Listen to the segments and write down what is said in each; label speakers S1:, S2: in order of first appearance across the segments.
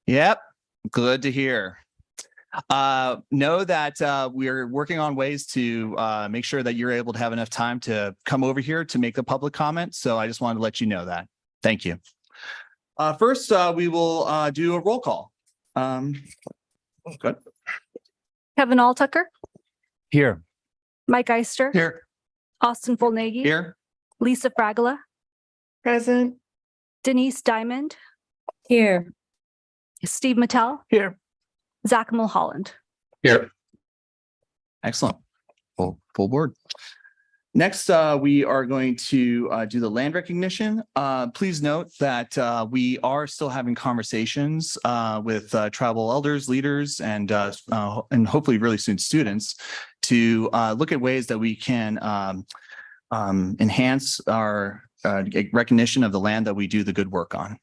S1: Yep, good to hear. Know that we're working on ways to make sure that you're able to have enough time to come over here to make a public comment. So I just wanted to let you know that. Thank you. First, we will do a roll call. Good.
S2: Kevin Alltucker,
S1: Here.
S2: Mike Eister,
S1: Here.
S2: Austin Volnaghi,
S1: Here.
S2: Lisa Fragola,
S3: Present.
S2: Denise Diamond,
S3: Here.
S2: Steve Mattel,
S1: Here.
S2: Zach Mulholland.
S1: Here. Excellent. Full board. Next, we are going to do the land recognition. Please note that we are still having conversations with tribal elders, leaders, and hopefully really soon students to look at ways that we can enhance our recognition of the land that we do the good work on.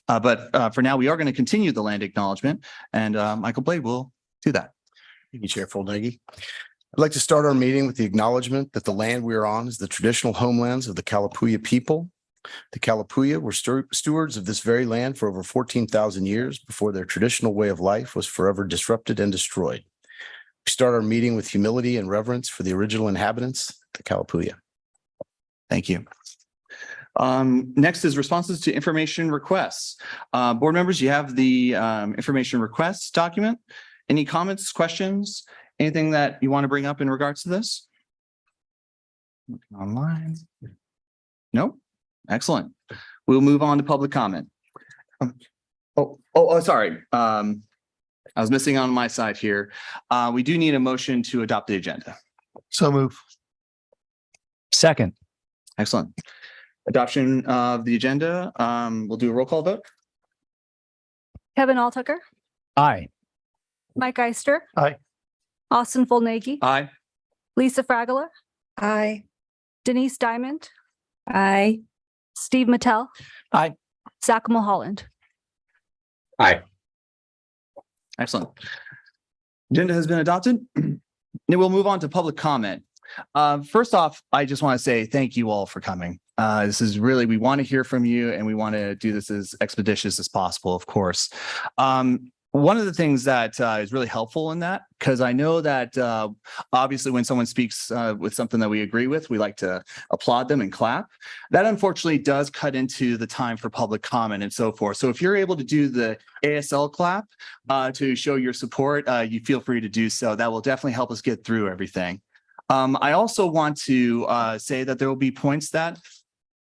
S1: But for now, we are going to continue the land acknowledgement, and Michael Blade will do that.
S4: Thank you, Chair Volnaghi. I'd like to start our meeting with the acknowledgement that the land we are on is the traditional homelands of the Kalapuya people. The Kalapuya were stewards of this very land for over 14,000 years before their traditional way of life was forever disrupted and destroyed. We start our meeting with humility and reverence for the original inhabitants, the Kalapuya.
S1: Thank you. Next is responses to information requests. Board members, you have the information requests document. Any comments, questions, anything that you want to bring up in regards to this? Looking online. No? Excellent. We'll move on to public comment. Sorry. I was missing on my side here. We do need a motion to adopt the agenda.
S5: So move.
S1: Second. Excellent. Adoption of the agenda. We'll do a roll call vote.
S2: Kevin Alltucker,
S5: Aye.
S2: Mike Eister.
S5: Aye.
S2: Austin Volnaghi,
S1: Aye.
S2: Lisa Fragola,
S3: Aye.
S2: Denise Diamond,
S3: Aye.
S2: Steve Mattel.
S5: Aye.
S2: Zach Mulholland.
S4: Aye.
S1: Excellent. Agenda has been adopted. Then we'll move on to public comment. First off, I just want to say thank you all for coming. This is really, we want to hear from you and we want to do this as expeditious as possible, of course. One of the things that is really helpful in that, because I know that obviously when someone speaks with something that we agree with, we like to applaud them and clap. That unfortunately does cut into the time for public comment and so forth. So if you're able to do the ASL clap to show your support, you feel free to do so. That will definitely help us get through everything. I also want to say that there will be points that,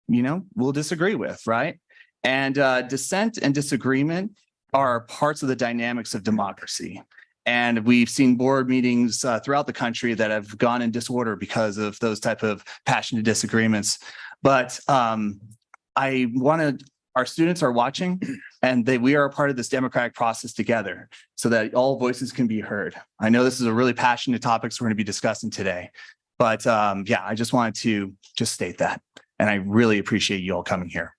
S1: we'll disagree with, right? And dissent and disagreement are parts of the dynamics of democracy. And we've seen board meetings throughout the country that have gone in disorder because of those type of passionate disagreements. But our students are watching and we are a part of this democratic process together so that all voices can be heard. I know this is a really passionate topic we're going to be discussing today, but yeah, I just wanted to just state that. And I really appreciate you all coming here.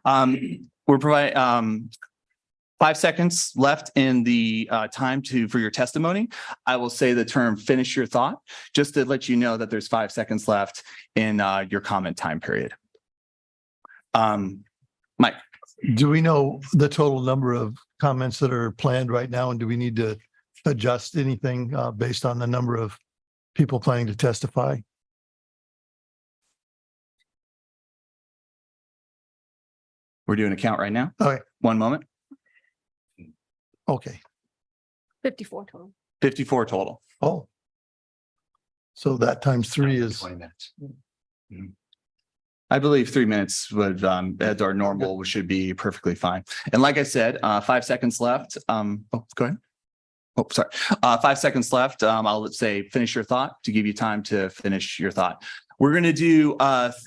S1: We're providing 5 seconds left in the time for your testimony. I will say the term finish your thought, just to let you know that there's 5 seconds left in your comment time period. Mike.
S5: Do we know the total number of comments that are planned right now? And do we need to adjust anything based on the number of people planning to testify?
S1: We're doing a count right now.
S5: Okay.
S1: 1 moment.
S5: Okay.
S2: 54 total.
S1: 54 total.
S5: Oh. So that times 3 is
S4: 20 minutes.
S1: I believe 3 minutes would, as our normal, should be perfectly fine. And like I said, 5 seconds left. Go ahead. Oh, sorry. 5 seconds left. I'll say finish your thought to give you time to finish your thought. We're going to do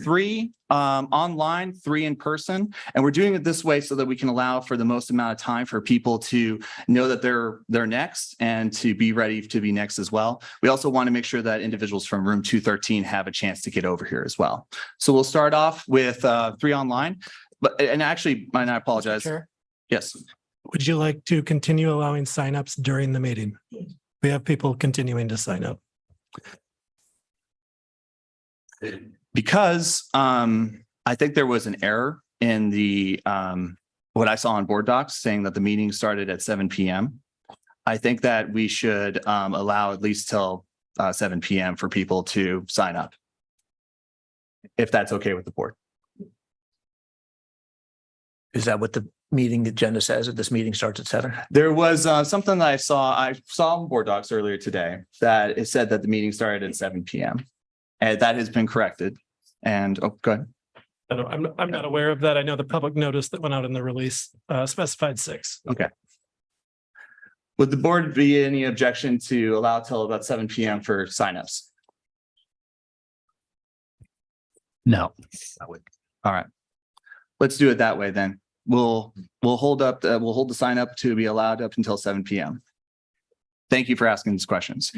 S1: 3 online, 3 in person, and we're doing it this way so that we can allow for the most amount of time for people to know that they're next and to be ready to be next as well. We also want to make sure that individuals from room 213 have a chance to get over here as well. So we'll start off with 3 online, and actually, and I apologize.
S6: Chair,
S1: Yes.
S6: would you like to continue allowing signups during the meeting? We have people continuing to sign up.
S1: Because I think there was an error in the what I saw on board docs saying that the meeting started at 7 PM. I think that we should allow at least till 7 PM for people to sign up. If that's okay with the board.
S7: Is that what the meeting agenda says, that this meeting starts at 7?
S1: There was something that I saw on board docs earlier today that it said that the meeting started at 7 PM. And that has been corrected. And, oh, go ahead.
S6: I'm not aware of that. I know the public notice that went out in the release specified 6.
S1: Would the board be any objection to allow till about 7 PM for signups?
S7: No.
S1: All right. Let's do it that way then. We'll hold the sign up to be allowed up until 7 PM. Thank you for asking these questions.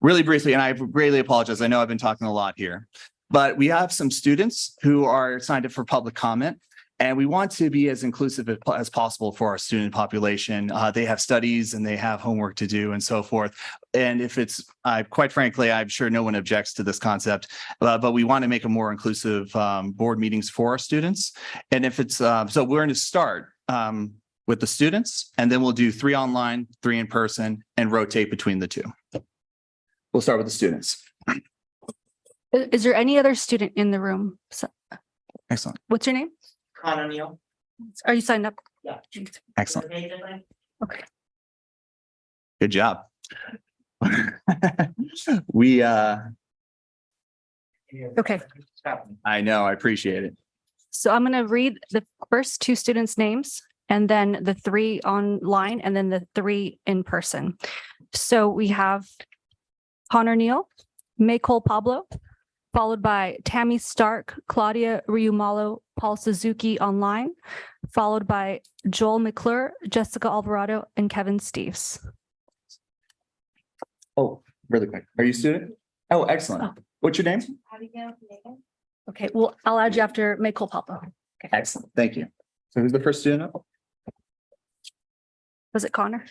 S1: Really briefly, and I greatly apologize. I know I've been talking a lot here, but we have some students who are signed up for public comment. And we want to be as inclusive as possible for our student population. They have studies and they have homework to do and so forth. And if it's, quite frankly, I'm sure no one objects to this concept, but we want to make a more inclusive board meetings for our students. And if it's, so we're going to start with the students, and then we'll do 3 online, 3 in person, and rotate between the 2. We'll start with the students.
S2: Is there any other student in the room?
S1: Excellent.
S2: What's your name?
S8: Connor Neal.
S2: Are you signed up?
S8: Yeah.
S1: Excellent.
S2: Okay.
S1: Good job. We,
S2: Okay.
S1: I know, I appreciate it.
S2: So I'm going to read the first 2 students' names and then the 3 online and then the 3 in person. So we have Connor Neal, Maycole Pablo, followed by Tammy Stark, Claudia Riumalo, Paul Suzuki online, followed by Joel McClure, Jessica Alvarado, and Kevin Steves.
S1: Oh, really quick. Are you a student? Oh, excellent.
S2: Oh.
S1: What's your name?
S2: Okay, well, I'll add you after Maycole Pablo.
S1: Excellent. Thank you. So who's the first student up?
S2: Was it Connor?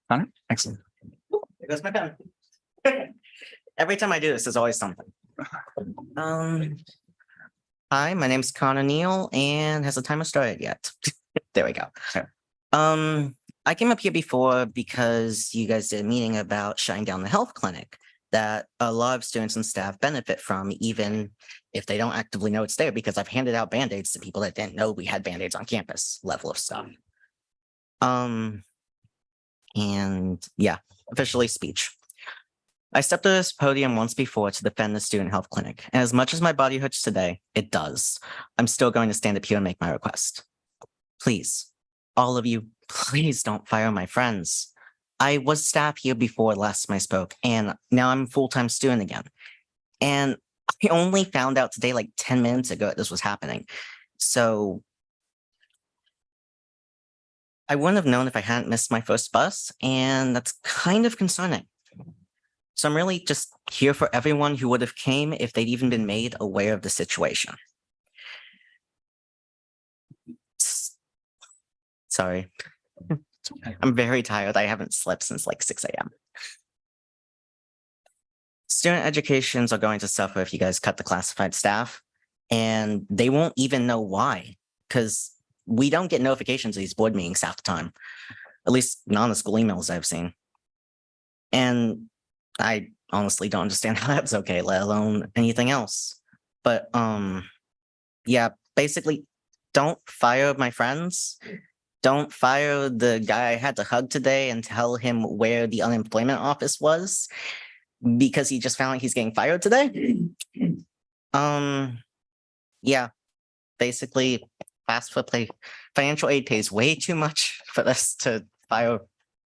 S1: Connor? Excellent.
S8: There goes my pen. Every time I do this, there's always something. Hi, my name's Connor Neal, and has the timer started yet? There we go.
S1: Okay.
S8: I came up here before because you guys did a meeting about shutting down the health clinic that a lot of students and staff benefit from, even if they don't actively know it's there, because I've handed out Band-Aids to people that didn't know we had Band-Aids on campus level of stuff. And yeah, officially speech. I stepped to this podium once before to defend the student health clinic. And as much as my body hurts today, it does. I'm still going to stand up here and make my request. Please, all of you, please don't fire my friends. I was staff here before last time I spoke, and now I'm a full-time student again. And I only found out today, like 10 minutes ago, that this was happening. So I wouldn't have known if I hadn't missed my first bus, and that's kind of concerning. So I'm really just here for everyone who would have came if they'd even been made aware of the situation. Sorry. I'm very tired. I haven't slept since like 6 a.m. Student educations are going to suffer if you guys cut the classified staff, and they won't even know why, because we don't get notifications of these board meetings half the time, at least not on the school emails I've seen. And I honestly don't understand how that's okay, let alone anything else. But yeah, basically, don't fire my friends. Don't fire the guy I had to hug today and tell him where the unemployment office was because he just found out he's getting fired today. Yeah, basically, financial aid pays way too much for us to fire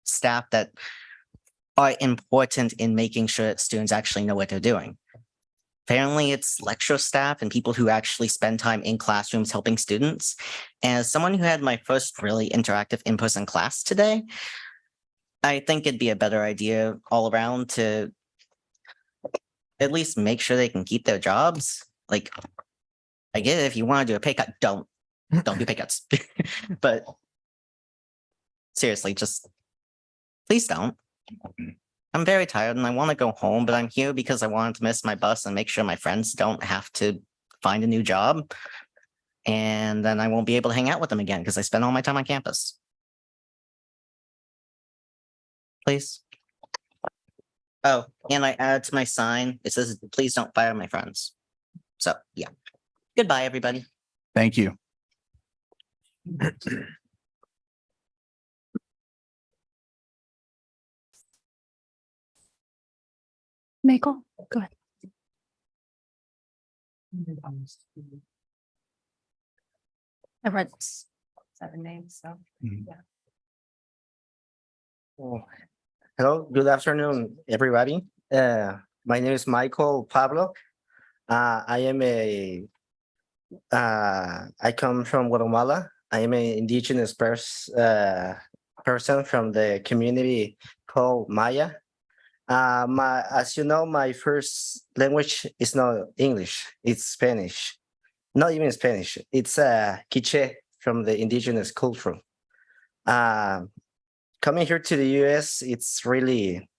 S8: staff that are important in making sure that students actually know what they're doing. Apparently, it's lecture staff and people who actually spend time in classrooms helping students. As someone who had my first really interactive in-person class today, I think it'd be a better idea all around to at least make sure they can keep their jobs. Like, I get it, if you want to do a pay cut, don't do pay cuts. But seriously, just please don't. I'm very tired and I want to go home, but I'm here because I wanted to miss my bus and make sure my friends don't have to find a new job. And then I won't be able to hang out with them again because I spend all my time on campus. Please. Oh, and I added to my sign, it says, please don't fire my friends. So, yeah. Goodbye, everybody.
S1: Thank you.
S2: Michael, go ahead. I read 7 names, so.
S9: Oh, hello, good afternoon, everybody. My name is Michael Pablo. I am I come from Guatemala. I am an indigenous person from the community called Maya. As you know, my first language is not English, it's Spanish. Not even Spanish, it's Quiche from the indigenous culture. Coming here to the US, it's really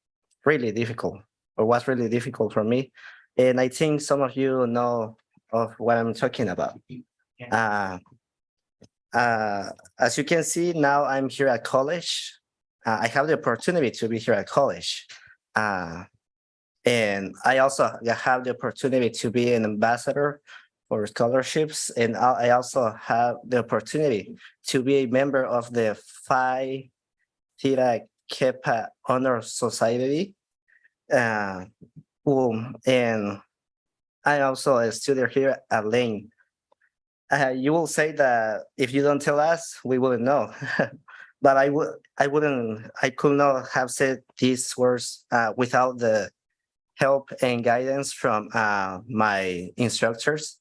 S9: difficult, or was really difficult for me. And I think some of you know of what I'm talking about. As you can see, now I'm here at college. I have the opportunity to be here at college. And I also have the opportunity to be an ambassador for scholarships. And I also have the opportunity to be a member of the Phi Theta Kappa Honor Society. And I'm also a student here at Lane. You will say that if you don't tell us, we wouldn't know. But I could not have said these words without the help and guidance from my instructors,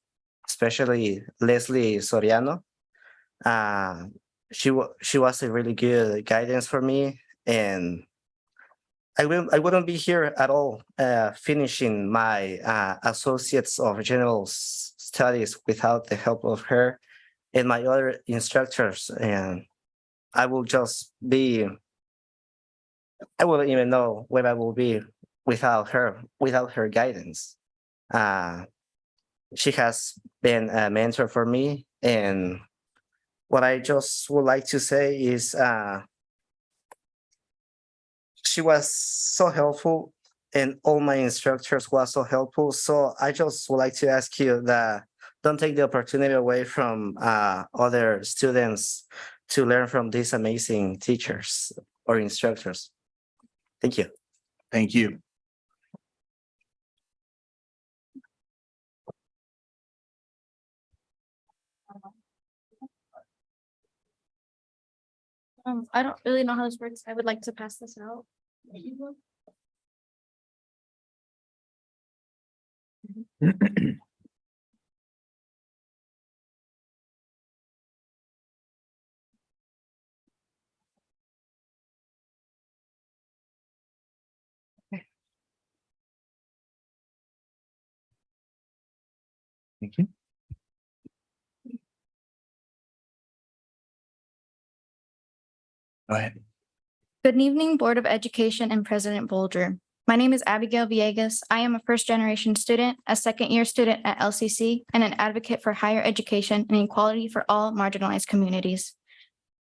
S9: especially Leslie Soriano. She was a really good guidance for me, and I wouldn't be here at all finishing my Associates of General Studies without the help of her and my other instructors. And I wouldn't even know where I will be without her guidance. She has been a mentor for me, and what I just would like to say is she was so helpful, and all my instructors were so helpful. So I just would like to ask you that don't take the opportunity away from other students to learn from these amazing teachers or instructors. Thank you.
S1: Thank you.
S10: I don't really know how this works. I would like to pass this out.
S1: Thank you. Go ahead.
S10: Good evening, Board of Education and President Bolger. My name is Abigail Villegas. I am a first-generation student, a second-year student at LCC, and an advocate for higher education and equality for all marginalized communities.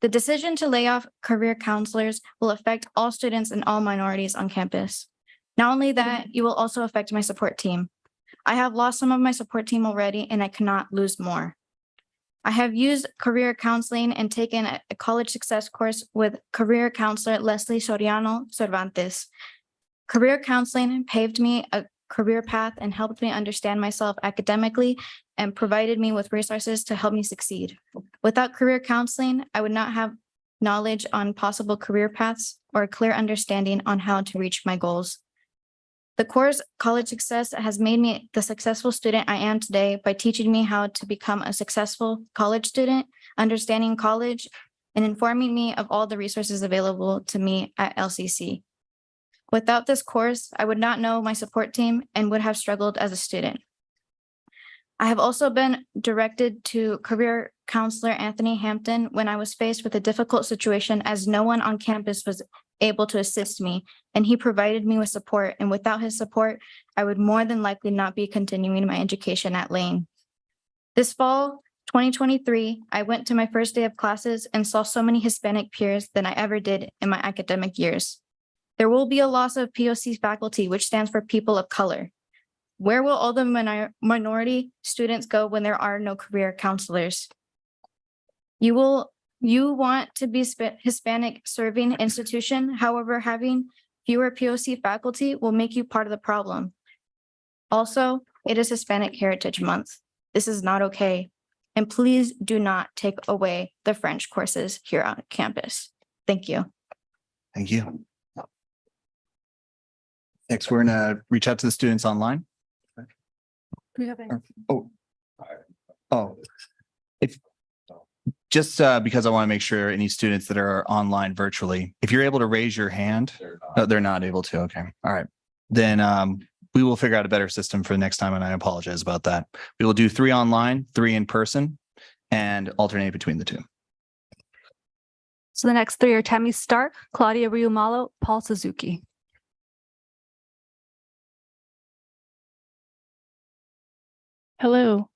S10: The decision to lay off career counselors will affect all students and all minorities on campus. Not only that, it will also affect my support team. I have lost some of my support team already, and I cannot lose more. I have used career counseling and taken a college success course with career counselor Leslie Soriano Cervantes. Career counseling paved me a career path and helped me understand myself academically and provided me with resources to help me succeed. Without career counseling, I would not have knowledge on possible career paths or a clear understanding on how to reach my goals. The course College Success has made me the successful student I am today by teaching me how to become a successful college student, understanding college, and informing me of all the resources available to me at LCC. Without this course, I would not know my support team and would have struggled as a student. I have also been directed to career counselor Anthony Hampton when I was faced with a difficult situation, as no one on campus was able to assist me, and he provided me with support. And without his support, I would more than likely not be continuing my education at Lane. This fall, 2023, I went to my first day of classes and saw so many Hispanic peers than I ever did in my academic years. There will be a loss of POC faculty, which stands for people of color. Where will all the minority students go when there are no career counselors? You want to be Hispanic serving institution. However, having fewer POC faculty will make you part of the problem. Also, it is Hispanic Heritage Month. This is not okay. And please do not take away the French courses here on campus. Thank you.
S1: Thank you. Next, we're gonna reach out to the students online. Oh, if, just because I want to make sure any students that are online virtually, if you're able to raise your hand, no, they're not able to. Okay. All right. Then we will figure out a better system for the next time. And I apologize about that. We will do 3 online, 3 in person, and alternate between the 2.
S2: So the next 3 are Tammy Stark, Claudia Riumalo, Paul Suzuki.
S11: Hello.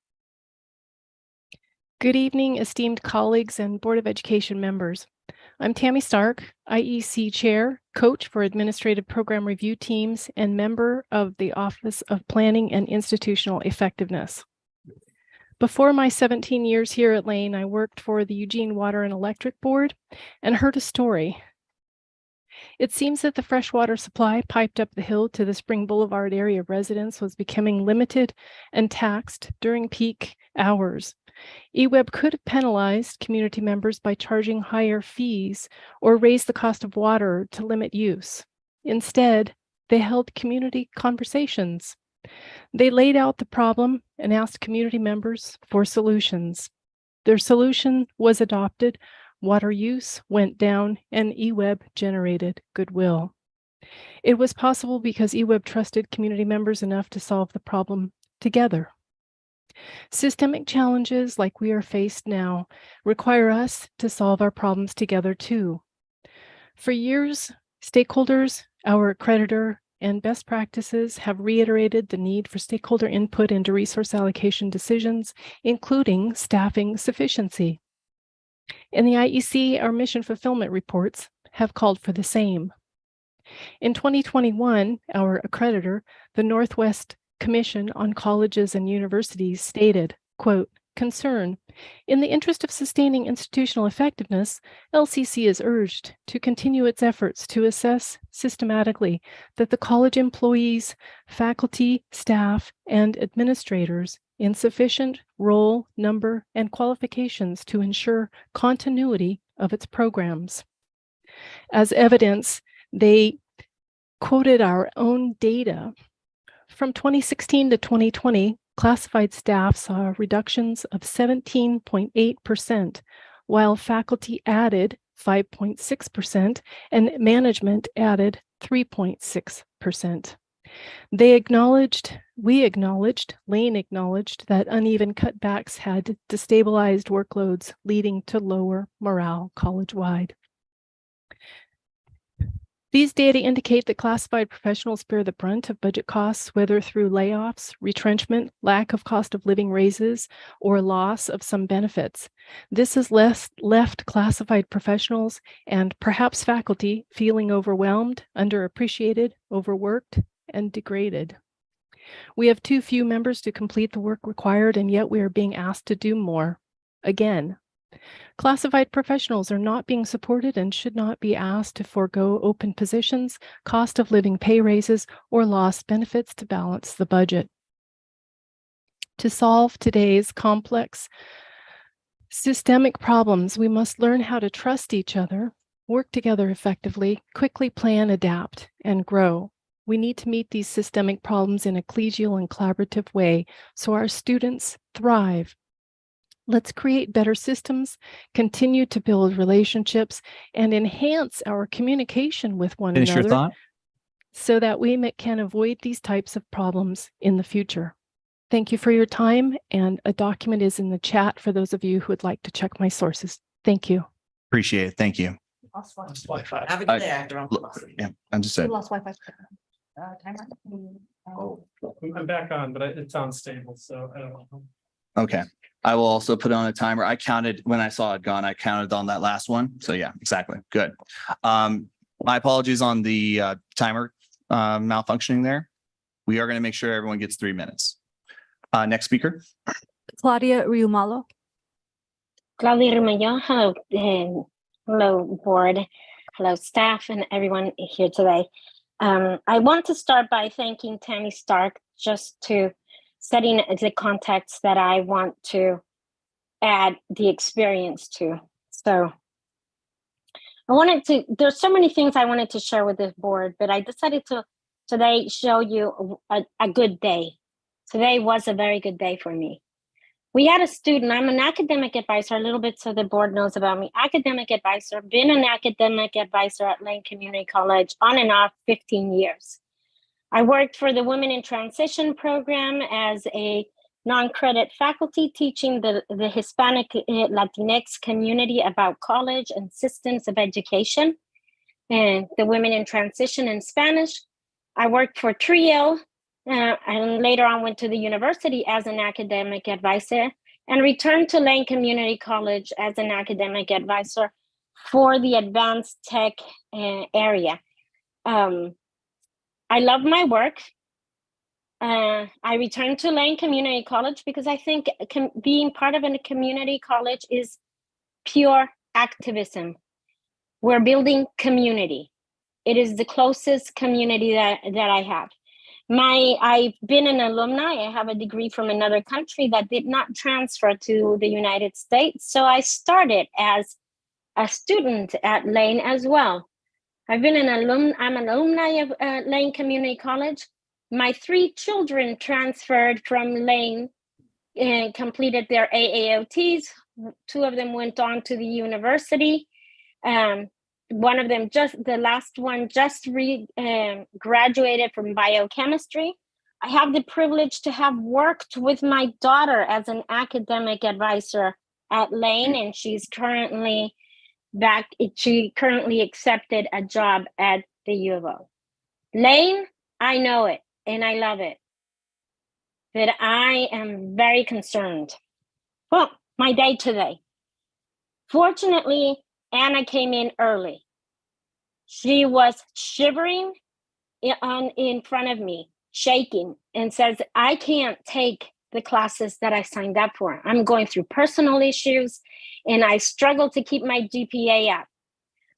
S11: Good evening, esteemed colleagues and Board of Education members. I'm Tammy Stark, IEC Chair, Coach for Administrative Program Review Teams, and member of the Office of Planning and Institutional Effectiveness. Before my 17 years here at Lane, I worked for the Eugene Water and Electric Board and heard a story. It seems that the freshwater supply piped up the hill to the Spring Boulevard area residents was becoming limited and taxed during peak hours. eWeb could have penalized community members by charging higher fees or raised the cost of water to limit use. Instead, they held community conversations. They laid out the problem and asked community members for solutions. Their solution was adopted. Water use went down and eWeb generated goodwill. It was possible because eWeb trusted community members enough to solve the problem together. Systemic challenges like we are faced now require us to solve our problems together too. For years, stakeholders, our accreditor, and best practices have reiterated the need for stakeholder input into resource allocation decisions, including staffing sufficiency. In the IEC, our mission fulfillment reports have called for the same. In 2021, our accreditor, the Northwest Commission on Colleges and Universities, stated, quote, concern, in the interest of sustaining institutional effectiveness, LCC is urged to continue its efforts to assess systematically that the college employees, faculty, staff, and administrators in sufficient role, number, and qualifications to ensure continuity of its programs. As evidence, they quoted our own data. From 2016 to 2020, classified staff saw reductions of 17.8%, while faculty added 5.6% and management added 3.6%. Lane acknowledged that uneven cutbacks had destabilized workloads, leading to lower morale college-wide. These data indicate that classified professionals bear the brunt of budget costs, whether through layoffs, retrenchment, lack of cost of living raises, or loss of some benefits. This has left classified professionals and perhaps faculty feeling overwhelmed, underappreciated, overworked, and degraded. We have too few members to complete the work required, and yet we are being asked to do more. Again, classified professionals are not being supported and should not be asked to forego open positions, cost of living pay raises, or lost benefits to balance the budget. To solve today's complex systemic problems, we must learn how to trust each other, work together effectively, quickly plan, adapt, and grow. We need to meet these systemic problems in a collegial and collaborative way so our students thrive. Let's create better systems, continue to build relationships, and enhance our communication with one
S1: Finish your
S11: another
S1: thought.
S11: so that we can avoid these types of problems in the future. Thank you for your time, and a document is in the chat for those of you who would like to check my sources. Thank you.
S1: Appreciate it. Thank you.
S8: Have a good day, everyone.
S1: Yeah, understood.
S2: Lost Wi-Fi.
S6: I'm back on, but it's unstable, so I don't know.
S1: Okay. I will also put on a timer. I counted when I saw it gone, I counted on that last one. So yeah, exactly. Good. My apologies on the timer malfunctioning there. We are going to make sure everyone gets 3 minutes. Next speaker.
S2: Claudia Riumalo.
S12: Claudia Rimayo, hello, hello board, hello staff and everyone here today. I want to start by thanking Tammy Stark just to setting the context that I want to add the experience to. So there's so many things I wanted to share with this board, but I decided to today show you a good day. Today was a very good day for me. We had a student, I'm an academic advisor, a little bit so the board knows about me. Academic advisor, been an academic advisor at Lane Community College on and off 15 years. I worked for the Women in Transition program as a non-credit faculty teaching the Hispanic Latinx community about college and systems of education and the Women in Transition in Spanish. I worked for TRIO and later on went to the university as an academic advisor and returned to Lane Community College as an academic advisor for the advanced tech area. I love my work. I returned to Lane Community College because I think being part of a community college is pure activism. We're building community. It is the closest community that I have. I've been an alumni. I have a degree from another country that did not transfer to the United States. So I started as a student at Lane as well. I'm an alumni of Lane Community College. My 3 children transferred from Lane and completed their AAOTs. 2 of them went on to the university. One of them the last one just graduated from biochemistry. I have the privilege to have worked with my daughter as an academic advisor at Lane, and she's currently she currently accepted a job at the U of O. Lane, I know it and I love it, but I am very concerned. Well, my day today. Fortunately, Anna came in early. She was shivering in front of me, shaking, and says, I can't take the classes that I signed up for. I'm going through personal issues and I struggle to keep my GPA up.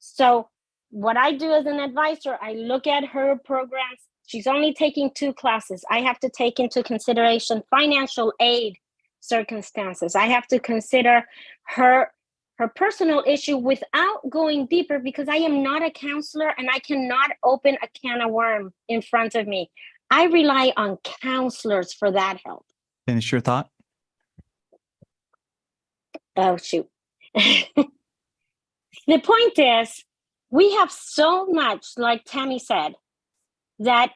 S12: So what I do as an advisor, I look at her programs. She's only taking 2 classes. I have to take into consideration financial aid circumstances. I have to consider her personal issue without going deeper because I am not a counselor and I cannot open a can of worms in front of me. I rely on counselors for that help.
S1: Finish your thought.
S12: Oh, shoot. The point is, we have so much, like Tammy said, that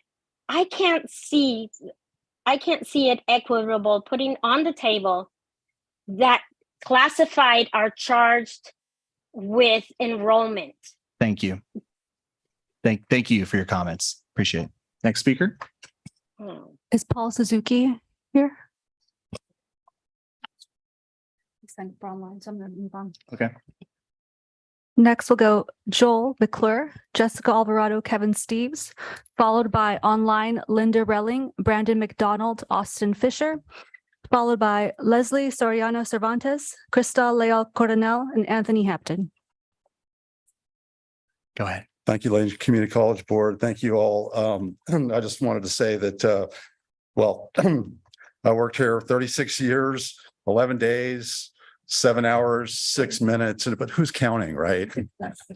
S12: I can't see it equitable putting on the table that classified are charged with enrollment.
S1: Thank you. Thank you for your comments. Appreciate it. Next speaker.
S2: Is Paul Suzuki here?
S1: Okay.
S2: Next, we'll go Joel McClure, Jessica Alvarado, Kevin Steves, followed by online Linda Relling, Brandon McDonald, Austin Fisher, followed by Leslie Soriano Cervantes, Cristal Leal Coronel, and Anthony Hampton.
S1: Go ahead.
S13: Thank you, Lane Community College Board. Thank you all. I just wanted to say that, I worked here 36 years, 11 days, 7 hours, 6 minutes, but who's counting, right?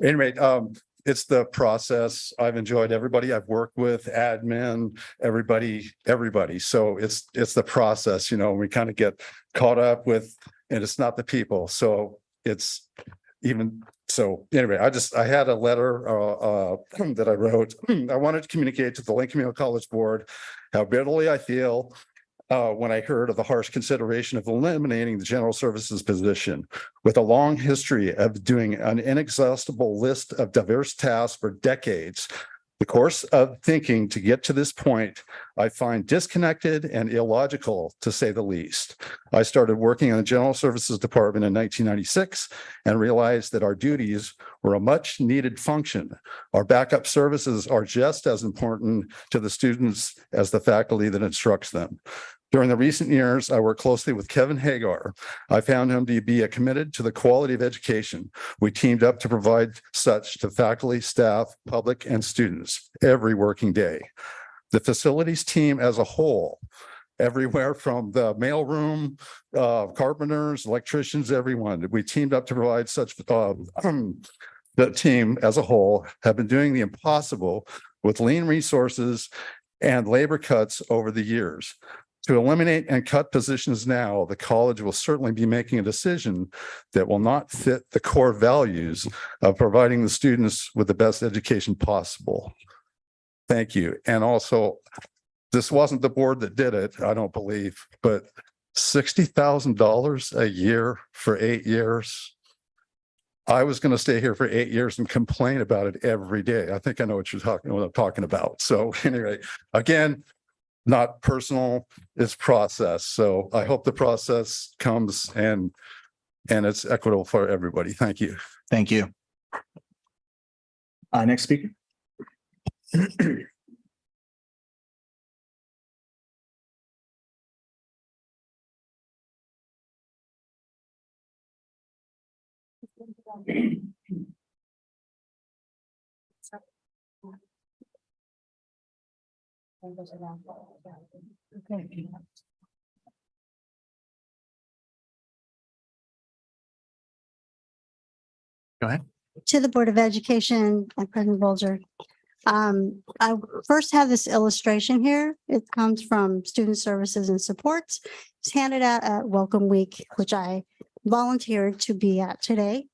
S13: Anyway, it's the process. I've enjoyed everybody I've worked with, admin, everybody. So it's the process, we kind of get caught up with, and it's not the people. So it's even, so anyway, I had a letter that I wrote. I wanted to communicate to the Lane Community College Board how bitterly I feel when I heard of the harsh consideration of eliminating the general services position. With a long history of doing an inexhaustible list of diverse tasks for decades, The course of thinking to get to this point, I find disconnected and illogical, to say the least. I started working in the General Services Department in 1996 and realized that our duties were a much needed function. Our backup services are just as important to the students as the faculty that instructs them. During the recent years, I worked closely with Kevin Hagar. I found him to be committed to the quality of education. We teamed up to provide such to faculty, staff, public, and students every working day. The facilities team as a whole, everywhere from the mailroom, carpenters, electricians, everyone, we teamed up to provide such, the team as a whole have been doing the impossible with lean resources and labor cuts over the years. To eliminate and cut positions now, the college will certainly be making a decision that will not fit the core values of providing the students with the best education possible. Thank you. And also, this wasn't the board that did it, I don't believe, but $60,000 a year for 8 years. I was going to stay here for 8 years and complain about it every day. I think I know what I'm talking about. So anyway, again, not personal, it's process. So I hope the process comes and it's equitable for everybody. Thank you.
S1: Thank you. Next speaker. Go ahead.
S14: To the Board of Education and President Bolger. I first have this illustration here. It comes from Student Services and Supports. It's handed out at Welcome Week, which I volunteered to be at today.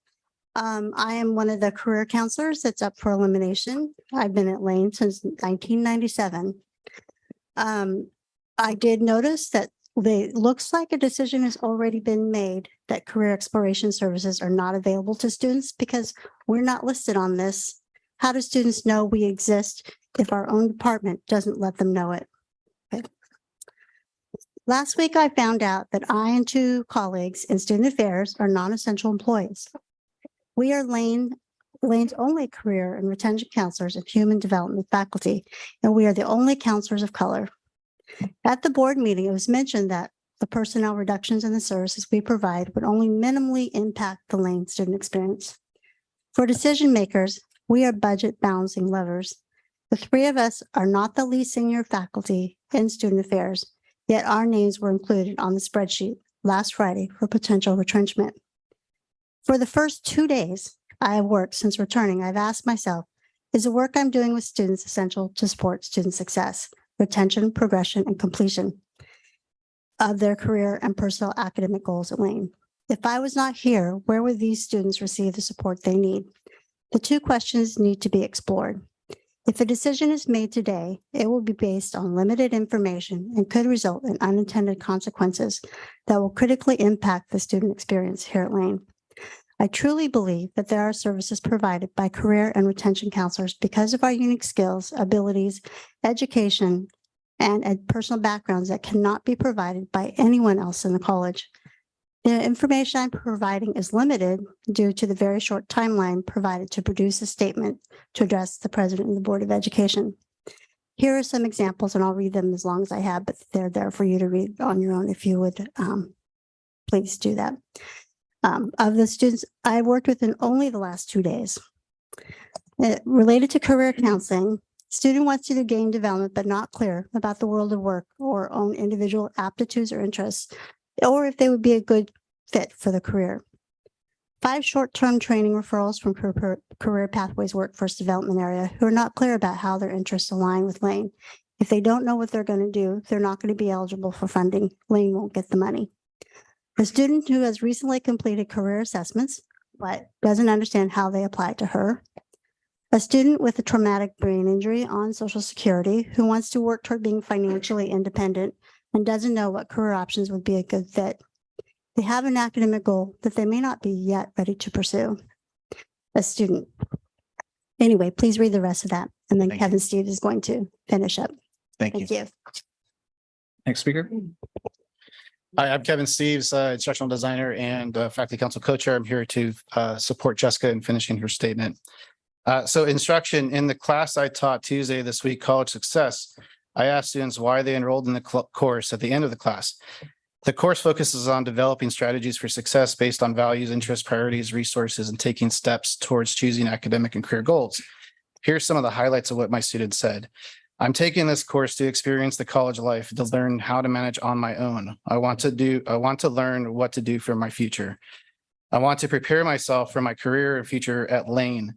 S14: I am one of the career counselors that's up for elimination. I've been at Lane since 1997. I did notice that it looks like a decision has already been made that career exploration services are not available to students because we're not listed on this. How do students know we exist if our own department doesn't let them know it? Okay. Last week, I found out that I and 2 colleagues in student affairs are non-essential employees. We are Lane's only career and retention counselors and human development faculty, and we are the only counselors of color. At the board meeting, it was mentioned that the personnel reductions in the services we provide would only minimally impact the Lane student experience. For decision makers, we are budget balancing levers. The 3 of us are not the least senior faculty in student affairs, yet our names were included on the spreadsheet last Friday for potential retrenchment. For the first 2 days I have worked since returning, I've asked myself, is the work I'm doing with students essential to support student success, retention, progression, and completion of their career and personal academic goals at Lane? If I was not here, where would these students receive the support they need? The 2 questions need to be explored. If a decision is made today, it will be based on limited information and could result in unintended consequences that will critically impact the student experience here at Lane. I truly believe that there are services provided by career and retention counselors because of our unique skills, abilities, education, and personal backgrounds that cannot be provided by anyone else in the college. The information I'm providing is limited due to the very short timeline provided to produce a statement to address the President and the Board of Education. Here are some examples, and I'll read them as long as I have, but they're there for you to read on your own if you would please do that. Of the students I worked with in only the last 2 days. Related to career counseling, student wants to gain development but not clear about the world of work or own individual aptitudes or interests, or if they would be a good fit for the career. 5 short-term training referrals from Career Pathways Workforce Development area who are not clear about how their interests align with Lane. If they don't know what they're going to do, they're not going to be eligible for funding. Lane won't get the money. A student who has recently completed career assessments, but doesn't understand how they apply to her. A student with a traumatic brain injury on Social Security who wants to work toward being financially independent and doesn't know what career options would be a good fit. They have an academic goal that they may not be yet ready to pursue. A student Anyway, please read the rest of that. And then
S1: Thank you.
S14: Kevin Steve is going to finish up.
S1: Thank you.
S14: Thank you.
S1: Next speaker.
S15: Hi, I'm Kevin Steves, instructional designer and faculty council co-chair. I'm here to support Jessica in finishing her statement. So instruction in the class I taught Tuesday this week, College Success, I asked students why they enrolled in the course at the end of the class. The course focuses on developing strategies for success based on values, interests, priorities, resources, and taking steps towards choosing academic and career goals. Here's some of the highlights of what my students said. I'm taking this course to experience the college life, to learn how to manage on my own. I want to learn what to do for my future. I want to prepare myself for my career and future at Lane.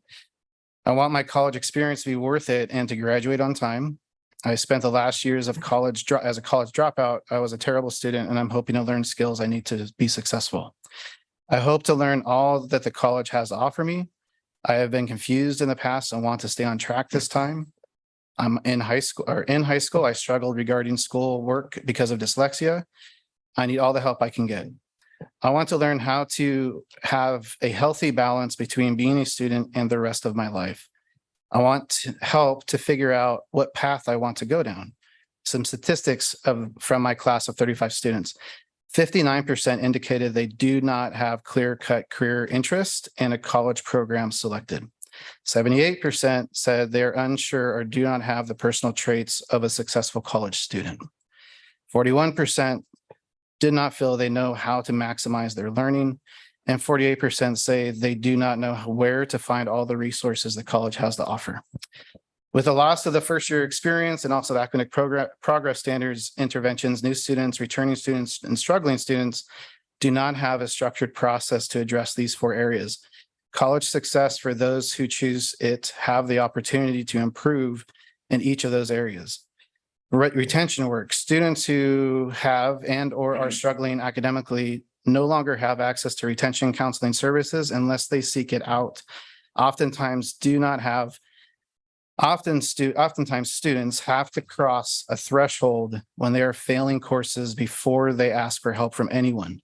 S15: I want my college experience to be worth it and to graduate on time. I spent the last years of college as a college dropout. I was a terrible student, and I'm hoping to learn skills I need to be successful. I hope to learn all that the college has to offer me. I have been confused in the past and want to stay on track this time. I'm in high school, I struggled regarding school work because of dyslexia. I need all the help I can get. I want to learn how to have a healthy balance between being a student and the rest of my life. I want help to figure out what path I want to go down. Some statistics from my class of 35 students. 59% indicated they do not have clear-cut career interest in a college program selected. 78% said they're unsure or do not have the personal traits of a successful college student. 41% did not feel they know how to maximize their learning. And 48% say they do not know where to find all the resources the college has to offer. With the loss of the first year experience and also the academic progress standards, interventions, new students, returning students, and struggling students do not have a structured process to address these 4 areas. College success for those who choose it have the opportunity to improve in each of those areas. Retention work. Students who have and or are struggling academically no longer have access to retention counseling services unless they seek it out. Oftentimes students have to cross a threshold when they are failing courses before they ask for help from anyone.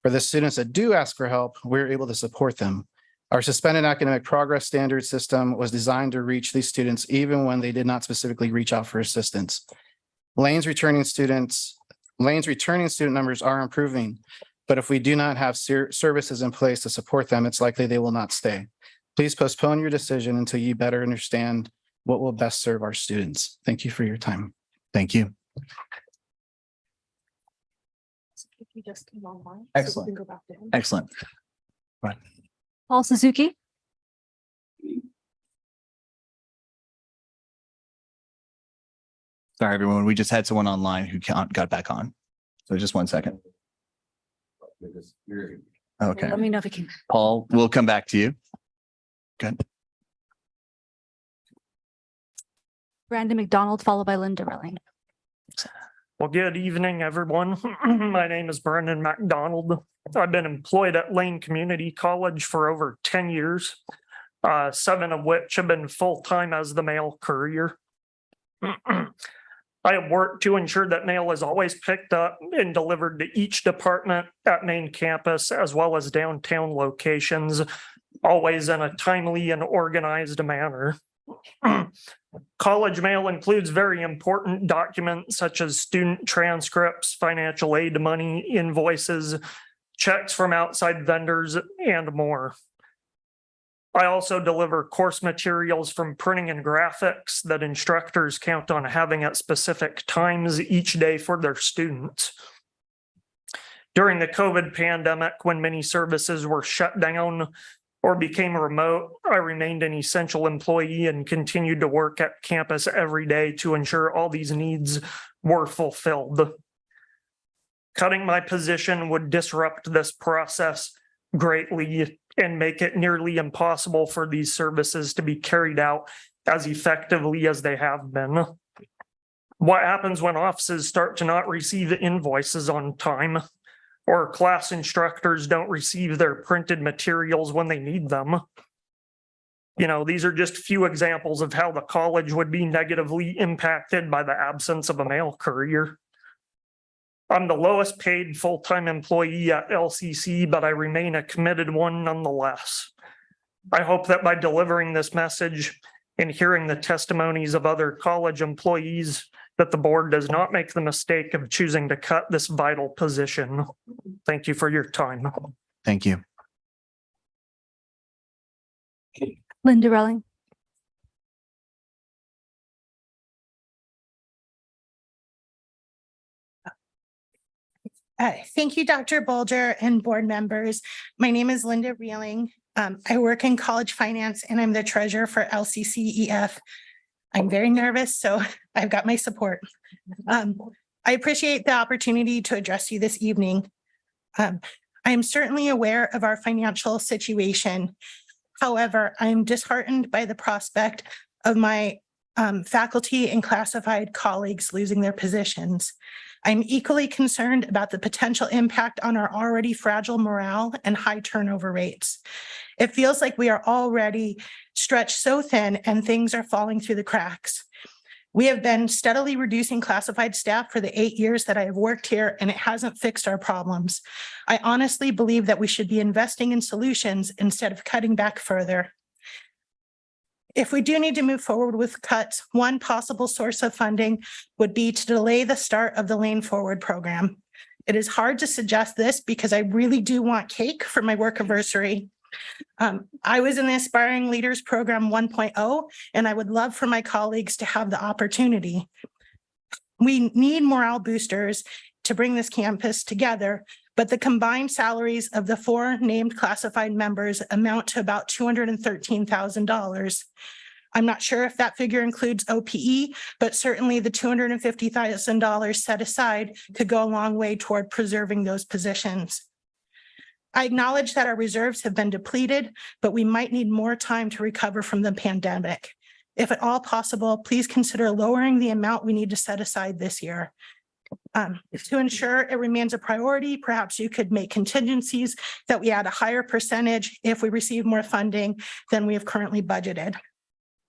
S15: For the students that do ask for help, we're able to support them. Our suspended academic progress standard system was designed to reach these students even when they did not specifically reach out for assistance. Lane's returning student numbers are improving, but if we do not have services in place to support them, it's likely they will not stay. Please postpone your decision until you better understand what will best serve our students. Thank you for your time.
S1: Thank you. Excellent. Excellent. Right.
S2: Paul Suzuki.
S1: Sorry, everyone. We just had someone online who got back on. So just 1 second. Okay.
S2: Let me know if you can.
S1: Paul, we'll come back to you. Good.
S2: Brandon McDonald, followed by Linda Rilling.
S16: Well, good evening, everyone. My name is Brendan McDonald. I've been employed at Lane Community College for over 10 years, 7 of which have been full-time as the mail courier. I have worked to ensure that mail is always picked up and delivered to each department at main campus as well as downtown locations, always in a timely and organized manner. College mail includes very important documents such as student transcripts, financial aid money, invoices, checks from outside vendors, and more. I also deliver course materials from printing and graphics that instructors count on having at specific times each day for their students. During the COVID pandemic, when many services were shut down or became remote, I remained an essential employee and continued to work at campus every day to ensure all these needs were fulfilled. Cutting my position would disrupt this process greatly and make it nearly impossible for these services to be carried out as effectively as they have been. What happens when offices start to not receive invoices on time, or class instructors don't receive their printed materials when they need them? You know, these are just few examples of how the college would be negatively impacted by the absence of a mail courier. I'm the lowest paid full-time employee at LCC, but I remain a committed one nonetheless. I hope that by delivering this message and hearing the testimonies of other college employees, that the board does not make the mistake of choosing to cut this vital position. Thank you for your time.
S1: Thank you.
S2: Linda Relling.
S17: Thank you, Dr. Bolger and board members. My name is Linda Reeling. I work in college finance and I'm the treasurer for LCCEF. I'm very nervous, so I've got my support. I appreciate the opportunity to address you this evening. I am certainly aware of our financial situation. However, I am disheartened by the prospect of my faculty and classified colleagues losing their positions. I'm equally concerned about the potential impact on our already fragile morale and high turnover rates. It feels like we are already stretched so thin and things are falling through the cracks. We have been steadily reducing classified staff for the 8 years that I have worked here, and it hasn't fixed our problems. I honestly believe that we should be investing in solutions instead of cutting back further. If we do need to move forward with cuts, one possible source of funding would be to delay the start of the Lane Forward program. It is hard to suggest this because I really do want cake for my work anniversary. I was in the Aspiring Leaders Program 1.0, and I would love for my colleagues to have the opportunity. We need morale boosters to bring this campus together, but the combined salaries of the 4 named classified members amount to about $213,000. I'm not sure if that figure includes OPE, but certainly the $250,000 set aside could go a long way toward preserving those positions. I acknowledge that our reserves have been depleted, but we might need more time to recover from the pandemic. If at all possible, please consider lowering the amount we need to set aside this year. To ensure it remains a priority, perhaps you could make contingencies that we add a higher percentage if we receive more funding than we have currently budgeted.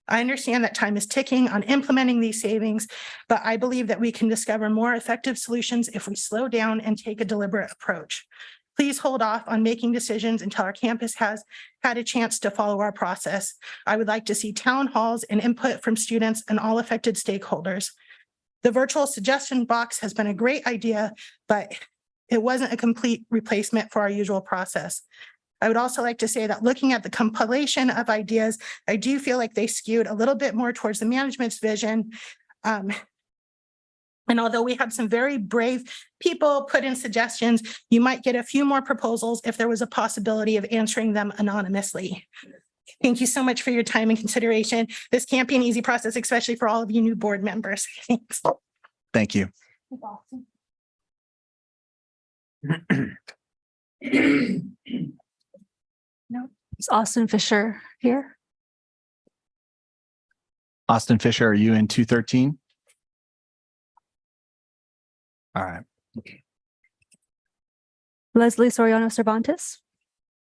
S17: I understand that time is ticking on implementing these savings, but I believe that we can discover more effective solutions if we slow down and take a deliberate approach. Please hold off on making decisions until our campus has had a chance to follow our process. I would like to see town halls and input from students and all affected stakeholders. The virtual suggestion box has been a great idea, but it wasn't a complete replacement for our usual process. I would also like to say that looking at the compilation of ideas, I do feel like they skewed a little bit more towards the management's vision. And although we had some very brave people put in suggestions, you might get a few more proposals if there was a possibility of answering them anonymously. Thank you so much for your time and consideration. This can't be an easy process, especially for all of you new board members. Thanks.
S1: Thank you.
S2: No, is Austin Fisher here?
S1: Austin Fisher, are you in 213? All right.
S2: Leslie Soriano Cervantes,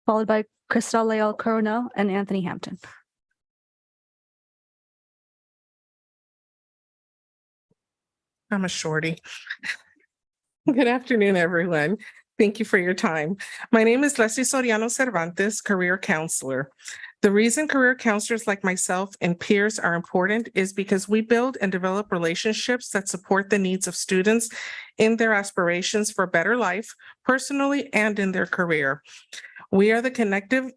S2: followed by Cristal Leal Coronel and Anthony Hampton.
S18: I'm a shorty. Good afternoon, everyone. Thank you for your time. My name is Leslie Soriano Cervantes, career counselor. The reason career counselors like myself and peers are important is because we build and develop relationships that support the needs of students in their aspirations for a better life, personally and in their career. We are the connective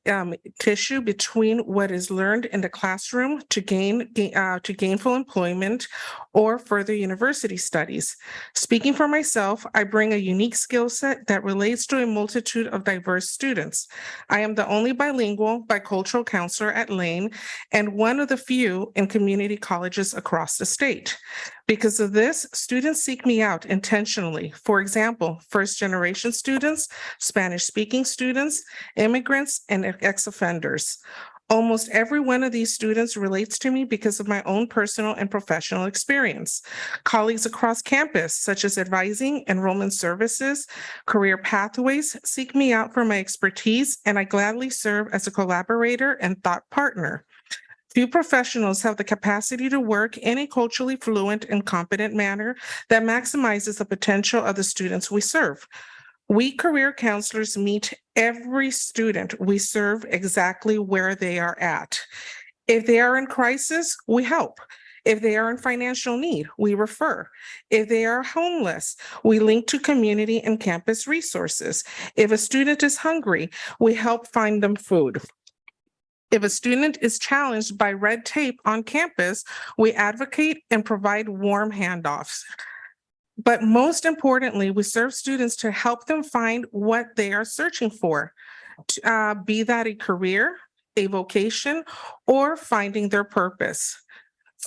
S18: tissue between what is learned in the classroom to gainful employment or further university studies. Speaking for myself, I bring a unique skill set that relates to a multitude of diverse students. I am the only bilingual, bicultural counselor at Lane and one of the few in community colleges across the state. Because of this, students seek me out intentionally. For example, first-generation students, Spanish-speaking students, immigrants, and ex-offenders. Almost every one of these students relates to me because of my own personal and professional experience. Colleagues across campus, such as advising, enrollment services, career pathways, seek me out for my expertise, and I gladly serve as a collaborator and thought partner. Few professionals have the capacity to work in a culturally fluent and competent manner that maximizes the potential of the students we serve. We career counselors meet every student we serve exactly where they are at. If they are in crisis, we help. If they are in financial need, we refer. If they are homeless, we link to community and campus resources. If a student is hungry, we help find them food. If a student is challenged by red tape on campus, we advocate and provide warm handoffs. But most importantly, we serve students to help them find what they are searching for, be that a career, a vocation, or finding their purpose.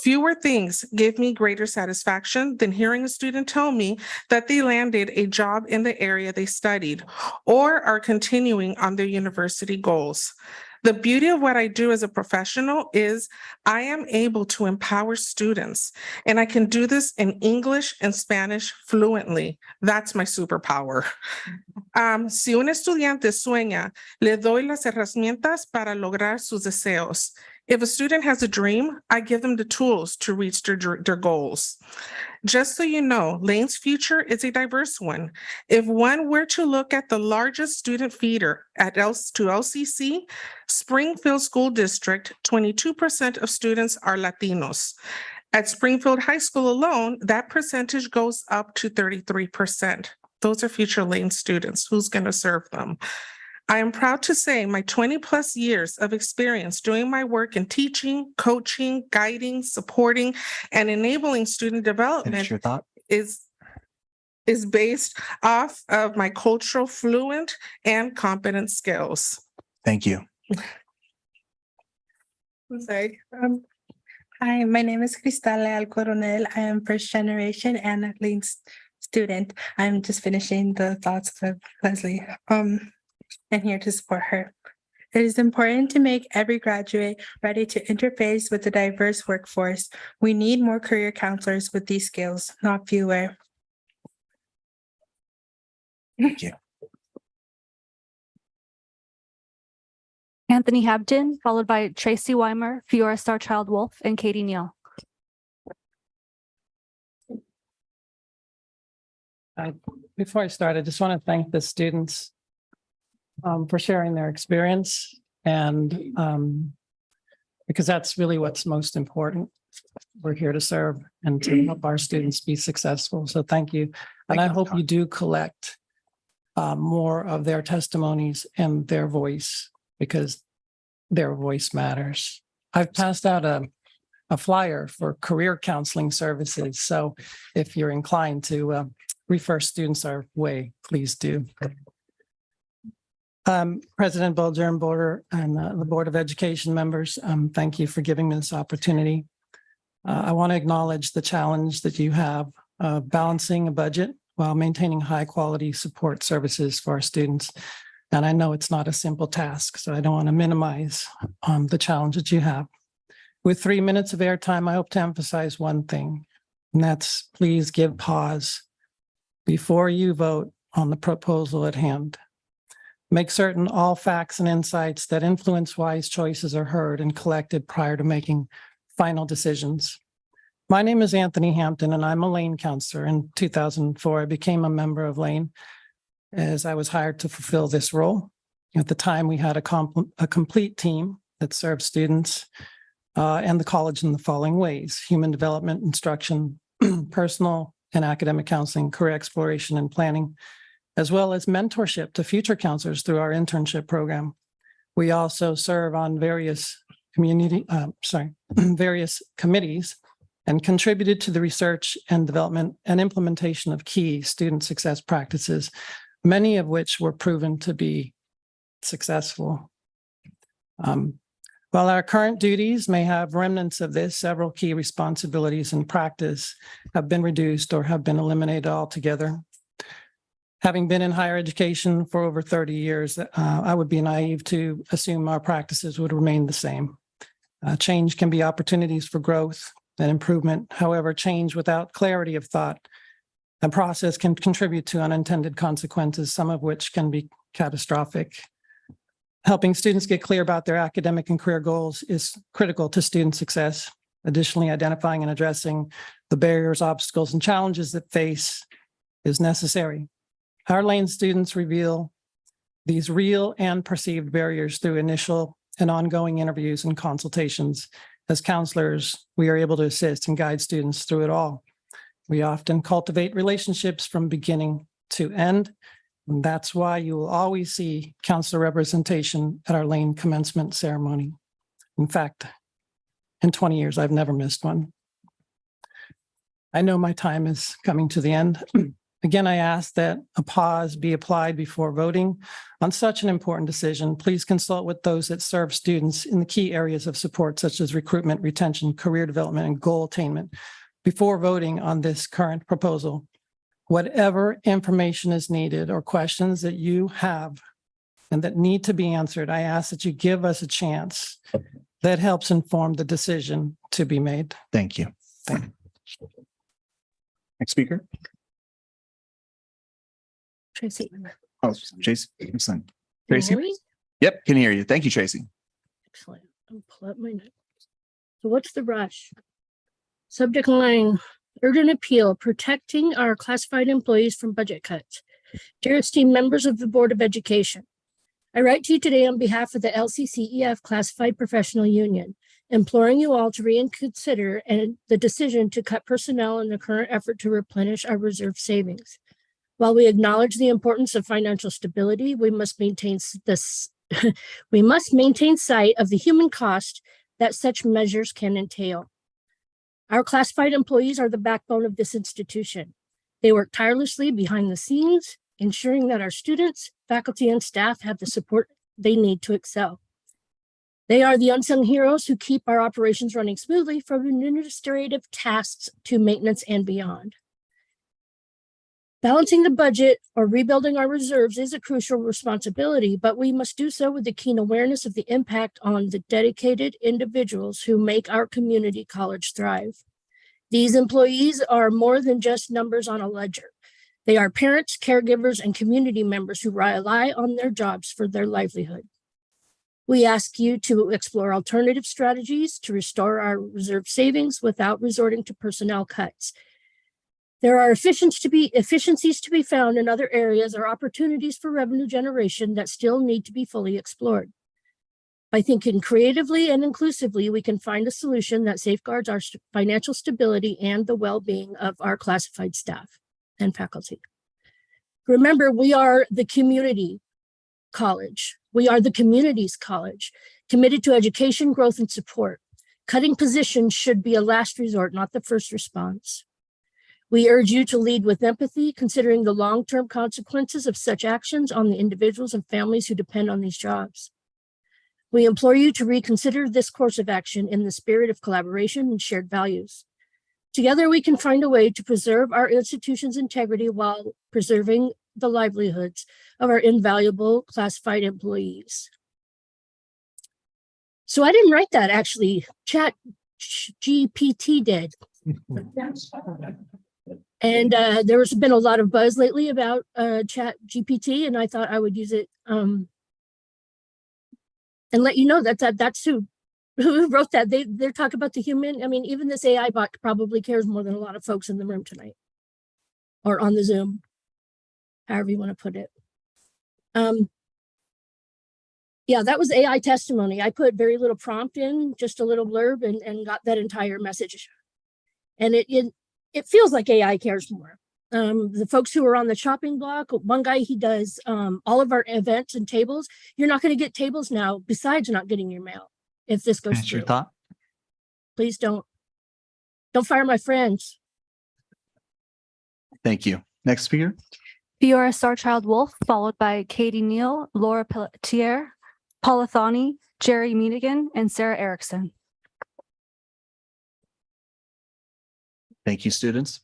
S18: Fewer things give me greater satisfaction than hearing a student tell me that they landed a job in the area they studied or are continuing on their university goals. The beauty of what I do as a professional is I am able to empower students, and I can do this in English and Spanish fluently. That's my superpower. Si un estudiante sueña, le doy las herramientas para lograr sus deseos. If a student has a dream, I give them the tools to reach their goals. Just so you know, Lane's future is a diverse one. If one were to look at the largest student feeder to LCC, Springfield School District, 22% of students are Latinos. At Springfield High School alone, that percentage goes up to 33%. Those are future Lane students. Who's going to serve them? I am proud to say my 20+ years of experience doing my work in teaching, coaching, guiding, supporting, and enabling student development
S1: Finish your thought.
S18: is based off of my cultural fluent and competent skills.
S1: Thank you.
S17: I'm sorry. Hi, my name is Cristale Al Coronel. I am first generation and a Lane student. I'm just finishing the thoughts of Leslie. And here to support her. It is important to make every graduate ready to interface with the diverse workforce. We need more career counselors with these skills, not fewer.
S1: Thank you.
S2: Anthony Habden, followed by Tracy Weimer, Fiora Starchild Wolf, and Katie Neal.
S19: Before I start, I just want to thank the students for sharing their experience and because that's really what's most important. We're here to serve and to help our students be successful. So thank you. And I hope you do collect more of their testimonies and their voice because their voice matters. I've passed out a flyer for career counseling services. So if you're inclined to refer students our way, please do. President Bolger and the Board of Education members, thank you for giving me this opportunity. I want to acknowledge the challenge that you have balancing a budget while maintaining high quality support services for our students. And I know it's not a simple task, so I don't want to minimize the challenge that you have. With 3 minutes of airtime, I hope to emphasize one thing, and that's please give pause before you vote on the proposal at hand. Make certain all facts and insights that influence wise choices are heard and collected prior to making final decisions. My name is Anthony Hampton, and I'm a Lane counselor. In 2004, I became a member of Lane as I was hired to fulfill this role. At the time, we had a complete team that served students and the college in the following ways: human development, instruction, personal and academic counseling, career exploration and planning, as well as mentorship to future counselors through our internship program. We also serve on various various committees and contributed to the research and development and implementation of key student success practices, many of which were proven to be successful. While our current duties may have remnants of this, several key responsibilities in practice have been reduced or have been eliminated altogether. Having been in higher education for over 30 years, I would be naive to assume our practices would remain the same. Change can be opportunities for growth and improvement. However, change without clarity of thought and process can contribute to unintended consequences, some of which can be catastrophic. Helping students get clear about their academic and career goals is critical to student success. Additionally, identifying and addressing the barriers, obstacles, and challenges that face is necessary. Our lane students reveal these real and perceived barriers through initial and ongoing interviews and consultations. As counselors, we are able to assist and guide students through it all. We often cultivate relationships from beginning to end. And that's why you will always see counselor representation at our lane commencement ceremony. In fact, in 20 years, I've never missed one. I know my time is coming to the end. Again, I ask that a pause be applied before voting on such an important decision. Please consult with those that serve students in the key areas of support, such as recruitment, retention, career development, and goal attainment before voting on this current proposal. Whatever information is needed or questions that you have and that need to be answered, I ask that you give us a chance. That helps inform the decision to be made.
S1: Thank you. Next speaker.
S20: Tracy.
S1: Oh, Tracy. Excellent.
S20: Can you
S1: Tracy.
S20: hear me?
S1: Yep, can hear you. Thank you, Tracy.
S20: Excellent. I'll pull up my notes. So what's the rush? Subject line, urgent appeal, protecting our classified employees from budget cuts. Dear esteemed members of the Board of Education, I write to you today on behalf of the LCCEF Classified Professional Union, imploring you all to reconsider the decision to cut personnel in the current effort to replenish our reserve savings. While we acknowledge the importance of financial stability, we must maintain we must maintain sight of the human cost that such measures can entail. Our classified employees are the backbone of this institution. They work tirelessly behind the scenes, ensuring that our students, faculty, and staff have the support they need to excel. They are the unsung heroes who keep our operations running smoothly, from administrative tasks to maintenance and beyond. Balancing the budget or rebuilding our reserves is a crucial responsibility, but we must do so with the keen awareness of the impact on the dedicated individuals who make our community college thrive. These employees are more than just numbers on a ledger. They are parents, caregivers, and community members who rely on their jobs for their livelihood. We ask you to explore alternative strategies to restore our reserve savings without resorting to personnel cuts. There are efficiencies to be found in other areas or opportunities for revenue generation that still need to be fully explored. By thinking creatively and inclusively, we can find a solution that safeguards our financial stability and the well-being of our classified staff and faculty. Remember, we are the community college. We are the community's college, committed to education, growth, and support. Cutting positions should be a last resort, not the first response. We urge you to lead with empathy, considering the long-term consequences of such actions on the individuals and families who depend on these jobs. We implore you to reconsider this course of action in the spirit of collaboration and shared values. Together, we can find a way to preserve our institution's integrity while preserving the livelihoods of our invaluable classified employees. So I didn't write that, actually. Chat GPT did. And there's been a lot of buzz lately about Chat GPT, and I thought I would use it and let you know that's who wrote that. They're talking about the human. I mean, even this AI bot probably cares more than a lot of folks in the room tonight or on the Zoom, however you want to put it. Yeah, that was AI testimony. I put very little prompt in, just a little blurb, and got that entire message. And it feels like AI cares more. The folks who are on the chopping block, one guy, he does all of our events and tables. You're not going to get tables now, besides not getting your mail. If this goes
S1: That's
S20: through,
S1: your thought.
S20: please don't fire my friends.
S1: Thank you. Next speaker.
S2: Fiora Starchild Wolf, followed by Katie Neal, Laura Pelletier, Paula Thani, Jerry Meenigan, and Sarah Erickson.
S1: Thank you, students.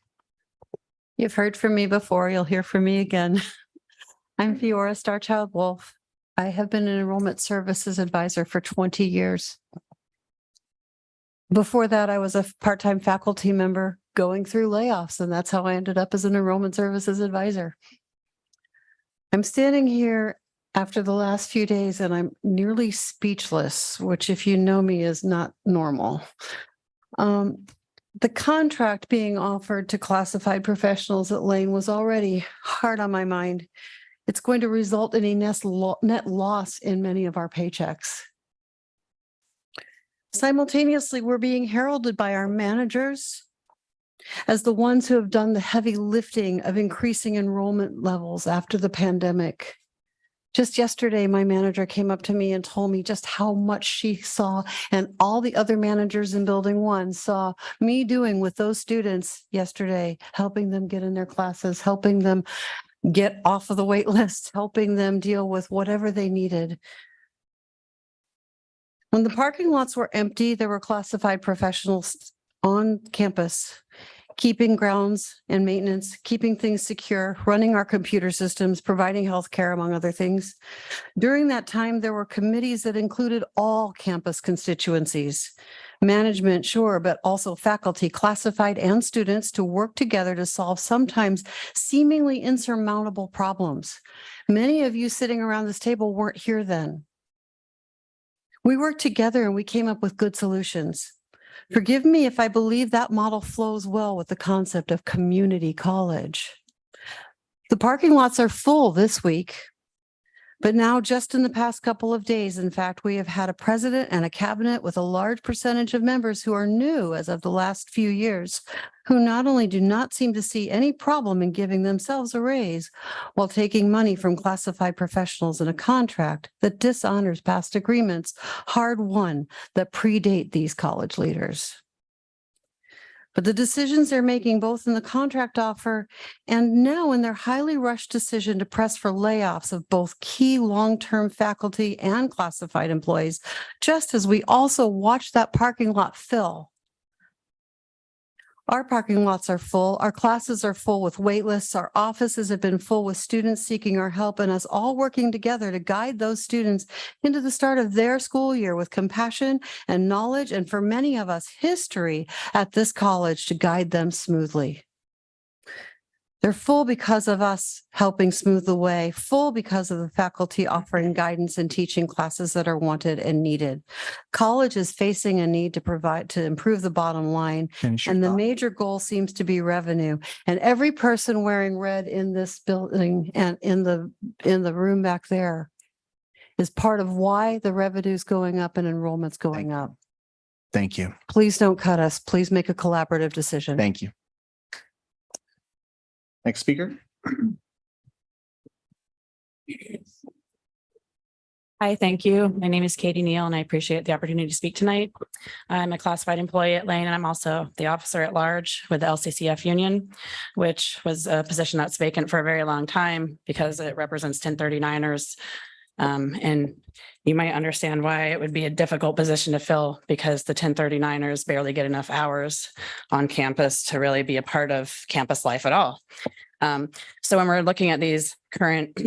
S3: You've heard from me before. You'll hear from me again. I'm Fiora Starchild Wolf. I have been an enrollment services advisor for 20 years. Before that, I was a part-time faculty member going through layoffs, and that's how I ended up as an enrollment services advisor. I'm standing here after the last few days and I'm nearly speechless, which, if you know me, is not normal. The contract being offered to classified professionals at Lane was already hard on my mind. It's going to result in a net loss in many of our paychecks. Simultaneously, we're being heralded by our managers as the ones who have done the heavy lifting of increasing enrollment levels after the pandemic. Just yesterday, my manager came up to me and told me just how much she saw and all the other managers in Building 1 saw me doing with those students yesterday, helping them get in their classes, helping them get off of the wait list, helping them deal with whatever they needed. When the parking lots were empty, there were classified professionals on campus, keeping grounds and maintenance, keeping things secure, running our computer systems, providing healthcare, among other things. During that time, there were committees that included all campus constituencies, management, sure, but also faculty, classified, and students to work together to solve sometimes seemingly insurmountable problems. Many of you sitting around this table weren't here then. We worked together and we came up with good solutions. Forgive me if I believe that model flows well with the concept of community college. The parking lots are full this week, but now just in the past couple of days, in fact, we have had a president and a cabinet with a large percentage of members who are new as of the last few years, who not only do not seem to see any problem in giving themselves a raise while taking money from classified professionals in a contract that dishonors past agreements, hard won, that predate these college leaders. But the decisions they're making both in the contract offer and now in their highly rushed decision to press for layoffs of both key long-term faculty and classified employees, just as we also watch that parking lot fill. Our parking lots are full, our classes are full with wait lists, our offices have been full with students seeking our help and us all working together to guide those students into the start of their school year with compassion and knowledge, and for many of us, history at this college to guide them smoothly. They're full because of us helping smooth the way, full because of the faculty offering guidance and teaching classes that are wanted and needed. College is facing a need to improve the bottom line, and the major goal seems to be revenue. And every person wearing red in this building and in the room back there is part of why the revenue is going up and enrollment's going up.
S1: Thank you.
S3: Please don't cut us. Please make a collaborative decision.
S1: Thank you. Next speaker.
S21: Hi, thank you. My name is Katie Neal, and I appreciate the opportunity to speak tonight. I'm a classified employee at Lane, and I'm also the officer at large with the LCCF union, which was a position that's vacant for a very long time because it represents 1039ers. And you might understand why it would be a difficult position to fill because the 1039ers barely get enough hours on campus to really be a part of campus life at all. So when we're looking at these current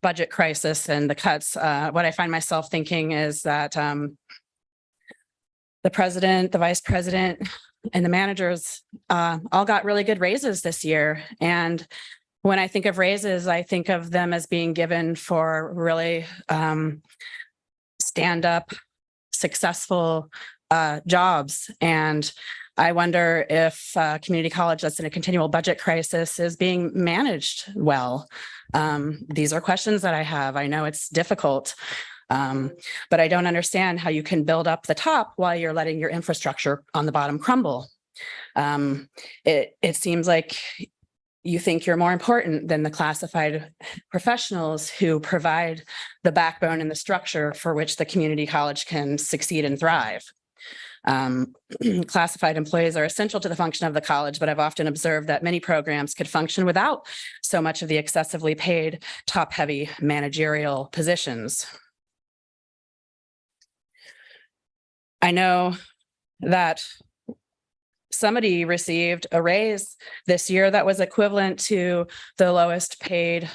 S21: budget crisis and the cuts, what I find myself thinking is that the president, the vice president, and the managers all got really good raises this year. And when I think of raises, I think of them as being given for really stand-up, successful jobs. And I wonder if community college that's in a continual budget crisis is being managed well. These are questions that I have. I know it's difficult, but I don't understand how you can build up the top while you're letting your infrastructure on the bottom crumble. It seems like you think you're more important than the classified professionals who provide the backbone and the structure for which the community college can succeed and thrive. Classified employees are essential to the function of the college, but I've often observed that many programs could function without so much of the excessively paid, top-heavy managerial positions. I know that somebody received a raise this year that was equivalent to the lowest paid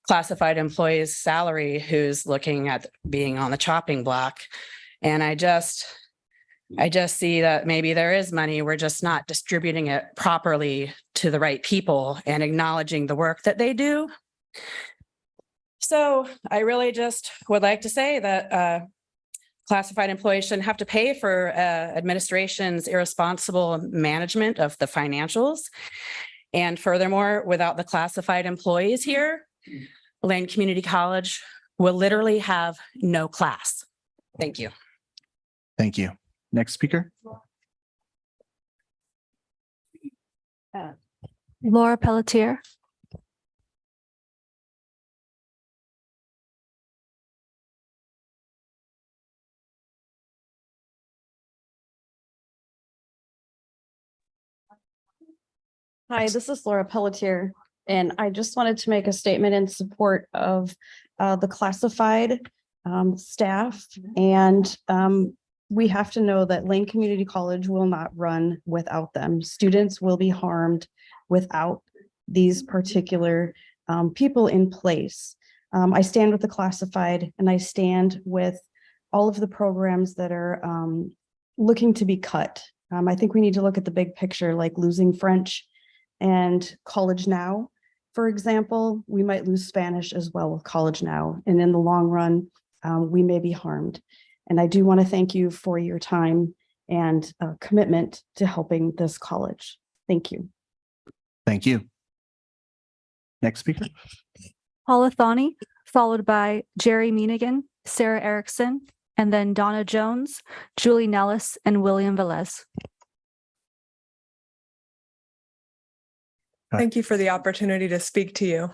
S21: classified employee's salary who's looking at being on the chopping block. And I just see that maybe there is money. We're just not distributing it properly to the right people and acknowledging the work that they do. So I really just would like to say that Classified employees shouldn't have to pay for administration's irresponsible management of the financials. And furthermore, without the classified employees here, Lane Community College will literally have no class. Thank you.
S1: Thank you. Next speaker.
S2: Laura Pelletier.
S5: Hi, this is Laura Pelletier, and I just wanted to make a statement in support of the classified staff. And we have to know that Lane Community College will not run without them. Students will be harmed without these particular people in place. I stand with the classified, and I stand with all of the programs that are looking to be cut. I think we need to look at the big picture, like losing French and College Now. For example, we might lose Spanish as well with College Now. And in the long run, we may be harmed. And I do want to thank you for your time and commitment to helping this college. Thank you.
S1: Thank you. Next speaker.
S2: Paula Thani, followed by Jerry Meenigan, Sarah Erickson, and then Donna Jones, Julie Nellis, and William Velez.
S22: Thank you for the opportunity to speak to you.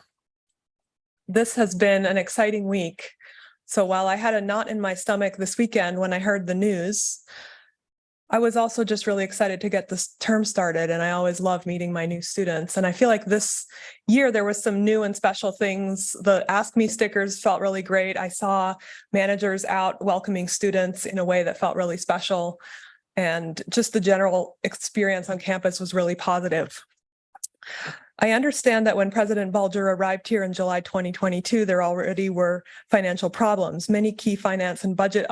S22: This has been an exciting week. So while I had a knot in my stomach this weekend when I heard the news, I was also just really excited to get this term started, and I always love meeting my new students. And I feel like this year there was some new and special things. The Ask Me stickers felt really great. I saw managers out welcoming students in a way that felt really special. And just the general experience on campus was really positive. I understand that when President Bulger arrived here in July 2022, there already were financial problems. Many key finance and budget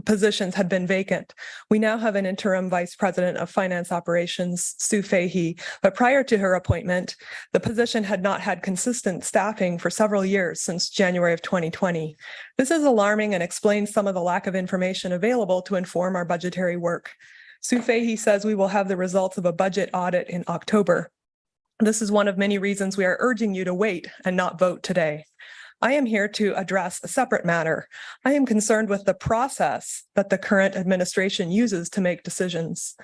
S22: positions had been vacant. We now have an interim vice president of finance operations, Sue Fahey, but prior to her appointment, the position had not had consistent staffing for several years since January of 2020. This is alarming and explains some of the lack of information available to inform our budgetary work. Sue Fahey says we will have the results of a budget audit in October. This is one of many reasons we are urging you to wait and not vote today. I am here to address a separate matter. I am concerned with the process that the current administration uses to make decisions.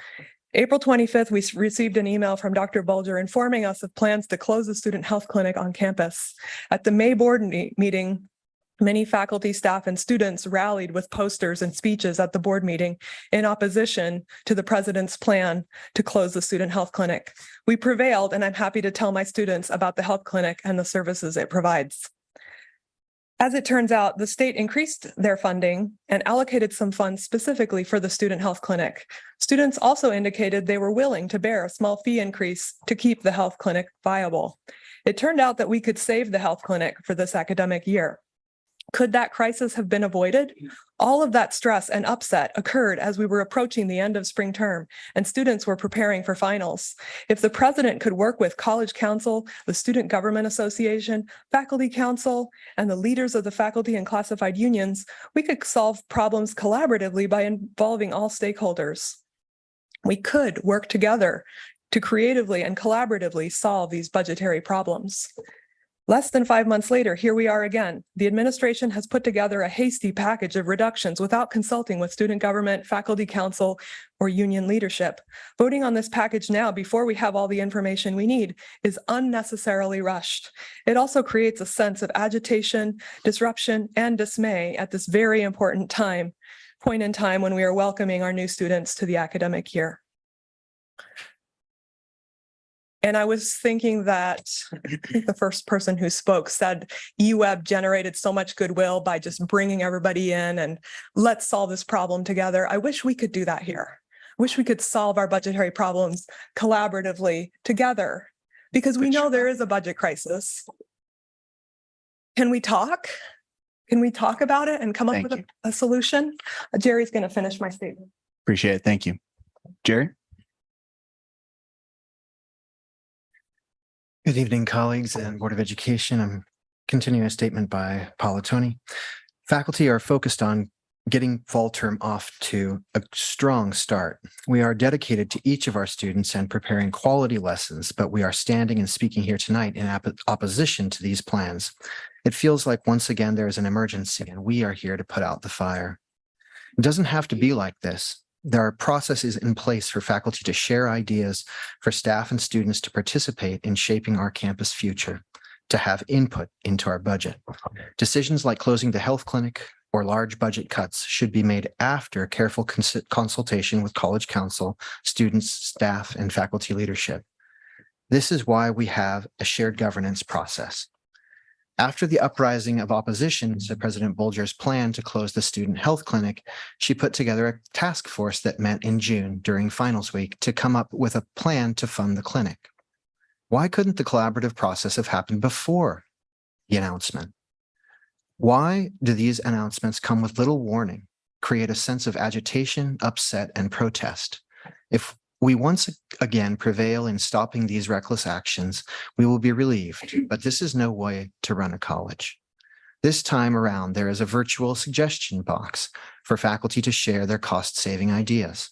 S22: April 25th, we received an email from Dr. Bulger informing us of plans to close the student health clinic on campus. At the May board meeting, many faculty, staff, and students rallied with posters and speeches at the board meeting in opposition to the president's plan to close the student health clinic. We prevailed, and I'm happy to tell my students about the health clinic and the services it provides. As it turns out, the state increased their funding and allocated some funds specifically for the student health clinic. Students also indicated they were willing to bear a small fee increase to keep the health clinic viable. It turned out that we could save the health clinic for this academic year. Could that crisis have been avoided? All of that stress and upset occurred as we were approaching the end of spring term and students were preparing for finals. If the president could work with College Council, the Student Government Association, Faculty Council, and the leaders of the faculty and classified unions, we could solve problems collaboratively by involving all stakeholders. We could work together to creatively and collaboratively solve these budgetary problems. Less than 5 months later, here we are again. The administration has put together a hasty package of reductions without consulting with student government, faculty council, or union leadership. Voting on this package now before we have all the information we need is unnecessarily rushed. It also creates a sense of agitation, disruption, and dismay at this very important point in time when we are welcoming our new students to the academic year. And I was thinking that the first person who spoke said eWeb generated so much goodwill by just bringing everybody in and let's solve this problem together. I wish we could do that here. I wish we could solve our budgetary problems collaboratively together because we know there is a budget crisis. Can we talk? Can we talk about it and come up with a solution? Jerry's going to finish my statement.
S1: Appreciate it. Thank you. Jerry?
S23: Good evening, colleagues and Board of Education. I'm continuing a statement by Paula Tony. Faculty are focused on getting fall term off to a strong start. We are dedicated to each of our students and preparing quality lessons, but we are standing and speaking here tonight in opposition to these plans. It feels like once again there is an emergency and we are here to put out the fire. It doesn't have to be like this. There are processes in place for faculty to share ideas, for staff and students to participate in shaping our campus future, to have input into our budget. Decisions like closing the health clinic or large budget cuts should be made after careful consultation with college council, students, staff, and faculty leadership. This is why we have a shared governance process. After the uprising of opposition to President Bolger's plan to close the student health clinic, she put together a task force that met in June during finals week to come up with a plan to fund the clinic. Why couldn't the collaborative process have happened before the announcement? Why do these announcements come with little warning, create a sense of agitation, upset, and protest? If we once again prevail in stopping these reckless actions, we will be relieved, but this is no way to run a college. This time around, there is a virtual suggestion box for faculty to share their cost-saving ideas.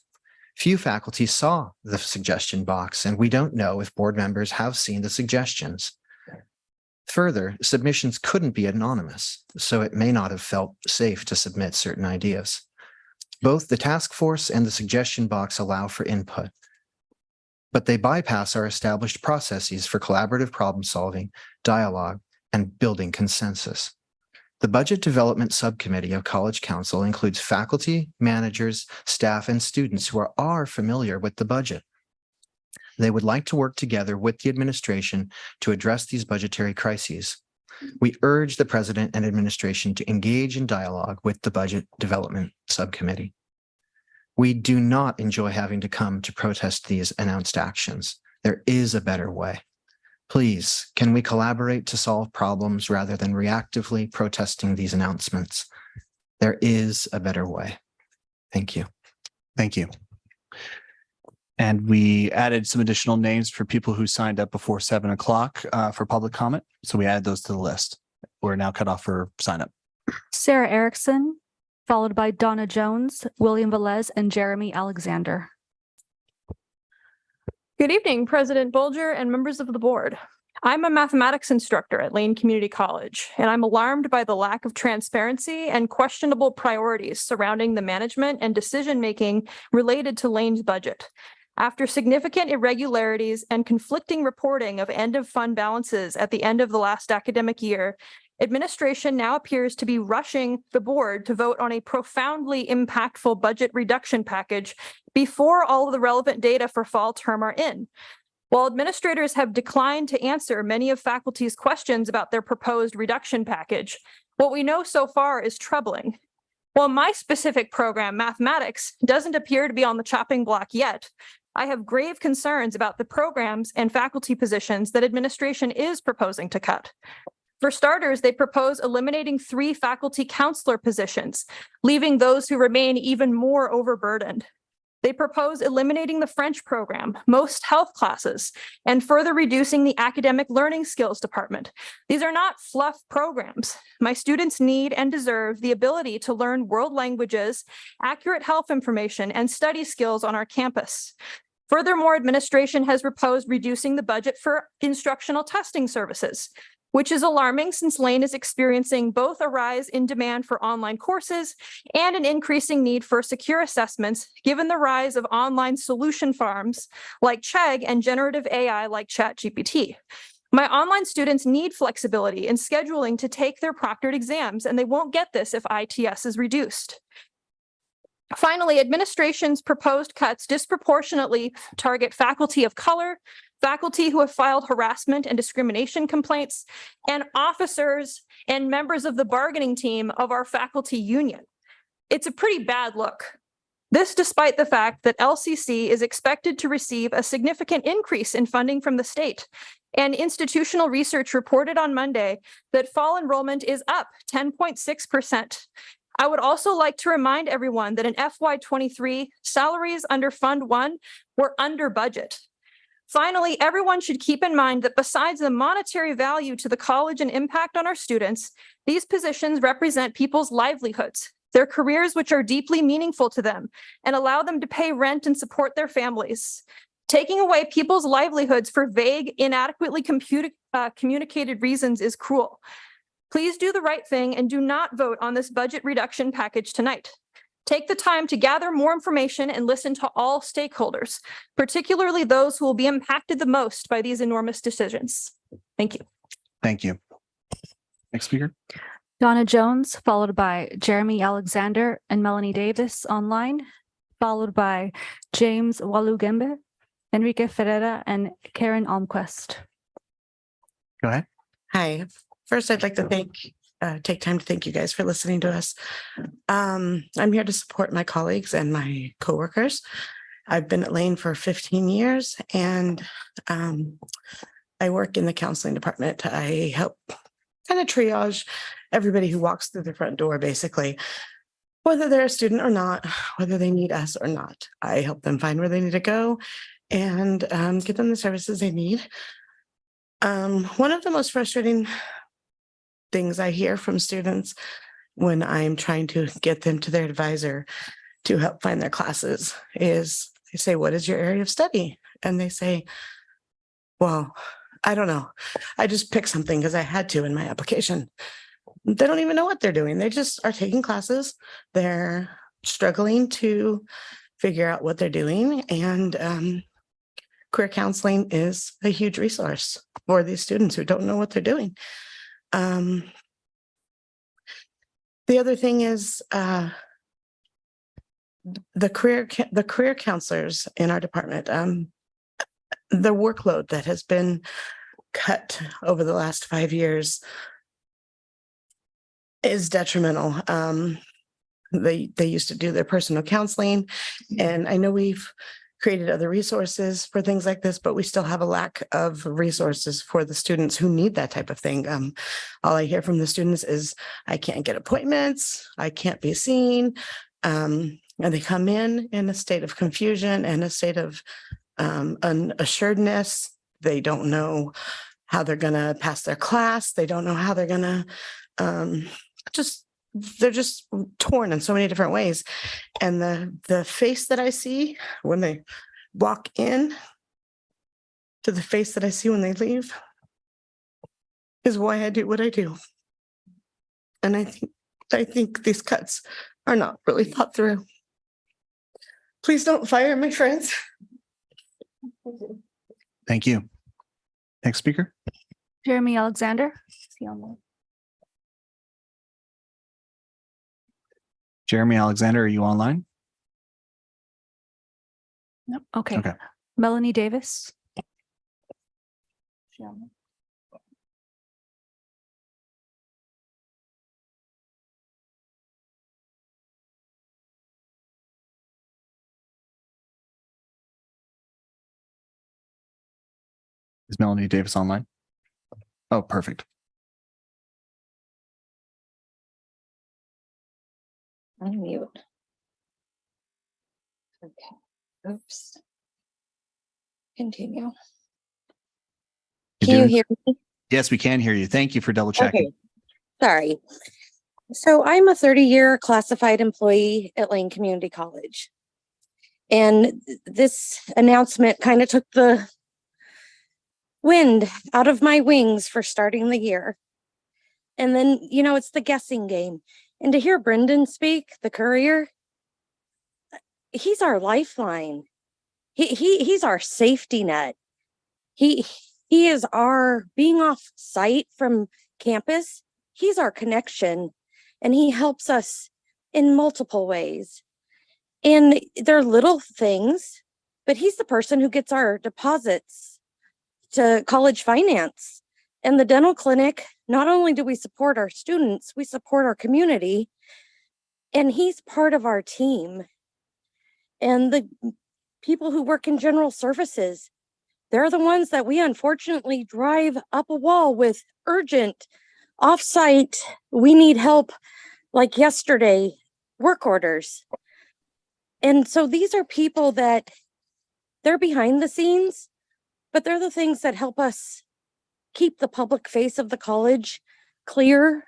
S23: Few faculty saw the suggestion box, and we don't know if board members have seen the suggestions. Further, submissions couldn't be anonymous, so it may not have felt safe to submit certain ideas. Both the task force and the suggestion box allow for input, but they bypass our established processes for collaborative problem solving, dialogue, and building consensus. The Budget Development Subcommittee of College Council includes faculty, managers, staff, and students who are familiar with the budget. They would like to work together with the administration to address these budgetary crises. We urge the president and administration to engage in dialogue with the Budget Development Subcommittee. We do not enjoy having to come to protest these announced actions. There is a better way. Please, can we collaborate to solve problems rather than reactively protesting these announcements? There is a better way. Thank you.
S1: Thank you. And we added some additional names for people who signed up before 7 o'clock for public comment. So we added those to the list. We're now cut off for sign up.
S2: Sarah Erickson, followed by Donna Jones, William Velez, and Jeremy Alexander.
S4: Good evening, President Bolger and members of the board. I'm a mathematics instructor at Lane Community College, and I'm alarmed by the lack of transparency and questionable priorities surrounding the management and decision-making related to Lane's budget. After significant irregularities and conflicting reporting of end-of-fund balances at the end of the last academic year, administration now appears to be rushing the board to vote on a profoundly impactful budget reduction package before all of the relevant data for fall term are in. While administrators have declined to answer many of faculty's questions about their proposed reduction package, what we know so far is troubling. While my specific program, mathematics, doesn't appear to be on the chopping block yet, I have grave concerns about the programs and faculty positions that administration is proposing to cut. For starters, they propose eliminating 3 faculty counselor positions, leaving those who remain even more overburdened. They propose eliminating the French program, most health classes, and further reducing the academic learning skills department. These are not fluff programs. My students need and deserve the ability to learn world languages, accurate health information, and study skills on our campus. Furthermore, administration has proposed reducing the budget for instructional testing services, which is alarming since Lane is experiencing both a rise in demand for online courses and an increasing need for secure assessments, given the rise of online solution farms like Chegg and generative AI like ChatGPT. My online students need flexibility in scheduling to take their proctored exams, and they won't get this if ITS is reduced. Finally, administration's proposed cuts disproportionately target faculty of color, faculty who have filed harassment and discrimination complaints, and officers and members of the bargaining team of our faculty union. It's a pretty bad look. This despite the fact that LCC is expected to receive a significant increase in funding from the state. And institutional research reported on Monday that fall enrollment is up 10.6%. I would also like to remind everyone that in FY23, salaries under Fund 1 were under budget. Finally, everyone should keep in mind that besides the monetary value to the college and impact on our students, these positions represent people's livelihoods. their careers which are deeply meaningful to them, and allow them to pay rent and support their families. Taking away people's livelihoods for vague, inadequately communicated reasons is cruel. Please do the right thing and do not vote on this budget reduction package tonight. Take the time to gather more information and listen to all stakeholders, particularly those who will be impacted the most by these enormous decisions. Thank you.
S1: Thank you. Next speaker.
S2: Donna Jones, followed by Jeremy Alexander and Melanie Davis online, followed by James Walugembe, Enrique Ferreira, and Karen Almquist.
S1: Go ahead.
S7: Hi. First, I'd like to take time to thank you guys for listening to us. I'm here to support my colleagues and my coworkers. I've been at Lane for 15 years and I work in the counseling department. I help kind of triage everybody who walks through the front door, basically, whether they're a student or not, whether they need us or not. I help them find where they need to go and get them the services they need. One of the most frustrating things I hear from students when I'm trying to get them to their advisor to help find their classes is they say, "What is your area of study?" And they say, "Well, I don't know. I just picked something because I had to in my application." They don't even know what they're doing. They just are taking classes. They're struggling to figure out what they're doing. And career counseling is a huge resource for these students who don't know what they're doing. The other thing is the career counselors in our department, the workload that has been cut over the last 5 years is detrimental. They used to do their personal counseling, and I know we've created other resources for things like this, but we still have a lack of resources for the students who need that type of thing. All I hear from the students is, "I can't get appointments, I can't be seen." And they come in a state of confusion and a state of unassuredness. They don't know how they're going to pass their class. They don't know how they're going to they're just torn in so many different ways. And the face that I see when they walk in to the face that I see when they leave is why I do what I do. And I think these cuts are not really thought through. Please don't fire my friends.
S1: Thank you. Next speaker.
S2: Jeremy Alexander. Is he online?
S1: Jeremy Alexander, are you online?
S2: No. Okay.
S1: Okay.
S2: Melanie Davis.
S1: Is Melanie Davis online? Oh, perfect.
S9: Unmute. Okay, oops. Continue. Can you hear me?
S1: Yes, we can hear you. Thank you for double checking.
S9: Okay, sorry. So I'm a 30-year classified employee at Lane Community College. And this announcement kind of took the wind out of my wings for starting the year. And then, you know, it's the guessing game. And to hear Brendan speak, the courier, he's our lifeline. He's our safety net. He is our being off site from campus. He's our connection, and he helps us in multiple ways. And they're little things, but he's the person who gets our deposits to college finance. And the dental clinic, not only do we support our students, we support our community, and he's part of our team. And the people who work in general services, they're the ones that we unfortunately drive up a wall with urgent, offsite, we need help, like yesterday, work orders. And so these are people that they're behind the scenes, but they're the things that help us keep the public face of the college clear.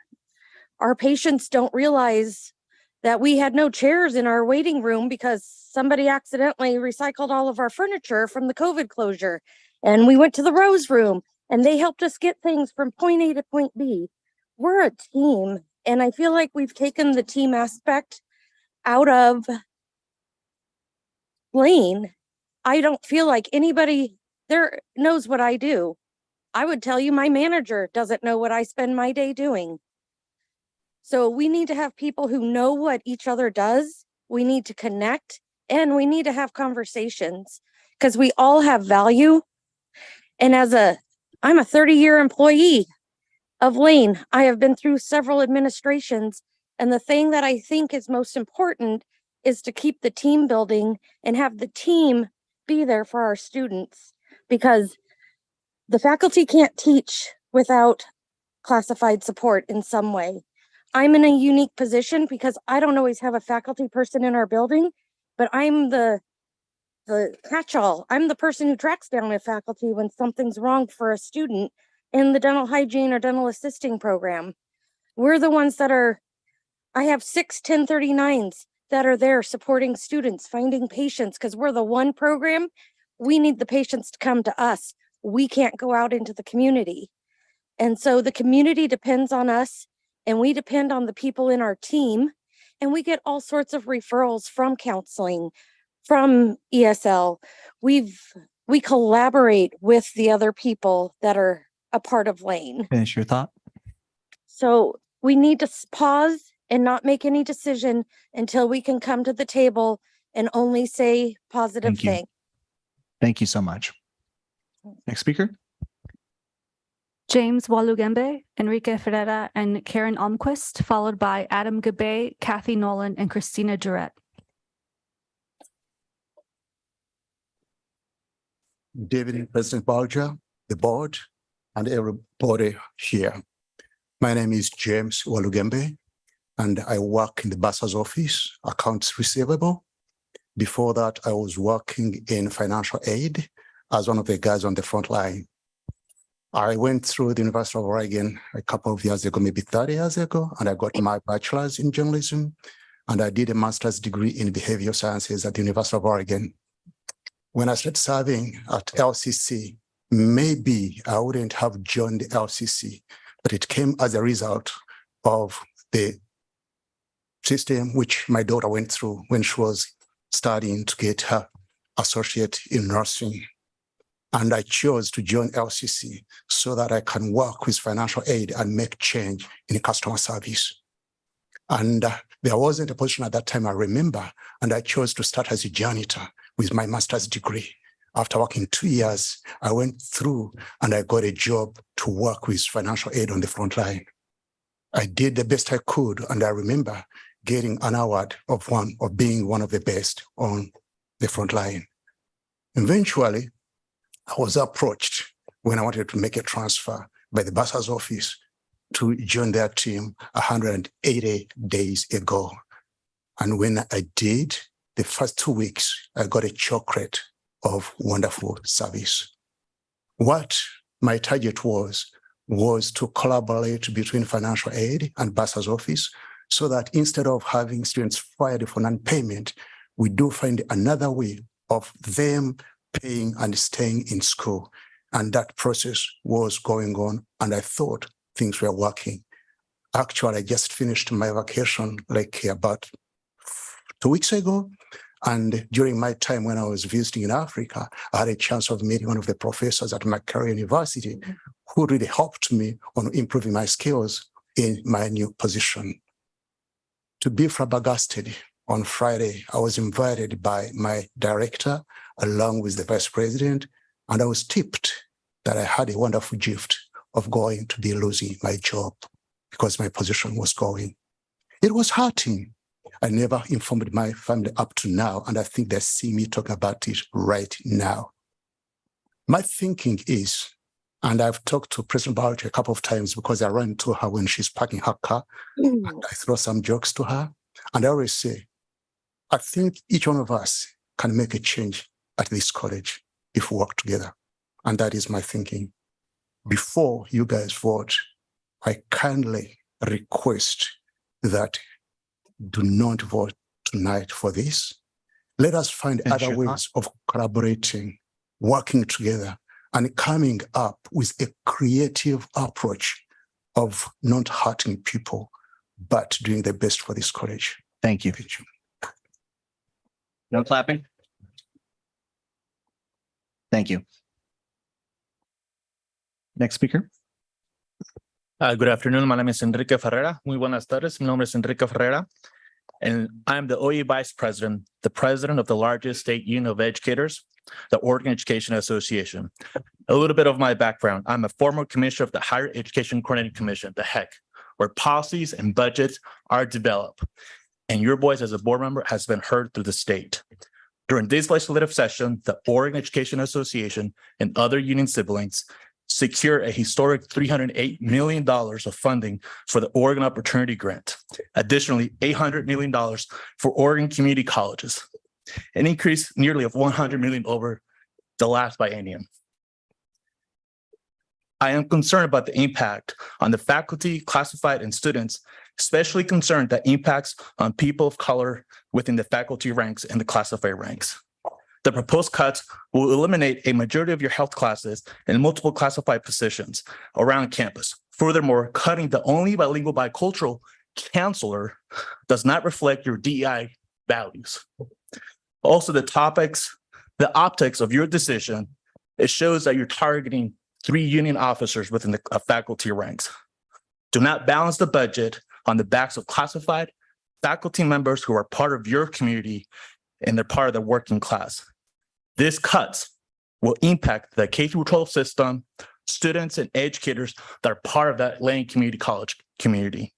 S9: Our patients don't realize that we had no chairs in our waiting room because somebody accidentally recycled all of our furniture from the COVID closure. And we went to the Rose Room and they helped us get things from point A to point B. We're a team. And I feel like we've taken the team aspect out of Lane. I don't feel like anybody there knows what I do. I would tell you my manager doesn't know what I spend my day doing. So we need to have people who know what each other does. We need to connect and we need to have conversations because we all have value. And I'm a 30-year employee of Lane. I have been through several administrations. And the thing that I think is most important is to keep the team building and have the team be there for our students, because the faculty can't teach without classified support in some way. I'm in a unique position because I don't always have a faculty person in our building, but I'm the catch-all. I'm the person who tracks down a faculty when something's wrong for a student in the dental hygiene or dental assisting program. We're the ones that I have 6 1039s that are there supporting students, finding patients, because we're the one program. We need the patients to come to us. We can't go out into the community. And so the community depends on us and we depend on the people in our team, and we get all sorts of referrals from counseling, from ESL. We collaborate with the other people that are a part of Lane.
S1: Finish your thought.
S9: So we need to pause and not make any decision until we can come to the table and only say positive
S1: Thank you.
S9: things.
S1: Thank you so much. Next speaker.
S2: James Walugembe, Enrique Ferreira, and Karen Almquist, followed by Adam Gabe, Kathy Nolan, and Christina Durrett.
S8: Good evening, President Bulger, the board, and everybody here. My name is James Walugembe, and I work in the bursar's office, accounts receivable. Before that, I was working in financial aid as one of the guys on the front line. I went through the University of Oregon a couple of years ago, maybe 30 years ago, and I got my bachelor's in journalism, and I did a master's degree in behavioral sciences at the University of Oregon. When I started serving at LCC, maybe I wouldn't have joined the LCC, but it came as a result of the system which my daughter went through when she was studying to get her associate in nursing. And I chose to join LCC so that I can work with financial aid and make change in customer service. And there wasn't a position at that time, I remember, and I chose to start as a janitor with my master's degree. After working 2 years, I went through and I got a job to work with financial aid on the front line. I did the best I could, and I remember getting an award of being one of the best on the front line. Eventually, I was approached when I wanted to make a transfer by the bursar's office to join their team 180 days ago. And when I did, the first 2 weeks, I got a chocolate of wonderful service. What my target was to collaborate between financial aid and bursar's office so that instead of having students fired for non-payment, we do find another way of them paying and staying in school. And that process was going on, and I thought things were working. Actually, I just finished my vacation like about 2 weeks ago. And during my time when I was visiting in Africa, I had a chance of meeting one of the professors at Makerere University who really helped me on improving my skills in my new position. To be flabbergasted, on Friday, I was invited by my director along with the vice president, and I was tipped that I had a wonderful gift of going to be losing my job because my position was going. It was hurting. I never informed my family up to now, and I think they see me talk about it right now. My thinking is, and I've talked to President Bulger a couple of times because I ran into her when she's parking her car, and I throw some jokes to her, and I always say, I think each one of us can make a change at this college if we work together. And that is my thinking. Before you guys vote, I kindly request that do not vote tonight for this. Let us find
S1: Finish
S8: other
S1: your thought.
S8: ways of collaborating, working together, and coming up with a creative approach of not hurting people, but doing the best for this college.
S1: Thank you. No clapping. Thank you. Next speaker.
S6: Good afternoon. My name is Enrique Ferreira. Muy buenas tardes. Mi nombre es Enrique Ferreira, and I'm the OE Vice President, the president of the largest state union of educators, the Oregon Education Association. A little bit of my background. I'm a former commissioner of the Higher Education Coordinating Commission, the HEC, where policies and budgets are developed. And your voice as a board member has been heard through the state. During this legislative session, the Oregon Education Association and other union siblings secure a historic $308 million of funding for the Oregon Opportunity Grant. Additionally, $800 million for Oregon community colleges, an increase nearly of $100 million over the last biennium. I am concerned about the impact on the faculty, classified, and students, especially concerned that impacts on people of color within the faculty ranks and the classified ranks. The proposed cuts will eliminate a majority of your health classes and multiple classified positions around campus. Furthermore, cutting the only bilingual bicultural counselor does not reflect your DEI values. Also, the optics of your decision, it shows that you're targeting 3 union officers within the faculty ranks. Do not balance the budget on the backs of classified faculty members who are part of your community and they're part of the working class. This cuts will impact the K-12 system, students and educators that are part of that Lane Community College community.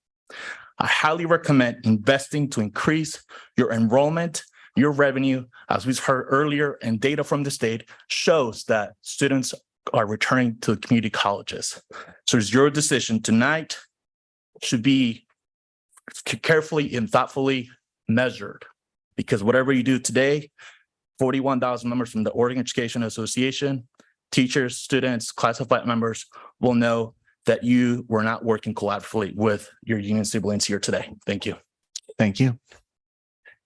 S6: I highly recommend investing to increase your enrollment, your revenue, as we've heard earlier, and data from the state shows that students are returning to community colleges. So it's your decision tonight, should be carefully and thoughtfully measured, because whatever you do today, 41,000 members from the Oregon Education Association, teachers, students, classified members will know that you were not working collaboratively with your union siblings here today. Thank you.
S1: Thank you.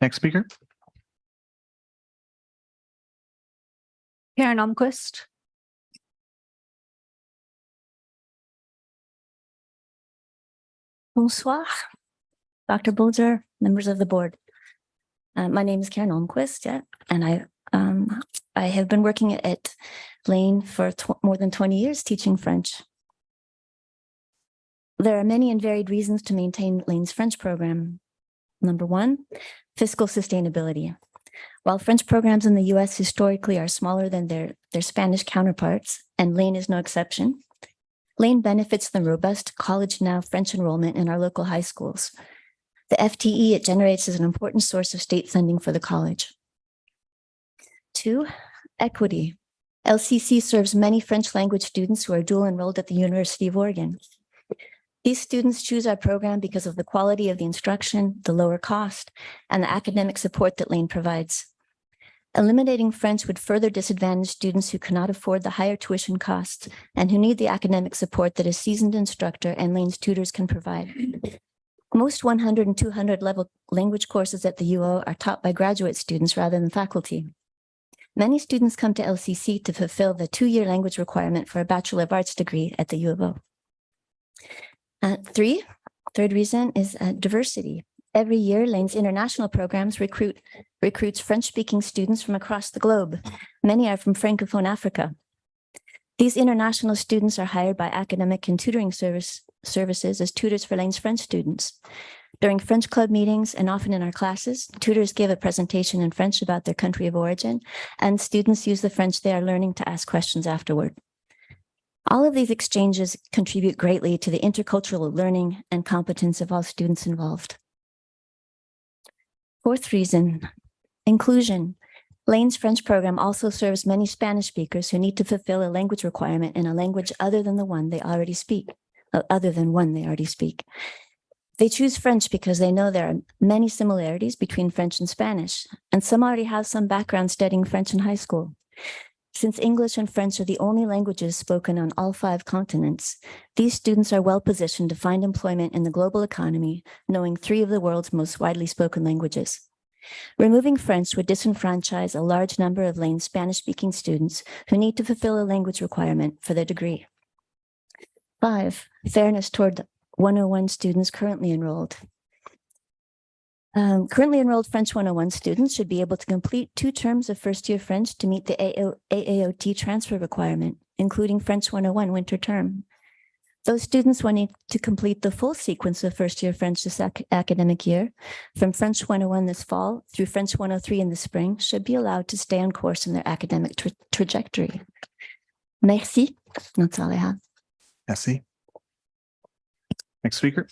S1: Next speaker.
S2: Karen Almquist.
S10: Bonsoir, Dr. Bolger, members of the board. My name is Karen Almquist, and I have been working at Lane for more than 20 years teaching French. There are many and varied reasons to maintain Lane's French program. Number one, fiscal sustainability. While French programs in the U.S. historically are smaller than their Spanish counterparts, and Lane is no exception, Lane benefits from robust College Now French enrollment in our local high schools. The FTE it generates is an important source of state funding for the college. 2, equity. LCC serves many French language students who are dual enrolled at the University of Oregon. These students choose our program because of the quality of the instruction, the lower cost, and the academic support that Lane provides. Eliminating French would further disadvantage students who cannot afford the higher tuition costs and who need the academic support that a seasoned instructor and Lane's tutors can provide. Most 100 and 200 level language courses at the UO are taught by graduate students rather than faculty. Many students come to LCC to fulfill the 2-year language requirement for a Bachelor of Arts degree at the U of O. Third reason is diversity. Every year, Lane's international programs recruits French-speaking students from across the globe. Many are from Francophone Africa. These international students are hired by academic and tutoring services as tutors for Lane's French students. During French club meetings and often in our classes, tutors give a presentation in French about their country of origin, and students use the French they are learning to ask questions afterward. All of these exchanges contribute greatly to the intercultural learning and competence of all students involved. 4th reason, inclusion. Lane's French program also serves many Spanish speakers who need to fulfill a language requirement in a language other than one they already speak. They choose French because they know there are many similarities between French and Spanish, and some already have some background studying French in high school. Since English and French are the only languages spoken on all 5 continents, these students are well positioned to find employment in the global economy, knowing 3 of the world's most widely spoken languages. Removing French would disenfranchise a large number of Lane's Spanish-speaking students who need to fulfill a language requirement for their degree. 5, fairness toward 101 students currently enrolled. Currently enrolled French 101 students should be able to complete 2 terms of first-year French to meet the AAOT transfer requirement, including French 101 winter term. Those students wanting to complete the full sequence of first-year French this academic year, from French 101 this fall through French 103 in the spring, should be allowed to stay on course in their academic trajectory. Merci. That's all I have.
S1: Merci. Next speaker.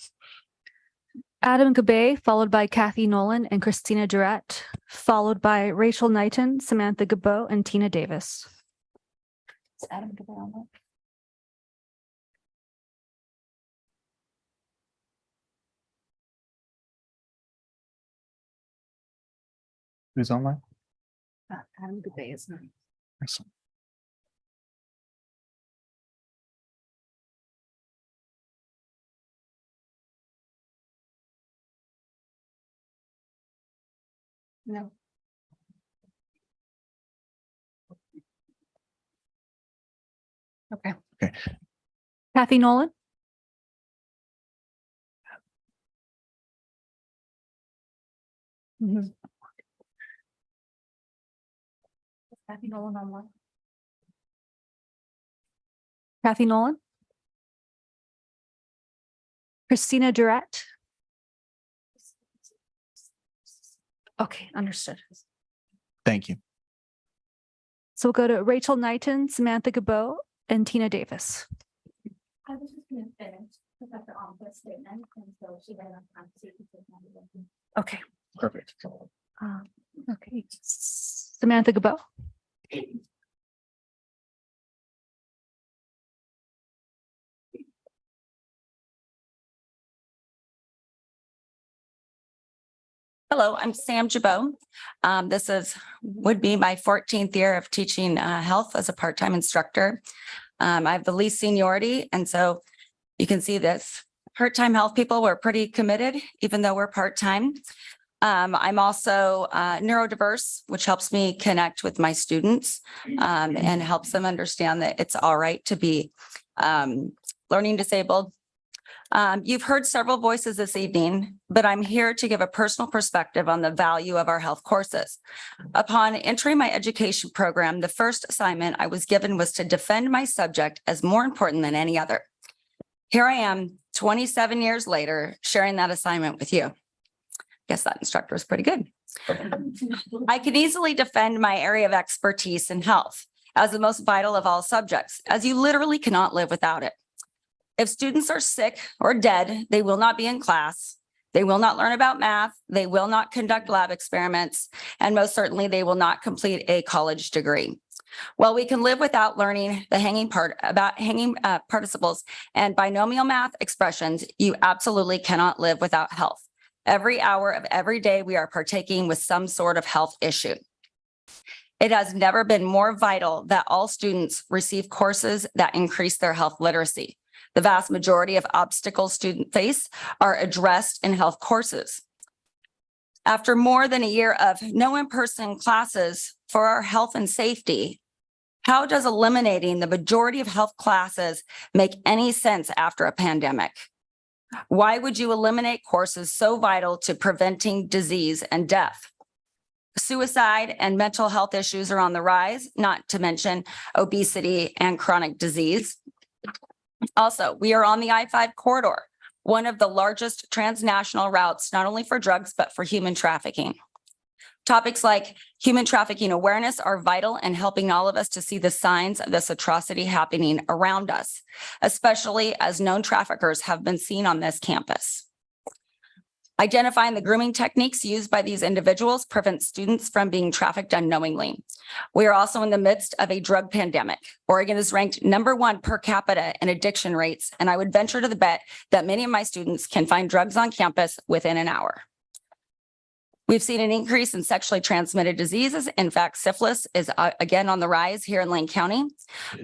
S2: Adam Gabay, followed by Kathy Nolan and Christina Durrett, followed by Rachel Knighton, Samantha Gabot, and Tina Davis. Is Adam Gabay on that?
S1: Who's online?
S2: Adam Gabay is not.
S1: Excellent.
S2: No. Okay.
S1: Okay.
S2: Kathy Nolan. Kathy Nolan online. Kathy Nolan. Christina Durrett. Okay, understood.
S1: Thank you.
S2: So we'll go to Rachel Knighton, Samantha Gabot, and Tina Davis.
S10: I was just going to finish with the office statement, and so she had enough time to see if it's
S2: Okay.
S1: Perfect.
S2: Okay. Samantha Gabot.
S11: Hello, I'm Sam Jabot. Would be my 14th year of teaching health as a part-time instructor. I have the least seniority, and so you can see this. Part-time health people were pretty committed, even though we're part-time. I'm also neurodiverse, which helps me connect with my students and helps them understand that it's all right to be learning disabled. You've heard several voices this evening, but I'm here to give a personal perspective on the value of our health courses. Upon entering my education program, the first assignment I was given was to defend my subject as more important than any other. Here I am, 27 years later, sharing that assignment with you. Guess that instructor was pretty good. I can easily defend my area of expertise in health as the most vital of all subjects, as you literally cannot live without it. If students are sick or dead, they will not be in class. They will not learn about math. They will not conduct lab experiments. And most certainly, they will not complete a college degree. While we can live without learning the hanging participles and binomial math expressions, you absolutely cannot live without health. Every hour of every day, we are partaking with some sort of health issue. It has never been more vital that all students receive courses that increase their health literacy. The vast majority of obstacles students face are addressed in health courses. After more than a year of no in-person classes for our health and safety, how does eliminating the majority of health classes make any sense after a pandemic? Why would you eliminate courses so vital to preventing disease and death? Suicide and mental health issues are on the rise, not to mention obesity and chronic disease. Also, we are on the I-5 corridor, one of the largest transnational routes, not only for drugs, but for human trafficking. Topics like human trafficking awareness are vital in helping all of us to see the signs of this atrocity happening around us, especially as known traffickers have been seen on this campus. Identifying the grooming techniques used by these individuals prevents students from being trafficked unknowingly. We are also in the midst of a drug pandemic. Oregon is ranked #1 per capita in addiction rates, and I would venture to the bet that many of my students can find drugs on campus within an hour. We've seen an increase in sexually transmitted diseases. In fact, syphilis is again on the rise here in Lane County.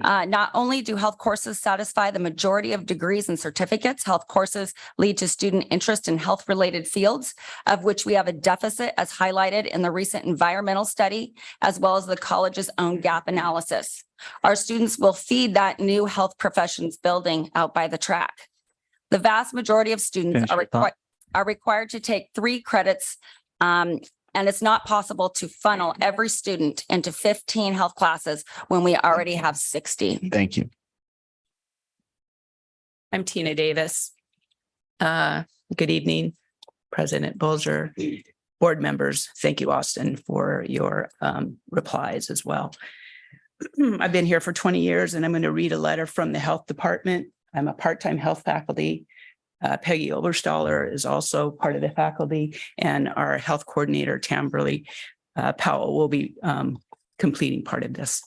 S11: Not only do health courses satisfy the majority of degrees and certificates, health courses lead to student interest in health-related fields, of which we have a deficit as highlighted in the recent environmental study, as well as the college's own gap analysis. Our students will feed that new health professions building out by the track. The vast majority of students are required to take 3 credits, and it's not possible to funnel every student into 15 health classes when we already have 60.
S1: Thank you.
S12: I'm Tina Davis. Good evening, President Bulger, board members. Thank you, Austin, for your replies as well. I've been here for 20 years and I'm going to read a letter from the health department. I'm a part-time health faculty. Peggy Oberstaller is also part of the faculty, and our health coordinator, Tamberly Powell, will be completing part of this.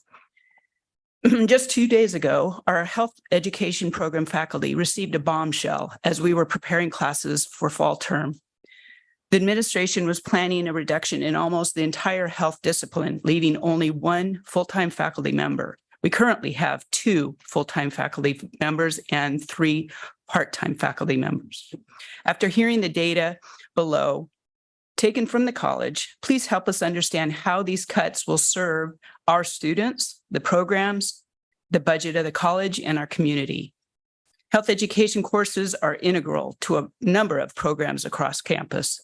S12: Just 2 days ago, our health education program faculty received a bombshell as we were preparing classes for fall term. The administration was planning a reduction in almost the entire health discipline, leaving only 1 full-time faculty member. We currently have 2 full-time faculty members and 3 part-time faculty members. After hearing the data below taken from the college, please help us understand how these cuts will serve our students, the programs, the budget of the college, and our community. Health education courses are integral to a number of programs across campus.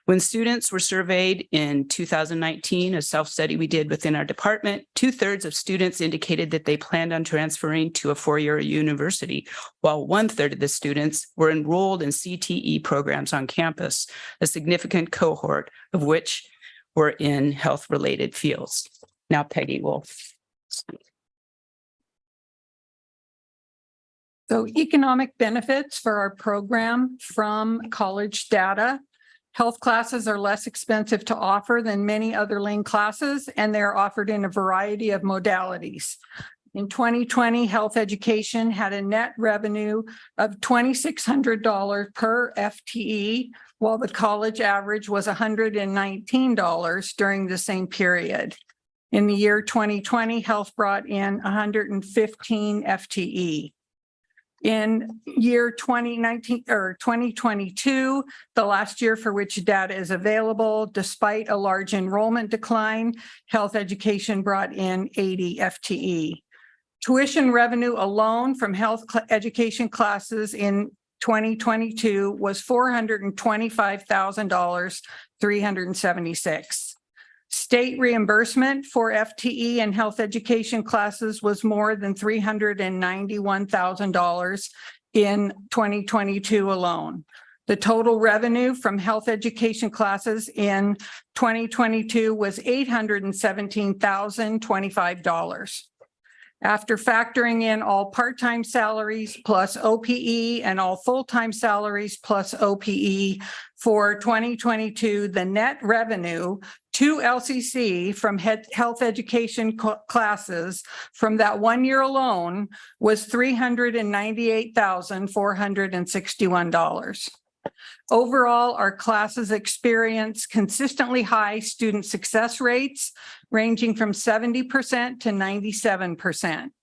S12: When students were surveyed in 2019, a self-study we did within our department, 2/3 of students indicated that they planned on transferring to a 4-year university, while 1/3 of the students were enrolled in CTE programs on campus, a significant cohort of which were in health-related fields. Now Peggy will speak.
S13: So economic benefits for our program from college data. Health classes are less expensive to offer than many other Lane classes, and they're offered in a variety of modalities. In 2020, health education had a net revenue of $2,600 per FTE, while the college average was $119 during the same period. In the year 2020, health brought in 115 FTE. In year 2019 or 2022, the last year for which data is available, despite a large enrollment decline, health education brought in 80 FTE. Tuition revenue alone from health education classes in 2022 was $425,000, 376. State reimbursement for FTE and health education classes was more than $391,000 in 2022 alone. The total revenue from health education classes in 2022 was $817,025. After factoring in all part-time salaries plus OPE and all full-time salaries plus OPE for 2022, the net revenue to LCC from health education classes from that 1 year alone was $398,461. Overall, our classes experience consistently high student success rates ranging from 70% to 97%.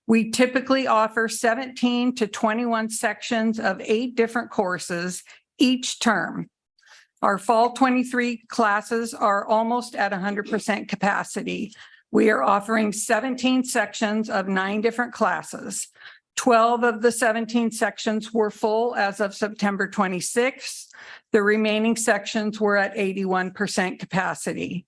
S13: We typically offer 17 to 21 sections of 8 different courses each term. Our fall 23 classes are almost at 100% capacity. We are offering 17 sections of 9 different classes. 12 of the 17 sections were full as of September 26th. The remaining sections were at 81% capacity.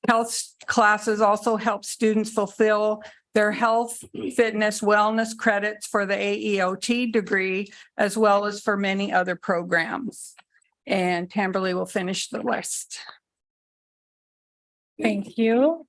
S13: Health classes also help students fulfill their health, fitness, wellness credits for the AEOT degree, as well as for many other programs. And Tamberly will finish the list.
S14: Thank you.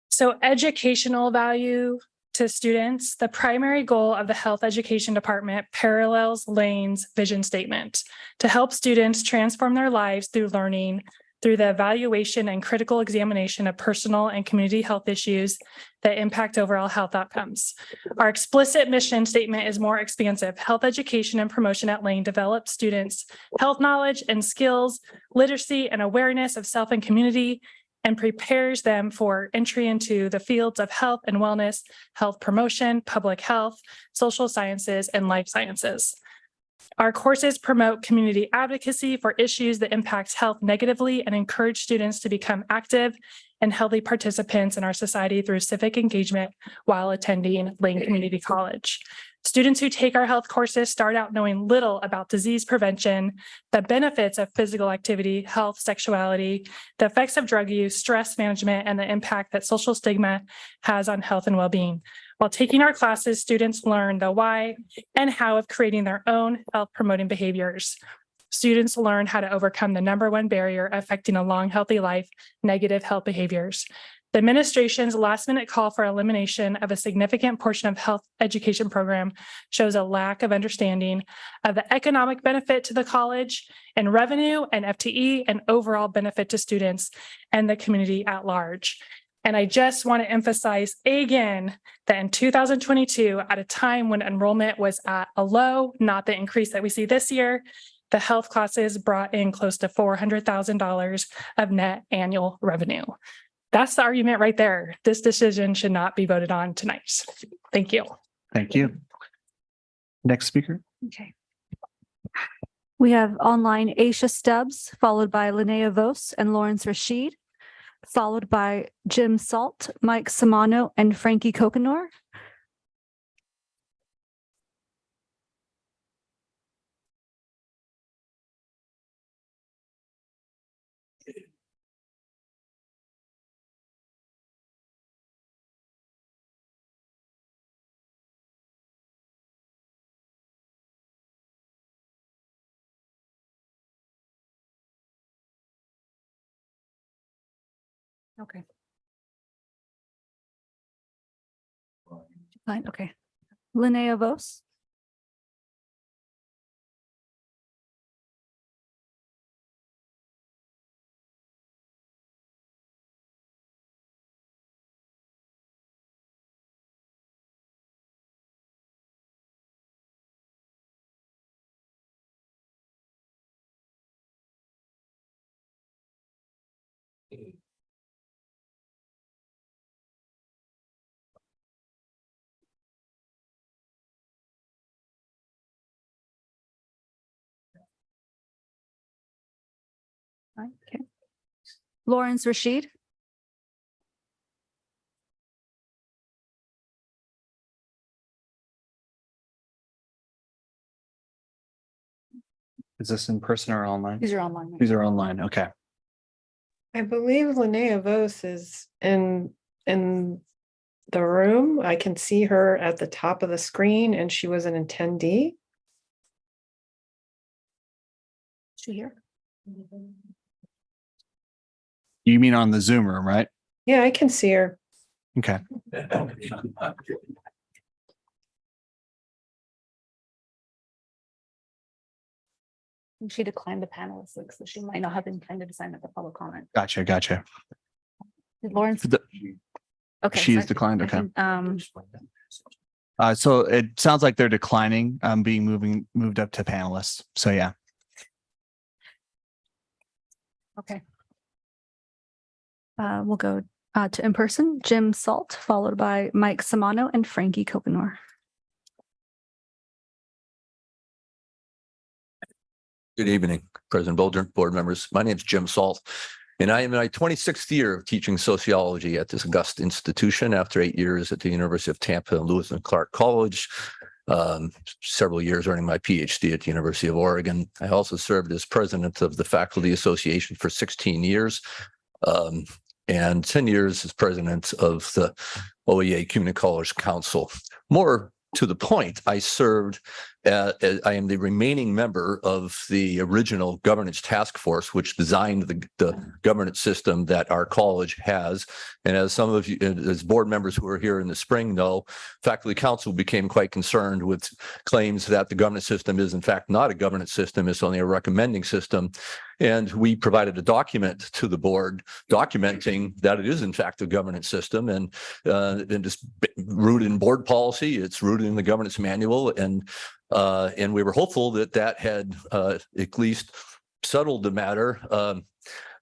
S14: So educational value to students, the primary goal of the health education department parallels Lane's vision statement to help students transform their lives through learning, through the evaluation and critical examination of personal and community health issues that impact overall health outcomes. Our explicit mission statement is more expansive. Health education and promotion at Lane develops students' health knowledge and skills, literacy and awareness of self and community, and prepares them for entry into the fields of health and wellness, health promotion, public health, social sciences, and life sciences. Our courses promote community advocacy for issues that impact health negatively and encourage students to become active and healthy participants in our society through civic engagement while attending Lane Community College. Students who take our health courses start out knowing little about disease prevention, the benefits of physical activity, health, sexuality, the effects of drug use, stress management, and the impact that social stigma has on health and well-being. While taking our classes, students learn the why and how of creating their own health-promoting behaviors. Students learn how to overcome the number one barrier affecting a long, healthy life, negative health behaviors. The administration's last-minute call for elimination of a significant portion of health education program shows a lack of understanding of the economic benefit to the college and revenue and FTE and overall benefit to students and the community at large. And I just want to emphasize again that in 2022, at a time when enrollment was at a low, not the increase that we see this year, the health classes brought in close to $400,000 of net annual revenue. That's the argument right there. This decision should not be voted on tonight. Thank you.
S1: Thank you. Next speaker.
S2: Okay. We have online Aisha Stubbs, followed by Linnea Vos and Lawrence Rashid, followed by Jim Salt, Mike Samano, and Frankie Kokenor. Okay. Fine, okay. Linnea Vos. Okay. Lawrence Rashid.
S1: Is this in person or online?
S2: These are online.
S1: These are online. Okay.
S15: I believe Linnea Vos is in the room. I can see her at the top of the screen and she was an attendee.
S2: She here?
S1: You mean on the Zoom room, right?
S15: Yeah, I can see her.
S1: Okay.
S2: She declined the panelist link, so she might not have intended to sign up for public comment.
S1: Gotcha. Gotcha.
S2: Did Lawrence? Okay.
S1: She's
S2: sorry.
S1: declined.
S2: I
S1: Okay.
S2: can,
S1: So it sounds like they're declining, being moved up to panelists. So yeah.
S2: Okay. We'll go to in person, Jim Salt, followed by Mike Samano and Frankie Kokenor.
S16: Good evening, President Bolger, board members. My name is Jim Salt, and I am in my 26th year of teaching sociology at this august institution after 8 years at the University of Tampa and Lewis and Clark College, several years earning my PhD at the University of Oregon. I also served as president of the Faculty Association for 16 years and 10 years as president of the OEA Community College Council. More to the point, I served I am the remaining member of the original governance task force, which designed the governance system that our college has. And as some of you, as board members who are here in the spring know, faculty council became quite concerned with claims that the governance system is in fact not a governance system, it's only a recommending system. And we provided a document to the board documenting that it is in fact a governance system, and it's rooted in board policy, it's rooted in the governance manual, and we were hopeful that that had at least settled the matter.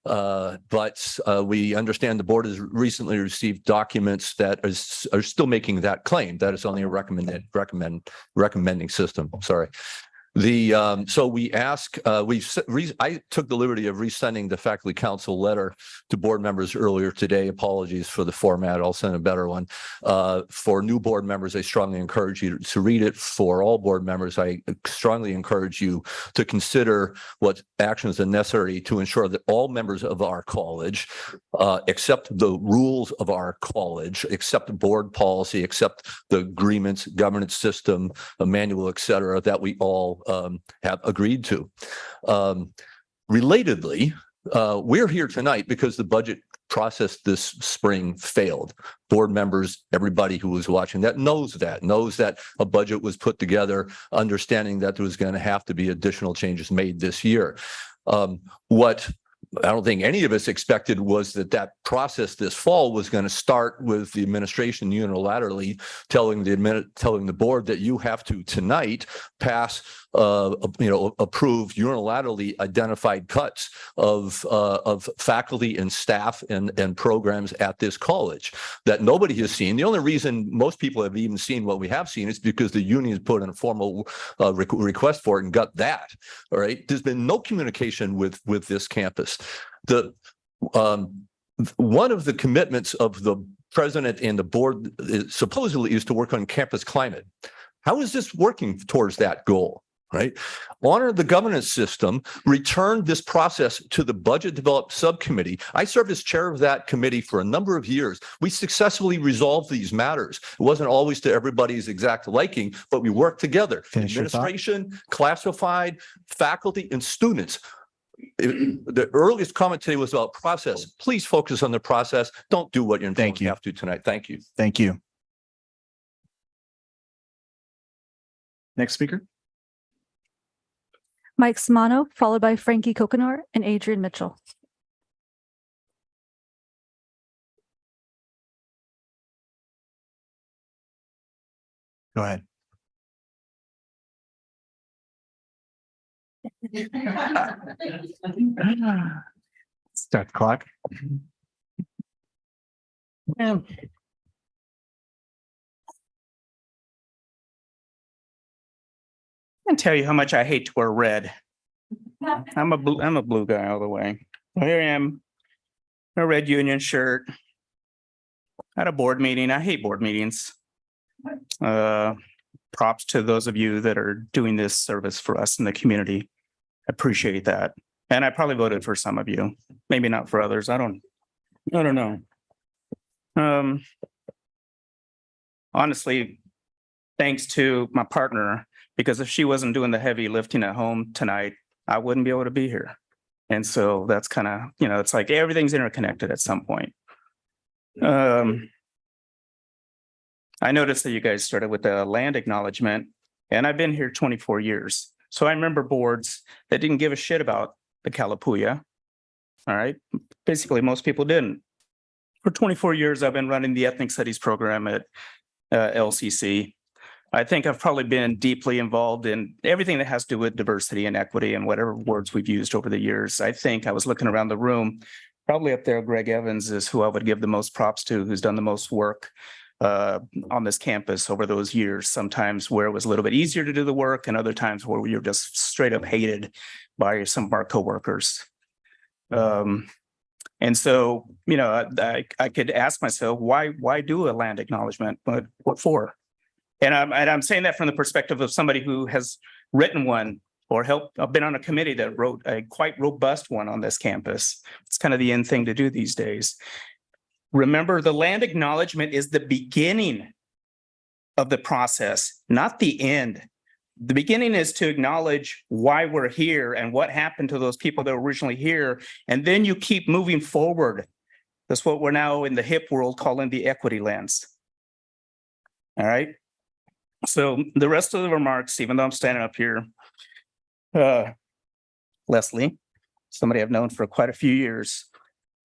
S16: But we understand the board has recently received documents that are still making that claim that it's only a recommending system. Sorry. So we ask, I took the liberty of resending the faculty council letter to board members earlier today. Apologies for the format. I'll send a better one. For new board members, I strongly encourage you to read it. For all board members, I strongly encourage you to consider what actions are necessary to ensure that all members of our college accept the rules of our college, accept board policy, accept the agreements, governance system, a manual, et cetera, that we all have agreed to. Relatedly, we're here tonight because the budget process this spring failed. Board members, everybody who was watching that knows that a budget was put together, understanding that there was going to have to be additional changes made this year. What I don't think any of us expected was that process this fall was going to start with the administration unilaterally telling the board that you have to tonight pass approved unilaterally identified cuts of faculty and staff and programs at this college that nobody has seen. The only reason most people have even seen what we have seen is because the union put in a formal request for it and got that. All right. There's been no communication with this campus. One of the commitments of the president and the board supposedly is to work on campus climate. How is this working towards that goal? Right? Honor the governance system, return this process to the budget developed subcommittee. I served as chair of that committee for a number of years. We successfully resolved these matters. It wasn't always to everybody's exact liking, but we worked together. Administration, classified, faculty, and students. The earliest comment today was about process. Please focus on the process. Don't do what you're told you have to tonight. Thank you.
S1: Thank you. Next speaker.
S2: Mike Simano, followed by Frankie Kokenor and Adrian Mitchell.
S1: Go ahead. Start the clock.
S17: I tell you how much I hate to wear red. I'm a blue guy all the way. Here I am, a red union shirt. At a board meeting. I hate board meetings. Props to those of you that are doing this service for us in the community. Appreciate that. And I probably voted for some of you, maybe not for others. I don't know. Honestly, thanks to my partner, because if she wasn't doing the heavy lifting at home tonight, I wouldn't be able to be here. And so that's kind of, it's like everything's interconnected at some point. I noticed that you guys started with the land acknowledgement, and I've been here 24 years. So I remember boards that didn't give a shit about the Kalapuya. All right. Basically, most people didn't. For 24 years, I've been running the ethnic studies program at LCC. I think I've probably been deeply involved in everything that has to do with diversity and equity and whatever words we've used over the years. I think I was looking around the room, probably up there, Greg Evans is who I would give the most props to, who's done the most work on this campus over those years, sometimes where it was a little bit easier to do the work and other times where we were just straight up hated by some of our coworkers. And so, I could ask myself, why do a land acknowledgement? But what for? And I'm saying that from the perspective of somebody who has written one or I've been on a committee that wrote a quite robust one on this campus. It's kind of the end thing to do these days. Remember, the land acknowledgement is the beginning of the process, not the end. The beginning is to acknowledge why we're here and what happened to those people that were originally here. And then you keep moving forward. That's what we're now in the HIP world calling the equity lens. All right. So the rest of the remarks, even though I'm standing up here, Leslie, somebody I've known for quite a few years.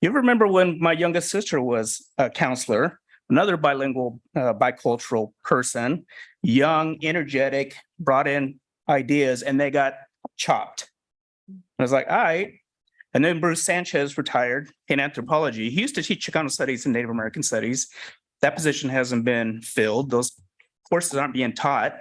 S17: You remember when my youngest sister was a counselor, another bilingual, bicultural person, young, energetic, brought in ideas, and they got chopped. I was like, all right. And then Bruce Sanchez retired in anthropology. He used to teach Chicano studies and Native American studies. That position hasn't been filled. Those courses aren't being taught.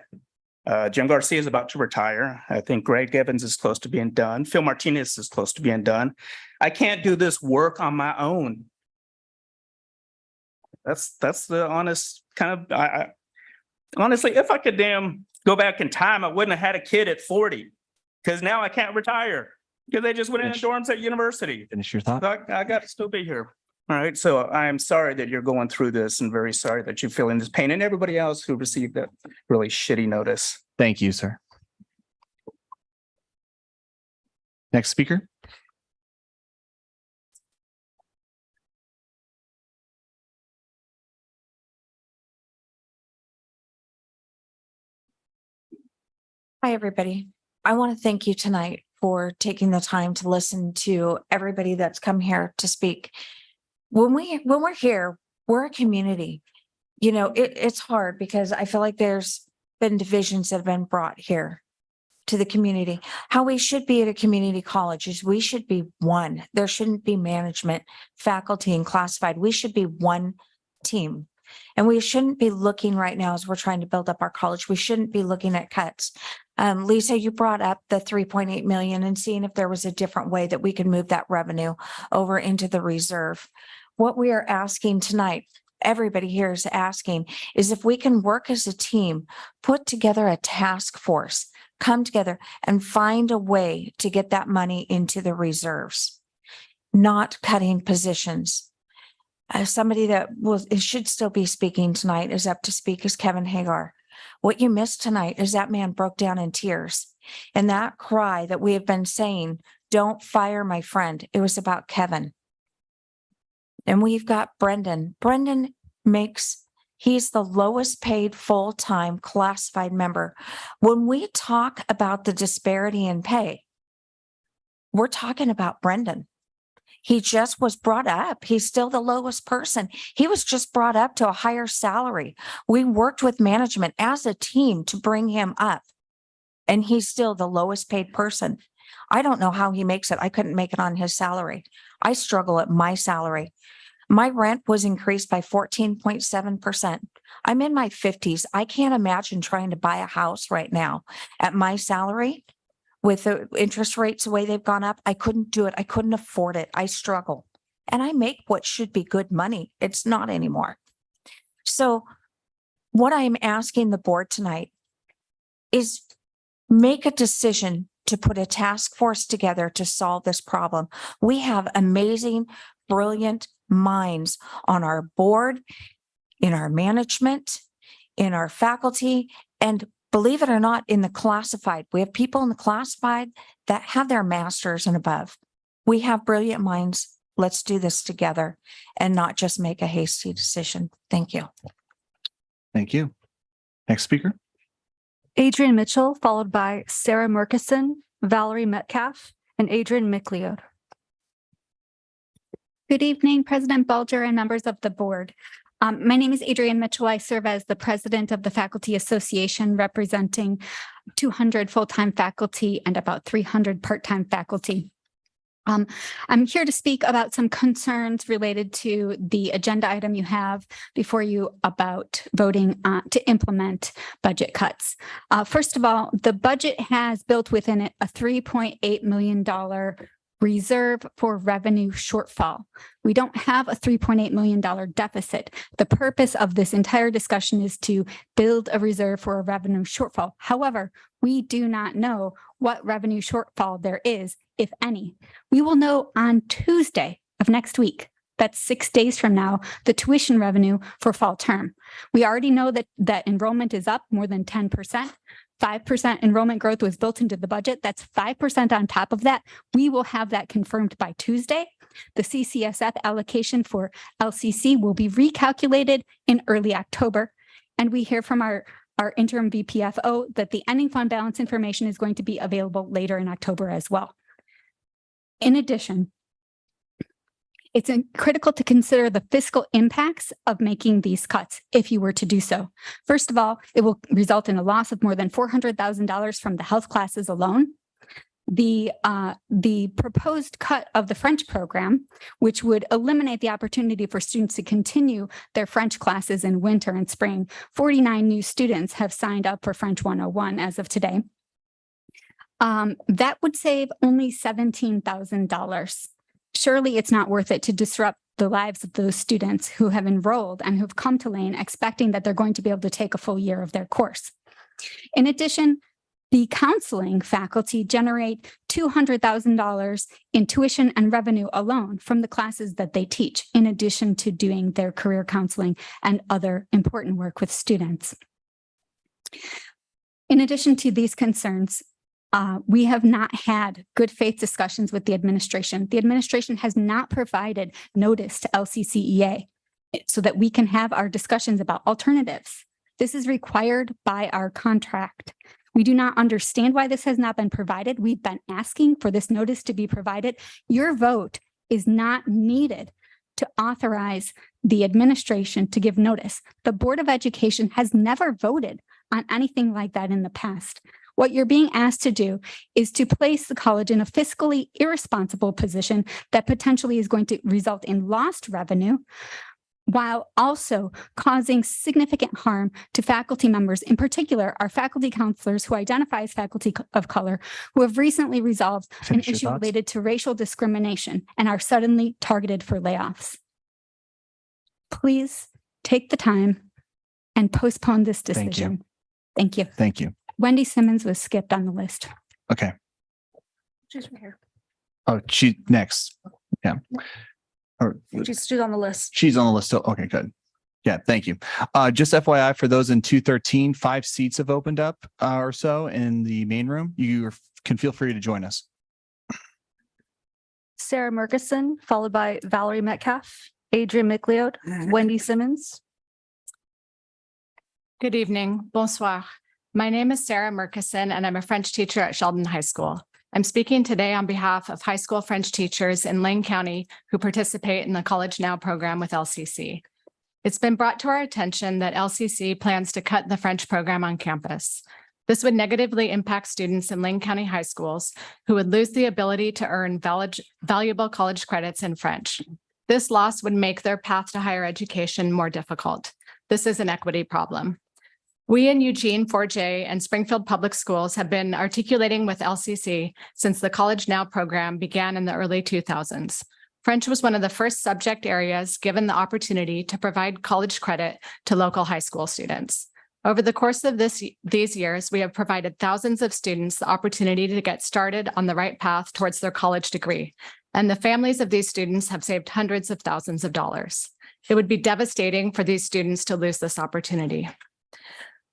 S17: Jim Garcia is about to retire. I think Greg Evans is close to being done. Phil Martinez is close to being done. I can't do this work on my own. That's the honest kind of, honestly, if I could go back in time, I wouldn't have had a kid at 40 because now I can't retire because they just went in the dorms at university.
S1: Finish your thought.
S17: So I got to still be here. All right. So I am sorry that you're going through this and very sorry that you're feeling this pain and everybody else who received that really shitty notice.
S1: Thank you, sir. Next speaker.
S18: Hi, everybody. I want to thank you tonight for taking the time to listen to everybody that's come here to speak. When we're here, we're a community. You know, it's hard because I feel like there's been divisions that have been brought here to the community. How we should be at a community college is we should be one. There shouldn't be management, faculty, and classified. We should be one team. And we shouldn't be looking right now as we're trying to build up our college. We shouldn't be looking at cuts. Lisa, you brought up the 3.8 million and seeing if there was a different way that we could move that revenue over into the reserve. What we are asking tonight, everybody here is asking, is if we can work as a team, put together a task force, come together and find a way to get that money into the reserves, not cutting positions. Somebody that should still be speaking tonight is up to speak is Kevin Hagar. What you missed tonight is that man broke down in tears. And that cry that we have been saying, don't fire my friend. It was about Kevin. And we've got Brendan. Brendan he's the lowest paid full-time classified member. When we talk about the disparity in pay, we're talking about Brendan. He just was brought up. He's still the lowest person. He was just brought up to a higher salary. We worked with management as a team to bring him up. And he's still the lowest paid person. I don't know how he makes it. I couldn't make it on his salary. I struggle at my salary. My rent was increased by 14.7%. I'm in my 50s. I can't imagine trying to buy a house right now at my salary. With the interest rates the way they've gone up, I couldn't do it. I couldn't afford it. I struggle. And I make what should be good money. It's not anymore. So what I'm asking the board tonight is make a decision to put a task force together to solve this problem. We have amazing, brilliant minds on our board, in our management, in our faculty, and believe it or not, in the classified. We have people in the classified that have their masters and above. We have brilliant minds. Let's do this together and not just make a hasty decision. Thank you.
S1: Thank you. Next speaker.
S2: Adrian Mitchell, followed by Sarah Murkison, Valerie Metcalf, and Adrian McLeod.
S19: Good evening, President Bulger and members of the board. My name is Adrienne Mitchell. I serve as the president of the Faculty Association, representing 200 full-time faculty and about 300 part-time faculty. I'm here to speak about some concerns related to the agenda item you have before you about voting to implement budget cuts. First of all, the budget has built within it a $3.8 million reserve for revenue shortfall. We don't have a $3.8 million deficit. The purpose of this entire discussion is to build a reserve for a revenue shortfall. However, we do not know what revenue shortfall there is, if any. We will know on Tuesday of next week. That's 6 days from now, the tuition revenue for fall term. We already know that enrollment is up more than 10%. 5% enrollment growth was built into the budget. That's 5% on top of that. We will have that confirmed by Tuesday. The CCSF allocation for LCC will be recalculated in early October. And we hear from our interim VPFO that the ending fund balance information is going to be available later in October as well. In addition, it's critical to consider the fiscal impacts of making these cuts if you were to do so. First of all, it will result in a loss of more than $400,000 from the health classes alone. The proposed cut of the French program, which would eliminate the opportunity for students to continue their French classes in winter and spring. 49 new students have signed up for French 101 as of today. That would save only $17,000. Surely it's not worth it to disrupt the lives of those students who have enrolled and who've come to Lane expecting that they're going to be able to take a full year of their course. In addition, the counseling faculty generate $200,000 in tuition and revenue alone from the classes that they teach, in addition to doing their career counseling and other important work with students. In addition to these concerns, we have not had good faith discussions with the administration. The administration has not provided notice to LCCEA so that we can have our discussions about alternatives. This is required by our contract. We do not understand why this has not been provided. We've been asking for this notice to be provided. Your vote is not needed to authorize the administration to give notice. The Board of Education has never voted on anything like that in the past. What you're being asked to do is to place the college in a fiscally irresponsible position that potentially is going to result in lost revenue, while also causing significant harm to faculty members, in particular, our faculty counselors who identify as faculty of color, who have recently resolved an issue related to racial discrimination and are suddenly targeted for layoffs. Please take the time and postpone this decision. Thank you.
S1: Thank you.
S19: Wendy Simmons was skipped on the list.
S1: Okay.
S2: She's right here.
S1: Oh, she next. Yeah. Or
S2: She's on the list.
S1: she's on the list. Okay, good. Yeah, thank you. Just FYI, for those in 213, 5 seats have opened up or so in the main room. You can feel free to join us.
S2: Sarah Murkison, followed by Valerie Metcalf, Adrian McLeod, Wendy Simmons.
S3: Good evening. Bonsoir. My name is Sarah Murkison, and I'm a French teacher at Sheldon High School. I'm speaking today on behalf of high school French teachers in Lane County who participate in the College Now program with LCC. It's been brought to our attention that LCC plans to cut the French program on campus. This would negatively impact students in Lane County high schools who would lose the ability to earn valuable college credits in French. This loss would make their path to higher education more difficult. This is an equity problem. We in Eugene, 4J, and Springfield Public Schools have been articulating with LCC since the College Now program began in the early 2000s. French was one of the first subject areas given the opportunity to provide college credit to local high school students. Over the course of these years, we have provided thousands of students the opportunity to get started on the right path towards their college degree, and the families of these students have saved hundreds of thousands of dollars. It would be devastating for these students to lose this opportunity.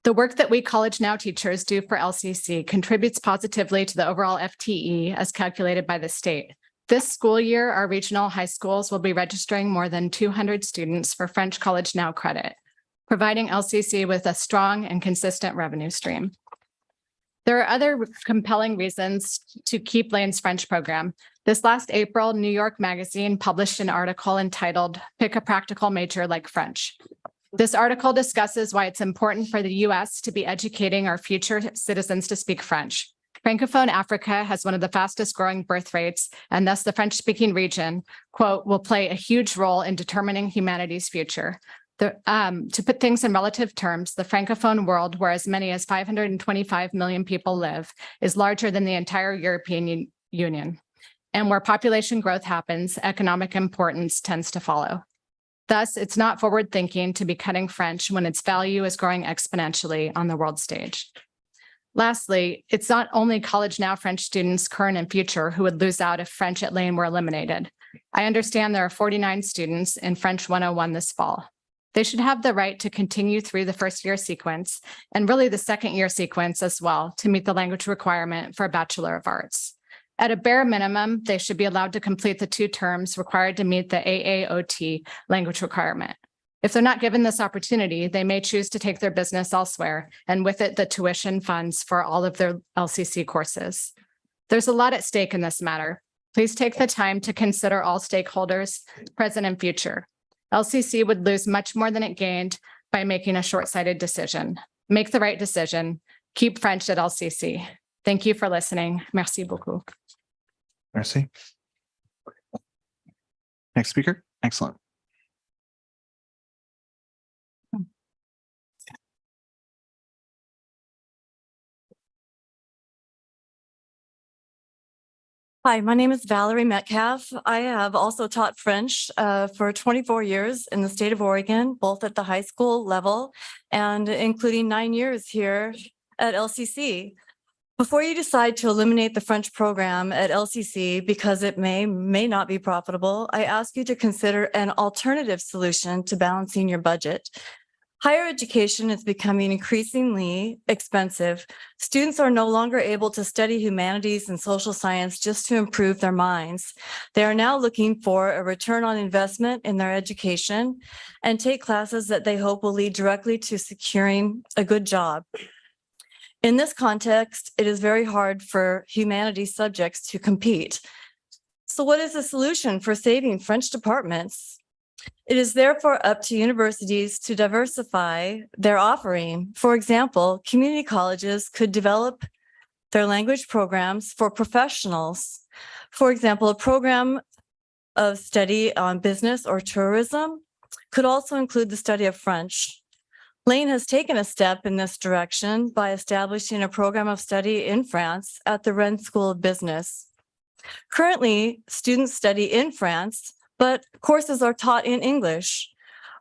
S3: The work that we College Now teachers do for LCC contributes positively to the overall FTE as calculated by the state. This school year, our regional high schools will be registering more than 200 students for French College Now credit, providing LCC with a strong and consistent revenue stream. There are other compelling reasons to keep Lane's French program. This last April, New York Magazine published an article entitled "Pick a Practical Major Like French." This article discusses why it's important for the U.S. to be educating our future citizens to speak French. Francophone Africa has one of the fastest growing birth rates, and thus the French-speaking region, quote, will play a huge role in determining humanity's future. To put things in relative terms, the Francophone world, where as many as 525 million people live, is larger than the entire European Union. And where population growth happens, economic importance tends to follow. Thus, it's not forward-thinking to be cutting French when its value is growing exponentially on the world stage. Lastly, it's not only College Now French students, current and future, who would lose out if French at Lane were eliminated. I understand there are 49 students in French 101 this fall. They should have the right to continue through the first year sequence and really the second year sequence as well to meet the language requirement for a Bachelor of Arts. At a bare minimum, they should be allowed to complete the 2 terms required to meet the AAOT language requirement. If they're not given this opportunity, they may choose to take their business elsewhere, and with it, the tuition funds for all of their LCC courses. There's a lot at stake in this matter. Please take the time to consider all stakeholders, present and future. LCC would lose much more than it gained by making a short-sighted decision. Make the right decision. Keep French at LCC. Thank you for listening. Merci beaucoup.
S1: Merci. Next speaker. Excellent.
S5: Hi, my name is Valerie Metcalf. I have also taught French for 24 years in the state of Oregon, both at the high school level and including 9 years here at LCC. Before you decide to eliminate the French program at LCC because it may not be profitable, I ask you to consider an alternative solution to balancing your budget. Higher education is becoming increasingly expensive. Students are no longer able to study humanities and social science just to improve their minds. They are now looking for a return on investment in their education and take classes that they hope will lead directly to securing a good job. In this context, it is very hard for humanities subjects to compete. So what is the solution for saving French departments? It is therefore up to universities to diversify their offering. For example, community colleges could develop their language programs for professionals. For example, a program of study on business or tourism could also include the study of French. Lane has taken a step in this direction by establishing a program of study in France at the Rennes School of Business. Currently, students study in France, but courses are taught in English.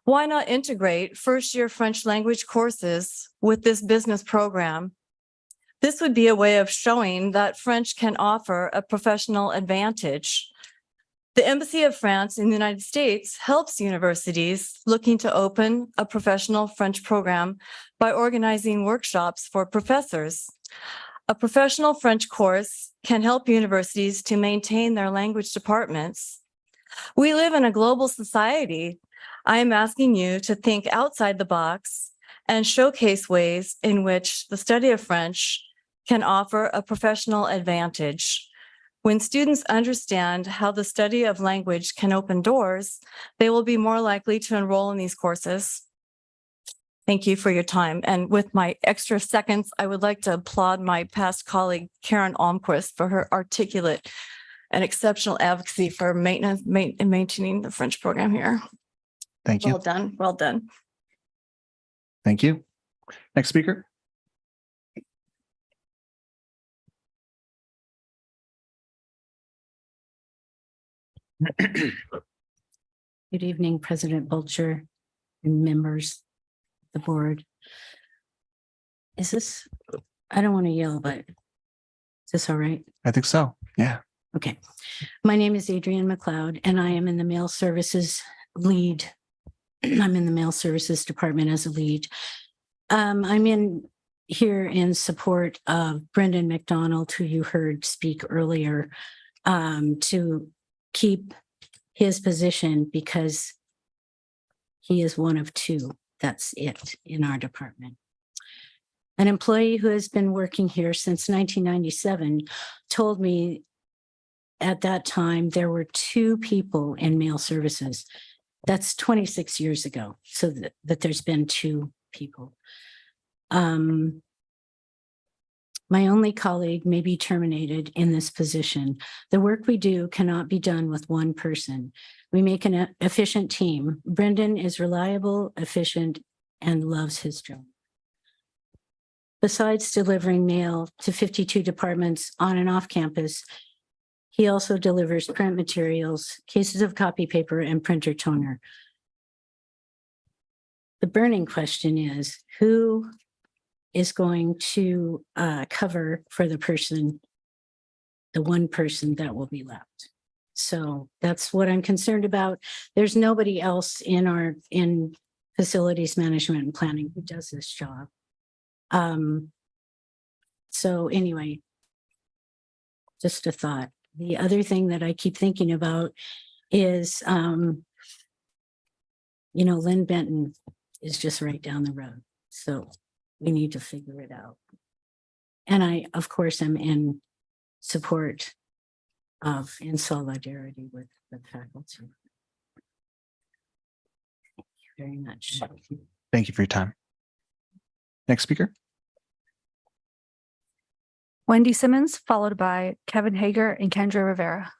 S5: Why not integrate first-year French language courses with this business program? This would be a way of showing that French can offer a professional advantage. The Embassy of France in the United States helps universities looking to open a professional French program by organizing workshops for professors. A professional French course can help universities to maintain their language departments. We live in a global society. I am asking you to think outside the box and showcase ways in which the study of French can offer a professional advantage. When students understand how the study of language can open doors, they will be more likely to enroll in these courses. Thank you for your time. And with my extra seconds, I would like to applaud my past colleague, Karen Almquist, for her articulate and exceptional advocacy for maintaining the French program here.
S1: Thank you.
S5: Well done. Well done.
S1: Thank you. Next speaker.
S20: Good evening, President Bulger and members of the board. Is this, I don't want to yell, but is this all right?
S1: I think so. Yeah.
S20: Okay. My name is Adrienne McLeod and I am in the mail services lead. I'm in the mail services department as a lead. I'm here in support of Brendan McDonald, who you heard speak earlier, to keep his position because he is one of 2. That's it in our department. An employee who has been working here since 1997 told me at that time there were 2 people in mail services. That's 26 years ago, so that there's been 2 people. My only colleague may be terminated in this position. The work we do cannot be done with one person. We make an efficient team. Brendan is reliable, efficient, and loves his job. Besides delivering mail to 52 departments on and off campus, he also delivers print materials, cases of copy paper, and printer toner. The burning question is, who is going to cover for the one person that will be left? So that's what I'm concerned about. There's nobody else in facilities management and planning who does this job. So anyway, just a thought. The other thing that I keep thinking about is, Lynn Benton is just right down the road. So we need to figure it out. And I, of course, am in support of, in solidarity with the faculty. Thank you very much.
S1: Thank you for your time. Next speaker.
S2: Wendy Simmons, followed by Kevin Hager and Kendra Rivera.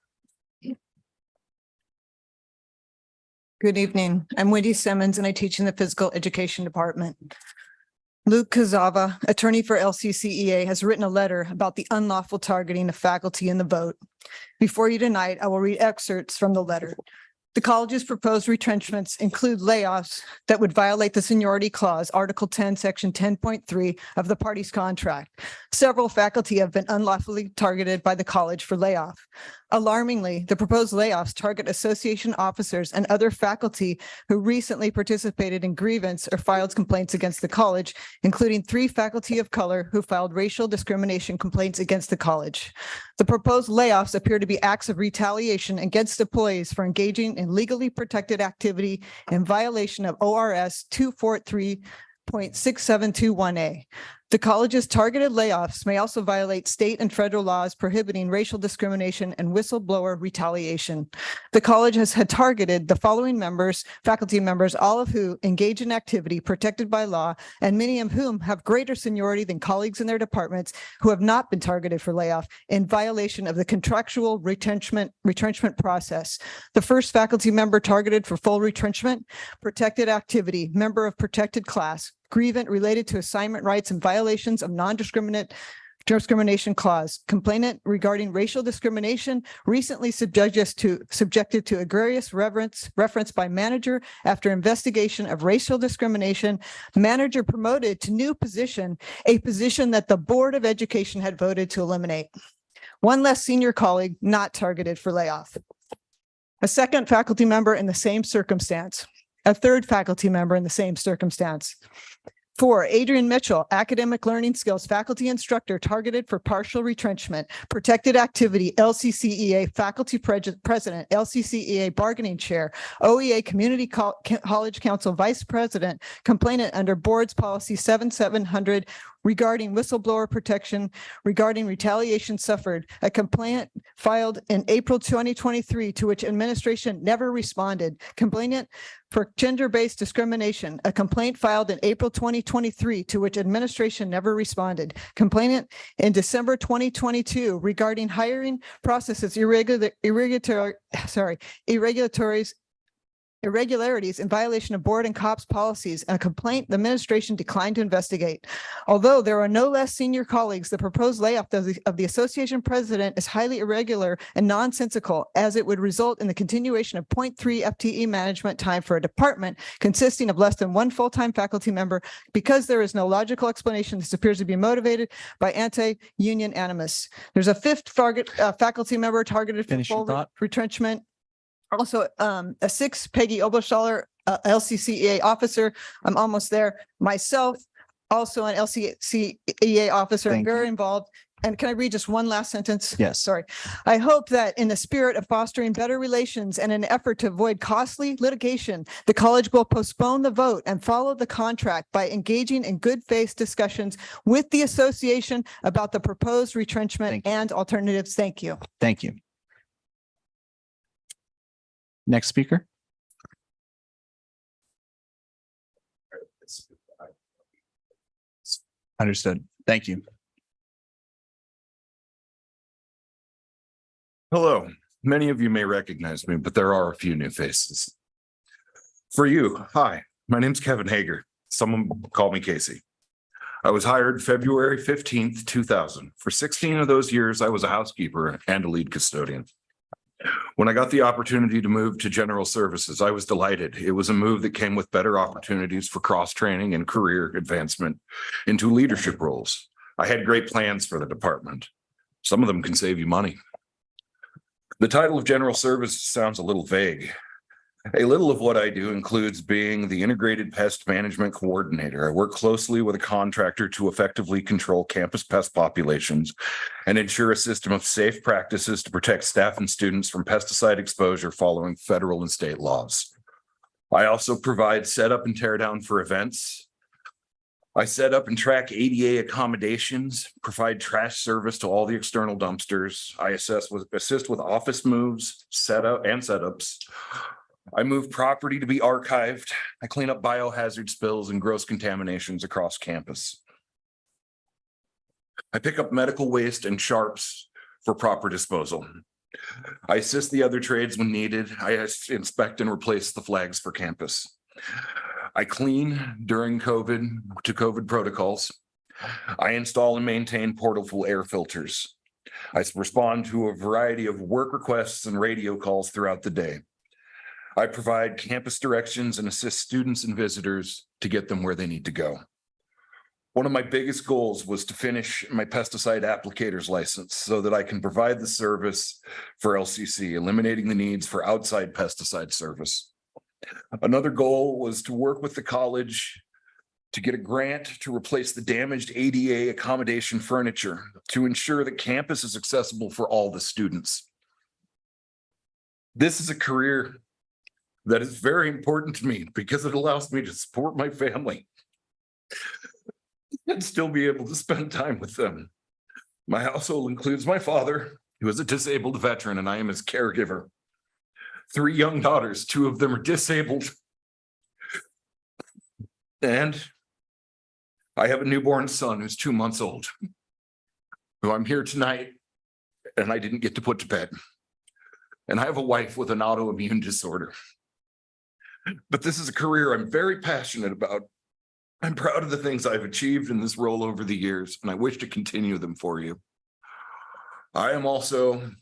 S21: Good evening. I'm Wendy Simmons and I teach in the physical education department. Luke Kazava, attorney for LCCEA, has written a letter about the unlawful targeting of faculty in the vote. Before you tonight, I will read excerpts from the letter. The college's proposed retrenchments include layoffs that would violate the seniority clause, Article 10, Section 10.3 of the party's contract. Several faculty have been unlawfully targeted by the college for layoff. Alarmingly, the proposed layoffs target association officers and other faculty who recently participated in grievance or filed complaints against the college, including 3 faculty of color who filed racial discrimination complaints against the college. The proposed layoffs appear to be acts of retaliation against employees for engaging in legally protected activity in violation of ORS 243.6721A. The college's targeted layoffs may also violate state and federal laws prohibiting racial discrimination and whistleblower retaliation. The college has had targeted the following faculty members, all of who engage in activity protected by law, and many of whom have greater seniority than colleagues in their departments who have not been targeted for layoff in violation of the contractual retrenchment process. The first faculty member targeted for full retrenchment, protected activity, member of protected class, grievance related to assignment rights and violations of non-discrimination clause, complainant regarding racial discrimination, recently subjected to egregious reference by manager after investigation of racial discrimination, manager promoted to new position, a position that the Board of Education had voted to eliminate. One less senior colleague not targeted for layoff. A second faculty member in the same circumstance. A third faculty member in the same circumstance. 4, Adrian Mitchell, academic learning skills faculty instructor targeted for partial retrenchment, protected activity, LCCEA faculty president, LCCEA bargaining chair, OEA community college council vice president, complainant under board's policy 7700 regarding whistleblower protection, regarding retaliation suffered, a complaint filed in April 2023 to which administration never responded, complainant for gender-based discrimination, a complaint filed in April 2023 to which administration never responded, complainant in December 2022 regarding hiring processes irregularities in violation of board and COPS policies, and a complaint the administration declined to investigate. Although there are no less senior colleagues, the proposed layoff of the association president is highly irregular and nonsensical, as it would result in the continuation of 0.3 FTE management time for a department consisting of less than 1 full-time faculty member. Because there is no logical explanation, this appears to be motivated by anti-union animus. There's a 5th faculty member targeted for full retrenchment. Also, a 6th, Peggy Oberstaller, LCCEA officer. I'm almost there. Myself, also an LCCEA officer, and very involved. And can I read just one last sentence?
S1: Yes.
S21: Sorry. I hope that in the spirit of fostering better relations and an effort to avoid costly litigation, the college will postpone the vote and follow the contract by engaging in good faith discussions with the association about the proposed retrenchment and alternatives. Thank you.
S1: Thank you. Next speaker. Understood. Thank you.
S22: Hello. Many of you may recognize me, but there are a few new faces. For you, hi, my name's Kevin Hager. Someone call me Casey. I was hired February 15th, 2000. For 16 of those years, I was a housekeeper and a lead custodian. When I got the opportunity to move to general services, I was delighted. It was a move that came with better opportunities for cross-training and career advancement into leadership roles. I had great plans for the department. Some of them can save you money. The title of general services sounds a little vague. A little of what I do includes being the integrated pest management coordinator. I work closely with a contractor to effectively control campus pest populations and ensure a system of safe practices to protect staff and students from pesticide exposure following federal and state laws. I also provide setup and tear down for events. I set up and track ADA accommodations, provide trash service to all the external dumpsters. I assist with office moves, setups. I move property to be archived. I clean up biohazard spills and gross contaminations across campus. I pick up medical waste and sharps for proper disposal. I assist the other trades when needed. I inspect and replace the flags for campus. I clean during COVID protocols. I install and maintain portable air filters. I respond to a variety of work requests and radio calls throughout the day. I provide campus directions and assist students and visitors to get them where they need to go. One of my biggest goals was to finish my pesticide applicator's license so that I can provide the service for LCC, eliminating the needs for outside pesticide service. Another goal was to work with the college to get a grant to replace the damaged ADA accommodation furniture to ensure that campus is accessible for all the students. This is a career that is very important to me because it allows me to support my family and still be able to spend time with them. My household includes my father, who is a disabled veteran, and I am his caregiver. 3 young daughters, 2 of them are disabled. And I have a newborn son who's 2 months old, who I'm here tonight and I didn't get to put to bed. And I have a wife with an autoimmune disorder. But this is a career I'm very passionate about. I'm proud of the things I've achieved in this role over the years, and I wish to continue them for you. I am also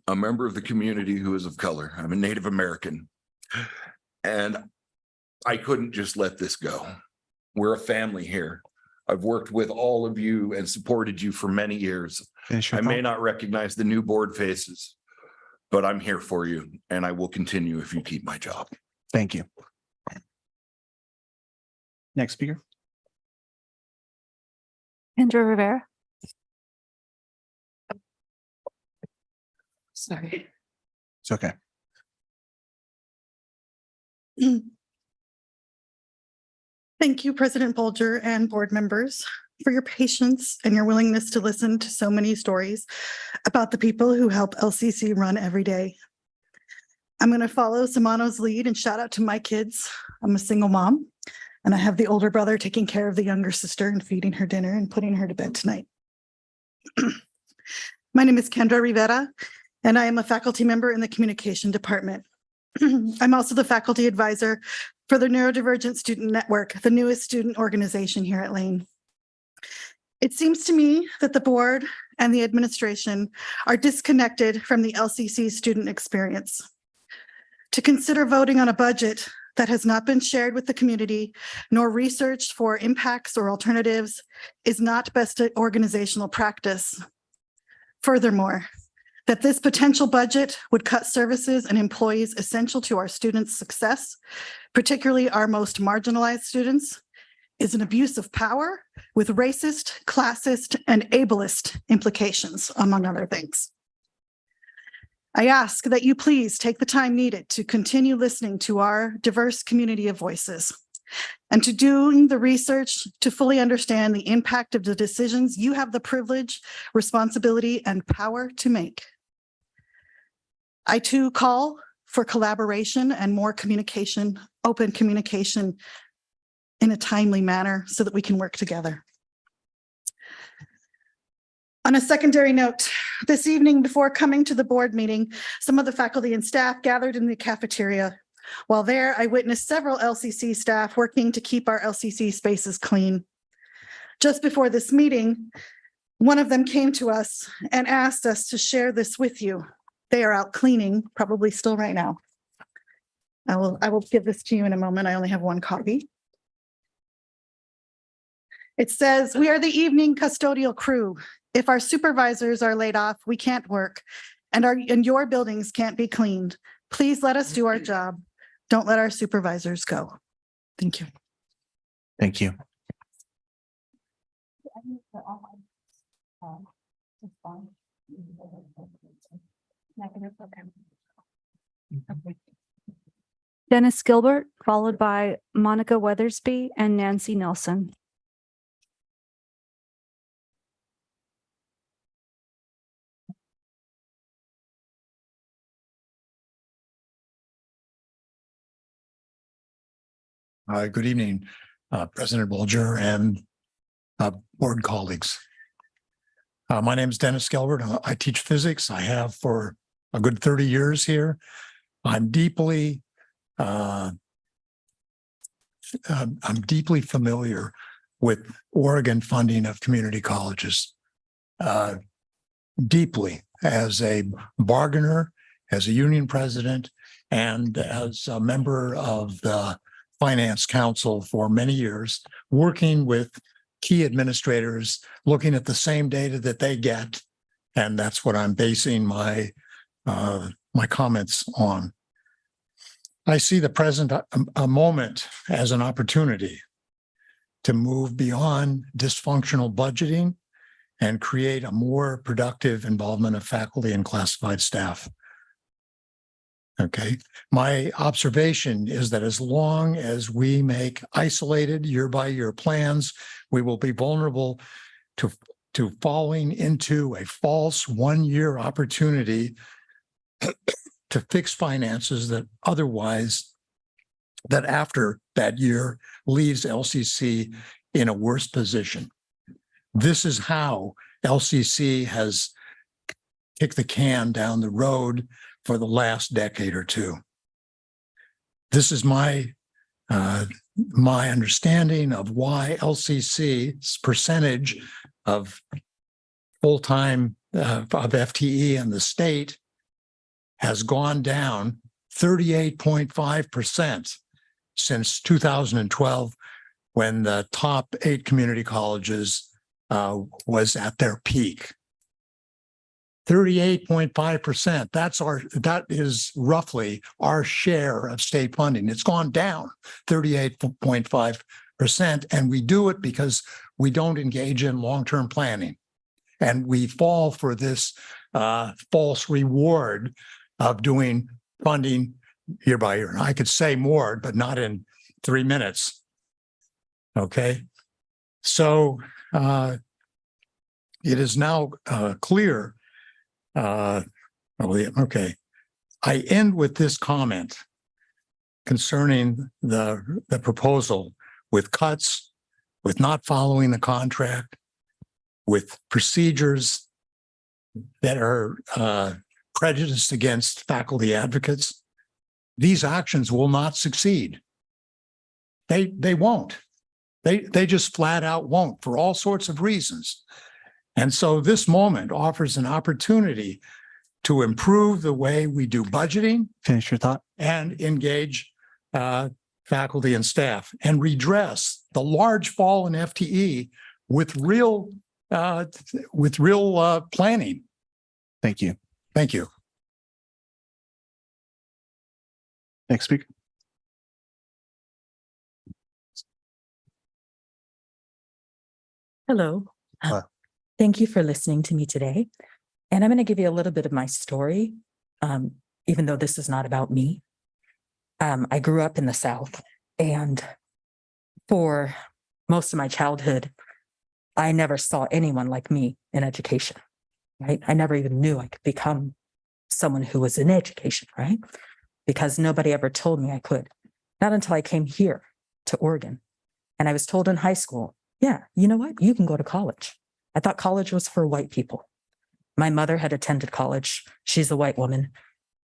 S22: a member of the community who is of color. I'm a Native American, and I couldn't just let this go. We're a family here. I've worked with all of you and supported you for many years. I may not recognize the new board faces, but I'm here for you, and I will continue if you keep my job.
S1: Thank you. Next speaker.
S2: Kendra Rivera.
S4: Sorry.
S1: It's okay.
S4: Thank you, President Bolger and board members, for your patience and your willingness to listen to so many stories about the people who help LCC run every day. I'm going to follow Samano's lead and shout out to my kids. I'm a single mom, and I have the older brother taking care of the younger sister and feeding her dinner and putting her to bed tonight. My name is Kendra Rivera, and I am a faculty member in the communication department. I'm also the faculty advisor for the Neurodivergent Student Network, the newest student organization here at Lane. It seems to me that the board and the administration are disconnected from the LCC student experience. To consider voting on a budget that has not been shared with the community nor researched for impacts or alternatives is not best organizational practice. Furthermore, that this potential budget would cut services and employees essential to our students' success, particularly our most marginalized students, is an abuse of power with racist, classist, and ableist implications, among other things. I ask that you please take the time needed to continue listening to our diverse community of voices and to doing the research to fully understand the impact of the decisions you have the privilege, responsibility, and power to make. I too call for collaboration and more communication, open communication in a timely manner so that we can work together. On a secondary note, this evening before coming to the board meeting, some of the faculty and staff gathered in the cafeteria. While there, I witnessed several LCC staff working to keep our LCC spaces clean. Just before this meeting, one of them came to us and asked us to share this with you. They are out cleaning, probably still right now. I will give this to you in a moment. I only have one copy. It says, "We are the evening custodial crew. If our supervisors are laid off, we can't work, and your buildings can't be cleaned. Please let us do our job. Don't let our supervisors go. Thank you.
S1: Thank you.
S2: Dennis Gilbert, followed by Monica Weathersby and Nancy Nelson.
S7: Good evening, President Bolger and board colleagues. My name is Dennis Gilbert. I teach physics. I have for a good 30 years here. I'm deeply familiar with Oregon funding of community colleges. Deeply as a bargainer, as a union president, and as a member of the Finance Council for many years, working with key administrators, looking at the same data that they get. And that's what I'm basing my comments on. I see the present a moment as an opportunity to move beyond dysfunctional budgeting and create a more productive involvement of faculty and classified staff. Okay, my observation is that as long as we make isolated year-by-year plans, we will be vulnerable to falling into a false one-year opportunity to fix finances that after that year leaves LCC in a worse position. This is how LCC has kicked the can down the road for the last decade or two. This is my understanding of why LCC's percentage of full-time of FTE in the state has gone down 38.5% since 2012, when the top 8 community colleges was at their peak. 38.5%. That is roughly our share of state funding. It's gone down 38.5%. And we do it because we don't engage in long-term planning. And we fall for this false reward of doing funding year by year. And I could say more, but not in 3 minutes. Okay. So it is now clear. Okay. I end with this comment concerning the proposal with cuts, with not following the contract, with procedures that are prejudiced against faculty advocates. These actions will not succeed. They won't. They just flat out won't, for all sorts of reasons. And so this moment offers an opportunity to improve the way we do budgeting.
S1: Finish your thought.
S7: And engage faculty and staff and redress the large fall in FTE with real planning.
S1: Thank you.
S7: Thank you.
S1: Next speaker.
S9: Hello. Thank you for listening to me today. And I'm going to give you a little bit of my story, even though this is not about me. I grew up in the South, and for most of my childhood, I never saw anyone like me in education, right? I never even knew I could become someone who was in education, right? Because nobody ever told me I could. Not until I came here to Oregon. And I was told in high school, yeah, you know what? You can go to college. I thought college was for white people. My mother had attended college. She's a white woman.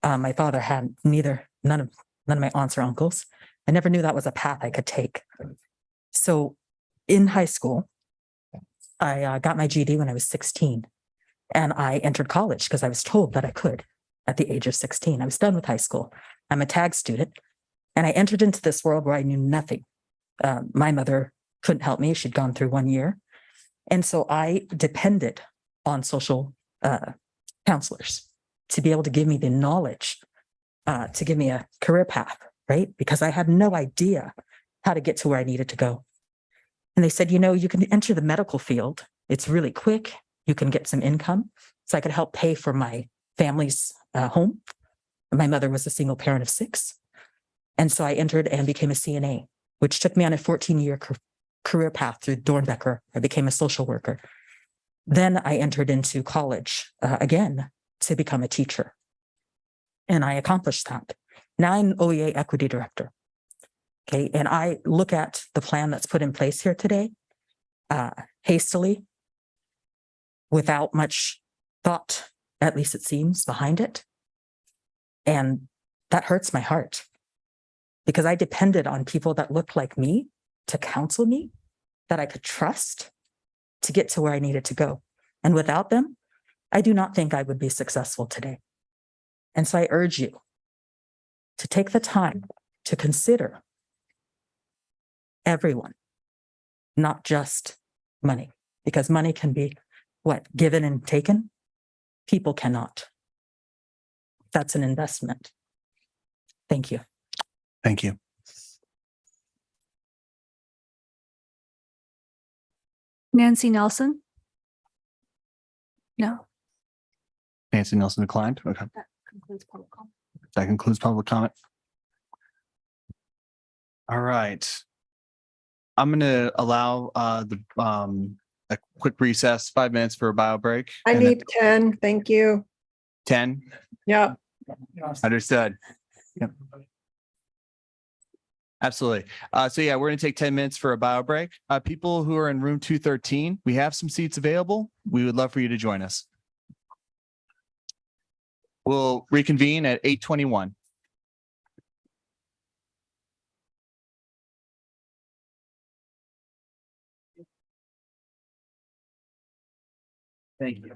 S9: My father had none of my aunts or uncles. I never knew that was a path I could take. So in high school, I got my GED when I was 16, and I entered college because I was told that I could at the age of 16. I was done with high school. I'm a tag student, and I entered into this world where I knew nothing. My mother couldn't help me. She'd gone through 1 year. And so I depended on social counselors to be able to give me the knowledge, to give me a career path right? Because I had no idea how to get to where I needed to go. And they said, you know, you can enter the medical field. It's really quick. You can get some income. So I could help pay for my family's home. My mother was a single parent of 6. And so I entered and became a CNA, which took me on a 14-year career path through Dornbecker. I became a social worker. Then I entered into college again to become a teacher. And I accomplished that. Now I'm OEA Equity Director. Okay, and I look at the plan that's put in place here today hastily, without much thought, at least it seems, behind it. And that hurts my heart because I depended on people that looked like me to counsel me, that I could trust to get to where I needed to go. And without them, I do not think I would be successful today. And so I urge you to take the time to consider everyone, not just money, because money can be given and taken. People cannot. That's an investment. Thank you.
S1: Thank you.
S2: Nancy Nelson? No.
S1: Nancy Nelson declined. Okay.
S2: That concludes public comment.
S1: That concludes public comment. All right. I'm going to allow a quick recess, 5 minutes for a bio break.
S15: I
S1: and then
S15: need 10. Thank you.
S1: 10.
S15: Yeah.
S1: Understood. Yep. Absolutely. So yeah, we're going to take 10 minutes for a bio break. People who are in room 213, we have some seats available. We would love for you to join us. We'll reconvene at 8:21. Thank you.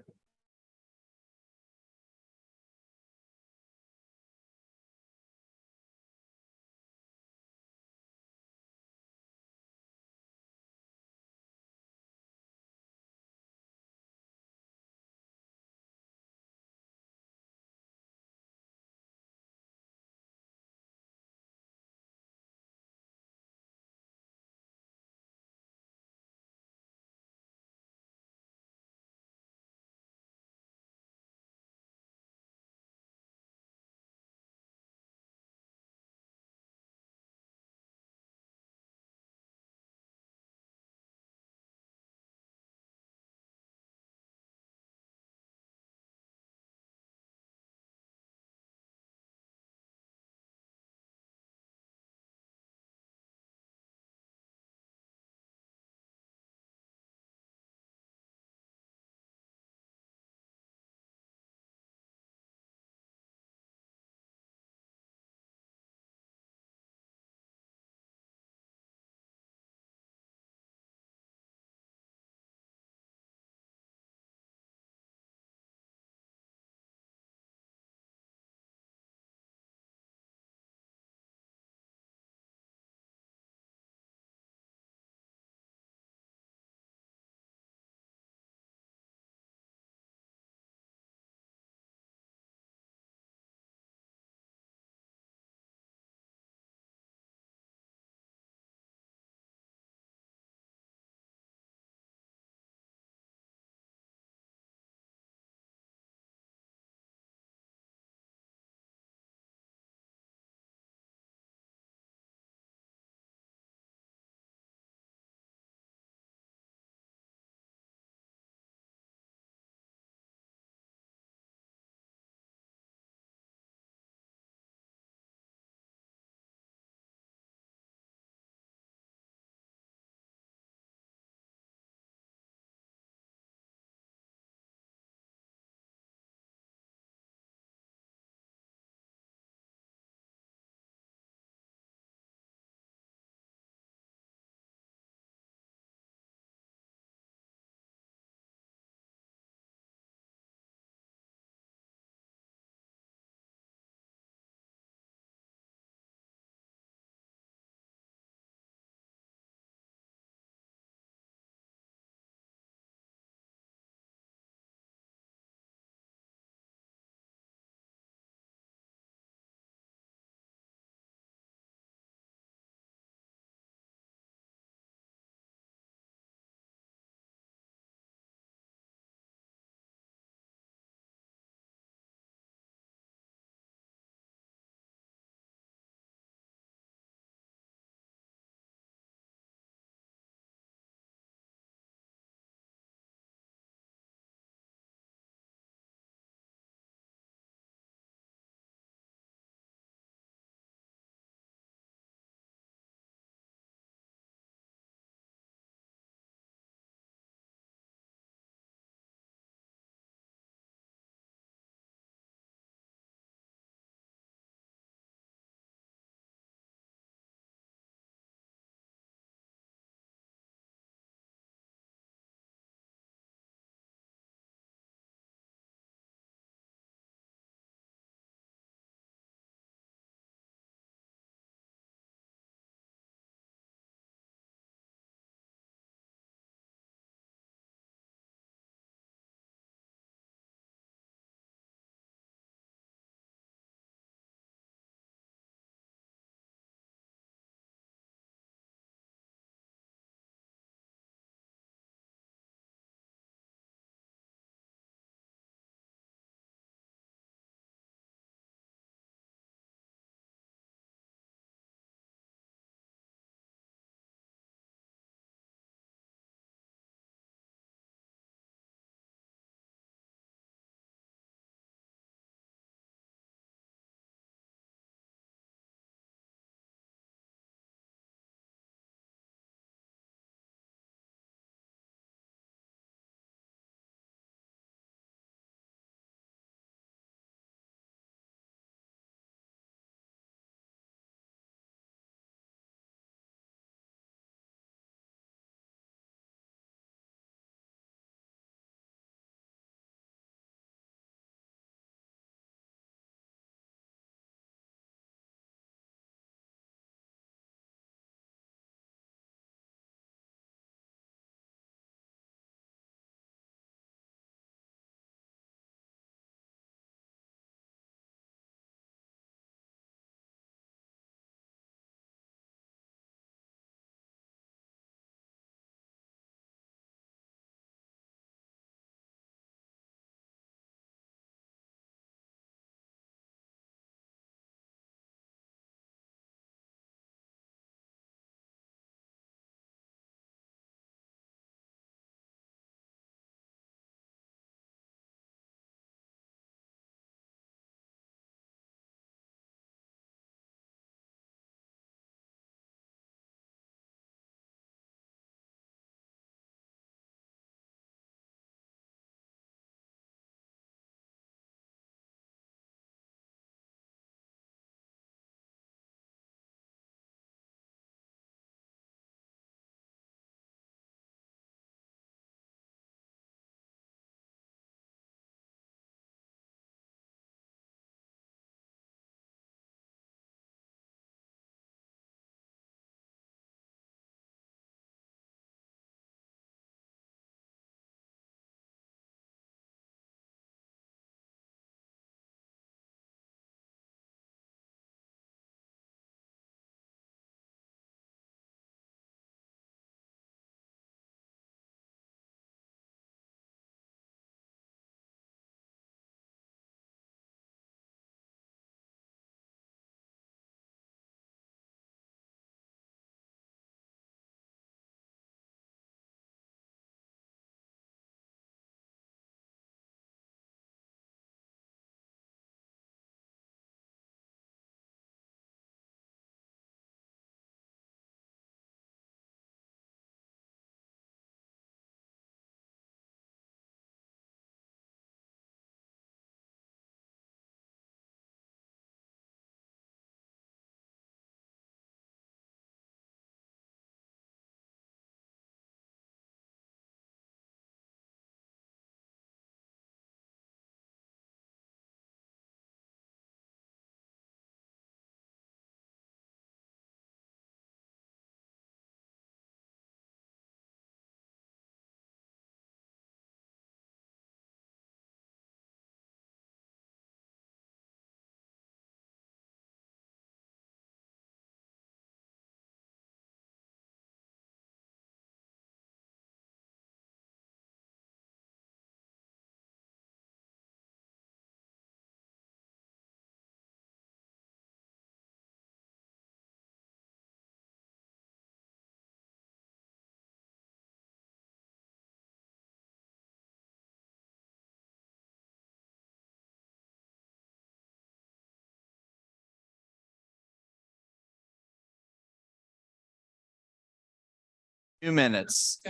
S1: 2 minutes.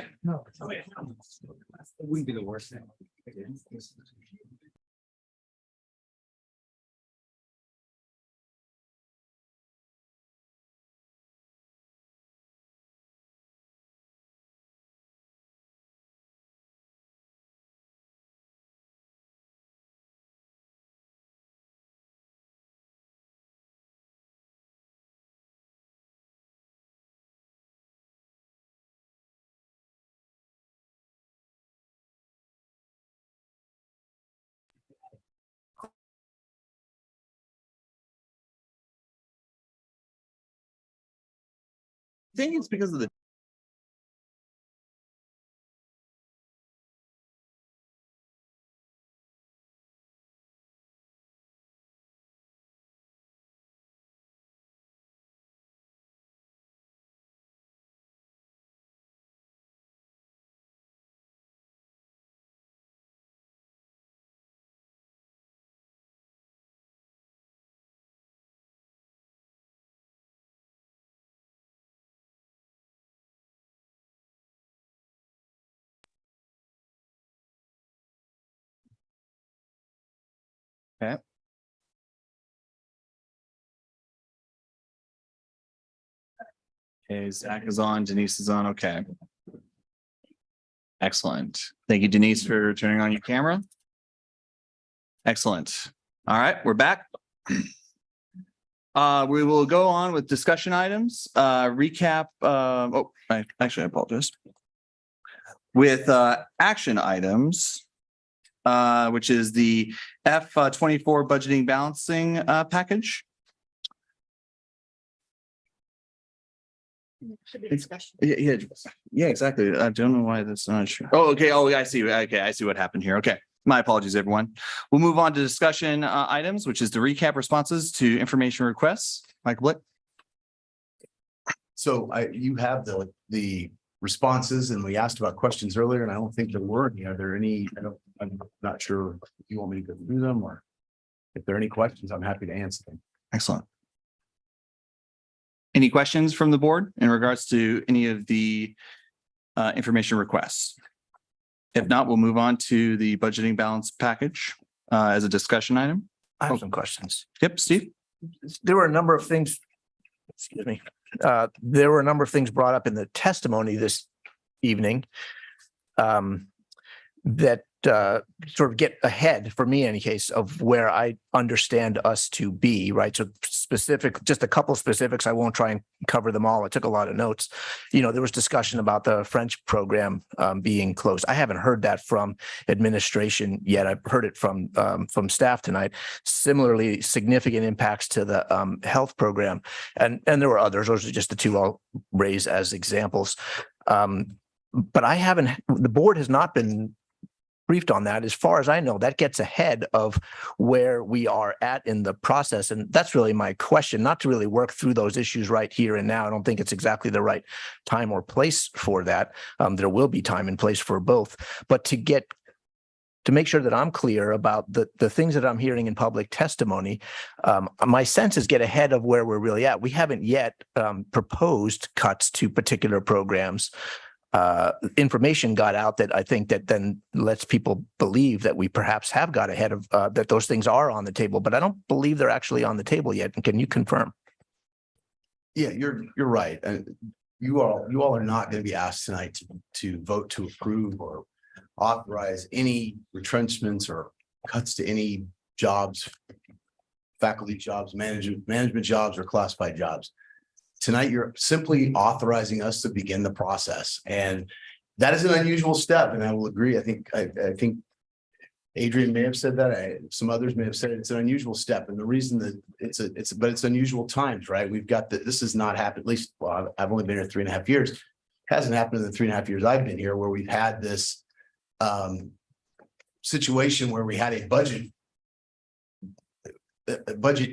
S6: Wouldn't be the worst thing.
S1: I think it's because of the okay. Okay, Zach is on, Denise is on, okay. Excellent. Thank you, Denise, for turning on your camera. Excellent. All right, we're back. We will go on with discussion items, recap, I apologize. With action items, which is the F-24 budgeting balancing package. Yeah, exactly. I don't know why that's not sure. Oh, okay. Oh, I see. Okay, I see what happened here. Okay. My apologies, everyone. We'll move on to discussion items, which is to recap responses to information requests. Michael Blick.
S6: So you have the responses and we asked about questions earlier and I don't think there were any. Are there any? I'm not sure if you want me to go through them or if there are any questions, I'm happy to answer them.
S1: Excellent. Any questions from the board in regards to any of the information requests? If not, we'll move on to the budgeting balance package as a discussion item.
S8: I have some questions.
S1: Yep, Steve.
S8: There were a number of things, excuse me, there were a number of things brought up in the testimony this evening that sort of get ahead, for me in any case, of where I understand us to be, right? So just a couple of specifics. I won't try and cover them all. I took a lot of notes. You know, there was discussion about the French program being closed. I haven't heard that from administration yet. I've heard it from staff tonight. Similarly, significant impacts to the health program. And there were others. Those are just the two I'll raise as examples. But the board has not been briefed on that. As far as I know, that gets ahead of where we are at in the process. And that's really my question, not to really work through those issues right here and now. I don't think it's exactly the right time or place for that. There will be time and place for both, but to make sure that I'm clear about the things that I'm hearing in public testimony, my senses get ahead of where we're really at. We haven't yet proposed cuts to particular programs. Information got out that I think that then lets people believe that we perhaps have got ahead of that those things are on the table, but I don't believe they're actually on the table yet. And can you confirm?
S6: Yeah, you're right. You all are not going to be asked tonight to vote to approve or authorize any retrenchments or cuts to any jobs, faculty jobs, management jobs, or classified jobs. Tonight, you're simply authorizing us to begin the process. And that is an unusual step. And I will agree. I think Adrian may have said that. Some others may have said it's an unusual step. And the reason that it's unusual times, right? We've got this has not happened, at least, well, I've only been here 3.5 years. It hasn't happened in the 3.5 years I've been here where we've had this situation where we had a budget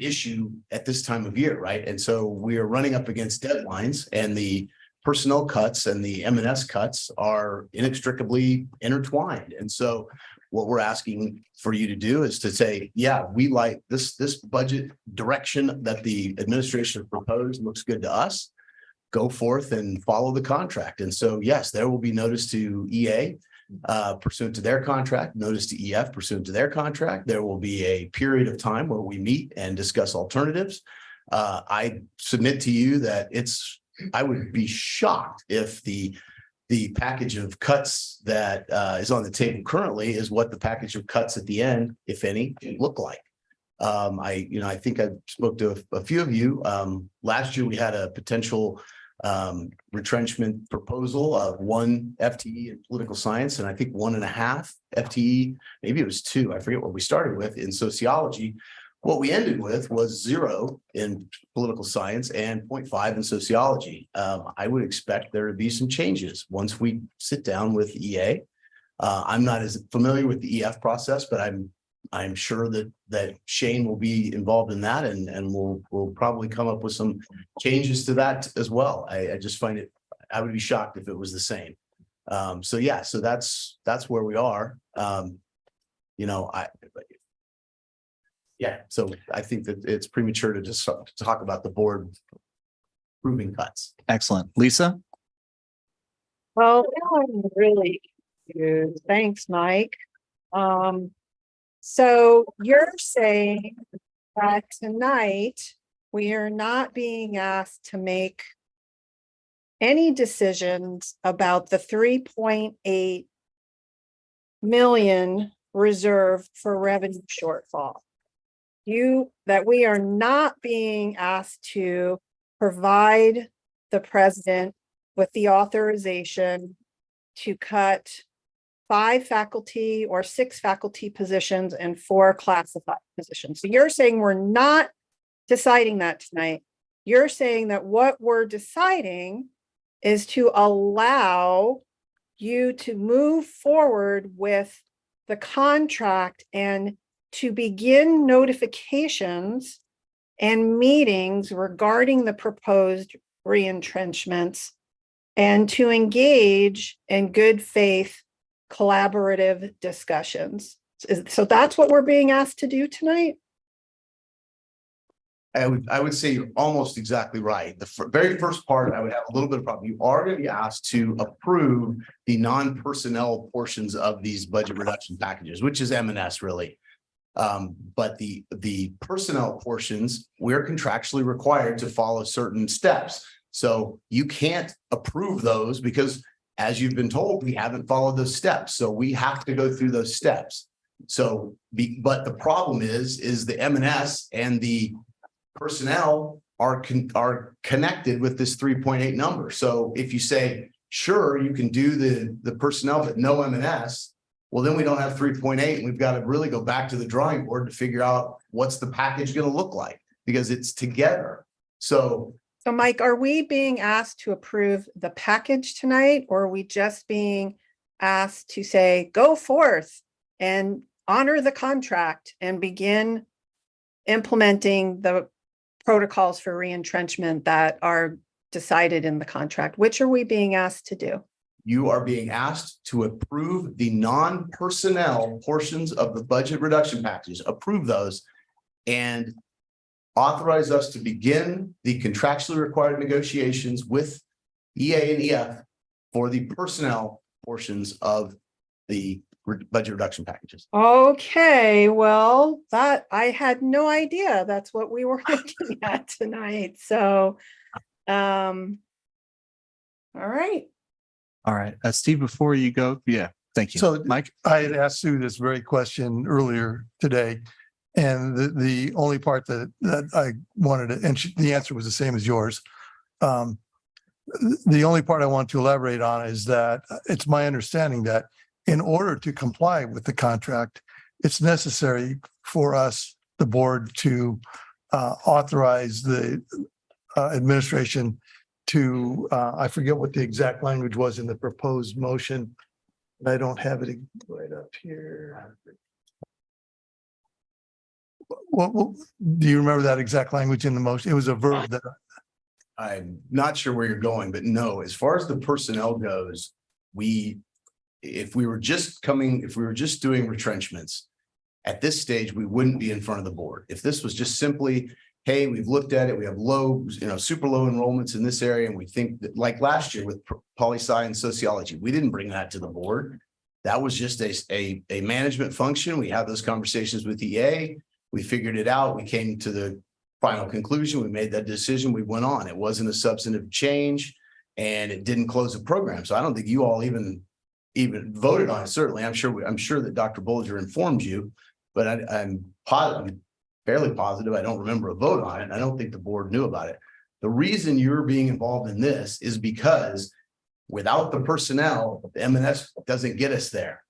S6: issue at this time of year, right? And so we are running up against deadlines and the personnel cuts and the M&S cuts are inextricably intertwined. And so what we're asking for you to do is to say, yeah, we like this budget direction that the administration proposed looks good to us. go forth and follow the contract. And so, yes, there will be notice to EA pursuant to their contract, notice to EF pursuant to their contract. There will be a period of time where we meet and discuss alternatives. I submit to you that I would be shocked if the package of cuts that is on the table currently is what the package of cuts at the end, if any, look like. I think I spoke to a few of you. Last year, we had a potential retrenchment proposal of 1 FTE in political science, and I think 1.5 FTE, maybe it was 2. I forget what we started with in sociology. What we ended with was 0 in political science and 0.5 in sociology. I would expect there to be some changes once we sit down with EA. I'm not as familiar with the EF process, but I'm sure that Shane will be involved in that, and we'll probably come up with some changes to that as well. I just find it, I would be shocked if it was the same. So that's where we are. So I think that it's premature to just talk about the board approving cuts.
S1: Excellent. Lisa?
S10: Well, now I'm really confused. Thanks, Mike. So you're saying that tonight we are not being asked to make any decisions about the 3.8 million reserved for revenue shortfall. That we are not being asked to provide the president with the authorization to cut 5 faculty or 6 faculty positions and 4 classified positions. So you're saying we're not deciding that tonight. You're saying that what we're deciding is to allow you to move forward with the contract and to begin notifications and meetings regarding the proposed reentrenchments and to engage in good faith collaborative discussions. So that's what we're being asked to do tonight?
S6: I would say you're almost exactly right. The very first part, I would have a little bit of problem. You are going to be asked to approve the non-personnel portions of these budget reduction packages, which is M&S really. But the personnel portions, we're contractually required to follow certain steps. So you can't approve those because, as you've been told, we haven't followed those steps. So we have to go through those steps. So, but the problem is the M&S and the personnel are connected with this 3.8 number. So if you say, sure, you can do the personnel, but no M&S, well, then we don't have 3.8, and we've got to really go back to the drawing board to figure out what's the package going to look like, because it's together. So
S10: Mike, are we being asked to approve the package tonight, or are we just being asked to say, go forth and honor the contract and begin implementing the protocols for reentrenchment that are decided in the contract? Which are we being asked to do?
S6: You are being asked to approve the non-personnel portions of the budget reduction packages, approve those, and authorize us to begin the contractually required negotiations with EA and EF for the personnel portions of the budget reduction packages.
S10: Okay, well, that I had no idea that's what we were looking at tonight. So, all right.
S1: All right. Steve, before you go, thank you.
S11: So
S1: Mike,
S11: I had asked Sue this very question earlier today. And the only part that I wanted to, and the answer was the same as yours. The only part I want to elaborate on is that it's my understanding that in order to comply with the contract, it's necessary for us, the board, to authorize the administration to, I forget what the exact language was in the proposed motion. I don't have it right up here. Well, do you remember that exact language in the motion? It was a verb that.
S6: I'm not sure where you're going, but no, as far as the personnel goes, if we were just doing retrenchments, at this stage, we wouldn't be in front of the board. If this was just simply, hey, we've looked at it, we have low, super low enrollments in this area, and we think that, like last year with poli-sci and sociology, we didn't bring that to the board. That was just a management function. We had those conversations with EA. We figured it out. We came to the final conclusion. We made that decision. We went on. It wasn't a substantive change, and it didn't close the program. So I don't think you all even voted on it. Certainly, I'm sure that Dr. Bolger informed you, but I'm fairly positive I don't remember a vote on it. And I don't think the board knew about it. The reason you're being involved in this is because without the personnel, the M&S doesn't get us there.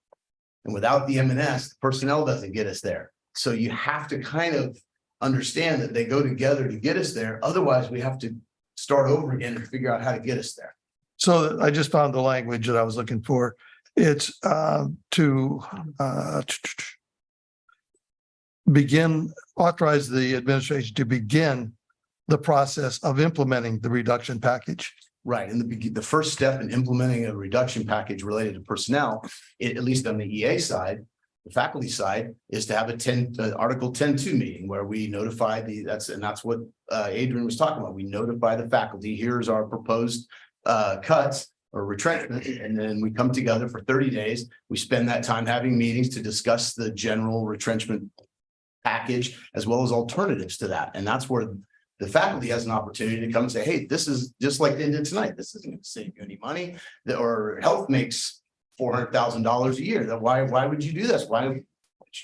S6: And without the M&S, the personnel doesn't get us there. So you have to kind of understand that they go together to get us there. Otherwise, we have to start over again and figure out how to get us there.
S11: So I just found the language that I was looking for. It's to authorize the administration to begin the process of implementing the reduction package.
S6: Right. And the first step in implementing a reduction package related to personnel, at least on the EA side, the faculty side, is to have Article 10.2 meeting where we notify that's what Adrian was talking about. We notify the faculty, here's our proposed cuts or retrenchment, and then we come together for 30 days. We spend that time having meetings to discuss the general retrenchment package as well as alternatives to that. And that's where the faculty has an opportunity to come and say, hey, this is just like they did tonight. This isn't going to save you any money, or health makes $400,000 a year. Why would you do this?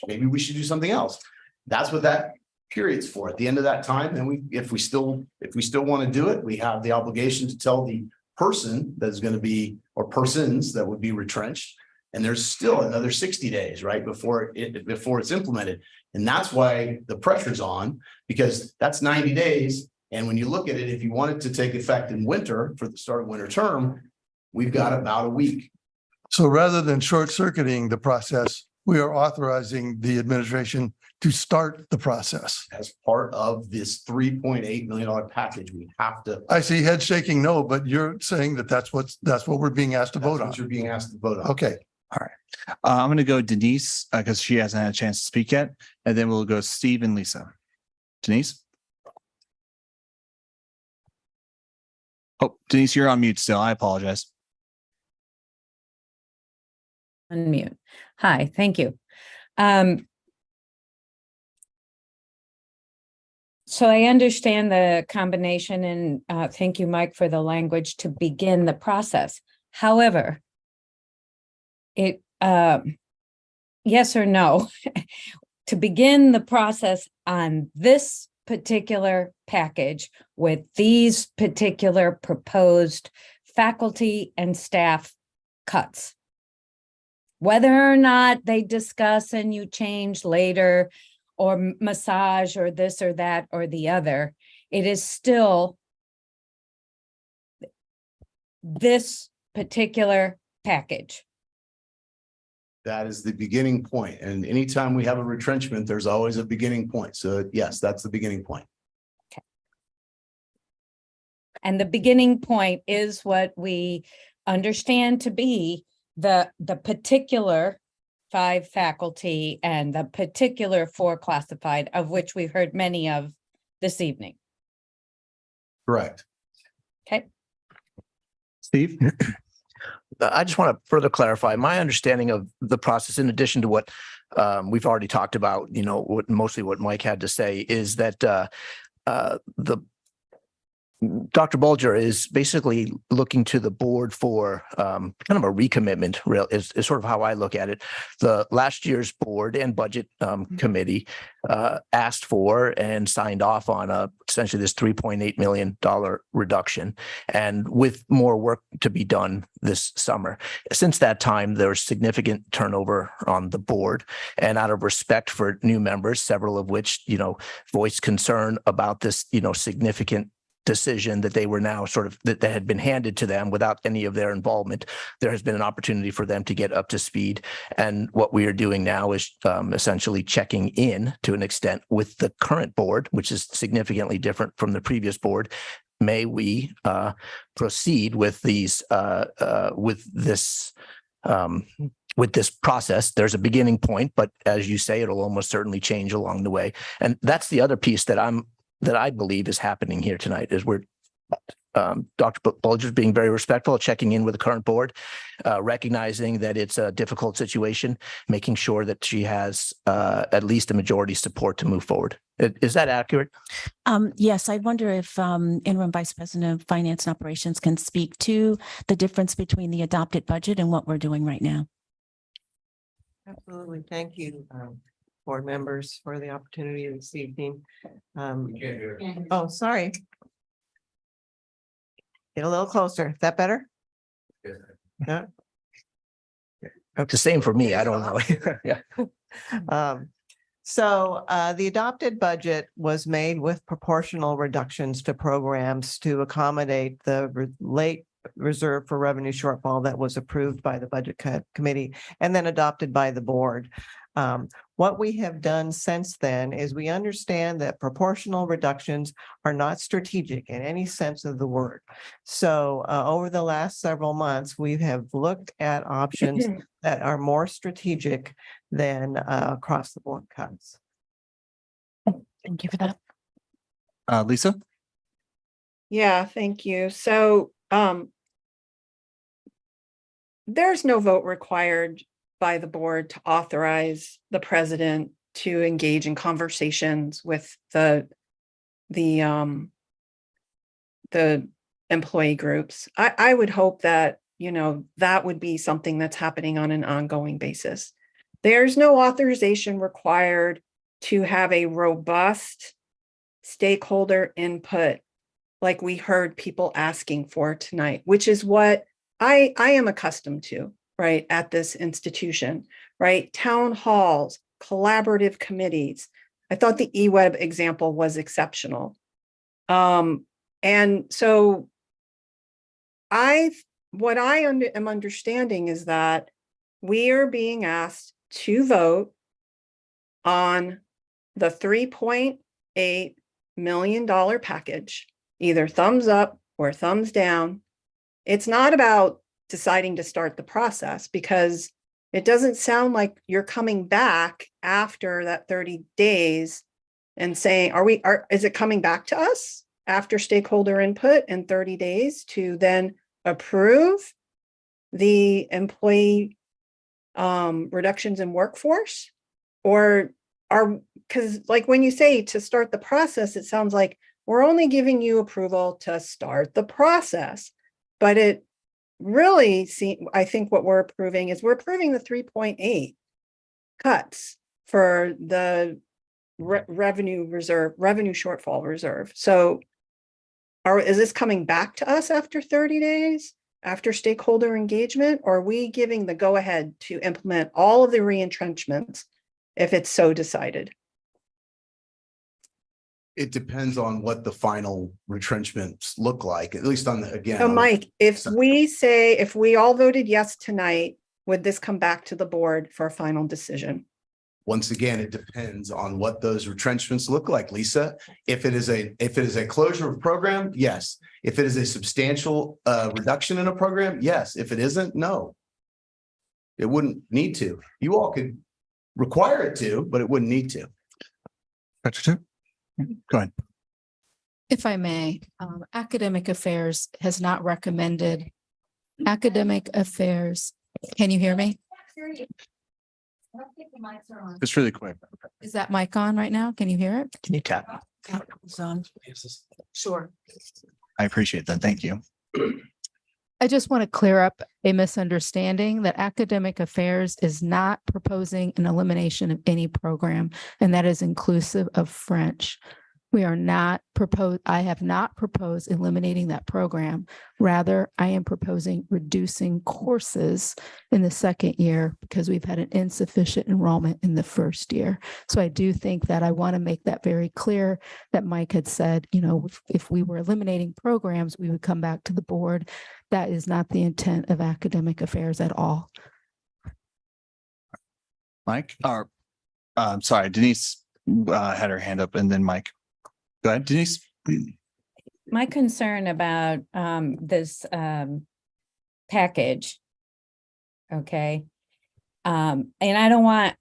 S6: Maybe we should do something else. That's what that period's for. At the end of that time, then if we still want to do it, we have the obligation to tell the person that is going to be, or persons that would be retrenched. And there's still another 60 days, right, before it's implemented. And that's why the pressure's on, because that's 90 days. And when you look at it, if you want it to take effect in winter for the start of winter term, we've got about a week.
S11: So rather than short circuiting the process, we are authorizing the administration to start the process.
S6: As part of this $3.8 million package, we have to.
S11: I see head shaking no, but you're saying that that's what we're being asked to vote on.
S6: That's what you're being asked to vote on.
S11: Okay.
S1: All right. I'm going to go Denise because she hasn't had a chance to speak yet. And then we'll go Steve and Lisa. Denise? Oh, Denise, you're on mute still. I apologize.
S12: Unmute. Hi, thank you. So I understand the combination and thank you, Mike, for the language to begin the process. However, yes or no, to begin the process on this particular package with these particular proposed faculty and staff cuts. Whether or not they discuss and you change later or massage or this or that or the other, it is still this particular package.
S6: That is the beginning point. And anytime we have a retrenchment, there's always a beginning point. So yes, that's the beginning point.
S12: Okay. And the beginning point is what we understand to be the particular 5 faculty and the particular 4 classified, of which we've heard many of this evening.
S6: Correct.
S12: Okay.
S1: Steve?
S8: I just want to further clarify my understanding of the process, in addition to what we've already talked about, mostly what Mike had to say, is that Dr. Bolger is basically looking to the board for kind of a recommitment, is sort of how I look at it. The last year's board and budget committee asked for and signed off on essentially this $3.8 million reduction, and with more work to be done this summer. Since that time, there's significant turnover on the board, and out of respect for new members, several of which, voiced concern about this, significant decision that they were now that had been handed to them without any of their involvement. There has been an opportunity for them to get up to speed. And what we are doing now is essentially checking in to an extent with the current board, which is significantly different from the previous board. May we proceed with this process? There's a beginning point, but as you say, it'll almost certainly change along the way. And that's the other piece that I'm that I believe is happening here tonight is we're Dr. Bulger's being very respectful, checking in with the current board, recognizing that it's a difficult situation, making sure that she has at least a majority support to move forward. Is that accurate?
S20: Yes, I wonder if Interim Vice President of Finance and Operations can speak to the difference between the adopted budget and what we're doing right now.
S13: Absolutely. Thank you, board members, for the opportunity this evening. Oh, sorry. Get a little closer. Is that better? Yeah.
S8: The same for me. I don't know. Yeah.
S13: So the adopted budget was made with proportional reductions to programs to accommodate the late reserve for revenue shortfall that was approved by the budget committee and then adopted by the board. What we have done since then is we understand that proportional reductions are not strategic in any sense of the word. So over the last several months, we have looked at options that are more strategic than across the board cuts.
S20: Thank you for that.
S1: Lisa?
S10: Yeah, thank you. So there's no vote required by the board to authorize the president to engage in conversations with the employee groups. I would hope that, you know, that would be something that's happening on an ongoing basis. There's no authorization required to have a robust stakeholder input like we heard people asking for tonight, which is what I am accustomed to, right, at this institution, right? Town halls, collaborative committees. I thought the eWeb example was exceptional. And so what I am understanding is that we are being asked to vote on the $3.8 million package, either thumbs up or thumbs down. It's not about deciding to start the process, because it doesn't sound like you're coming back after that 30 days and saying, is it coming back to us after stakeholder input in 30 days to then approve the employee reductions in workforce? Or because like when you say to start the process, it sounds like we're only giving you approval to start the process, but it really I think what we're approving is we're approving the 3.8 cuts for the revenue shortfall reserve. So is this coming back to us after 30 days, after stakeholder engagement, or are we giving the go ahead to implement all of the retrenchments if it's so decided?
S6: It depends on what the final retrenchments look like, at least on the, again.
S10: So Mike, if we all voted yes tonight, would this come back to the board for a final decision?
S6: Once again, it depends on what those retrenchments look like, Lisa. If it is a closure of program, yes. If it is a substantial reduction in a program, yes. If it isn't, no. It wouldn't need to. You all could require it to, but it wouldn't need to.
S1: Dr. Go ahead.
S14: If I may, Academic Affairs has not recommended. Academic Affairs, can you hear me?
S1: Just really quick.
S14: Is that mic on right now? Can you hear it?
S8: Can you tap?
S14: It's on. Sure.
S1: I appreciate that. Thank you.
S14: I just want to clear up a misunderstanding that Academic Affairs is not proposing an elimination of any program, and that is inclusive of French. We are not I have not proposed eliminating that program. Rather, I am proposing reducing courses in the second year because we've had an insufficient enrollment in the first year. So I do think that I want to make that very clear that Mike had said, you know, if we were eliminating programs, we would come back to the board. That is not the intent of Academic Affairs at all.
S1: Mike, or sorry, Denise had her hand up, and then Mike. Go ahead, Denise.
S12: My concern about this package, okay, and I don't want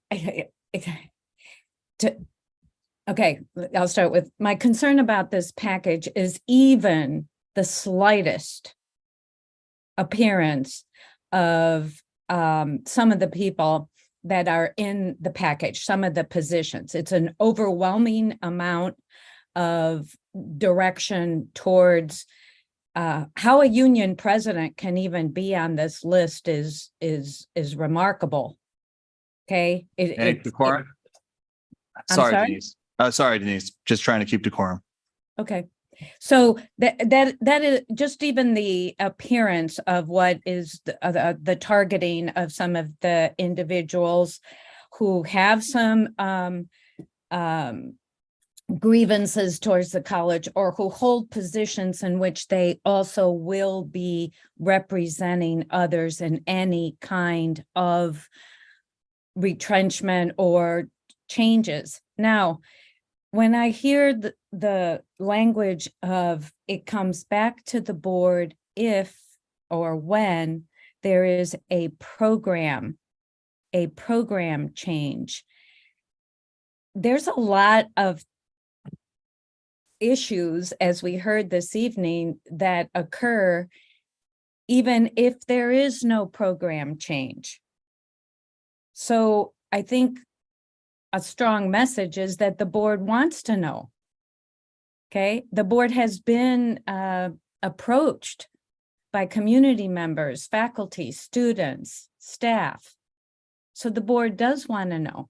S12: to Okay, I'll start with my concern about this package is even the slightest appearance of some of the people that are in the package, some of the positions. It's an overwhelming amount of direction towards how a union president can even be on this list is remarkable. Okay.
S1: Hey, decorum.
S12: I'm
S1: Sorry,
S12: sorry?
S1: Denise. Sorry, Denise. Just trying to keep decorum.
S12: Okay, so that is just even the appearance of what is the targeting of some of the individuals who have some grievances towards the college or who hold positions in which they also will be representing others in any kind of retrenchment or changes. Now, when I hear the language of it comes back to the board if or when there is a program change, there's a lot of issues, as we heard this evening, that occur even if there is no program change. So I think a strong message is that the board wants to know. Okay, the board has been approached by community members, faculty, students, staff. So the board does want to know.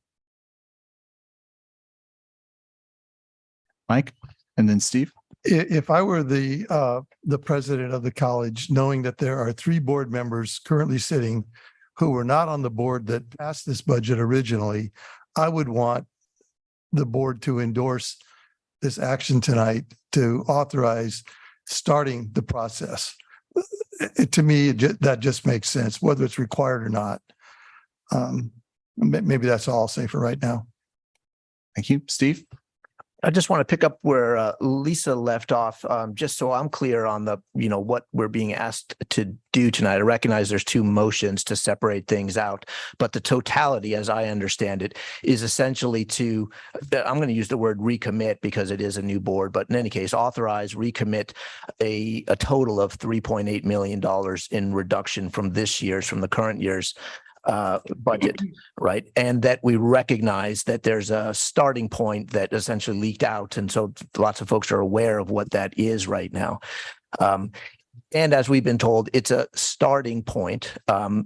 S1: Mike, and then Steve.
S11: If I were the president of the college, knowing that there are 3 board members currently sitting who were not on the board that passed this budget originally, I would want the board to endorse this action tonight to authorize starting the process. To me, that just makes sense, whether it's required or not. Maybe that's all I'll say for right now.
S1: Thank you, Steve.
S8: I just want to pick up where Lisa left off, just so I'm clear on what we're being asked to do tonight. I recognize there's 2 motions to separate things out, but the totality, as I understand it, is essentially I'm going to use the word recommit because it is a new board, but in any case, authorize, recommit a total of $3.8 million in reduction from the current year's budget, right? And that we recognize that there's a starting point that essentially leaked out. And so lots of folks are aware of what that is right now. And as we've been told, it's a starting point.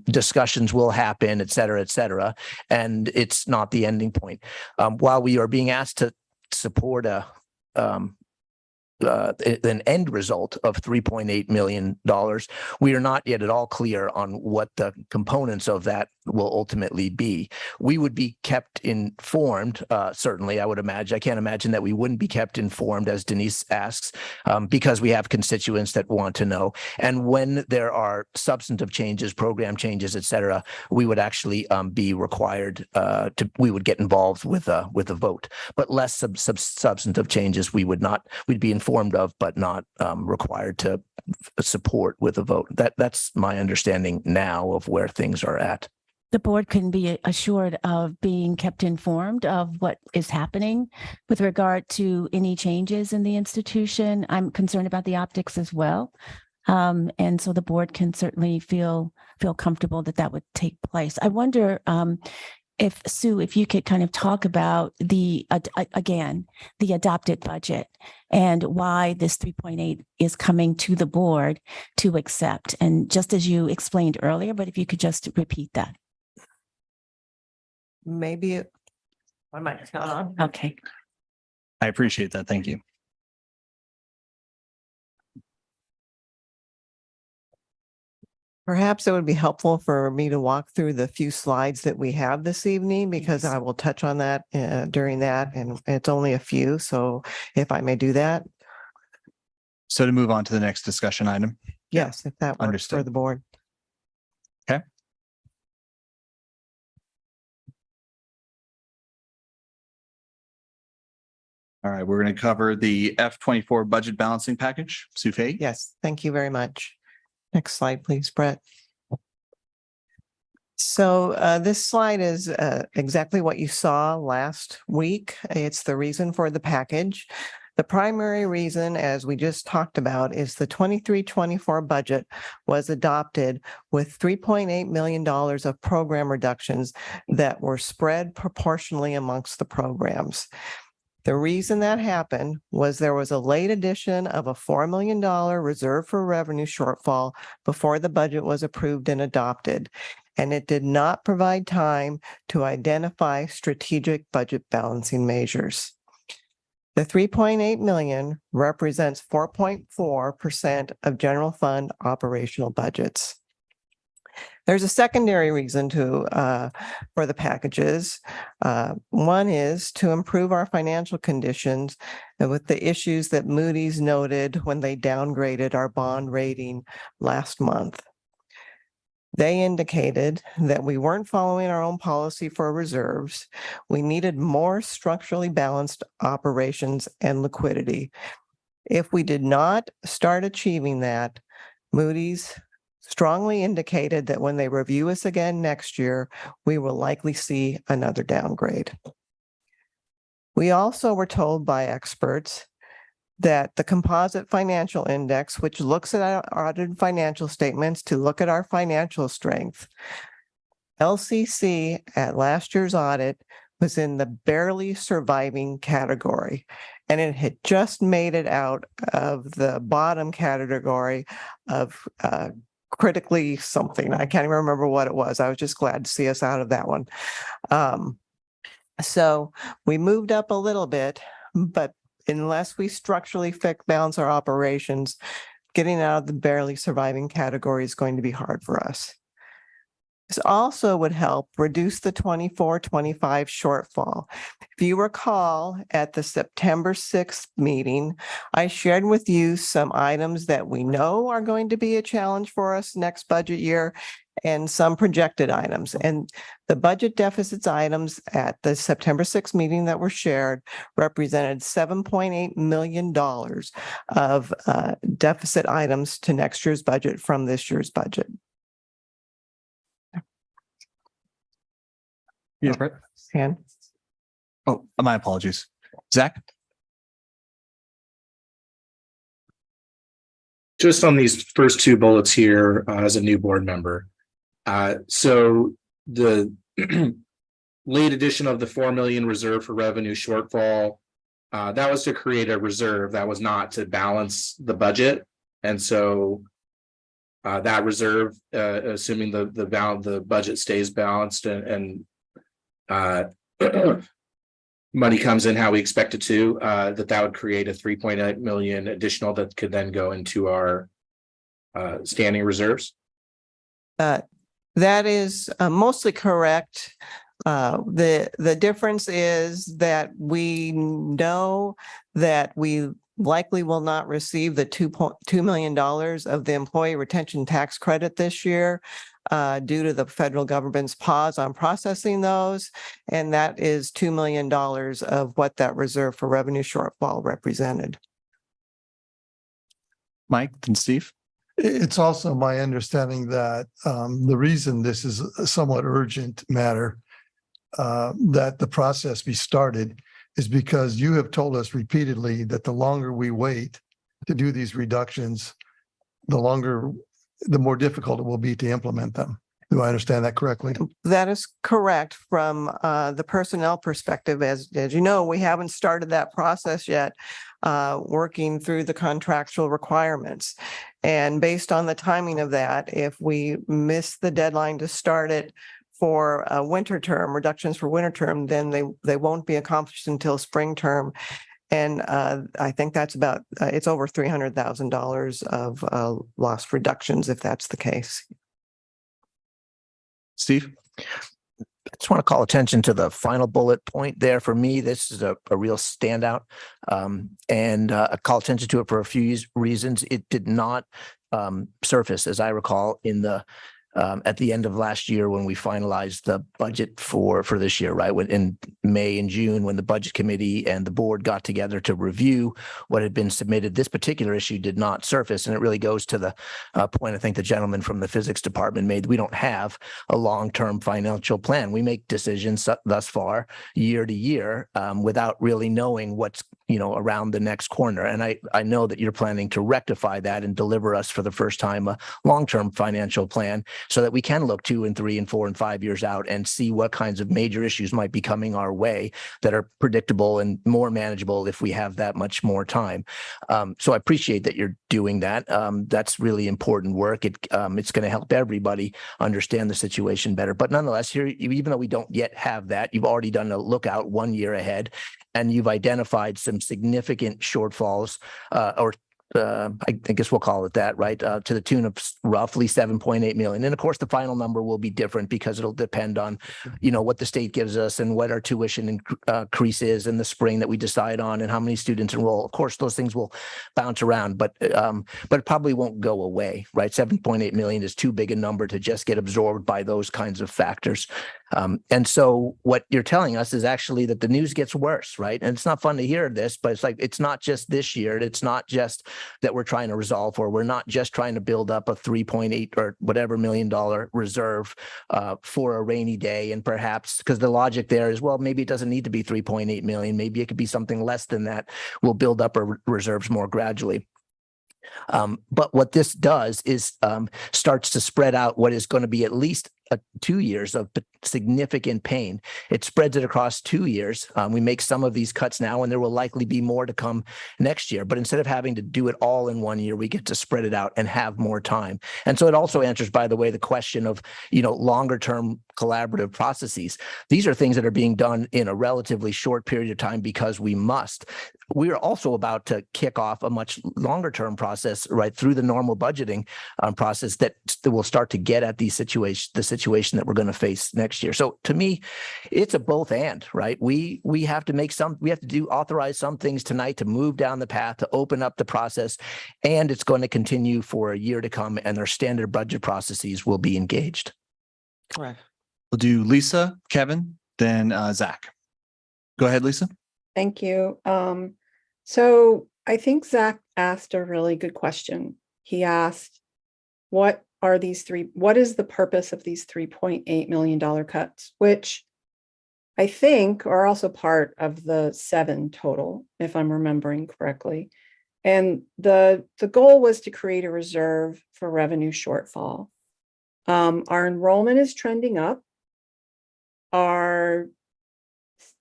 S8: Discussions will happen, et cetera, and it's not the ending point. While we are being asked to support an end result of $3.8 million, we are not yet at all clear on what the components of that will ultimately be. We would be kept informed, certainly, I would imagine. I can't imagine that we wouldn't be kept informed, as Denise asks, because we have constituents that want to know. And when there are substantive changes, program changes, et cetera, we would actually be required we would get involved with a vote. But less substantive changes, we'd be informed of, but not required to support with a vote. That's my understanding now of where things are at.
S20: The board can be assured of being kept informed of what is happening with regard to any changes in the institution. I'm concerned about the optics as well. And so the board can certainly feel comfortable that would take place. I wonder if Sue, if you could kind of talk about the adopted budget and why this 3.8 is coming to the board to accept. And just as you explained earlier, but if you could just repeat that.
S13: Maybe I might not on.
S20: Okay.
S1: I appreciate that. Thank you.
S13: Perhaps it would be helpful for me to walk through the few slides that we have this evening, because I will touch on that during that, and it's only a few. So if I may do that.
S1: So to move on to the next discussion item.
S13: Yes, if that works for
S1: Understood.
S13: the board.
S1: Okay. All right, we're going to cover the F24 budget balancing package. Sue Fay.
S13: Yes, thank you very much. Next slide, please, Brett. So this slide is exactly what you saw last week. It's the reason for the package. The primary reason, as we just talked about, is the 23-24 budget was adopted with $3.8 million of program reductions that were spread proportionally amongst the programs. The reason that happened was there was a late addition of a $4 million reserve for revenue shortfall before the budget was approved and adopted, and it did not provide time to identify strategic budget balancing measures. The 3.8 million represents 4.4% of general fund operational budgets. There's a secondary reason for the packages. One is to improve our financial conditions with the issues that Moody's noted when they downgraded our bond rating last month. They indicated that we weren't following our own policy for reserves. We needed more structurally balanced operations and liquidity. If we did not start achieving that, Moody's strongly indicated that when they review us again next year, we will likely see another downgrade. We also were told by experts that the composite financial index, which looks at our audited financial statements to look at our financial strength, LCC at last year's audit was in the barely surviving category, and it had just made it out of the bottom category of critically something. I can't even remember what it was. I was just glad to see us out of that one. So we moved up a little bit, but unless we structurally balance our operations, getting out of the barely surviving category is going to be hard for us. This also would help reduce the 24-25 shortfall. If you recall, at the September 6th meeting, I shared with you some items that we know are going to be a challenge for us next budget year and some projected items. And the budget deficits items at the September 6th meeting that were shared represented $7.8 million of deficit items to next year's budget from this year's budget.
S1: Yeah, Brett.
S13: And
S1: Oh, my apologies. Zach?
S16: Just on these first two bullets here, as a new board member. So the late addition of the 4 million reserve for revenue shortfall, that was to create a reserve. That was not to balance the budget. And so that reserve, assuming the budget stays balanced and money comes in how we expect it to, that would create a 3.8 million additional that could then go into our standing reserves.
S13: That is mostly correct. The difference is that we know that we likely will not receive the $2.2 million of the employee retention tax credit this year due to the federal government's pause on processing those. And that is $2 million of what that reserve for revenue shortfall represented.
S1: Mike and Steve?
S11: It's also my understanding that the reason this is a somewhat urgent matter, that the process be started, is because you have told us repeatedly that the longer we wait to do these reductions, the more difficult it will be to implement them. Do I understand that correctly?
S13: That is correct from the personnel perspective. As you know, we haven't started that process yet, working through the contractual requirements. And based on the timing of that, if we miss the deadline to start it for a winter term, reductions for winter term, then they won't be accomplished until spring term. And I think that's about, it's over $300,000 of lost reductions if that's the case.
S1: Steve?
S8: I just want to call attention to the final bullet point there. For me, this is a real standout. And I call attention to it for a few reasons. It did not surface, as I recall, in the at the end of last year when we finalized the budget for this year, right? May and June when the budget committee and the board got together to review what had been submitted. This particular issue did not surface, and it really goes to the point I think the gentleman from the physics department made. We don't have a long-term financial plan. We make decisions thus far year to year without really knowing what's around the next corner. And I know that you're planning to rectify that and deliver us for the first time a long-term financial plan so that we can look 2 and 3 and 4 and 5 years out and see what kinds of major issues might be coming our way that are predictable and more manageable if we have that much more time. So I appreciate that you're doing that. That's really important work. It's going to help everybody understand the situation better. But nonetheless, here, even though we don't yet have that, you've already done a lookout 1 year ahead, and you've identified some significant shortfalls I guess we'll call it that, right? To the tune of roughly 7.8 million. And of course, the final number will be different because it'll depend on, what the state gives us and what our tuition increase is in the spring that we decide on and how many students enroll. Of course, those things will bounce around, but it probably won't go away, right? 7.8 million is too big a number to just get absorbed by those kinds of factors. And so what you're telling us is actually that the news gets worse, right? And it's not fun to hear this, but it's not just this year. It's not just that we're trying to resolve, or we're not just trying to build up a 3.8 or whatever $1 million reserve for a rainy day. And perhaps because the logic there is, well, maybe it doesn't need to be 3.8 million. Maybe it could be something less than that. We'll build up our reserves more gradually. But what this does is starts to spread out what is going to be at least 2 years of significant pain. It spreads it across 2 years. We make some of these cuts now, and there will likely be more to come next year. But instead of having to do it all in 1 year, we get to spread it out and have more time. And so it also answers, by the way, the question of, longer term collaborative processes. These are things that are being done in a relatively short period of time because we must. We are also about to kick off a much longer term process right through the normal budgeting process that will start to get at the situation that we're going to face next year. So to me, it's a both and, right? We have to authorize some things tonight to move down the path, to open up the process, and it's going to continue for a year to come, and our standard budget processes will be engaged.
S13: Correct.
S1: We'll do Lisa, Kevin, then Zach. Go ahead, Lisa.
S10: Thank you. So I think Zach asked a really good question. He asked, what is the purpose of these $3.8 million cuts, which I think are also part of the 7 total, if I'm remembering correctly. And the goal was to create a reserve for revenue shortfall. Our enrollment is trending up.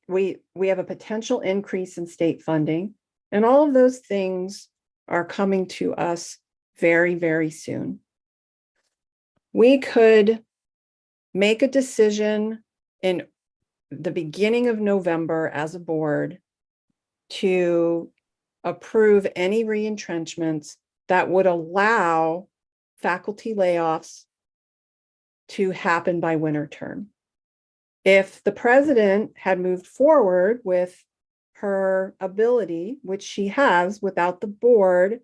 S10: We have a potential increase in state funding, and all of those things are coming to us very, very soon. We could make a decision in the beginning of November as a board to approve any reentrenchments that would allow faculty layoffs to happen by winter term. If the president had moved forward with her ability, which she has without the board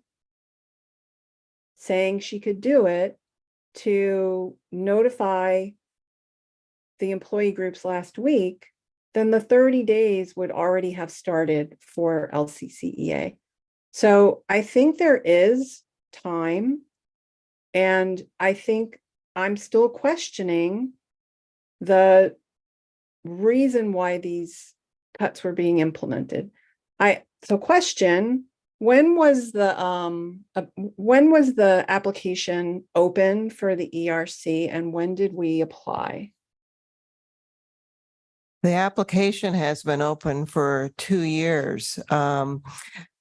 S10: saying she could do it, to notify the employee groups last week, then the 30 days would already have started for LCCEA. So I think there is time, and I think I'm still questioning the reason why these cuts were being implemented. Question, when was the application open for the ERC, and when did we apply?
S13: The application has been open for 2 years.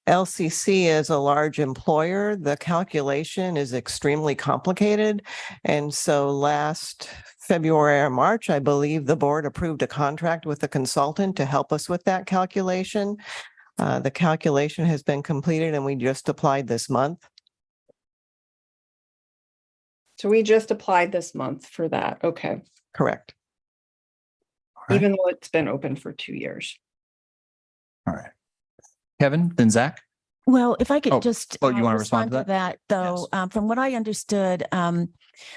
S13: LCC is a large employer. The calculation is extremely complicated. And so last February or March, I believe the board approved a contract with a consultant to help us with that calculation. The calculation has been completed and we just applied this month.
S10: So we just applied this month for that. Okay.
S13: Correct.
S1: Right.
S10: Even though it's been open for 2 years.
S1: All right. Kevin, then Zach.
S17: Well, if I could
S1: Oh,
S17: just
S1: you want to respond to
S17: that, though, from what I understood,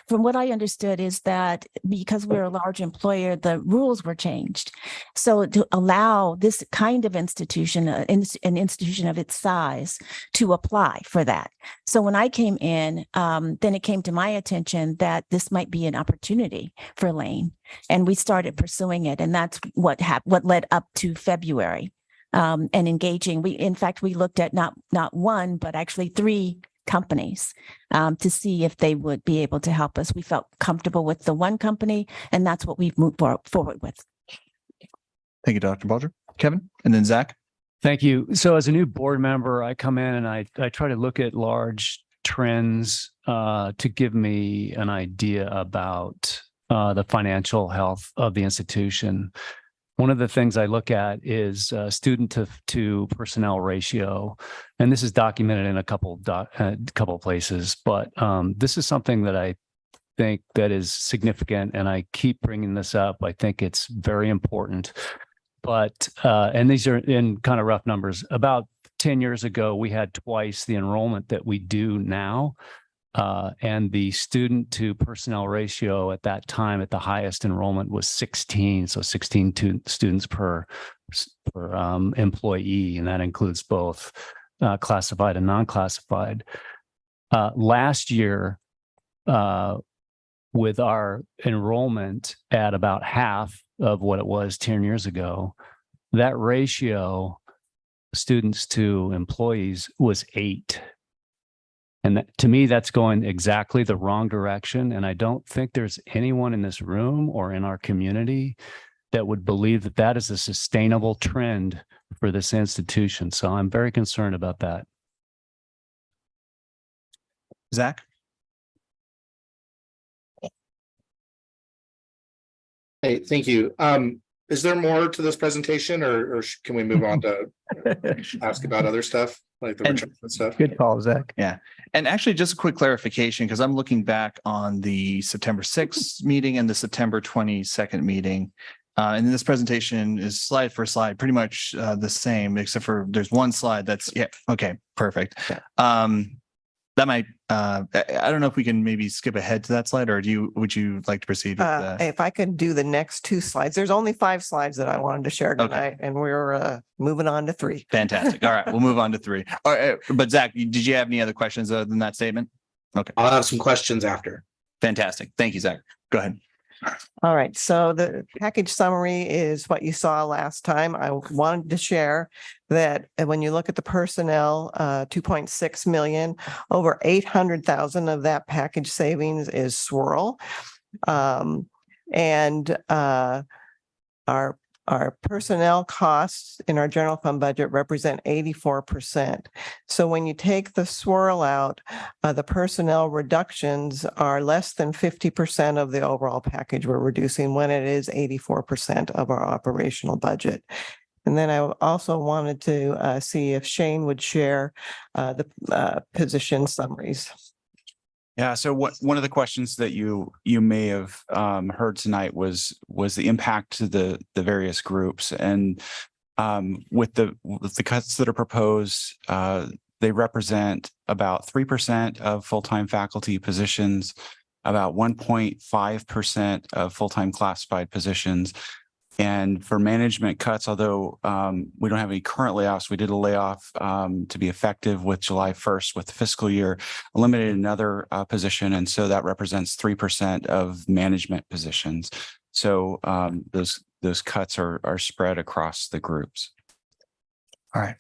S17: from what I understood is that because we're a large employer, the rules were changed. So to allow this kind of institution, an institution of its size, to apply for that. So when I came in, then it came to my attention that this might be an opportunity for Lane, and we started pursuing it, and that's what led up to February. And engaging. In fact, we looked at not one, but actually 3 companies to see if they would be able to help us. We felt comfortable with the one company, and that's what we've moved forward with.
S1: Thank you, Dr. Bulger. Kevin, and then Zach.
S18: Thank you. So as a new board member, I come in and I try to look at large trends to give me an idea about the financial health of the institution. One of the things I look at is student to personnel ratio, and this is documented in a couple places. But this is something that I think that is significant, and I keep bringing this up. I think it's very important. But and these are in kind of rough numbers. About 10 years ago, we had twice the enrollment that we do now. And the student to personnel ratio at that time at the highest enrollment was 16. So 16 students per employee, and that includes both classified and non-classified. Last year, with our enrollment at about half of what it was 10 years ago, that ratio, students to employees, was 8. And to me, that's going exactly the wrong direction. And I don't think there's anyone in this room or in our community that would believe that that is a sustainable trend for this institution. So I'm very concerned about that.
S1: Zach?
S16: Hey, thank you. Is there more to this presentation, or can we move on to ask about other stuff like the returns and stuff?
S1: Good call, Zach. Yeah. And actually, just a quick clarification, because I'm looking back on the September 6th meeting and the September 22nd meeting. And this presentation is slide for slide, pretty much the same, except for there's one slide that's, yeah, okay, perfect. That might, I don't know if we can maybe skip ahead to that slide, or would you like to proceed with that?
S13: If I could do the next 2 slides, there's only 5 slides that I wanted to share tonight, and we're moving on to 3.
S1: Fantastic. All right, we'll move on to 3. All right, but Zach, did you have any other questions other than that statement? Okay.
S16: I'll have some questions after.
S1: Fantastic. Thank you, Zach. Go ahead.
S13: All right, so the package summary is what you saw last time. I wanted to share that when you look at the personnel, 2.6 million, over 800,000 of that package savings is swirl. And our personnel costs in our general fund budget represent 84%. So when you take the swirl out, the personnel reductions are less than 50% of the overall package we're reducing, when it is 84% of our operational budget. And then I also wanted to see if Shane would share the position summaries.
S23: Yeah, so one of the questions that you may have heard tonight was the impact to the various groups, and with the cuts that are proposed, they represent about 3% of full-time faculty positions, about 1.5% of full-time classified positions. And for management cuts, although we don't have any current layoffs, we did a layoff to be effective with July 1st with the fiscal year, eliminated another position. And so that represents 3% of management positions. So those cuts are spread across the groups.
S1: All right.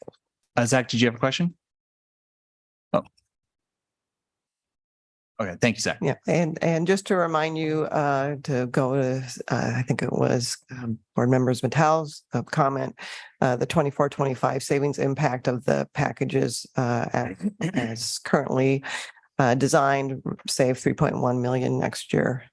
S1: Zach, did you have a question? Oh. Okay, thank you, Zach.
S13: Yeah, and just to remind you to go to, I think it was Board Members Mattel's comment, the 24-25 savings impact of the packages as currently designed, save 3.1 million next year.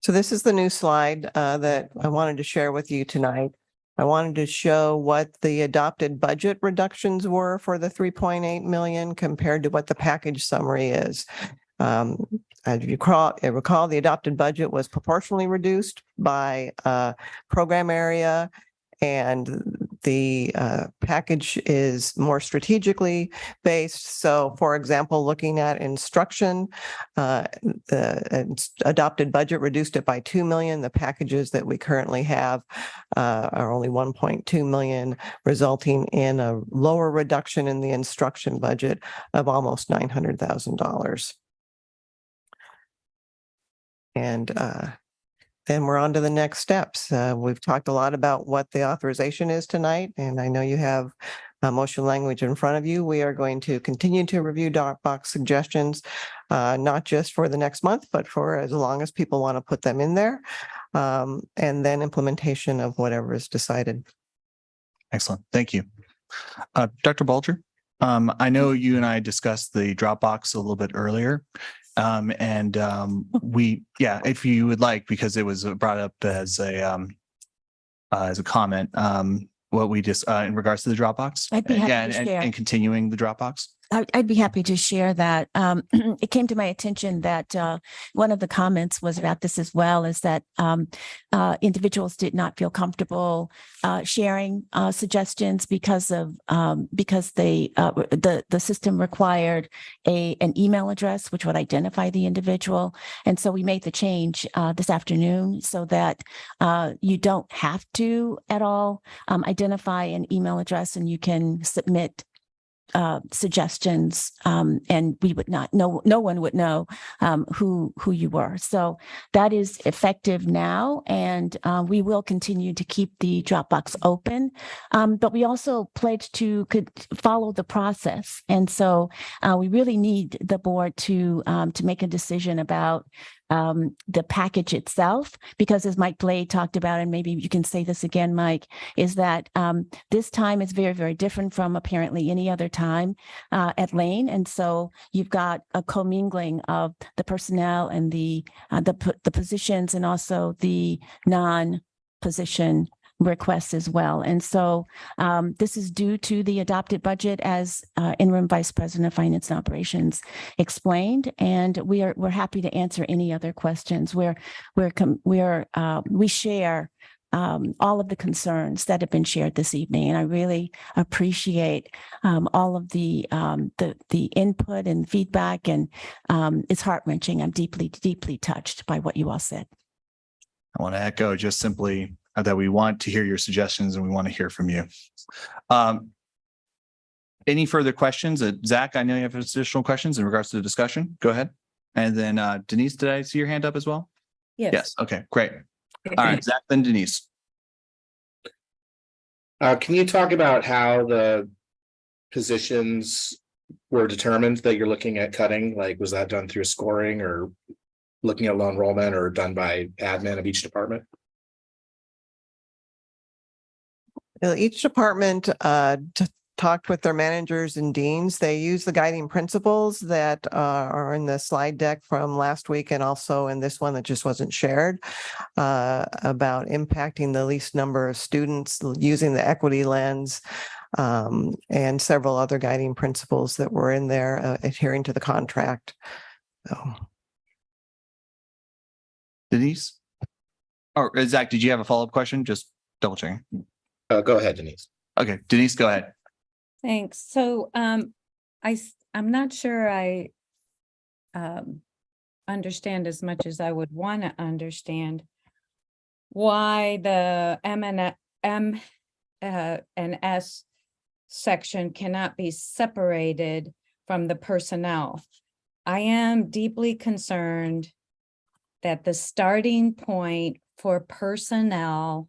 S13: So this is the new slide that I wanted to share with you tonight. I wanted to show what the adopted budget reductions were for the 3.8 million compared to what the package summary is. As you recall, the adopted budget was proportionally reduced by program area, and the package is more strategically based. So for example, looking at instruction, the adopted budget reduced it by 2 million. The packages that we currently have are only 1.2 million, resulting in a lower reduction in the instruction budget of almost $900,000. And then we're on to the next steps. We've talked a lot about what the authorization is tonight, and I know you have motion language in front of you. We are going to continue to review Dropbox suggestions, not just for the next month, but for as long as people want to put them in there, and then implementation of whatever is decided.
S1: Excellent. Thank you. Dr. Bulger, I know you and I discussed the Dropbox a little bit earlier. If you would like, because it was brought up as a comment, what we just, in regards to the Dropbox.
S17: I'd be happy
S1: Yeah,
S17: to share.
S1: and continuing the Dropbox.
S17: I'd be happy to share that. It came to my attention that one of the comments was about this as well, is that individuals did not feel comfortable sharing suggestions because the system required an email address which would identify the individual. And so we made the change this afternoon so that you don't have to at all identify an email address, and you can submit suggestions, and we would not, no one would know who you were. So that is effective now, and we will continue to keep the Dropbox open. But we also pledge to follow the process, and so we really need the board to make a decision about the package itself, because as Mike Blade talked about, and maybe you can say this again, Mike, is that this time is very, very different from apparently any other time at Lane. And so you've got a commingling of the personnel and the positions, and also the non-position requests as well. And so this is due to the adopted budget, as Interim Vice President of Finance and Operations explained, and we're happy to answer any other questions. We share all of the concerns that have been shared this evening, and I really appreciate all of the input and feedback, and it's heart-wrenching. I'm deeply, deeply touched by what you all said.
S1: I want to echo just simply that we want to hear your suggestions and we want to hear from you. Any further questions? Zach, I know you have additional questions in regards to the discussion. Go ahead. And then Denise, did I see your hand up as well? Yes. Okay, great. All right, Zach, then Denise.
S16: Can you talk about how the positions were determined that you're looking at cutting? Like, was that done through scoring, or looking at low enrollment, or done by admin of each department?
S13: Each department talked with their managers and deans. They use the guiding principles that are in the slide deck from last week, and also in this one that just wasn't shared, about impacting the least number of students, using the equity lens, and several other guiding principles that were in there, adhering to the contract. So.
S1: Denise? Or Zach, did you have a follow-up question? Just double checking.
S16: Go ahead, Denise.
S1: Okay, Denise, go ahead.
S12: Thanks. So I'm not sure I understand as much as I would want to understand why the M and S section cannot be separated from the personnel. I am deeply concerned that the starting point for personnel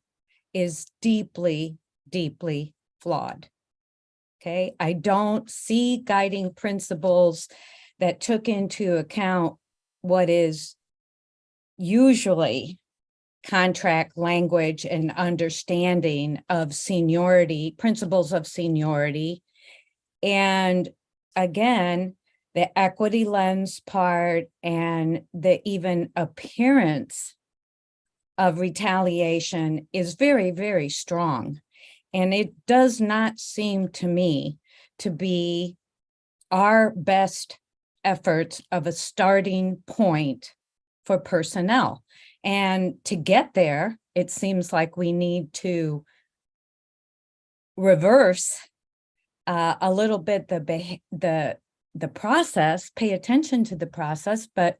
S12: is deeply, deeply flawed. Okay, I don't see guiding principles that took into account what is usually contract language and understanding of seniority, principles of seniority. And again, the equity lens part and the even appearance of retaliation is very, very strong. And it does not seem to me to be our best efforts of a starting point for personnel. And to get there, it seems like we need to reverse a little bit the process, pay attention to the process, but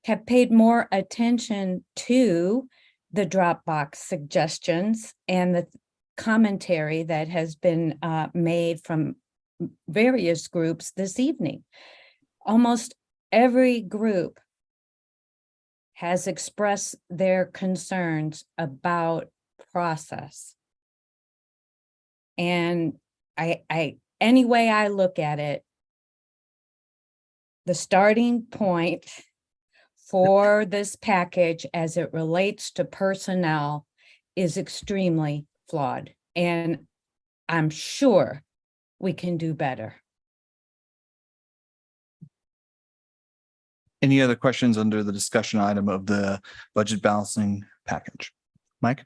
S12: have paid more attention to the Dropbox suggestions and the commentary that has been made from various groups this evening. Almost every group has expressed their concerns about process. And any way I look at it, the starting point for this package as it relates to personnel is extremely flawed. And I'm sure we can do better.
S1: Any other questions under the discussion item of the budget balancing package? Mike?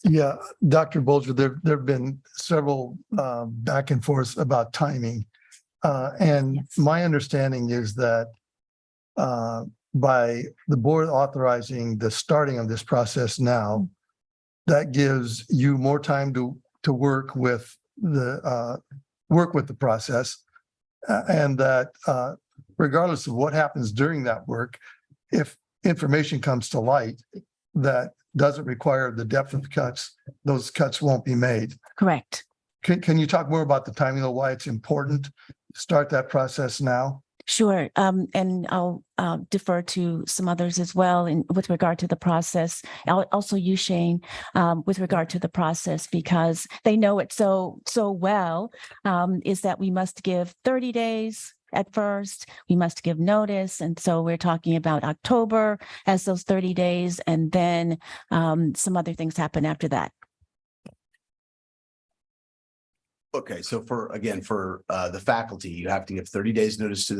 S11: Yeah, Dr. Bolger, there've been several back and forth about timing. And my understanding is that by the board authorizing the starting of this process now, that gives you more time to work with the process, and that regardless of what happens during that work, if information comes to light that doesn't require the depth of cuts, those cuts won't be made.
S17: Correct.
S11: Can you talk more about the timing of why it's important to start that process now?
S17: Sure. And I'll defer to some others as well with regard to the process. Also you, Shane, with regard to the process, because they know it so well, is that we must give 30 days at first, we must give notice. And so we're talking about October as those 30 days, and then some other things happen after that.
S6: Okay, so for the faculty, you have to give 30 days notice to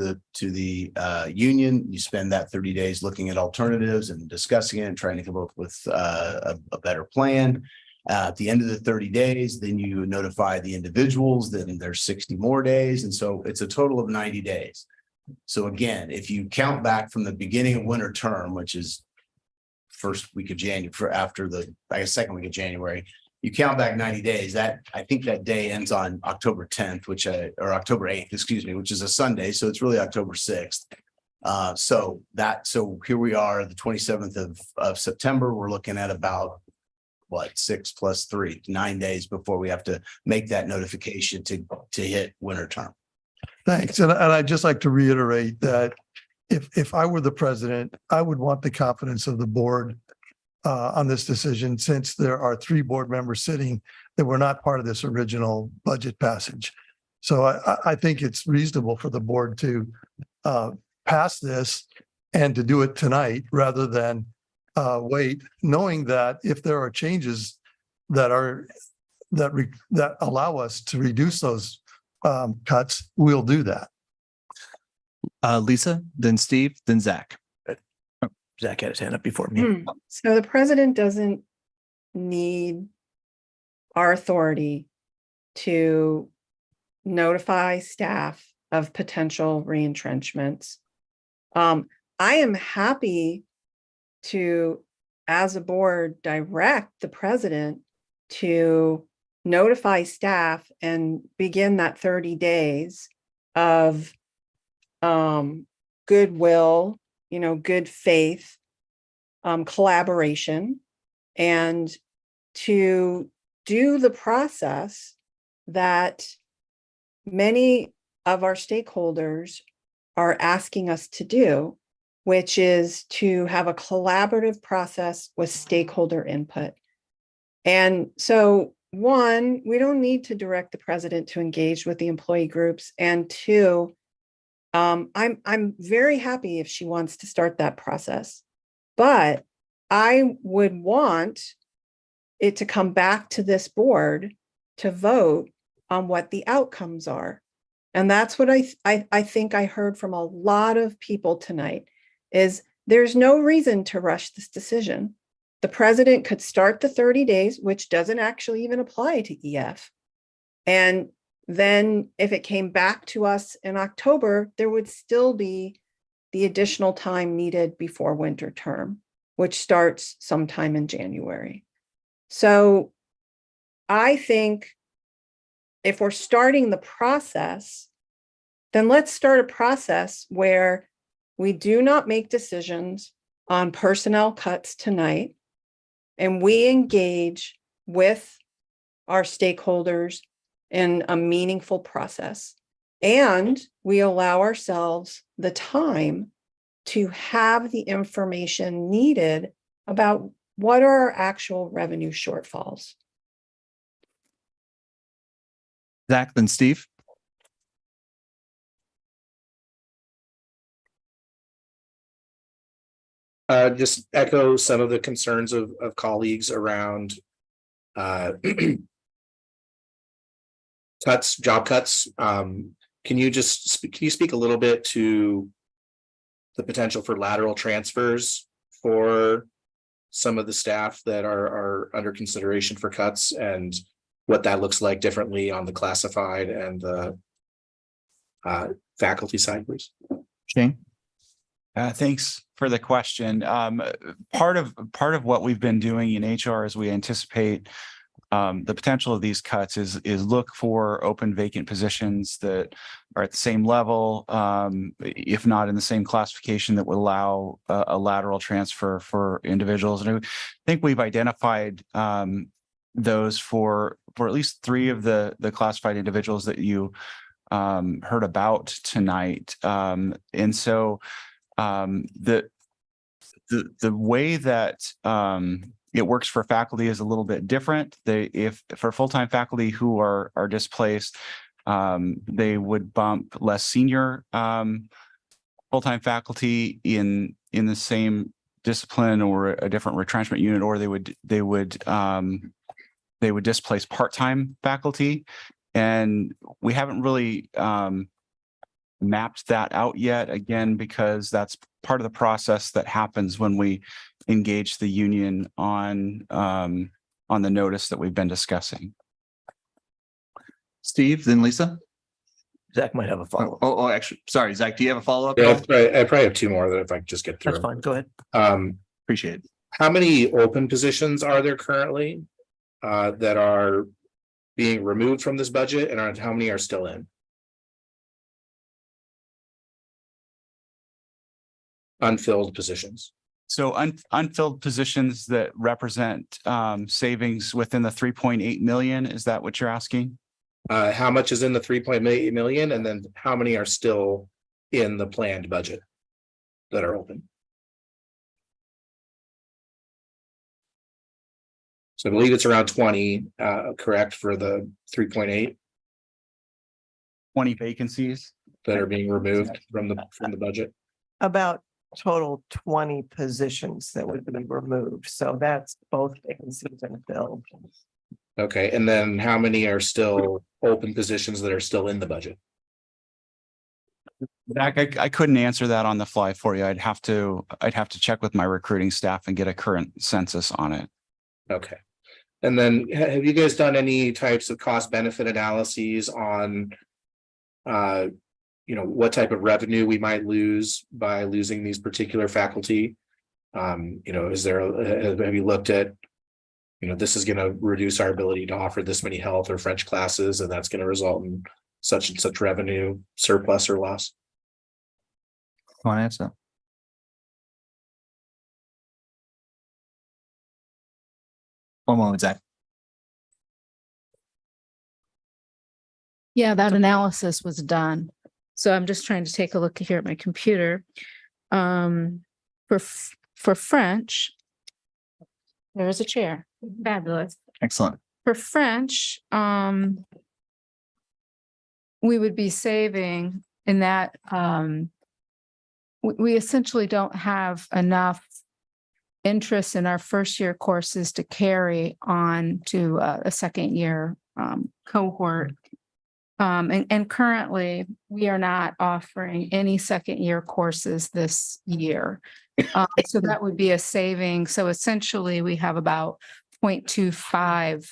S6: the union. You spend that 30 days looking at alternatives and discussing it and trying to come up with a better plan. At the end of the 30 days, then you notify the individuals, then there's 60 more days. And so it's a total of 90 days. So again, if you count back from the beginning of winter term, which is first week of January, second week of January, you count back 90 days, I think that day ends on October 10th, or October 8th, excuse me, which is a Sunday. So it's really October 6th. So here we are, the 27th of September, we're looking at about 6 + 3, 9 days before we have to make that notification to hit winter term.
S11: Thanks. And I'd just like to reiterate that if I were the president, I would want the confidence of the board on this decision, since there are 3 board members sitting that were not part of this original budget passage. So I think it's reasonable for the board to pass this and to do it tonight rather than wait, knowing that if there are changes that allow us to reduce those cuts, we'll do that.
S1: Lisa, then Steve, then Zach.
S8: Zach had his hand up before me.
S15: So the president doesn't need our authority to notify staff of potential reentrenchments. I am happy to, as a board, direct the president to notify staff and begin that 30 days of goodwill, good faith, collaboration, and to do the process that many of our stakeholders are asking us to do, which is to have a collaborative process with stakeholder input. And so, 1, we don't need to direct the president to engage with the employee groups. And 2, I'm very happy if she wants to start that process, but I would want it to come back to this board to vote on what the outcomes are. And that's what I think I heard from a lot of people tonight, is there's no reason to rush this decision. The president could start the 30 days, which doesn't actually even apply to EF. And then if it came back to us in October, there would still be the additional time needed before winter term, which starts sometime in January. So I think if we're starting the process, then let's start a process where we do not make decisions on personnel cuts tonight, and we engage with our stakeholders in a meaningful process. And we allow ourselves the time to have the information needed about what are our actual revenue shortfalls.
S1: Zach, then Steve.
S16: Just echo some of the concerns of colleagues around job cuts. Can you speak a little bit to the potential for lateral transfers for some of the staff that are under consideration for cuts, and what that looks like differently on the classified and the faculty side, please?
S1: Shane?
S23: Thanks for the question. Part of what we've been doing in HR as we anticipate the potential of these cuts is look for open vacant positions that are at the same level, if not in the same classification, that would allow a lateral transfer for individuals. And I think we've identified those for at least 3 of the classified individuals that you heard about tonight. And so the way that it works for faculty is a little bit different. If for full-time faculty who are displaced, they would bump less senior full-time faculty in the same discipline or a different retrenchment unit, or they would displace part-time faculty. And we haven't really mapped that out yet, again, because that's part of the process that happens when we engage the union on the notice that we've been discussing.
S1: Steve, then Lisa.
S8: Zach might have a follow-up.
S1: Oh, actually, sorry, Zach, do you have a follow-up?
S16: Yeah, I probably have 2 more that if I could just get through.
S8: That's fine. Go ahead.
S1: Appreciate it.
S16: How many open positions are there currently that are being removed from this budget, and how many are still in? Unfilled positions.
S23: So unfilled positions that represent savings within the 3.8 million, is that what you're asking?
S16: How much is in the 3.8 million, and then how many are still in the planned budget that are open? So I believe it's around 20, correct, for the 3.8?
S23: 20 vacancies
S16: that are being removed from the budget.
S13: About total 20 positions that would be removed. So that's both vacancies and filled.
S16: Okay, and then how many are still open positions that are still in the budget?
S23: Zach, I couldn't answer that on the fly for you. I'd have to check with my recruiting staff and get a current census on it.
S16: Okay. And then have you guys done any types of cost benefit analyses on what type of revenue we might lose by losing these particular faculty? Is there, have you looked at, this is going to reduce our ability to offer this many health or French classes, and that's going to result in such and such revenue surplus or loss?
S1: Want to answer? One moment, Zach.
S14: Yeah, that analysis was done. So I'm just trying to take a look here at my computer. For French, there is a chair. Fabulous.
S1: Excellent.
S14: For French, we would be saving in that we essentially don't have enough interest in our first year courses to carry on to a second year cohort. And currently, we are not offering any second year courses this year. So that would be a saving. So essentially, we have about 0.25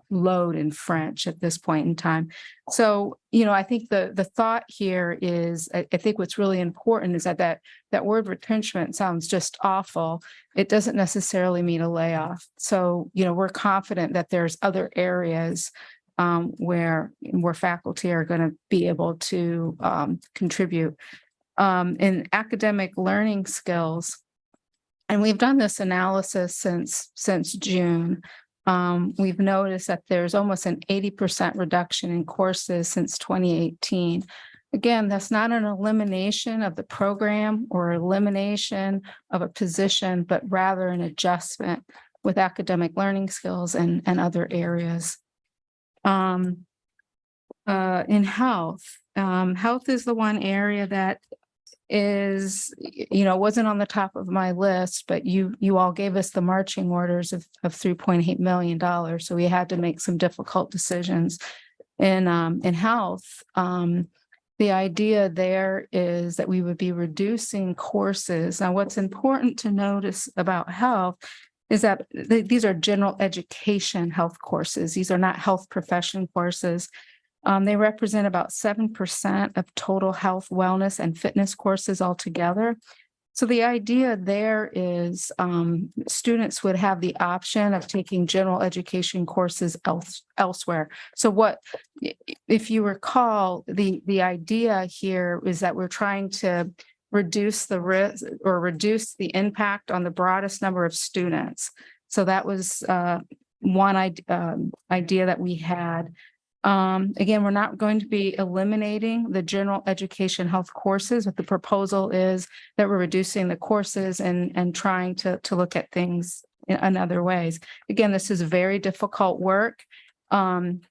S14: load in French at this point in time. So, I think the thought here is, I think what's really important is that word retrenchment sounds just awful. It doesn't necessarily mean a layoff. So, we're confident that there's other areas where faculty are going to be able to contribute. In academic learning skills, and we've done this analysis since June. We've noticed that there's almost an 80% reduction in courses since 2018. Again, that's not an elimination of the program or elimination of a position, but rather an adjustment with academic learning skills and other areas. In health, health is the one area that is, wasn't on the top of my list, but you all gave us the marching orders of $3.8 million. So we had to make some difficult decisions in health. The idea there is that we would be reducing courses. Now, what's important to notice about health is that these are general education health courses. These are not health profession courses. They represent about 7% of total health, wellness, and fitness courses altogether. So the idea there is students would have the option of taking general education courses elsewhere. So if you recall, the idea here is that we're trying to reduce the risk or reduce the impact on the broadest number of students. So that was one idea that we had. Again, we're not going to be eliminating the general education health courses, but the proposal is that we're reducing the courses and trying to look at things in other ways. Again, this is very difficult work. In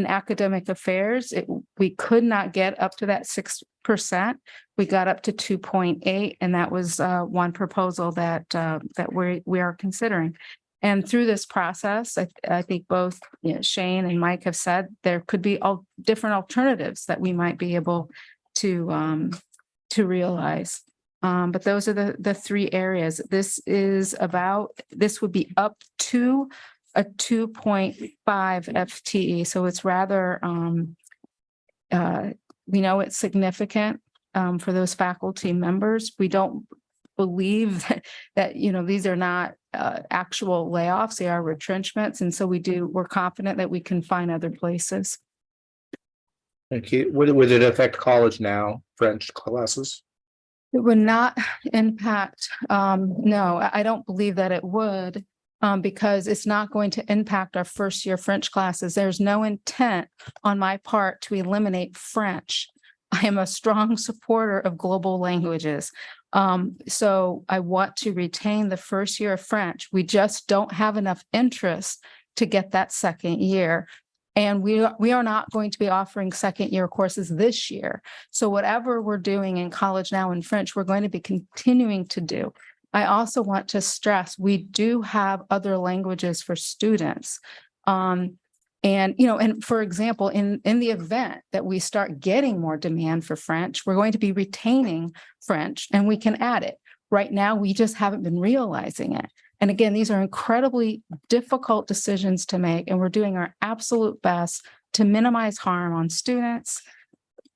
S14: academic affairs, we could not get up to that 6%. We got up to 2.8, and that was one proposal that we are considering. And through this process, I think both Shane and Mike have said there could be all different alternatives that we might be able to realize. But those are the three areas. This would be up to a 2.5 FTE. So it's rather, we know it's significant for those faculty members. We don't believe that these are not actual layoffs, they are retrenchments. And so we're confident that we can find other places.
S16: Thank you. Would it affect College Now French classes?
S14: It would not impact, no, I don't believe that it would, because it's not going to impact our first year French classes. There's no intent on my part to eliminate French. I am a strong supporter of global languages. So I want to retain the first year of French. We just don't have enough interest to get that second year. And we are not going to be offering second year courses this year. So whatever we're doing in College Now in French, we're going to be continuing to do. I also want to stress, we do have other languages for students. And for example, in the event that we start getting more demand for French, we're going to be retaining French and we can add it. Right now, we just haven't been realizing it. And again, these are incredibly difficult decisions to make, and we're doing our absolute best to minimize harm on students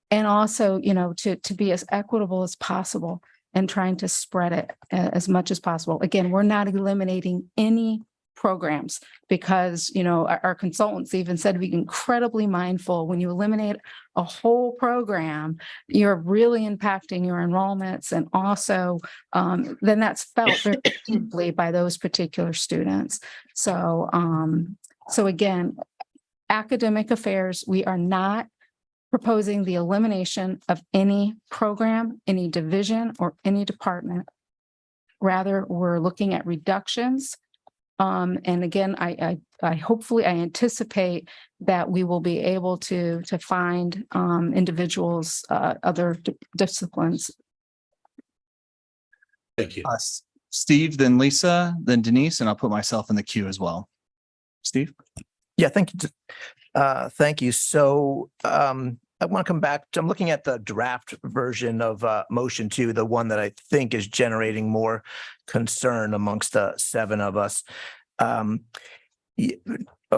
S14: and also, to be as equitable as possible and trying to spread it as much as possible. Again, we're not eliminating any programs because, our consultants even said be incredibly mindful. When you eliminate a whole program, you're really impacting your enrollments. And also, then that's felt very deeply by those particular students. So again, academic affairs, we are not proposing the elimination of any program, any division, or any department. Rather, we're looking at reductions. And again, I hopefully anticipate that we will be able to find individuals, other disciplines.
S16: Thank you.
S1: Steve, then Lisa, then Denise, and I'll put myself in the queue as well. Steve?
S8: Yeah, thank you. Thank you. So I want to come back. I'm looking at the draft version of motion 2, the one that I think is generating more concern amongst the 7 of us. I'll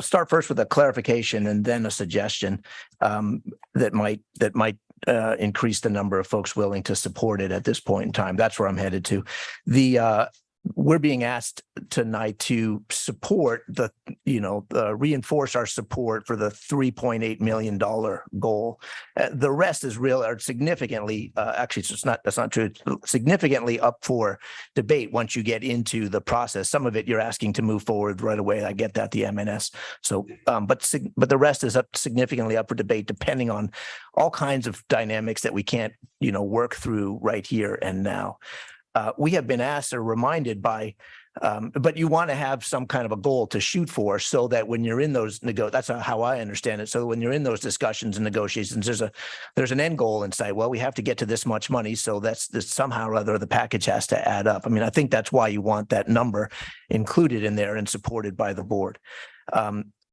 S8: start first with a clarification and then a suggestion that might increase the number of folks willing to support it at this point in time. That's where I'm headed to. we're being asked tonight to support reinforce our support for the $3.8 million goal. The rest is real or significantly, actually, that's not true. It's significantly up for debate once you get into the process. Some of it you're asking to move forward right away. I get that, the MNS. So, but the rest is significantly up for debate, depending on all kinds of dynamics that we can't, work through right here and now. We have been asked or reminded by, but you want to have some kind of a goal to shoot for, so that when you're in those that's how I understand it. So when you're in those discussions and negotiations, there's an end goal in sight. Well, we have to get to this much money, so that's somehow or other the package has to add up. I mean, I think that's why you want that number included in there and supported by the board.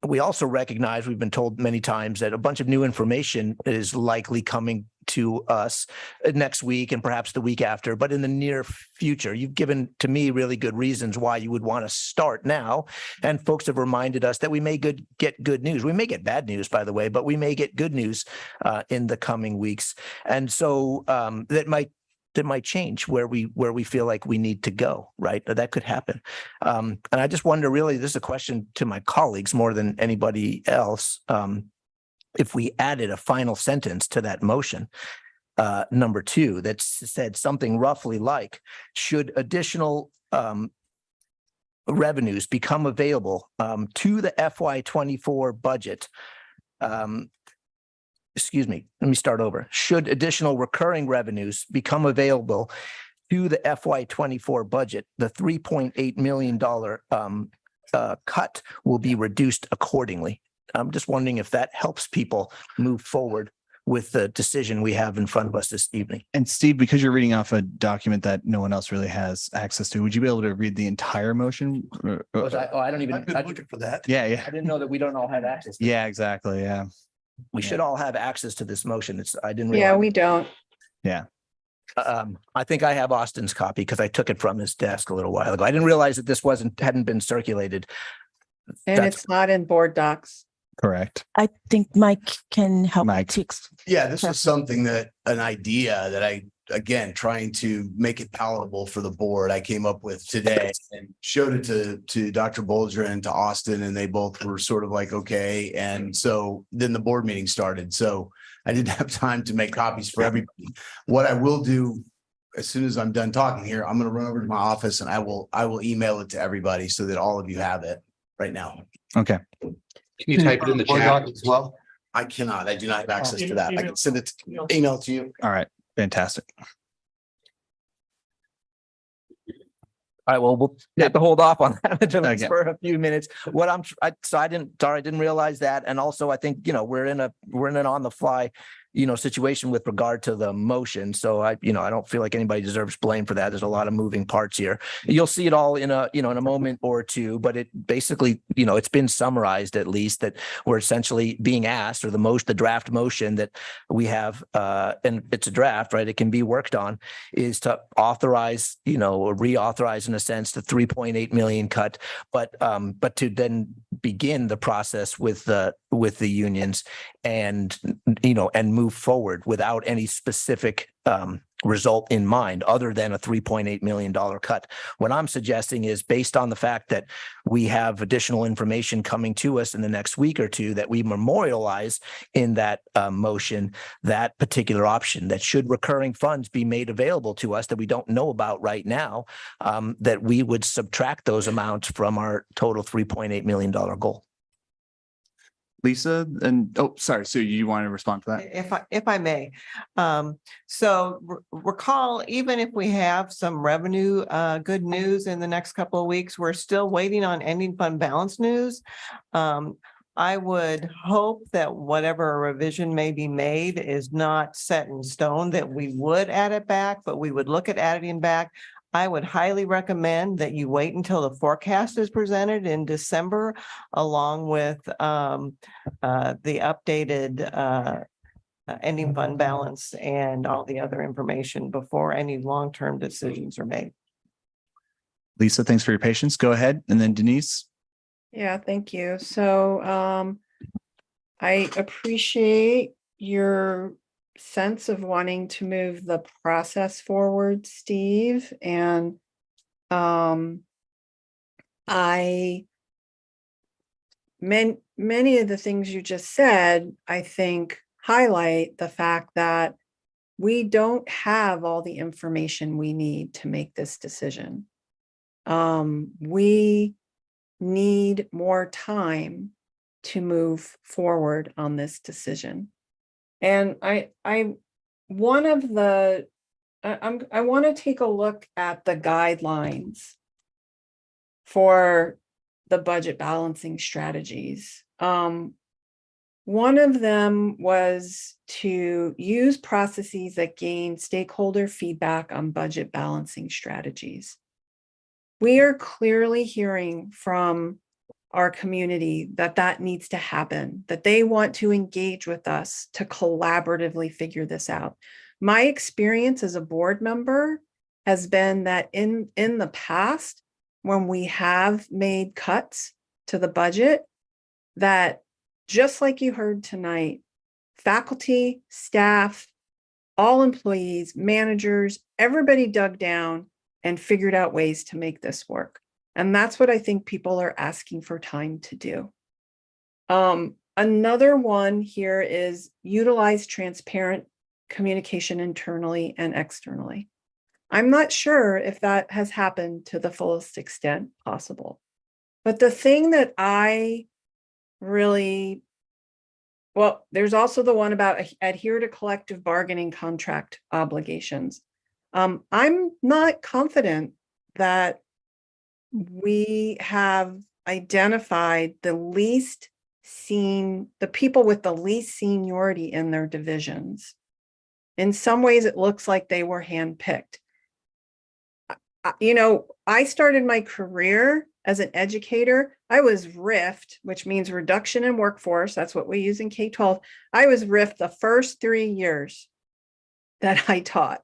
S8: We also recognize, we've been told many times, that a bunch of new information is likely coming to us next week and perhaps the week after, but in the near future. You've given to me really good reasons why you would want to start now. And folks have reminded us that we may get good news. We may get bad news, by the way, but we may get good news in the coming weeks. And so that might change where we feel like we need to go, right? That could happen. And I just wonder, really, this is a question to my colleagues more than anybody else. If we added a final sentence to that motion, number 2, that said something roughly like, should additional revenues become available to the FY24 budget, excuse me, let me start over. Should additional recurring revenues become available to the FY24 budget, the $3.8 million cut will be reduced accordingly. I'm just wondering if that helps people move forward with the decision we have in front of us this evening.
S1: And Steve, because you're reading off a document that no one else really has access to, would you be able to read the entire motion?
S8: I don't even.
S11: I've been looking for that.
S1: Yeah, yeah.
S8: I didn't know that we don't all have access.
S1: Yeah, exactly. Yeah.
S8: We should all have access to this motion. I didn't
S15: Yeah,
S8: realize.
S15: we don't.
S1: Yeah.
S8: I think I have Austin's copy because I took it from his desk a little while ago. I didn't realize that this hadn't been circulated.
S15: And it's not in board docs.
S1: Correct.
S17: I think Mike can help.
S1: Mike.
S6: Yeah, this was something an idea that I, again, trying to make it palatable for the board, I came up with today and showed it to Dr. Bolger and to Austin, and they both were sort of like, okay. And so then the board meeting started. So I didn't have time to make copies for everybody. What I will do, as soon as I'm done talking here, I'm going to run over to my office and I will email it to everybody so that all of you have it right now.
S1: Okay.
S16: Can you type it in the chat
S6: as well? I cannot. I do not have access to that. I can send it, email to you.
S1: All right. Fantastic.
S8: All right, well, we'll have to hold off on that
S1: Okay.
S8: for a few minutes. I didn't realize that. And also I think, we're in an on the fly, situation with regard to the motion. So I don't feel like anybody deserves blame for that. There's a lot of moving parts here. You'll see it all in a moment or two, but it basically, it's been summarized at least that we're essentially being asked, or the draft motion that we have, and it's a draft, right? It can be worked on, is to authorize, or reauthorize in a sense the 3.8 million cut, but to then begin the process with the unions and move forward without any specific result in mind other than a $3.8 million cut. What I'm suggesting is, based on the fact that we have additional information coming to us in the next week or two, that we memorialize in that motion that particular option, that should recurring funds be made available to us that we don't know about right now, that we would subtract those amounts from our total $3.8 million goal.
S1: Lisa, and sorry, Sue, you want to respond to that?
S13: If I may. So recall, even if we have some revenue, good news in the next couple of weeks, we're still waiting on ending fund balance news. I would hope that whatever revision may be made is not set in stone, that we would add it back, but we would look at adding back. I would highly recommend that you wait until the forecast is presented in December, along with the updated ending fund balance and all the other information before any long-term decisions are made.
S1: Lisa, thanks for your patience. Go ahead. And then Denise.
S15: Yeah, thank you. So I appreciate your sense of wanting to move the process forward, Steve. And Many of the things you just said, I think highlight the fact that we don't have all the information we need to make this decision. We need more time to move forward on this decision. And I want to take a look at the guidelines for the budget balancing strategies. One of them was to use processes that gain stakeholder feedback on budget balancing strategies. We are clearly hearing from our community that that needs to happen, that they want to engage with us to collaboratively figure this out. My experience as a board member has been that in the past, when we have made cuts to the budget, that just like you heard tonight, faculty, staff, all employees, managers, everybody dug down and figured out ways to make this work. And that's what I think people are asking for time to do. Another one here is utilize transparent communication internally and externally. I'm not sure if that has happened to the fullest extent possible. But the thing that I really, well, there's also the one about adhere to collective bargaining contract obligations. I'm not confident that we have identified the people with the least seniority in their divisions. In some ways, it looks like they were handpicked. You know, I started my career as an educator. I was RIFT, which means reduction in workforce. That's what we use in K-12. I was RIFT the first 3 years that I taught.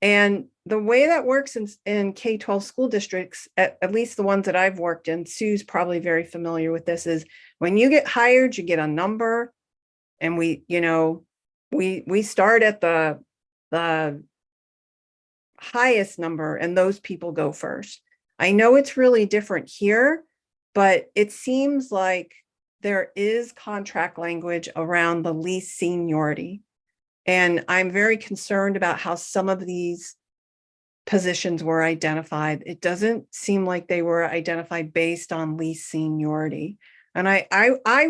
S15: And the way that works in K-12 school districts, at least the ones that I've worked in, Sue's probably very familiar with this, is when you get hired, you get a number. And we start at the highest number and those people go first. I know it's really different here, but it seems like there is contract language around the least seniority. And I'm very concerned about how some of these positions were identified. It doesn't seem like they were identified based on least seniority. And I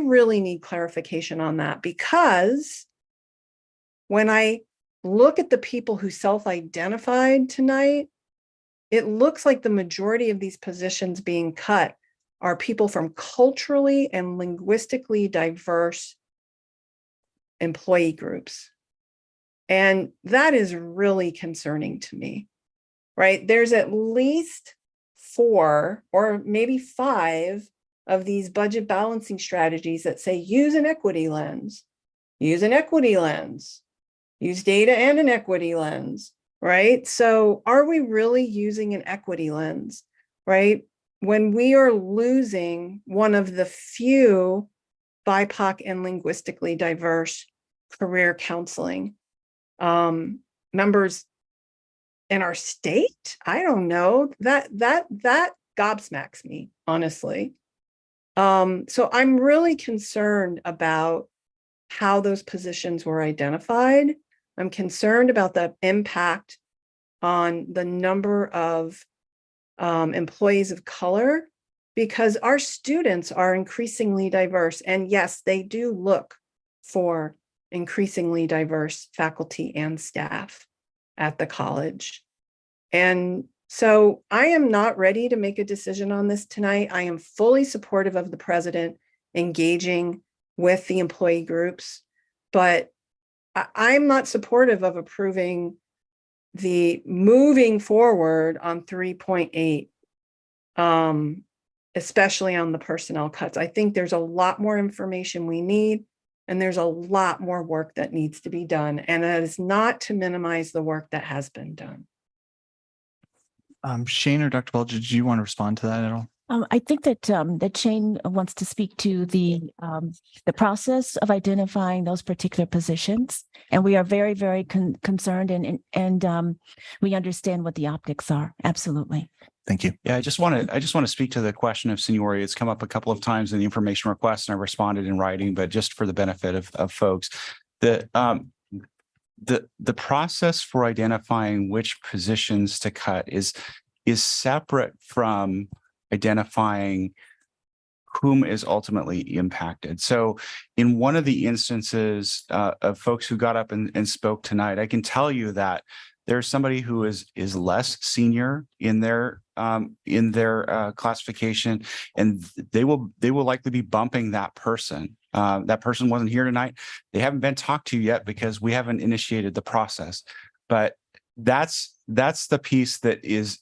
S15: really need clarification on that, because when I look at the people who self-identified tonight, it looks like the majority of these positions being cut are people from culturally and linguistically diverse employee groups. And that is really concerning to me, right? There's at least 4 or maybe 5 of these budget balancing strategies that say use an equity lens, use an equity lens, use data and an equity lens, right? So are we really using an equity lens, right? When we are losing one of the few BIPOC and linguistically diverse career counseling members in our state, I don't know, that gobsmacks me, honestly. So I'm really concerned about how those positions were identified. I'm concerned about the impact on the number of employees of color, because our students are increasingly diverse. And yes, they do look for increasingly diverse faculty and staff at the college. And so I am not ready to make a decision on this tonight. I am fully supportive of the president engaging with the employee groups, but I'm not supportive of approving the moving forward on 3.8, especially on the personnel cuts. I think there's a lot more information we need, and there's a lot more work that needs to be done. And that is not to minimize the work that has been done.
S1: Shane or Dr. Bulge, did you want to respond to that at all?
S17: I think that Shane wants to speak to the process of identifying those particular positions, and we are very, very concerned, and we understand what the optics are. Absolutely.
S1: Thank you.
S23: Yeah, I just want to speak to the question of seniority. It's come up a couple of times in the information request and I responded in writing, but just for the benefit of folks, the process for identifying which positions to cut is separate from identifying whom is ultimately impacted. So in one of the instances of folks who got up and spoke tonight, I can tell you that there's somebody who is less senior in their classification, and they will likely be bumping that person. That person wasn't here tonight. They haven't been talked to yet because we haven't initiated the process. But that's the piece that is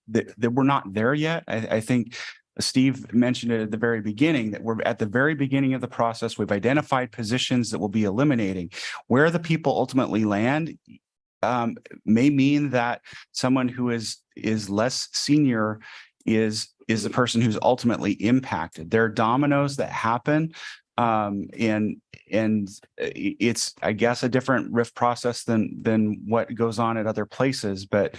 S23: that we're not there yet. I think Steve mentioned it at the very beginning, that we're at the very beginning of the process. We've identified positions that we'll be eliminating. Where the people ultimately land may mean that someone who is less senior is the person who's ultimately impacted. There are dominoes that happen, and it's, I guess, a different RIF process than what goes on at other places. But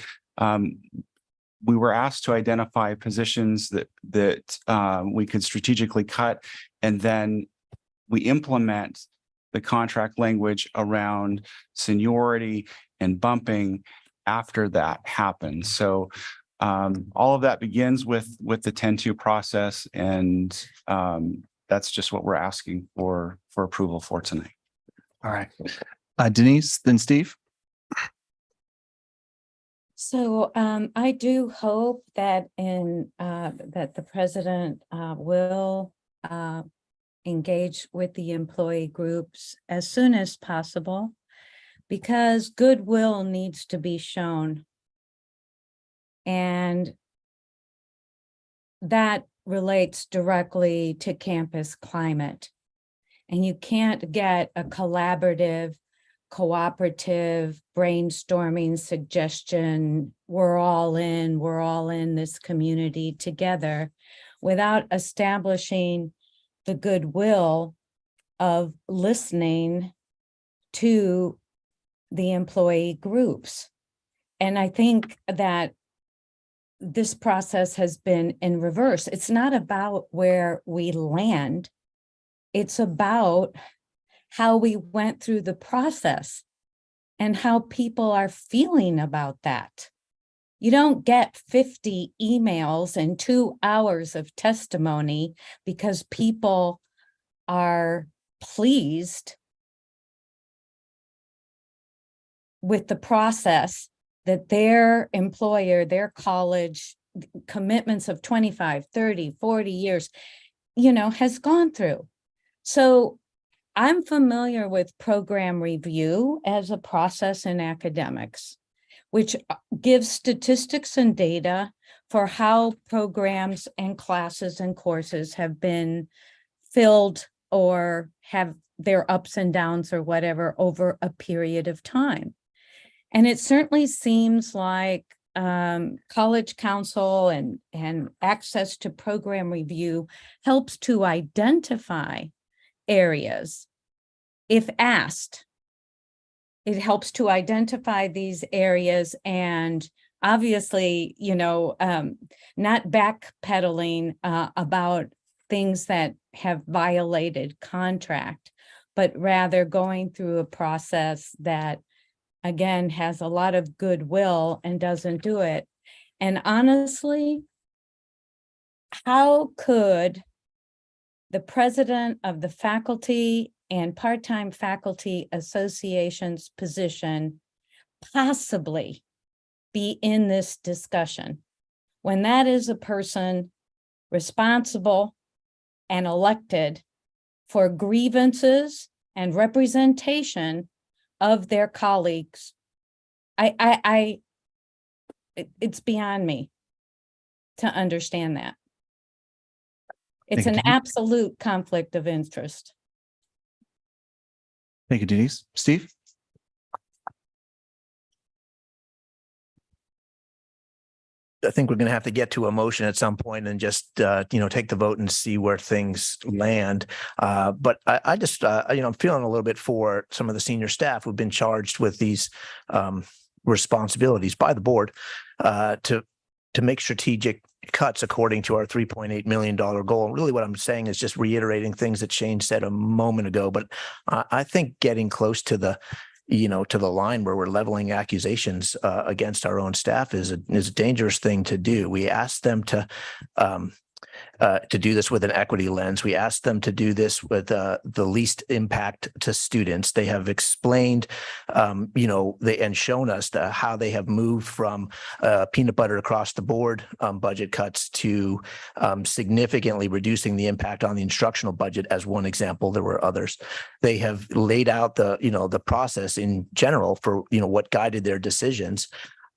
S23: we were asked to identify positions that we could strategically cut, and then we implement the contract language around seniority and bumping after that happens. So all of that begins with the 10-2 process, and that's just what we're asking for approval for tonight.
S1: All right. Denise, then Steve.
S12: So I do hope that that the president will engage with the employee groups as soon as possible, because goodwill needs to be shown. And that relates directly to campus climate. And you can't get a collaborative, cooperative, brainstorming suggestion, we're all in this community together, without establishing the goodwill of listening to the employee groups. And I think that this process has been in reverse. It's not about where we land. It's about how we went through the process and how people are feeling about that. You don't get 50 emails and 2 hours of testimony because people are pleased with the process that their employer, their college, commitments of 25, 30, 40 years, has gone through. So I'm familiar with program review as a process in academics, which gives statistics and data for how programs and classes and courses have been filled or have their ups and downs or whatever over a period of time. And it certainly seems like College Council and access to program review helps to identify areas. If asked, it helps to identify these areas, and obviously, not backpedaling about things that have violated contract, but rather going through a process that, again, has a lot of goodwill and doesn't do it. And honestly, how could the president of the Faculty and Part-Time Faculty Association's position possibly be in this discussion when that is a person responsible and elected for grievances and representation of their colleagues? It's beyond me to understand that. It's
S1: Thank
S12: an
S1: you.
S12: absolute conflict of interest.
S1: Thank you, Denise. Steve?
S8: I think we're going to have to get to a motion at some point and just, take the vote and see where things land. But I just, I'm feeling a little bit for some of the senior staff who've been charged with these responsibilities by the board to to make strategic cuts according to our $3.8 million goal. And really what I'm saying is just reiterating things that Shane said a moment ago, but I think getting close to the line where we're leveling accusations against our own staff is a dangerous thing to do. We asked them to do this with an equity lens. We asked them to do this with the least impact to students. They have explained, and shown us how they have moved from peanut butter across the board budget cuts to significantly reducing the impact on the instructional budget as one example. There were others. They have laid out the process in general for, what guided their decisions.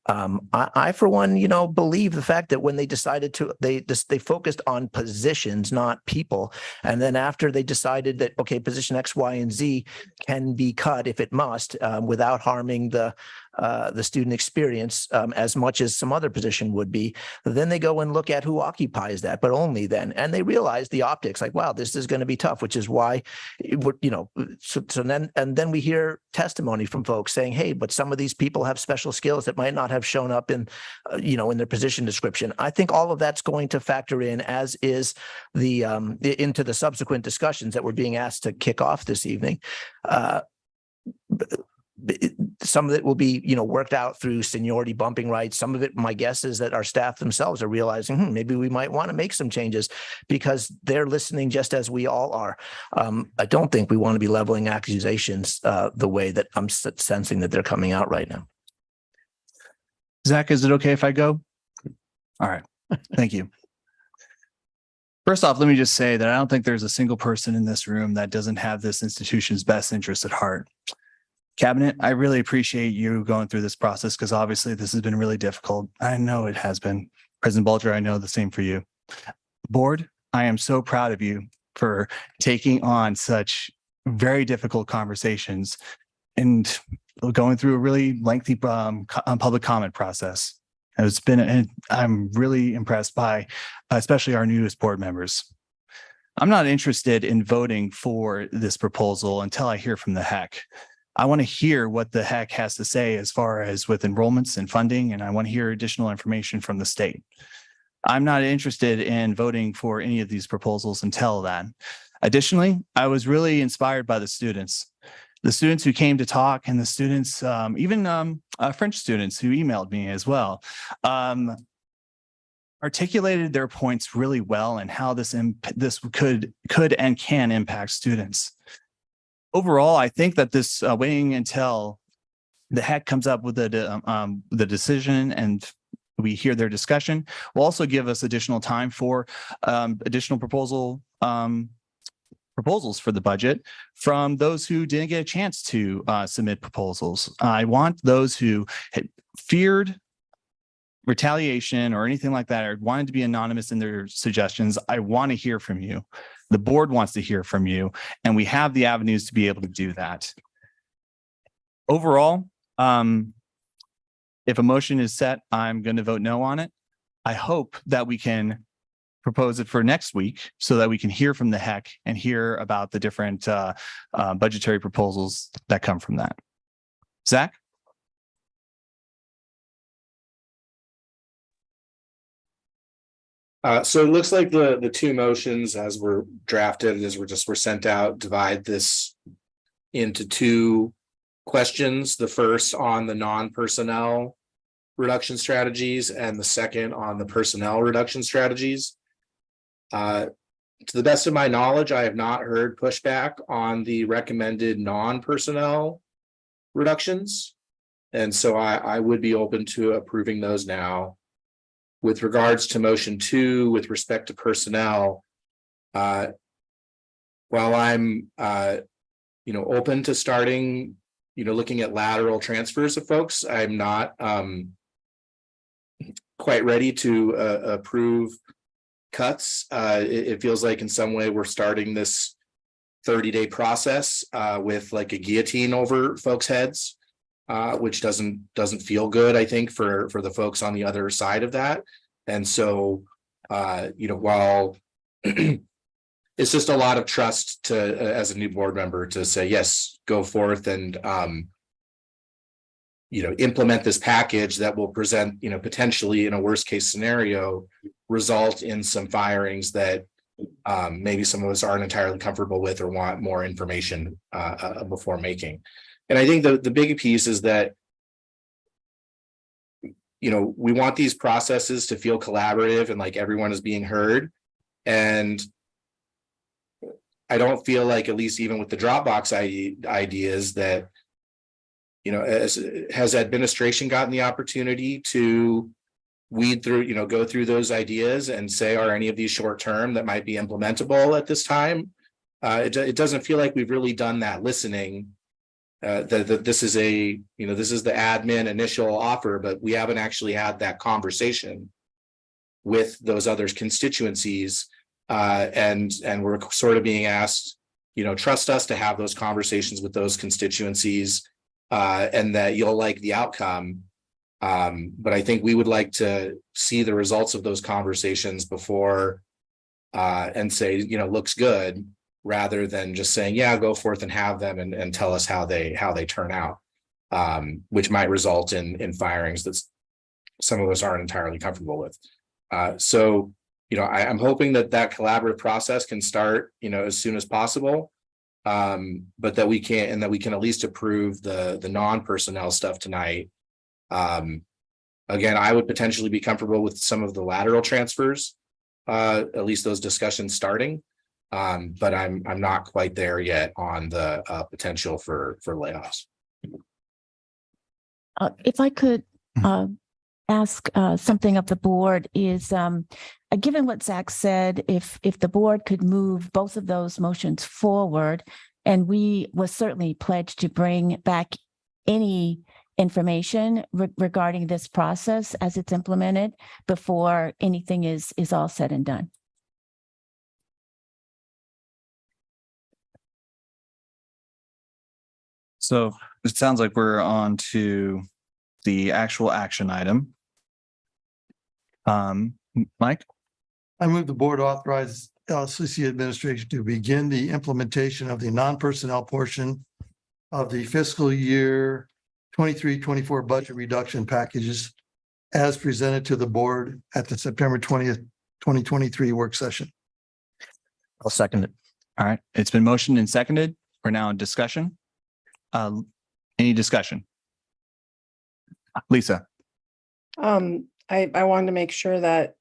S8: I for one, believe the fact that when they decided to, they focused on positions, not people. And then after they decided that, okay, position X, Y, and Z can be cut if it must, without harming the student experience as much as some other position would be, then they go and look at who occupies that, but only then. And they realize the optics, like, wow, this is going to be tough, which is why, then we hear testimony from folks saying, hey, but some of these people have special skills that might not have shown up in, in their position description. I think all of that's going to factor in, as is into the subsequent discussions that we're being asked to kick off this evening. Some of it will be, worked out through seniority bumping rights. Some of it, my guess is that our staff themselves are realizing, maybe we might want to make some changes because they're listening just as we all are. I don't think we want to be leveling accusations the way that I'm sensing that they're coming out right now.
S1: Zach, is it okay if I go? All right. Thank you. First off, let me just say that I don't think there's a single person in this room that doesn't have this institution's best interest at heart. Cabinet, I really appreciate you going through this process because obviously this has been really difficult. I know it has been. President Bulger, I know the same for you. Board, I am so proud of you for taking on such very difficult conversations and going through a really lengthy public comment process. I'm really impressed by especially our newest board members. I'm not interested in voting for this proposal until I hear from the HEC. I want to hear what the HEC has to say as far as with enrollments and funding, and I want to hear additional information from the state. I'm not interested in voting for any of these proposals until then. Additionally, I was really inspired by the students who came to talk, and the students, even French students who emailed me as well, articulated their points really well and how this could and can impact students. Overall, I think that this waiting until the HEC comes up with the decision and we hear their discussion will also give us additional time for additional proposals for the budget from those who didn't get a chance to submit proposals. I want those who had feared retaliation or anything like that or wanted to be anonymous in their suggestions. I want to hear from you. The board wants to hear from you, and we have the avenues to be able to do that. Overall, if a motion is set, I'm going to vote no on it. I hope that we can propose it for next week so that we can hear from the HEC and hear about the different budgetary proposals that come from that. Zach?
S16: So it looks like the two motions as were drafted, as were sent out, divide this into two questions. The first on the non-personnel reduction strategies and the second on the personnel reduction strategies. To the best of my knowledge, I have not heard pushback on the recommended non-personnel reductions. And so I would be open to approving those now. With regards to motion 2, with respect to personnel, while I'm, open to starting, looking at lateral transfers of folks, I'm not quite ready to approve cuts. It feels like in some way we're starting this 30-day process with like a guillotine over folks' heads. Which doesn't feel good, I think, for the folks on the other side of that. And so, while it's just a lot of trust to, as a new board member, to say, yes, go forth and implement this package that will present, potentially in a worst case scenario, result in some firings that maybe some of us aren't entirely comfortable with or want more information before making. And I think the big piece is that, we want these processes to feel collaborative and like everyone is being heard. And I don't feel like, at least even with the Dropbox ideas, that, has administration gotten the opportunity to weed through, go through those ideas and say, are any of these short term that might be implementable at this time? It doesn't feel like we've really done that listening. That this is this is the admin initial offer, but we haven't actually had that conversation with those other constituencies. And we're sort of being asked, trust us to have those conversations with those constituencies, and that you'll like the outcome. But I think we would like to see the results of those conversations before and say, looks good, rather than just saying, yeah, go forth and have them and tell us how they turn out, which might result in firings that some of us aren't entirely comfortable with. So I'm hoping that collaborative process can start, as soon as possible, but that we can at least approve the non-personnel stuff tonight. Again, I would potentially be comfortable with some of the lateral transfers, at least those discussions starting. But I'm not quite there yet on the potential for layoffs.
S17: If I could ask something of the board is, given what Zach said, if the board could move both of those motions forward, and we will certainly pledge to bring back any information regarding this process as it's implemented before anything is all said and done.
S1: So it sounds like we're on to the actual action item. Mike?
S11: I move the board authorize LCC administration to begin the implementation of the non-personnel portion of the fiscal year 23-24 budget reduction packages as presented to the board at the September 20th, 2023 work session.
S8: I'll second it.
S1: All right, it's been motioned and seconded. We're now in discussion. Any discussion? Lisa?
S15: I wanted to make sure that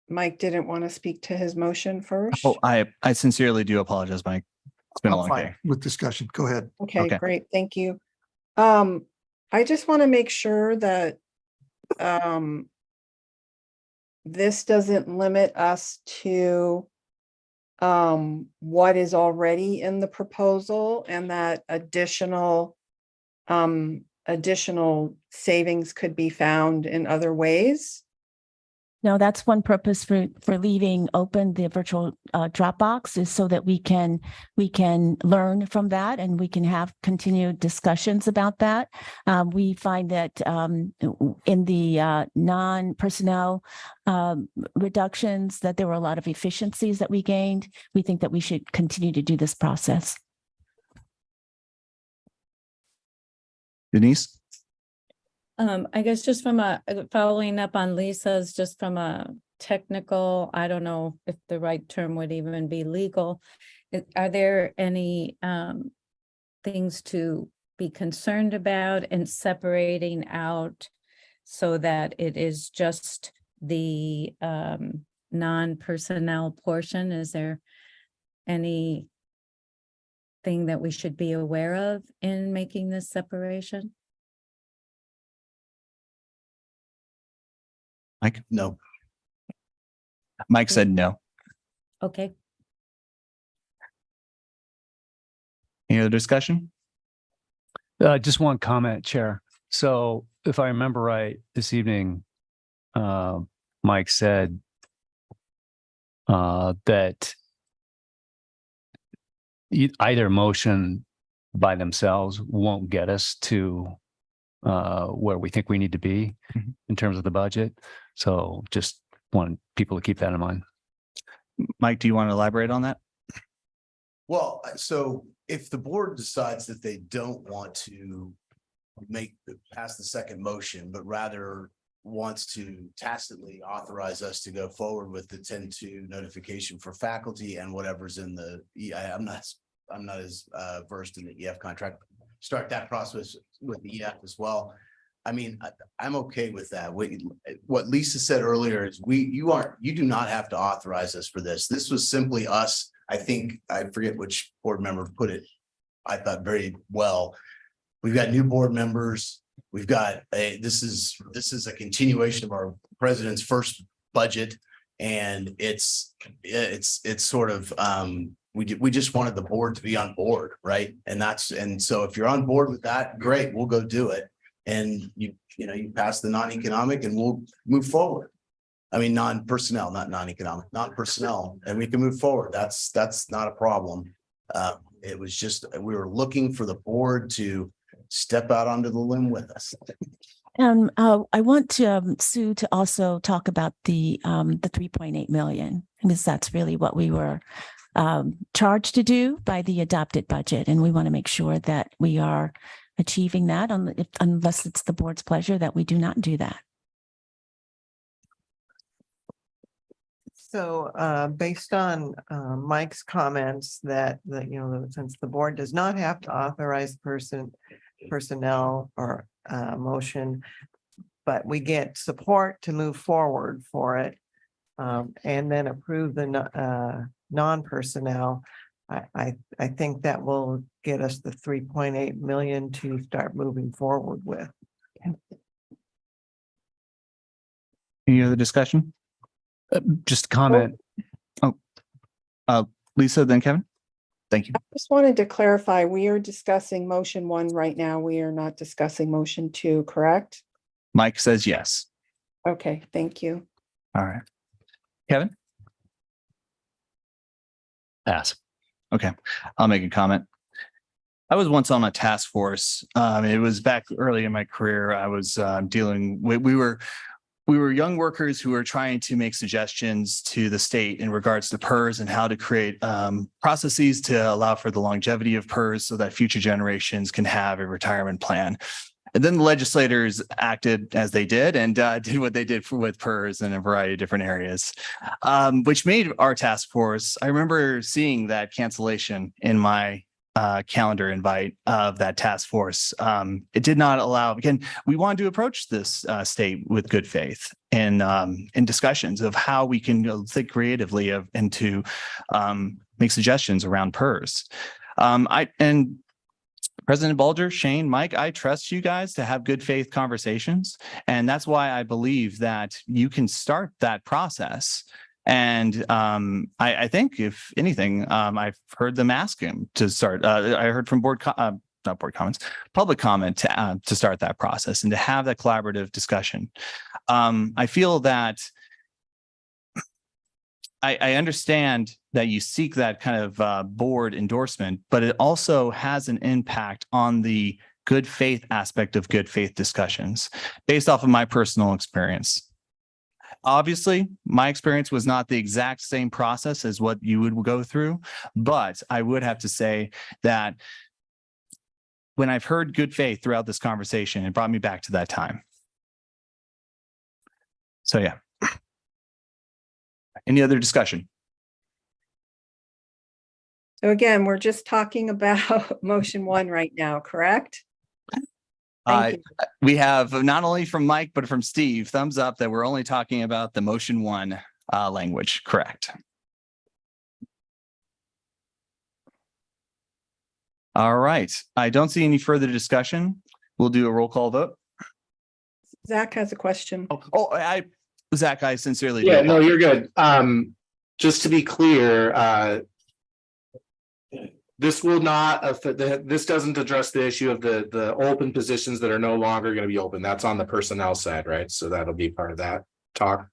S15: Mike didn't want to speak to his motion first.
S1: Oh, I sincerely do apologize, Mike. It's been a long day.
S11: With discussion, go ahead.
S15: Okay, great. Thank you. I just want to make sure that this doesn't limit us to what is already in the proposal, and that additional savings could be found in other ways.
S17: No, that's one purpose for leaving open the virtual Dropbox, is so that we can learn from that and we can have continued discussions about that. We find that in the non-personnel reductions, that there were a lot of efficiencies that we gained. We think that we should continue to do this process.
S1: Denise?
S12: I guess just from following up on Lisa's, just from a technical, I don't know if the right term would even be legal. Are there any things to be concerned about in separating out so that it is just the non-personnel portion? Is there anything that we should be aware of in making this separation?
S1: Mike? No. Mike said no.
S12: Okay.
S1: Any other discussion?
S18: Just one comment, Chair. So if I remember right, this evening, Mike said that either motion by themselves won't get us to where we think we need to be in terms of the budget. So just want people to keep that in mind.
S1: Mike, do you want to elaborate on that?
S6: Well, so if the board decides that they don't want to pass the second motion, but rather wants to tacitly authorize us to go forward with the 10-2 notification for faculty and whatever's in the, I'm not as versed in the EF contract. Start that process with the EF as well. I mean, I'm okay with that. What Lisa said earlier is you do not have to authorize us for this. This was simply us. I think, I forget which board member put it, I thought very well. We've got new board members. We've got this is a continuation of our president's first budget. And it's sort of, we just wanted the board to be on board, right? And so if you're on board with that, great, we'll go do it. And you pass the non-economic and we'll move forward. I mean, non-personnel, not non-economic, non-personnel, and we can move forward. That's not a problem. It was just, we were looking for the board to step out onto the limb with us.
S17: And I want to Sue to also talk about the 3.8 million, because that's really what we were charged to do by the adopted budget. And we want to make sure that we are achieving that unless it's the board's pleasure that we do not do that.
S13: So based on Mike's comments that since the board does not have to authorize personnel or motion, but we get support to move forward for it and then approve the non-personnel, I think that will get us the 3.8 million to start moving forward with.
S1: Any other discussion?
S18: Just comment.
S1: Lisa, then Kevin. Thank you.
S15: I just wanted to clarify, we are discussing motion 1 right now. We are not discussing motion 2, correct?
S1: Mike says yes.
S15: Okay, thank you.
S1: All right. Kevin?
S18: Pass.
S1: Okay, I'll make a comment. I was once on a task force. It was back early in my career. I was dealing with, we were young workers who were trying to make suggestions to the state in regards to PERS and how to create processes to allow for the longevity of PERS so that future generations can have a retirement plan. And then the legislators acted as they did and did what they did with PERS in a variety of different areas, which made our task force. I remember seeing that cancellation in my calendar invite of that task force. It did not allow, again, we wanted to approach this state with good faith and in discussions of how we can think creatively and to make suggestions around PERS. And President Bulger, Shane, Mike, I trust you guys to have good faith conversations. And that's why I believe that you can start that process. And I think, if anything, I've heard them ask him to start. I heard from public comment to start that process and to have that collaborative discussion. I feel that I understand that you seek that kind of board endorsement, but it also has an impact on the good faith aspect of good faith discussions based off of my personal experience. Obviously, my experience was not the exact same process as what you would go through, but I would have to say that when I've heard good faith throughout this conversation, it brought me back to that time. So yeah. Any other discussion?
S15: So again, we're just talking about motion 1 right now, correct? Thank you.
S1: We have not only from Mike, but from Steve, thumbs up that we're only talking about the motion 1 language, correct? All right. I don't see any further discussion. We'll do a roll call vote.
S15: Zach has a question.
S1: Zach, I sincerely do.
S16: Yeah, no, you're good. Just to be clear, this will not affect this doesn't address the issue of the open positions that are no longer going to be open. That's on the personnel side, right? So that'll be part of that talk.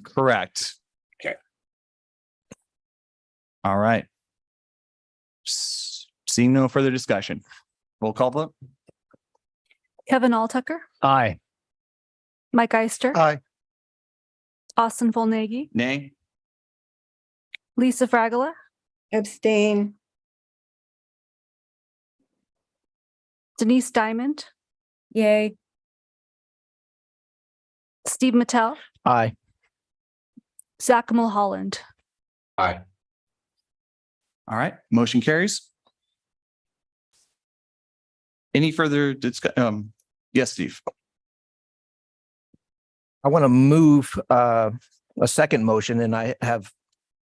S1: Correct.
S16: Okay.
S1: All right. Seeing no further discussion. Roll call vote.
S2: Kevin Alltucker,
S18: Aye.
S2: Mike Eister,
S11: Aye.
S2: Austin Volnaghi,
S1: Nay.
S2: Lisa Fragala,
S15: Abstain.
S2: Denise Diamond,
S12: Yay.
S2: Steve Mattel,
S8: Aye.
S2: Zach Mulholland.
S22: Aye.
S1: All right, motion carries. Any further yes, Steve.
S8: I want to move a second motion, and I have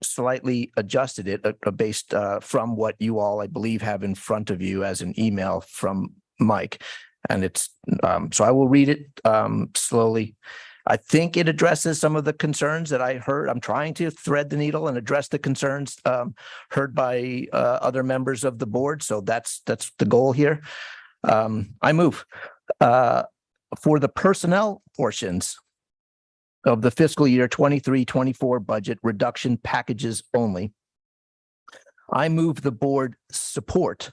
S8: slightly adjusted it based from what you all, I believe, have in front of you as an email from Mike. And it's so I will read it slowly. I think it addresses some of the concerns that I heard. I'm trying to thread the needle and address the concerns heard by other members of the board. So that's the goal here. I move for the personnel portions of the fiscal year 23-24 budget reduction packages only. I move the board support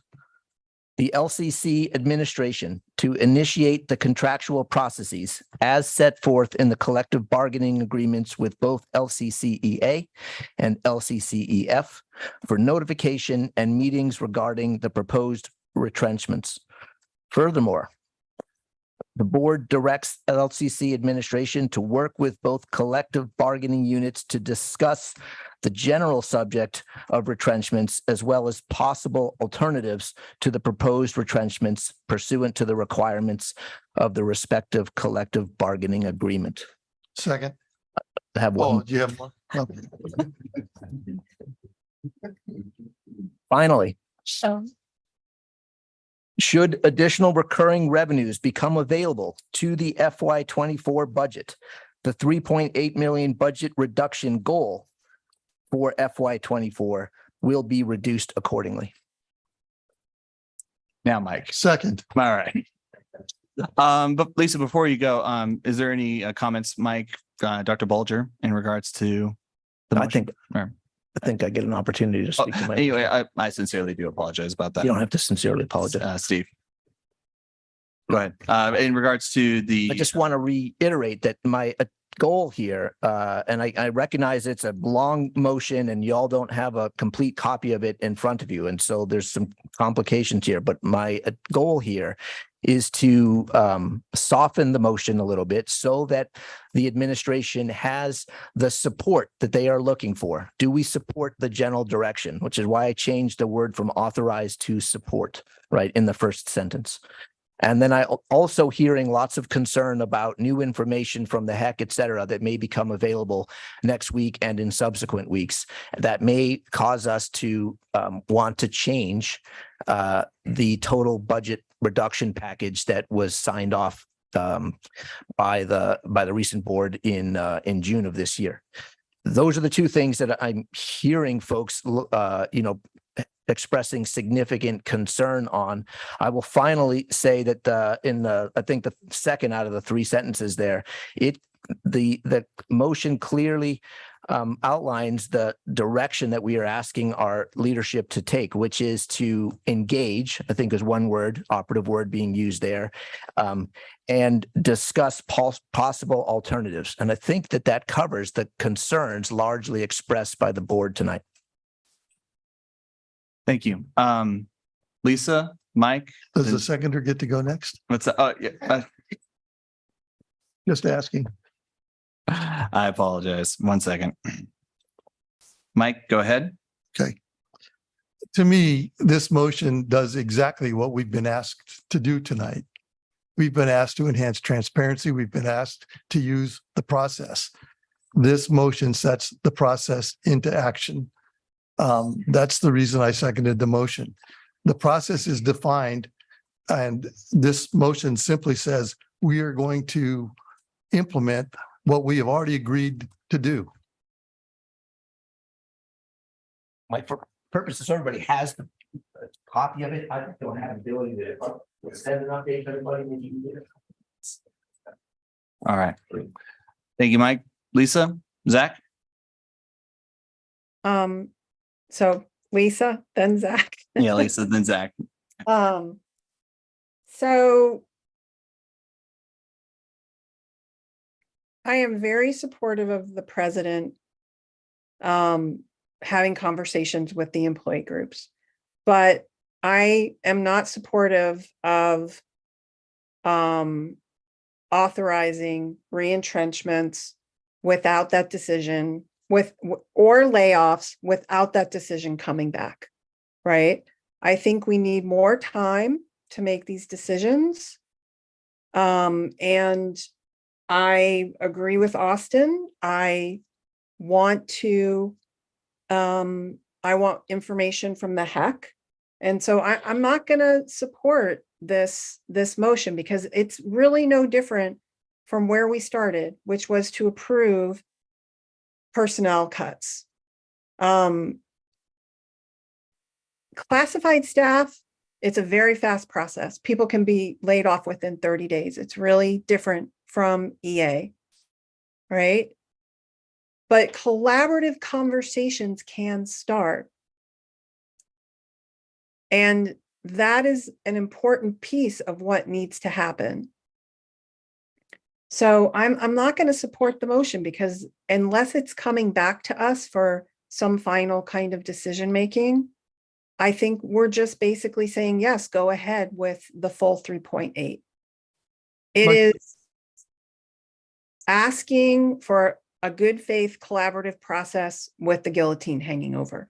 S8: the LCC administration to initiate the contractual processes as set forth in the collective bargaining agreements with both LCCEA and LCCEF for notification and meetings regarding the proposed retrenchments. Furthermore, the board directs LCC administration to work with both collective bargaining units to discuss the general subject of retrenchments as well as possible alternatives to the proposed retrenchments pursuant to the requirements of the respective collective bargaining agreement.
S11: Second.
S8: I have
S11: Oh,
S8: one.
S11: do you have one? Okay.
S8: Finally,
S2: Oh.
S8: should additional recurring revenues become available to the FY24 budget, the 3.8 million budget reduction goal for FY24 will be reduced accordingly.
S1: Now, Mike.
S11: Second.
S1: All right. But Lisa, before you go, is there any comments, Mike, Dr. Bulger, in regards to the
S8: I
S1: motion?
S8: think I get an opportunity to speak to my.
S1: Anyway, I sincerely do apologize about that.
S8: You don't have to sincerely apologize.
S1: Steve. Go ahead. In regards to the.
S8: I just want to reiterate that my goal here, and I recognize it's a long motion and y'all don't have a complete copy of it in front of you. And so there's some complications here, but my goal here is to soften the motion a little bit so that the administration has the support that they are looking for. Do we support the general direction, which is why I changed the word from authorized to support, right, in the first sentence. And then I also hearing lots of concern about new information from the HEC, et cetera, that may become available next week and in subsequent weeks that may cause us to want to change the total budget reduction package that was signed off by the recent board in June of this year. Those are the two things that I'm hearing folks, expressing significant concern on. I will finally say that I think the second out of the three sentences there, the motion clearly outlines the direction that we are asking our leadership to take, which is to engage, I think is one word, operative word being used there, and discuss possible alternatives. And I think that covers the concerns largely expressed by the board tonight.
S1: Thank you. Lisa, Mike.
S11: Does the seconder get to go next?
S1: What's that? Yeah.
S11: Just asking.
S1: I apologize. 1 second. Mike, go ahead.
S11: Okay. To me, this motion does exactly what we've been asked to do tonight. We've been asked to enhance transparency. We've been asked to use the process. This motion sets the process into action. That's the reason I seconded the motion. The process is defined, and this motion simply says we are going to implement what we have already agreed to do.
S8: My purpose is everybody has a copy of it. I don't have the ability to send an update to everybody when you do it.
S1: All right. Thank you, Mike. Lisa, Zach.
S10: So Lisa, then Zach.
S1: Yeah, Lisa, then Zach.
S10: So I am very supportive of the president having conversations with the employee groups. But
S15: I am not supportive of authorizing retrenchments without that decision or layoffs without that decision coming back, right? I think we need more time to make these decisions. And I agree with Austin. I want information from the HEC. And so I'm not going to support this motion because it's really no different from where we started, which was to approve personnel cuts. Classified staff, it's a very fast process. People can be laid off within 30 days. It's really different from EA, right? But collaborative conversations can start. And that is an important piece of what needs to happen. So I'm not going to support the motion because unless it's coming back to us for some final kind of decision making, I think we're just basically saying, yes, go ahead with the full 3.8. It is asking for a good faith collaborative process with the guillotine hanging over.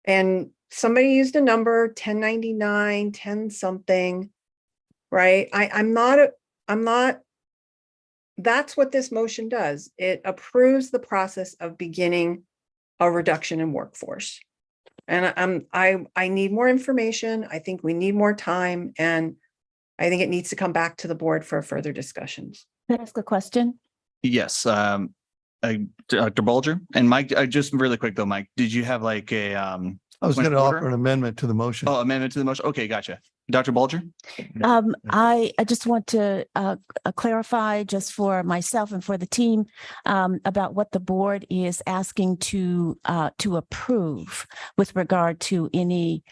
S15: And somebody used a number 1099, 10 something, right? I'm not, that's what this motion does. It approves the process of beginning a reduction in workforce. And I need more information. I think we need more time, and I think it needs to come back to the board for further discussions.
S17: Can I ask a question?
S1: Yes, Dr. Bulger and Mike, just really quick though, Mike, did you have like a,
S11: I was
S1: point
S11: going
S1: of
S11: to
S1: order?
S11: offer an amendment to the motion.
S1: Oh, amendment to the motion? Okay, gotcha. Dr. Bulger?
S17: I just want to clarify just for myself and for the team about what the board is asking to approve with regard to any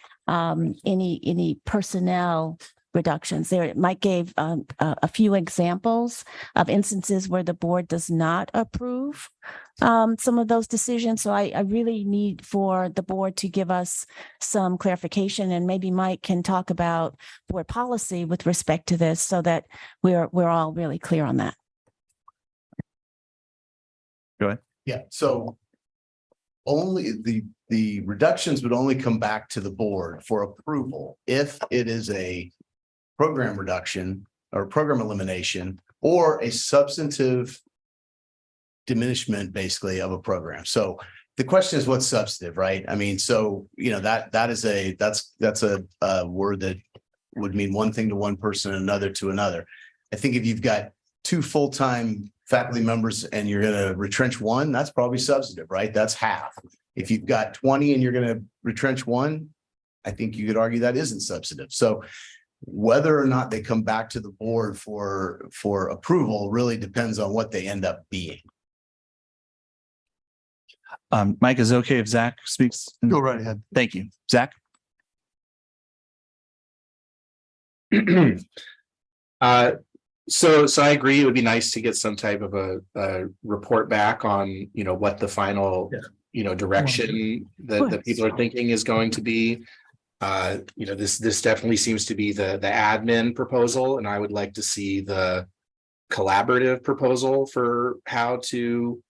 S17: personnel reductions. There, Mike gave a few examples of instances where the board does not approve some of those decisions. So I really need for the board to give us some clarification, and maybe Mike can talk about board policy with respect to this so that we're all really clear on that.
S1: Go ahead.
S6: Yeah, so only the reductions would only come back to the board for approval if it is a program reduction or program elimination or a substantive diminishment basically of a program. So the question is what's substantive, right? I mean, so, you know, that's a word that would mean one thing to one person and another to another. I think if you've got 2 full-time faculty members and you're going to retrench 1, that's probably substantive, right? That's half. If you've got 20 and you're going to retrench 1, I think you could argue that isn't substantive. So whether or not they come back to the board for approval really depends on what they end up being.
S1: Mike, is it okay if Zach speaks?
S11: Go right ahead.
S1: Thank you. Zach?
S16: So I agree. It would be nice to get some type of a report back on, you know, what the final, you know, direction that people are thinking is going to be. You know, this definitely seems to be the admin proposal, and I would like to see the collaborative proposal for how to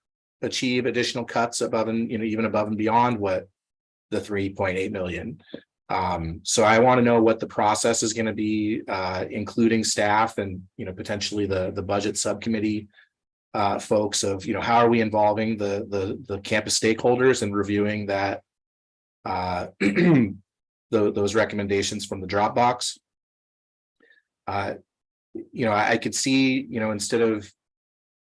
S16: achieve additional cuts above and, you know, even above and beyond what the 3.8 million. So I want to know what the process is going to be, including staff and, you know, potentially the budget subcommittee folks of, you know, how are we involving the campus stakeholders and reviewing that those recommendations from the Dropbox. You know, I could see, you know, instead of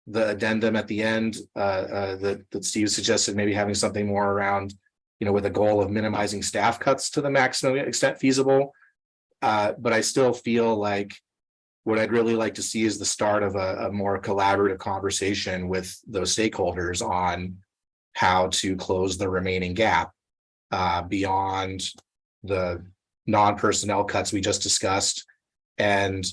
S16: the addendum at the end that Steve suggested, maybe having something more around, you know, with a goal of minimizing staff cuts to the maximum extent feasible. But I still feel like what I'd really like to see is the start of a more collaborative conversation with those stakeholders on how to close the remaining gap beyond the non-personnel cuts we just discussed. And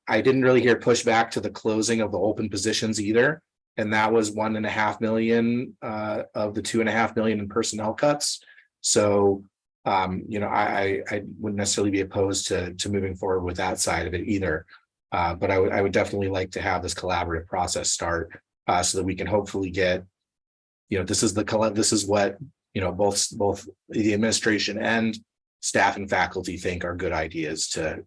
S16: I didn't really hear pushback to the closing of the open positions either. And that was 1.5 million of the 2.5 million in personnel cuts. So I wouldn't necessarily be opposed to moving forward with that side of it either. But I would definitely like to have this collaborative process start so that we can hopefully get, this is what, both the administration and staff and faculty think are good ideas to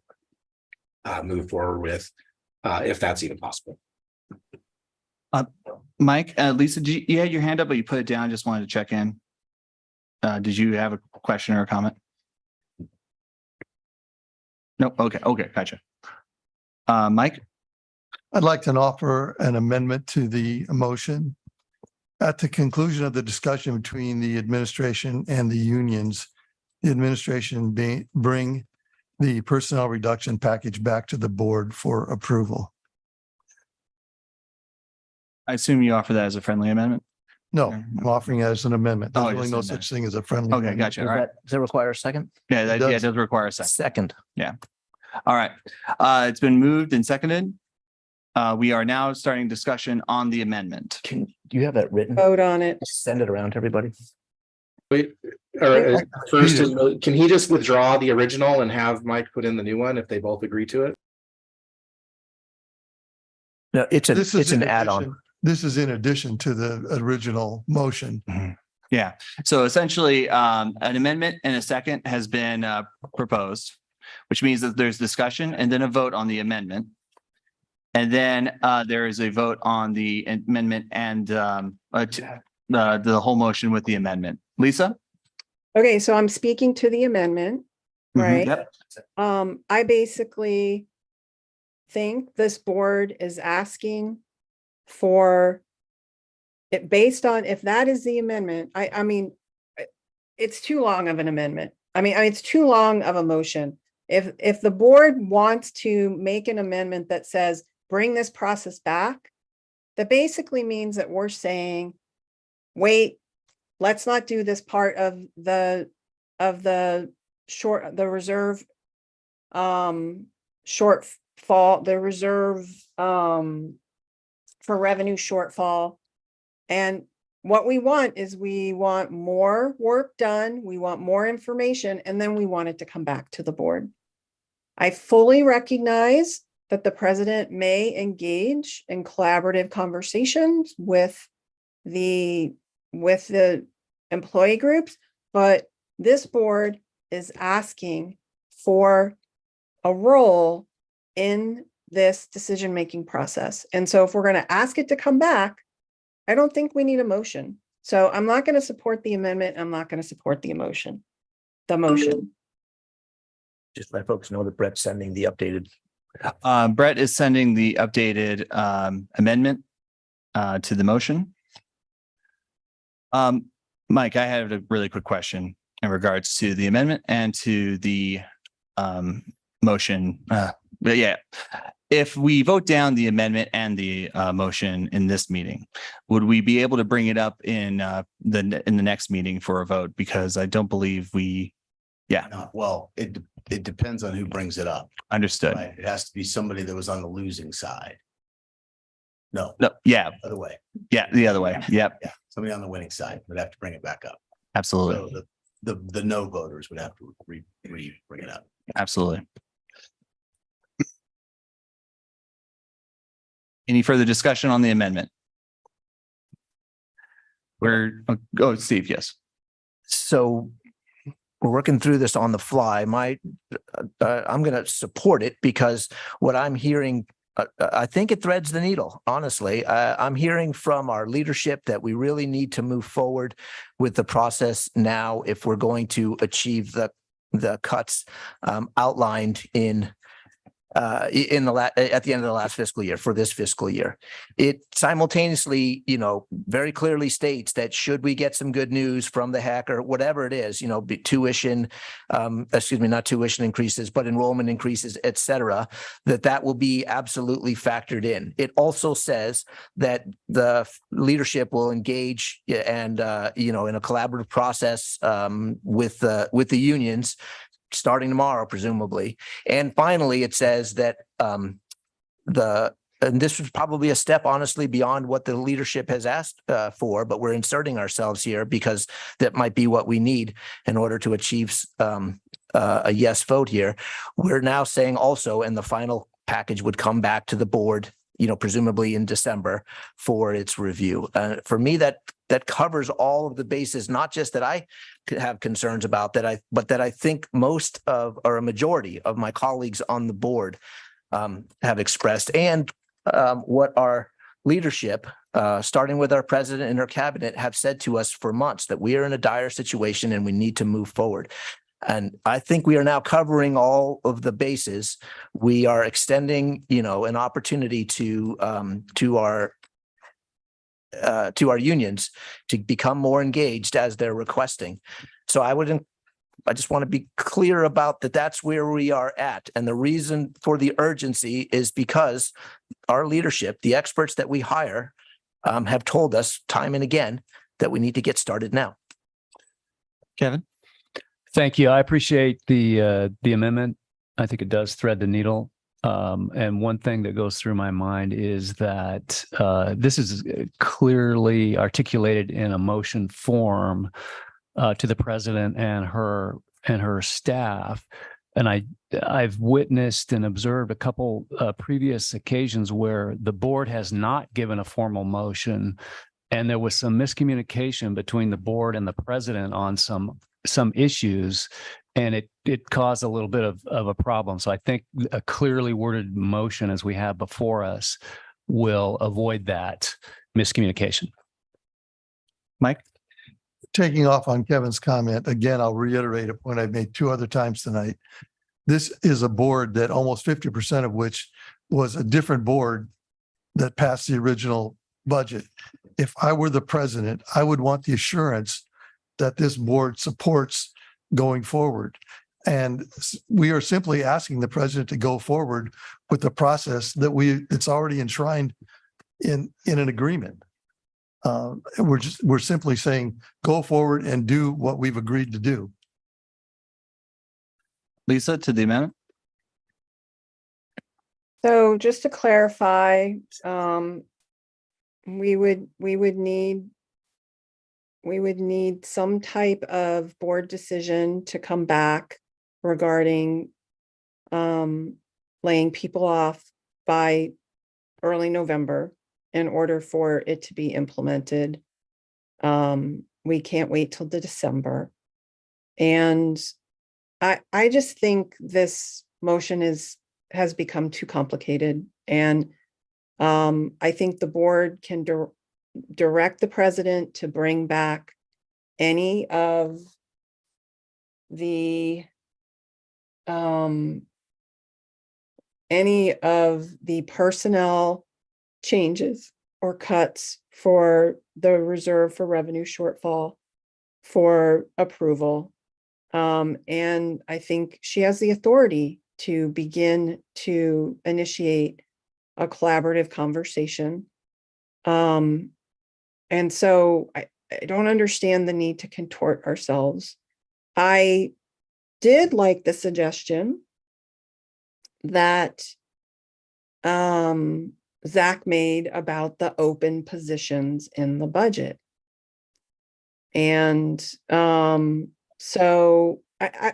S16: move forward with, if that's even possible.
S1: Mike, Lisa, you had your hand up, but you put it down. Just wanted to check in. Did you have a question or a comment? No. Okay. Gotcha. Mike?
S11: I'd like to offer an amendment to the motion. At the conclusion of the discussion between the administration and the unions, the administration bring the personnel reduction package back to the board for approval.
S1: I assume you offer that as a friendly amendment?
S11: No, I'm offering it as an amendment.
S1: Oh,
S11: There's really
S1: just
S11: no
S1: an
S11: such thing as a friendly.
S1: Okay,
S11: amendment.
S1: gotcha. All right.
S8: Does that require a second?
S1: Yeah, that
S11: does.
S1: does require a second.
S8: Second.
S1: Yeah. All right. It's been moved and seconded. We are now starting discussion on the amendment.
S8: Do you have that written?
S10: Vote on it.
S8: Send it around to everybody.
S16: Wait, first, can he just withdraw the original and have Mike put in the new one if they both agree to it?
S8: No, it's
S11: This is
S8: an
S11: in
S8: add-on.
S11: addition- This is in addition to the original motion.
S1: Yeah. So essentially, an amendment and a second has been proposed, which means that there's discussion and then a vote on the amendment. And then there is a vote on the amendment and the whole motion with the amendment. Lisa?
S15: Okay, so I'm speaking to the amendment, right?
S1: Yep.
S15: I basically think this board is asking for it based on, if that is the amendment, I mean, it's too long of an amendment. I mean, it's too long of a motion. If the board wants to make an amendment that says, bring this process back, that basically means that we're saying, wait, let's not do this part of the reserve shortfall, the reserve for revenue shortfall. And what we want is we want more work done, we want more information, and then we want it to come back to the board. I fully recognize that the president may engage in collaborative conversations with the employee groups, but this board is asking for a role in this decision-making process. And so if we're going to ask it to come back, I don't think we need a motion. So I'm not going to support the amendment. I'm not going to support the motion.
S8: Just let folks know that Brett's sending the updated.
S1: Brett is sending the updated amendment to the motion. Mike, I have a really quick question in regards to the amendment and to the motion. But yeah, if we vote down the amendment and the motion in this meeting, would we be able to bring it up in the next meeting for a vote? Because I don't believe we. Yeah.
S6: Well, it depends on who brings it up.
S1: Understood.
S6: Right? It has to be somebody that was on the losing side. No.
S1: Yeah.
S6: Other way.
S1: Yeah. The other way. Yep.
S6: Yeah. Somebody on the winning side would have to bring it back up.
S1: Absolutely.
S6: So the no voters would have to bring it up.
S1: Absolutely. Any further discussion on the amendment? Steve, yes.
S8: So we're working through this on the fly. I'm going to support it because what I'm hearing, I think it threads the needle, honestly. I'm hearing from our leadership that we really need to move forward with the process now if we're going to achieve the cuts outlined at the end of the last fiscal year for this fiscal year. It simultaneously, very clearly states that should we get some good news from the hacker, whatever it is, tuition, not tuition increases, but enrollment increases, et cetera, that will be absolutely factored in. It also says that the leadership will engage and, in a collaborative process with the unions starting tomorrow, presumably. And finally, it says that the and this was probably a step honestly beyond what the leadership has asked for, but we're inserting ourselves here because that might be what we need in order to achieve a yes vote here. We're now saying also, and the final package would come back to the board, presumably in December for its review. For me, that covers all of the bases, not just that I have concerns about but that I think most of, or a majority of my colleagues on the board have expressed, and what our leadership, starting with our president and our cabinet, have said to us for months, that we are in a dire situation and we need to move forward. And I think we are now covering all of the bases. We are extending, an opportunity to our unions to become more engaged as they're requesting. So I just want to be clear about that. That's where we are at. And the reason for the urgency is because our leadership, the experts that we hire, have told us time and again that we need to get started now.
S1: Kevin?
S18: Thank you. I appreciate the amendment. I think it does thread the needle. And one thing that goes through my mind is that this is clearly articulated in a motion form to the president and her staff. And I've witnessed and observed a couple previous occasions where the board has not given a formal motion, and there was some miscommunication between the board and the president on some issues, and it caused a little bit of a problem. So I think a clearly worded motion as we have before us will avoid that miscommunication.
S1: Mike?
S11: Taking off on Kevin's comment, again, I'll reiterate a point I've made 2 other times tonight. This is a board that almost 50% of which was a different board that passed the original budget. If I were the president, I would want the assurance that this board supports going forward. And we are simply asking the president to go forward with the process that it's already enshrined in an agreement. We're simply saying, go forward and do what we've agreed to do.
S1: Lisa, to the amendment?
S15: So just to clarify, we would need some type of board decision to come back regarding laying people off by early November in order for it to be implemented. We can't wait till the December. And I just think this motion has become too complicated. And I think the board can direct the president to bring back any of the personnel changes or cuts for the reserve for revenue shortfall for approval. And I think she has the authority to begin to initiate a collaborative conversation. And so I don't understand the need to contort ourselves. I did like the suggestion that Zach made about the open positions in the budget. And so I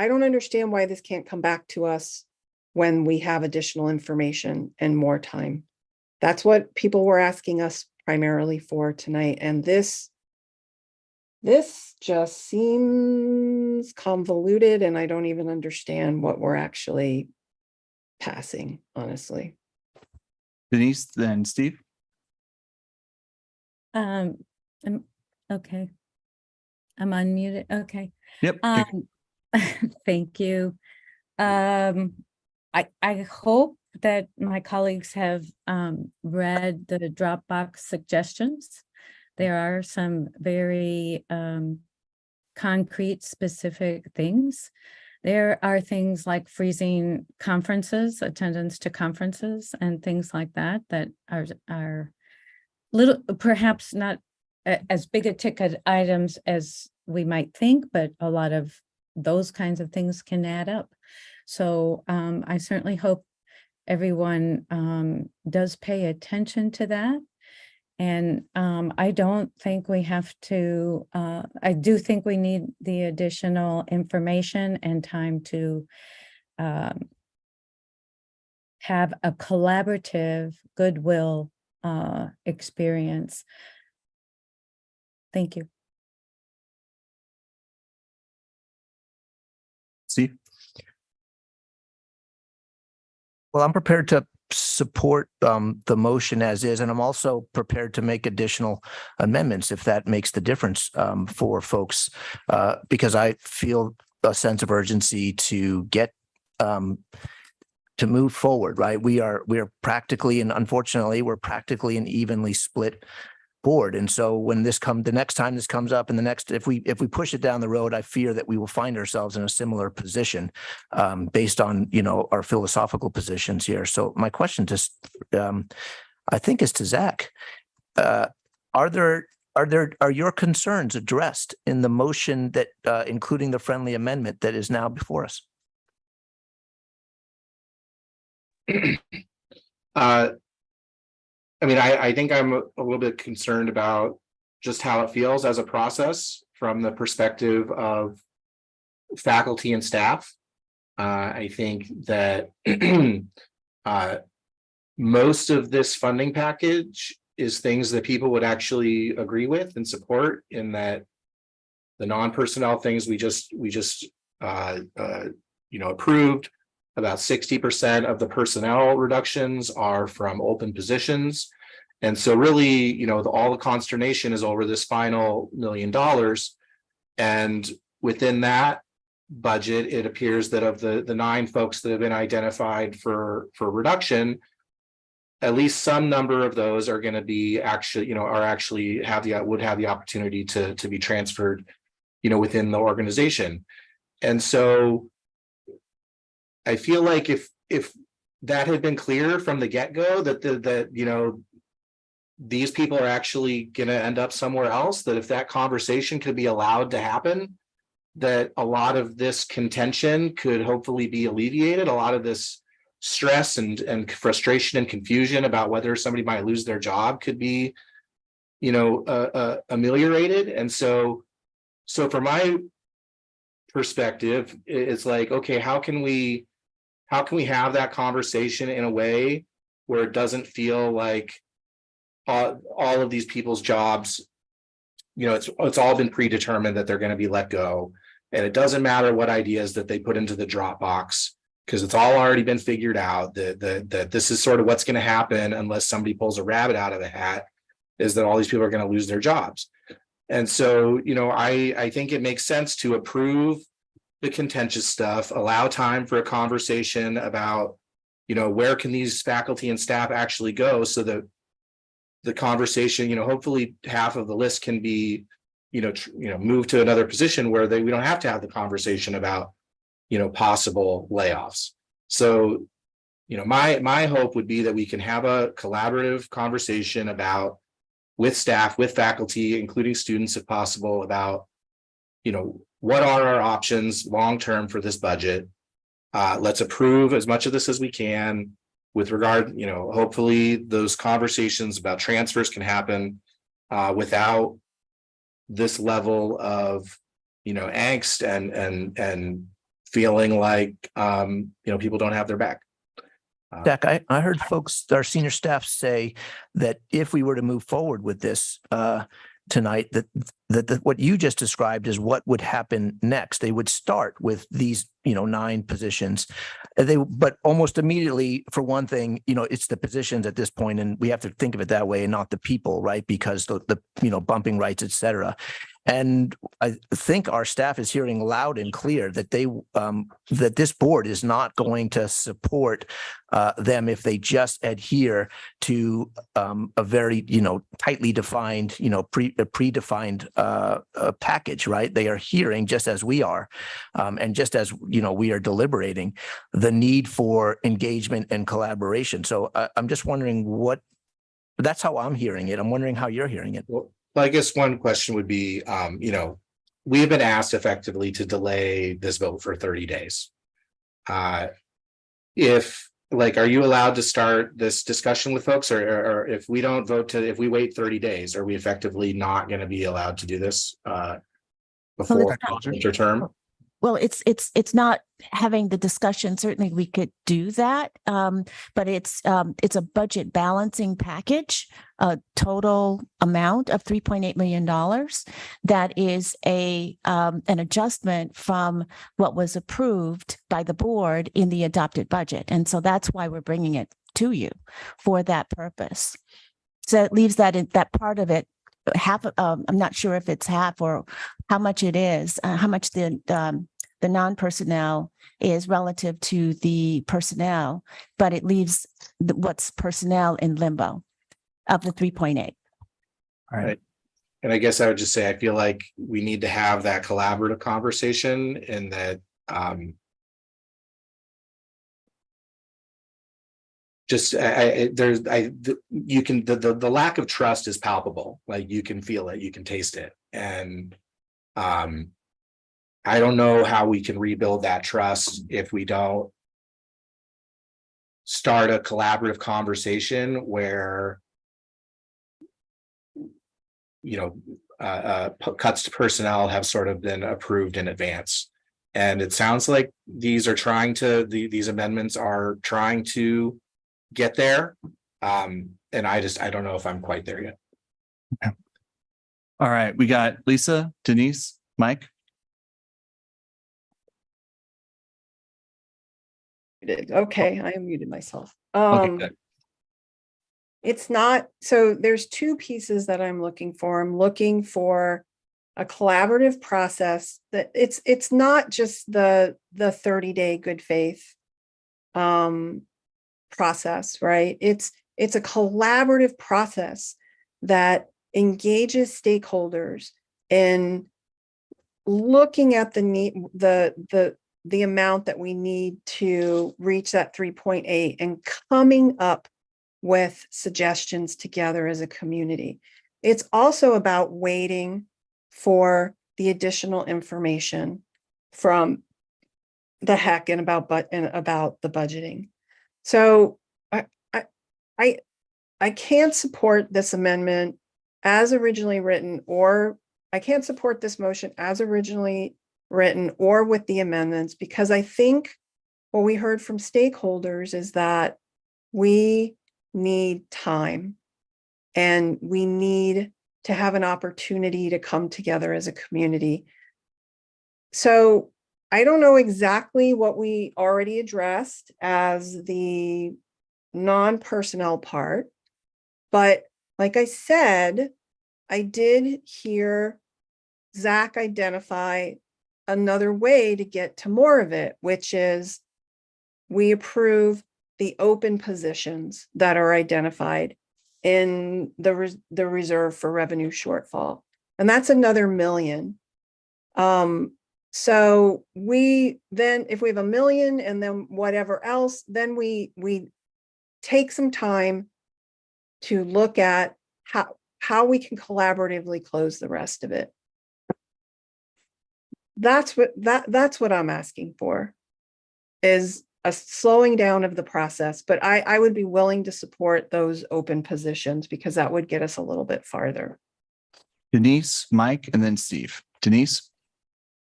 S15: don't understand why this can't come back to us when we have additional information and more time. That's what people were asking us primarily for tonight. And this just seems convoluted, and I don't even understand what we're actually passing, honestly.
S1: Denise, then Steve?
S12: Okay. I'm unmuted. Okay.
S1: Yep.
S12: Thank you. I hope that my colleagues have read the Dropbox suggestions. There are some very concrete, specific things. There are things like freezing conferences, attendance to conferences, and things like that are little, perhaps not as big a ticket items as we might think, but a lot of those kinds of things can add up. So I certainly hope everyone does pay attention to that. And I don't think we have to, I do think we need the additional information and time to have a collaborative goodwill experience. Thank you.
S8: Steve? Well, I'm prepared to support the motion as is, and I'm also prepared to make additional amendments if that makes the difference for folks, because I feel a sense of urgency to get to move forward, right? We are practically, and unfortunately, we're practically an evenly split board. And so when the next time this comes up, and if we push it down the road, I fear that we will find ourselves in a similar position based on, our philosophical positions here. So my question I think is to Zach. Are your concerns addressed in the motion that including the friendly amendment that is now before us?
S16: I think I'm a little bit concerned about just how it feels as a process from the perspective of faculty and staff. I think that most of this funding package is things that people would actually agree with and support, in that the non-personnel things we just approved. About 60% of the personnel reductions are from open positions. And so really, all the consternation is over this final $1 million. And within that budget, it appears that of the 9 folks that have been identified for reduction, at least some number of those are going to be would have the opportunity to be transferred, within the organization. And so I feel like if that had been clear from the get-go, that these people are actually going to end up somewhere else, that if that conversation could be allowed to happen, that a lot of this contention could hopefully be alleviated. A lot of this stress and frustration and confusion about whether somebody might lose their job could be, ameliorated. And so from my perspective, it's like, okay, how can we have that conversation in a way where it doesn't feel like all of these people's jobs, it's all been predetermined that they're going to be let go, and it doesn't matter what ideas that they put into the Dropbox, because it's all already been figured out that this is sort of what's going to happen unless somebody pulls a rabbit out of the hat, is that all these people are going to lose their jobs. And so, I think it makes sense to approve the contentious stuff, allow time for a conversation about, where can these faculty and staff actually go, so that the conversation, hopefully half of the list can be, moved to another position where we don't have to have the conversation about, possible layoffs. So, my hope would be that we can have a collaborative conversation with staff, with faculty, including students if possible, about, what are our options long-term for this budget? Let's approve as much of this as we can with regard, hopefully those conversations about transfers can happen without this level of, angst and feeling like, people don't have their back.
S8: Zach, I heard our senior staff say that if we were to move forward with this tonight, that what you just described is what would happen next. They would start with these, 9 positions. But almost immediately, for one thing, it's the positions at this point, and we have to think of it that way and not the people, right? Because the bumping rights, et cetera. And I think our staff is hearing loud and clear that that this board is not going to support them if they just adhere to a very, tightly defined, predefined package, right? They are hearing, just as we are, and just as, we are deliberating, the need for engagement and collaboration. So I'm just wondering that's how I'm hearing it. I'm wondering how you're hearing it.
S16: Well, I guess one question would be, we have been asked effectively to delay this vote for 30 days. If like, are you allowed to start this discussion with folks or if we don't vote if we wait 30 days, are we effectively not going to be allowed to do this before your term?
S17: Well, it's not having the discussion. Certainly we could do that. But it's a budget balancing package, a total amount of $3.8 million. That is an adjustment from what was approved by the board in the adopted budget. And so that's why we're bringing it to you for that purpose. So it leaves that part of it half. I'm not sure if it's half or how much it is, how much the non-personnel is relative to the personnel, but it leaves what's personnel in limbo of the 3.8.
S1: All right.
S16: And I guess I would just say, I feel like we need to have that collaborative conversation and that the lack of trust is palpable. Like you can feel it, you can taste it. And I don't know how we can rebuild that trust if we don't start a collaborative conversation where, cuts to personnel have sort of been approved in advance. And it sounds like these amendments are trying to get there. And I don't know if I'm quite there yet.
S1: Okay. All right. We got Lisa, Denise, Mike.
S15: Okay, I unmuted myself.
S1: Okay, good.
S15: It's not, so there's two pieces that I'm looking for. I'm looking for a collaborative process that it's not just the 30-day good faith process, right? It's a collaborative process that engages stakeholders in looking at the amount that we need to reach that 3.8 and coming up with suggestions together as a community. It's also about waiting for the additional information from the HEC and about the budgeting. So I can't support this amendment as originally written, or I can't support this motion as originally written or with the amendments, because I think what we heard from stakeholders is that we need time and we need to have an opportunity to come together as a community. So I don't know exactly what we already addressed as the non-personnel part, but like I said, I did hear Zach identify another way to get to more of it, which is we approve the open positions that are identified in the reserve for revenue shortfall. And that's another $1 million. So we then, if we have $1 million and then whatever else, then we take some time to look at how we can collaboratively close the rest of it. That's what I'm asking for, is a slowing down of the process. But I would be willing to support those open positions because that would get us a little bit farther.
S1: Denise, Mike, and then Steve. Denise?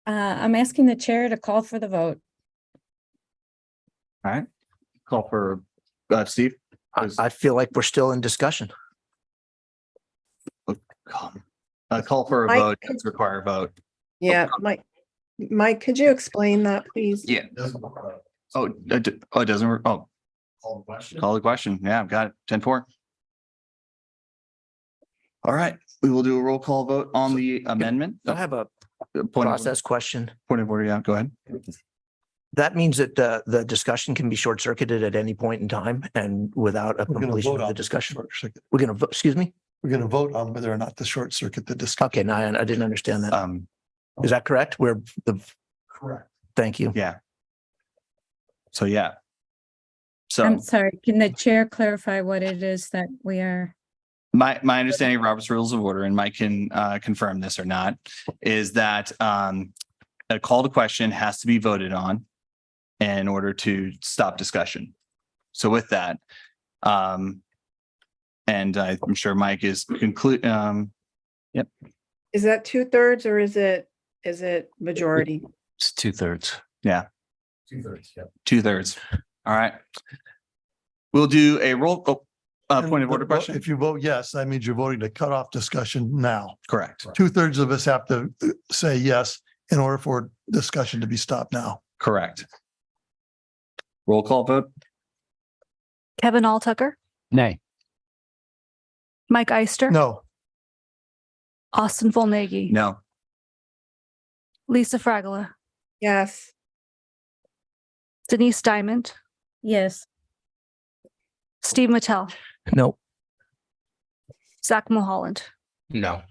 S12: I'm asking the chair to call for the vote.
S1: All right. Call for Steve.
S8: I feel like we're still in discussion.
S1: Call for a
S15: Mike,
S1: vote. Require a vote.
S15: Yeah, Mike, could you explain that, please?
S1: Yeah. It doesn't work. Oh, call the question. Yeah, I've got it. 10-4. All right. We will do a roll call vote on the amendment.
S8: I have a
S1: Point
S8: process question.
S1: Point of order. Yeah, go ahead.
S8: That means that the discussion can be short circuited at any point in time and without a completion of the discussion. We're going to vote, excuse me?
S11: We're going to vote on whether or not to short circuit the discussion.
S8: Okay, no, I didn't understand that. Is that correct?
S11: Correct.
S8: Thank you.
S1: Yeah. So, yeah. So
S12: I'm sorry, can the chair clarify what it is that we are?
S1: my understanding of Robert's Rules of Order, and Mike can confirm this or not, is that a call to question has to be voted on in order to stop discussion. So with that, and I'm sure Mike is yep,
S15: Is that 2/3 or is it majority?
S18: It's 2/3.
S1: yeah,
S6: 2/3, yeah.
S1: 2/3. All right. We'll do a roll, point of
S11: And
S1: order question.
S11: If you vote yes, that means you're voting to cut off discussion now.
S1: Correct.
S11: 2/3 of us have to say yes in order for discussion to be stopped now.
S1: Correct. Roll call vote.
S2: Kevin Alltucker,
S18: Nay.
S2: Mike Eister.
S11: No,
S2: Austin Volnegi.
S1: No.
S2: Lisa Fragola,
S15: Yes.
S2: Denise Diamond,
S12: Yes.
S2: Steve Mattel,
S8: No.
S2: Zach Mulholland.
S16: No.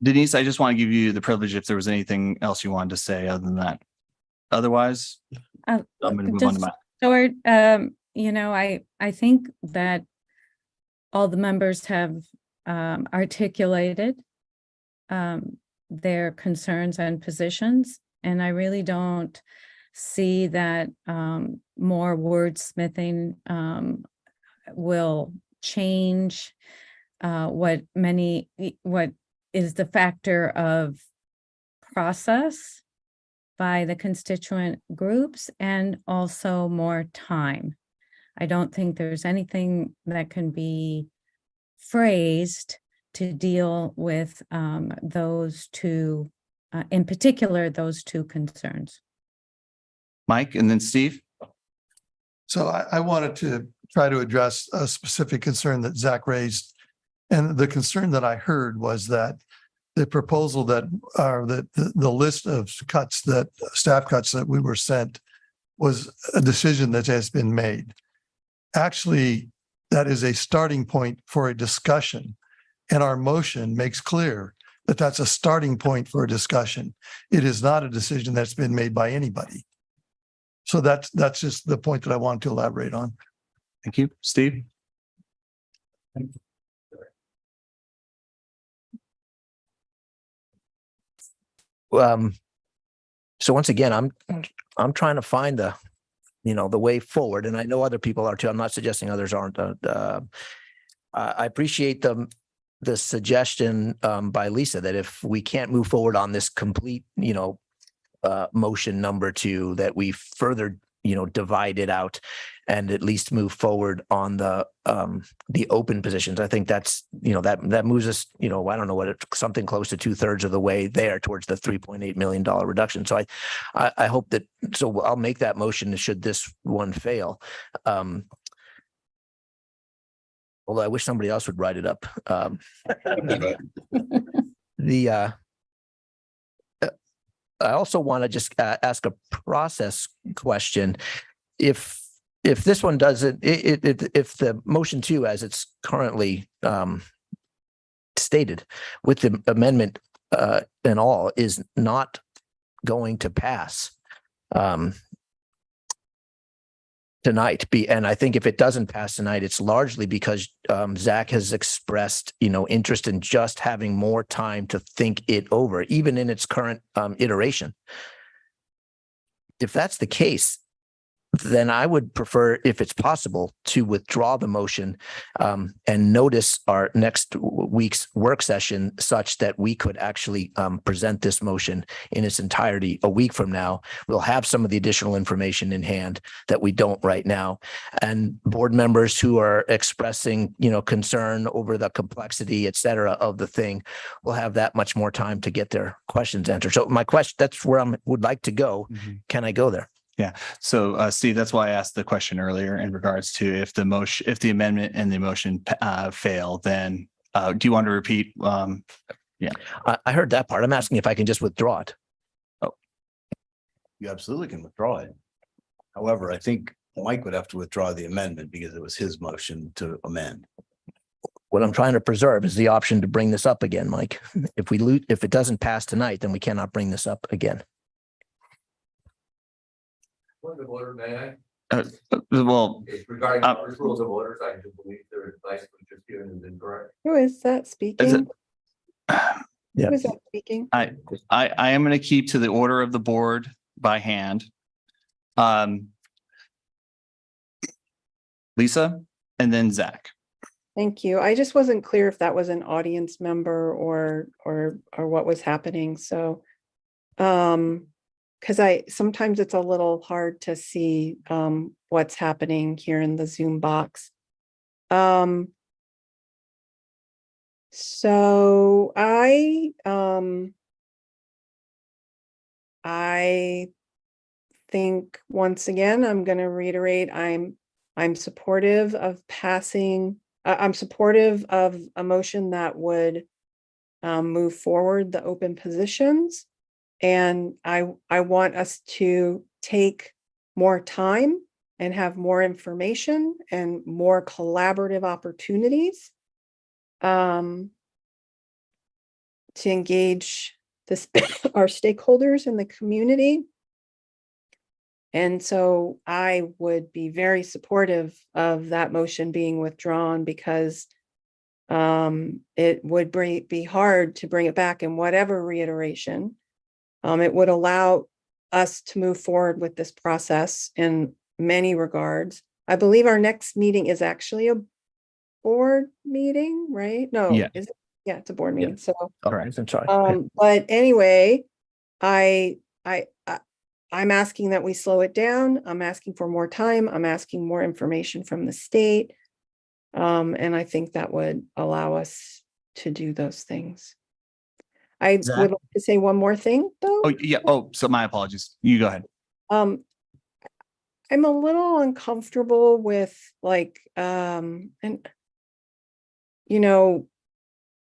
S1: Denise, I just want to give you the privilege if there was anything else you wanted to say other than that. Otherwise, I'm going to move on to my.
S12: Stuart, you know, I think that all the members have articulated their concerns and positions, and I really don't see that more wordsmithing will change what is the factor of process by the constituent groups and also more time. I don't think there's anything that can be phrased to deal with those two, in particular, those two concerns.
S1: Mike and then Steve.
S11: so I wanted to try to address a specific concern that Zach raised. And the concern that I heard was that the proposal that are the list of cuts that staff cuts that we were sent was a decision that has been made. Actually, that is a starting point for a discussion. And our motion makes clear that that's a starting point for a discussion. It is not a decision that's been made by anybody. So that's just the point that I wanted to elaborate on.
S1: Thank you. Steve.
S8: So once again, I'm trying to find the way forward, and I know other people are too. I'm not suggesting others aren't. I appreciate the suggestion by Lisa that if we can't move forward on this complete, motion number 2, that we further, divide it out and at least move forward on the open positions. I think that's, that moves us, I don't know something close to 2/3 of the way there towards the $3.8 million reduction. So I hope that, so I'll make that motion should this one fail. Although I wish somebody else would write it up. I also want to just ask a process question. If this one doesn't, if the motion 2, as it's currently stated with the amendment and all, is not going to pass tonight, and I think if it doesn't pass tonight, it's largely because Zach has expressed, interest in just having more time to think it over, even in its current iteration. If that's the case, then I would prefer, if it's possible, to withdraw the motion and notice our next week's work session such that we could actually present this motion in its entirety a week from now. We'll have some of the additional information in hand that we don't right now. And board members who are expressing, concern over the complexity, et cetera, of the thing will have that much more time to get their questions answered. So my question, that's where I would like to go. Can I go there?
S1: Yeah. So Steve, that's why I asked the question earlier in regards to if the amendment and the motion fail, then do you want to repeat? Yeah,
S8: I heard that part. I'm asking if I can just withdraw it.
S6: Oh, you absolutely can withdraw it. However, I think Mike would have to withdraw the amendment because it was his motion to amend.
S8: What I'm trying to preserve is the option to bring this up again, Mike. If it doesn't pass tonight, then we cannot bring this up again.
S3: Point of order, may
S1: I? Well,
S3: regarding rules of orders, I do believe their advice was just given is incorrect.
S15: Who is that speaking?
S8: Yeah.
S15: Who is that speaking?
S1: I am going to keep to the order of the board by hand. Lisa, and then Zach.
S15: Thank you. I just wasn't clear if that was an audience member or what was happening. So, because sometimes it's a little hard to see what's happening here in the Zoom box. So I think once again, I'm going to reiterate, I'm supportive of passing. I'm supportive of a motion that would move forward the open positions. And I want us to take more time and have more information and more collaborative opportunities to engage our stakeholders in the community. And so I would be very supportive of that motion being withdrawn because it would be hard to bring it back in whatever reiteration. It would allow us to move forward with this process in many regards. I believe our next meeting is actually a board meeting, right? No,
S1: Yeah.
S15: is it? Yeah, it's a board meeting. So,
S8: All right, I'm sorry.
S15: but anyway, I'm asking that we slow it down. I'm asking for more time. I'm asking more information from the state. And I think that would allow us to do those things. I
S1: Zach?
S15: would like to say one more thing though.
S1: Oh, yeah. Oh, so my apologies. You go ahead.
S15: I'm a little uncomfortable with like, and you know,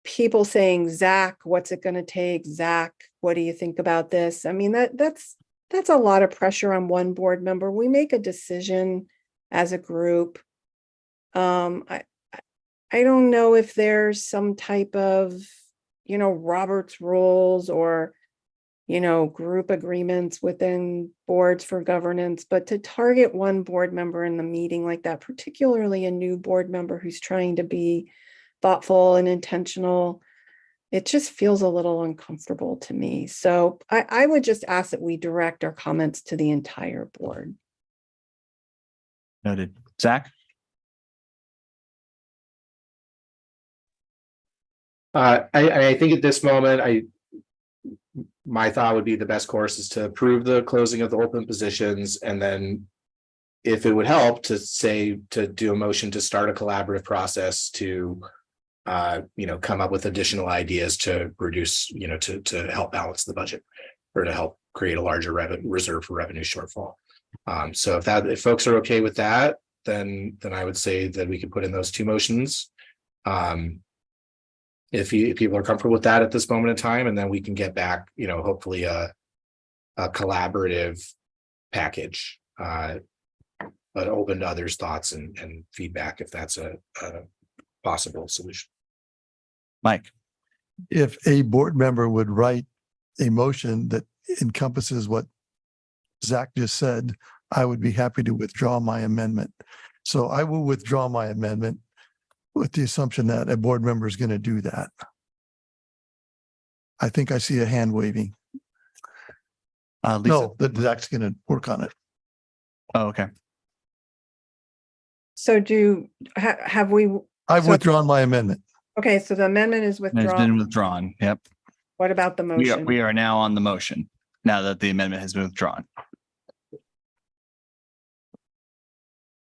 S15: people saying, Zach, what's it going to take? Zach, what do you think about this? I mean, that's a lot of pressure on one board member. We make a decision as a group. I don't know if there's some type of, you know, Robert's rules or, you know, group agreements within boards for governance, but to target one board member in the meeting like that, particularly a new board member who's trying to be thoughtful and intentional, it just feels a little uncomfortable to me. So I would just ask that we direct our comments to the entire board.
S1: Noted. Zach?
S16: I think at this moment, my thought would be the best course is to approve the closing of the open positions, and then if it would help to do a motion to start a collaborative process to come up with additional ideas to reduce, to help balance the budget or to help create a larger reserve for revenue shortfall. So if folks are okay with that, then I would say that we could put in those two motions. If people are comfortable with that at this moment in time, and then we can get back, hopefully a collaborative package, but open to others' thoughts and feedback if that's a possible solution.
S1: Mike?
S11: If a board member would write a motion that encompasses what Zach just said, I would be happy to withdraw my amendment. So I will withdraw my amendment with the assumption that a board member is going to do that. I think I see a hand waving.
S1: Lisa?
S11: No, that Zach's going to work on it.
S1: Oh, okay.
S15: So have we?
S11: I've withdrawn my amendment.
S15: Okay, so the amendment is
S1: It's
S15: withdrawn.
S1: been withdrawn. Yep.
S15: What about the motion?
S1: We are now on the motion now that the amendment has been withdrawn.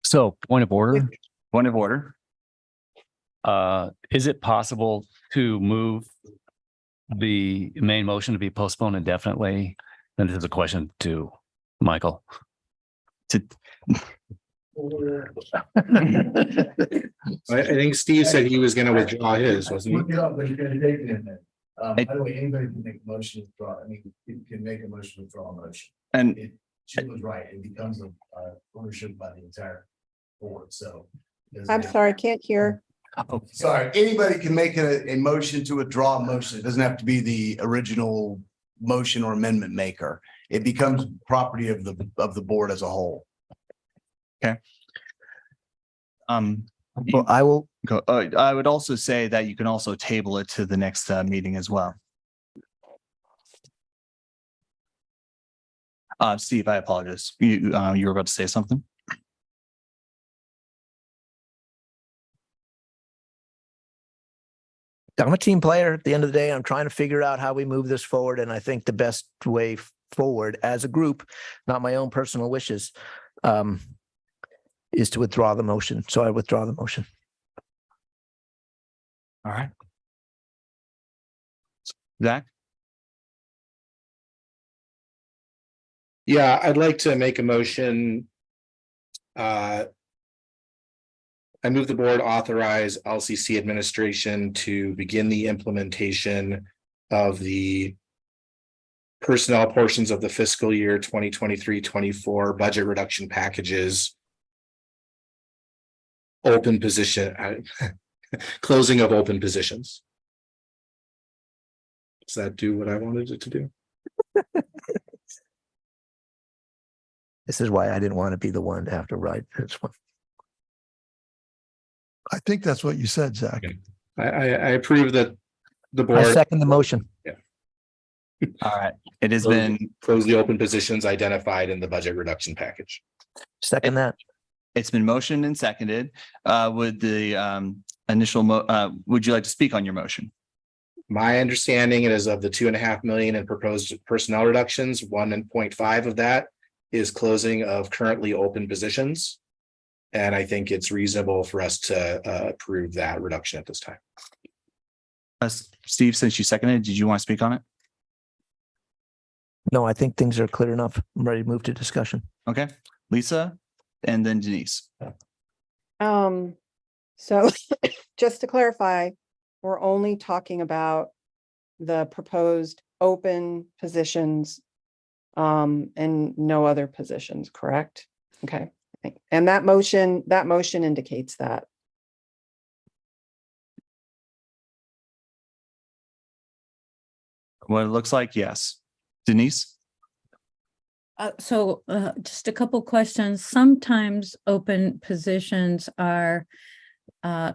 S18: So point of order.
S1: Point of order.
S18: Is it possible to move the main motion to be postponed indefinitely? And this is a question to Michael.
S16: I think Steve said he was going to withdraw his, wasn't he?
S6: Look it up, but you're gonna take it in there. By the way, anybody can make a motion to withdraw. I mean, you can make a motion to withdraw a motion.
S1: And
S6: She was right. It becomes a ownership by the entire board, so.
S15: I'm sorry, I can't hear.
S6: Sorry, anybody can make a motion to withdraw a motion. It doesn't have to be the original motion or amendment maker. It becomes property of the board as a whole.
S1: Okay.
S8: Well, I will
S1: go. I would also say that you can also table it to the next meeting as well. Steve, I apologize. You were about to say something?
S8: I'm a team player. At the end of the day, I'm trying to figure out how we move this forward. And I think the best way forward as a group, not my own personal wishes, is to withdraw the motion. So I withdraw the motion.
S1: All right. Zach?
S16: Yeah, I'd like to make a motion. I move the board authorize LCC administration to begin the implementation of the personnel portions of the fiscal year 2023-24 budget reduction packages. Open position, closing of open positions. Does that do what I wanted it to do?
S8: This is why I didn't want to be the one to have to write this one.
S11: I think that's what you said, Zach.
S16: I approve that the
S8: I
S16: board.
S8: second the motion.
S16: Yeah.
S1: All right. It has been,
S16: Close the open positions identified in the budget reduction package.
S8: Second that.
S1: it's been motioned and seconded. Would the would you like to speak on your motion?
S16: My understanding is of the 2.5 million in proposed personnel reductions, 1.5 of that is closing of currently open positions. And I think it's reasonable for us to approve that reduction at this time.
S1: Steve, since you seconded, did you want to speak on it?
S8: No, I think things are clear enough. I'm ready to move to discussion.
S1: Okay, Lisa, and then Denise.
S15: So just to clarify, we're only talking about the proposed open positions and no other positions, correct? Okay, and that motion indicates that.
S1: What it looks like, yes. Denise?
S12: So just a couple questions. Sometimes open positions are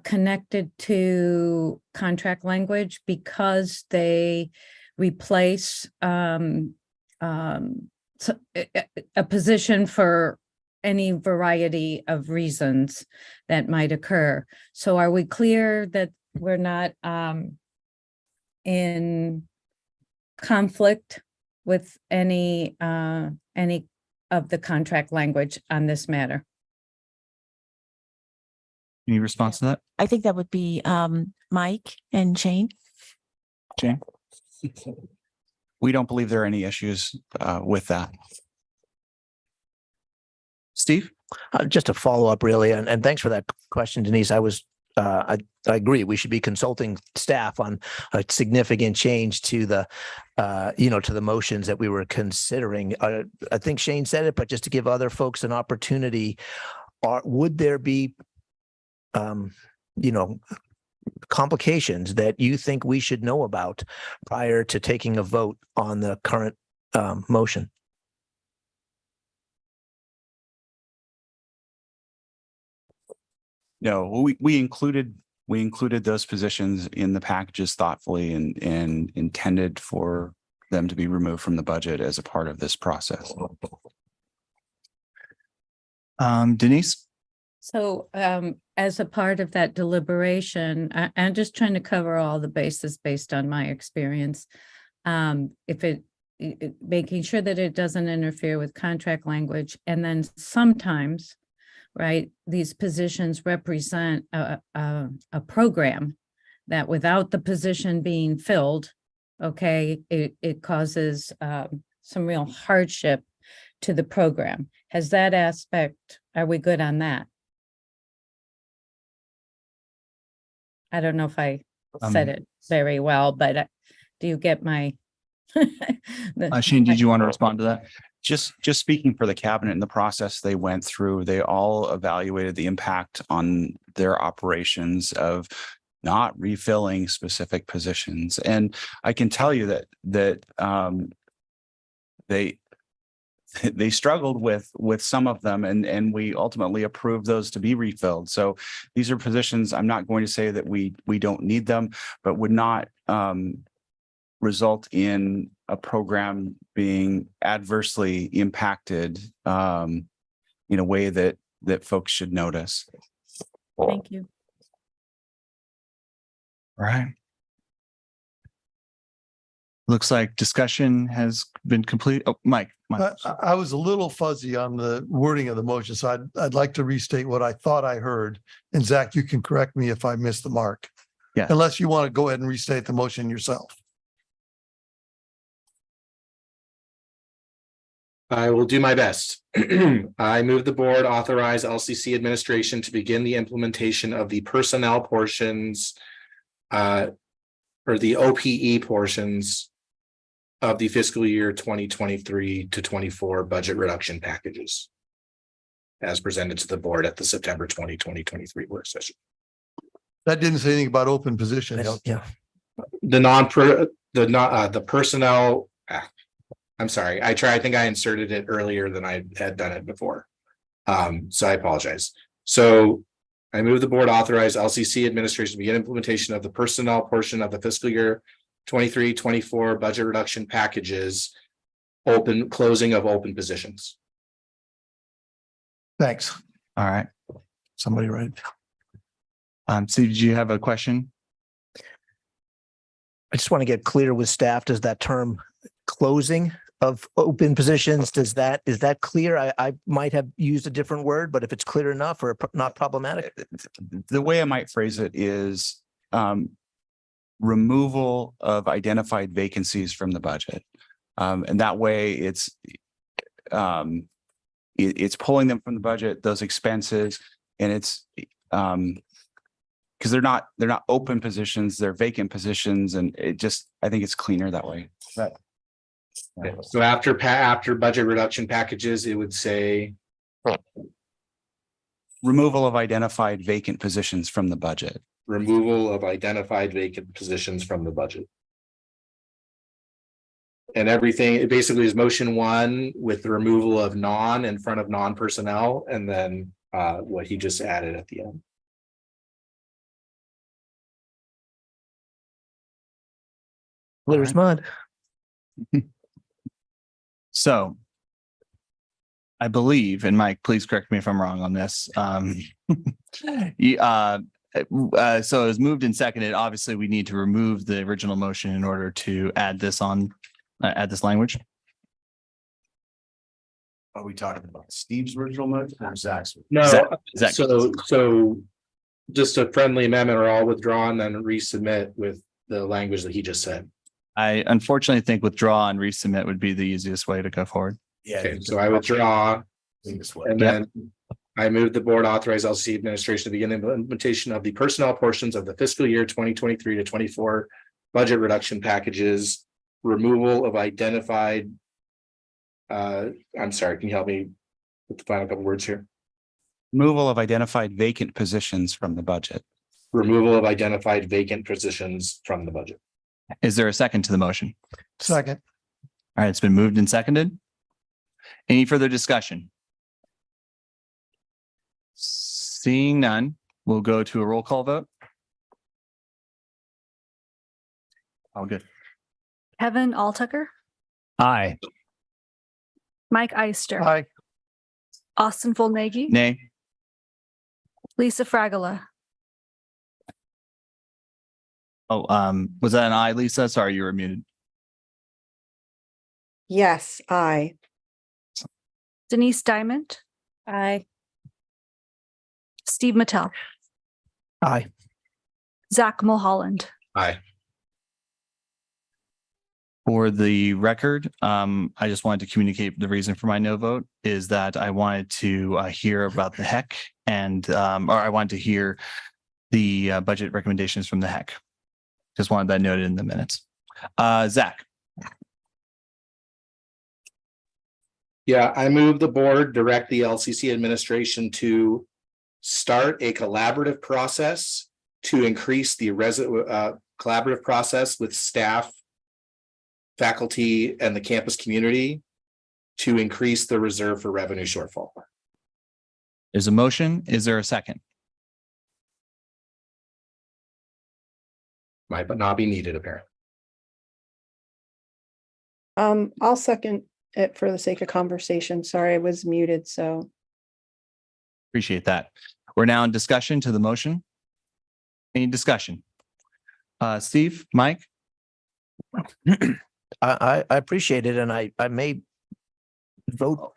S12: connected to contract language because they replace a position for any variety of reasons that might occur. So are we clear that we're not in conflict with any of the contract language on this matter?
S1: Any response to that?
S17: I think that would be Mike and Shane.
S1: Shane?
S23: We don't believe there are any issues with that.
S1: Steve?
S8: Just a follow up really, and thanks for that question, Denise. I agree. We should be consulting staff on a significant change to the, to the motions that we were considering. I think Shane said it, but just to give other folks an opportunity, would there be, complications that you think we should know about prior to taking a vote on the current motion?
S23: No, we included those positions in the packages thoughtfully and intended for them to be removed from the budget as a part of this process.
S1: Denise?
S12: So as a part of that deliberation, I'm just trying to cover all the bases based on my experience. Making sure that it doesn't interfere with contract language, and then sometimes, right, these positions represent a program that without the position being filled, okay, it causes some real hardship to the program. Has that aspect, are we good on that? I don't know if I said it very well, but do you get my?
S1: Shane, did you want to respond to that?
S23: Just speaking for the cabinet and the process they went through, they all evaluated the impact on their operations of not refilling specific positions. And I can tell you that they struggled with some of them, and we ultimately approved those to be refilled. So these are positions, I'm not going to say that we don't need them, but would not result in a program being adversely impacted in a way that folks should notice.
S9: Thank you.
S1: All right. Looks like discussion has been complete. Oh, Mike.
S11: I was a little fuzzy on the wording of the motion, so I'd like to restate what I thought I heard. And Zach, you can correct me if I missed the mark.
S1: Yeah.
S11: Unless you want to go ahead and restate the motion yourself.
S16: I will do my best. I move the board authorize LCC administration to begin the implementation of the personnel portions or the OPE portions of the fiscal year 2023 to 24 budget reduction packages as presented to the board at the September 2023 work session.
S11: That didn't say anything about open positions.
S16: The personnel. I'm sorry. I think I inserted it earlier than I had done it before. So I apologize. So I move the board authorize LCC administration to begin implementation of the personnel portion of the fiscal year 23-24 budget reduction packages, closing of open positions.
S11: Thanks.
S1: All right.
S11: Somebody write.
S1: So did you have a question?
S8: I just want to get clear with staff. Does that term closing of open positions, is that clear? I might have used a different word, but if it's clear enough or not problematic.
S23: The way I might phrase it is removal of identified vacancies from the budget. And that way it's pulling them from the budget, those expenses, and it's because they're not open positions, they're vacant positions, and I think it's cleaner that way.
S1: Right.
S16: Okay. So after budget reduction packages, it would say
S23: removal of identified vacant positions from the budget.
S16: Removal of identified vacant positions from the budget. And everything, it basically is motion one with the removal of non in front of non-personnel, and then what he just added at the end.
S8: Clear as mud.
S1: So I believe, and Mike, please correct me if I'm wrong on this. So it was moved and seconded. Obviously, we need to remove the original motion in order to add this language.
S6: Are we talking about Steve's original motion or Zach's?
S16: No,
S1: Zach.
S16: So just a friendly amendment or all withdrawn, then resubmit with the language that he just said.
S1: I unfortunately think withdraw and resubmit would be the easiest way to go forward.
S6: Yeah.
S16: Okay, so I withdraw. And then I move the board authorize LCC administration to begin the implementation of the personnel portions of the fiscal year 2023 to 24 budget reduction packages, removal of identified. I'm sorry, can you help me with the final couple words here?
S23: Removal of identified vacant positions from the budget.
S16: Removal of identified vacant positions from the budget.
S1: Is there a second to the motion?
S11: Second.
S1: All right, it's been moved and seconded. Any further discussion? Seeing none, we'll go to a roll call vote. All good.
S2: Kevin Alltucker,
S18: Aye.
S2: Mike Eister,
S11: Aye.
S2: Austin Volnegi,
S1: Nay.
S2: Lisa Fragola,
S1: Oh, was that an aye, Lisa? Sorry, you were muted.
S10: Yes, I.
S2: Denise Diamond,
S12: Aye.
S2: Steve Mattel,
S8: Aye.
S2: Zach Mulholland.
S16: Aye.
S1: For the record, I just wanted to communicate the reason for my no vote is that I wanted to hear about the HEC and or I wanted to hear the budget recommendations from the HEC. Just wanted that noted in the minutes. Zach.
S16: Yeah, I move the board direct the LCC administration to start a collaborative process to increase the collaborative process with staff, faculty, and the campus community to increase the reserve for revenue shortfall.
S1: There's a motion. Is there a second?
S16: Might but not be needed, apparently.
S15: I'll second it for the sake of conversation. Sorry, I was muted, so.
S1: Appreciate that. We're now in discussion to the motion. Any discussion? Steve, Mike?
S8: I appreciate it and I may vote.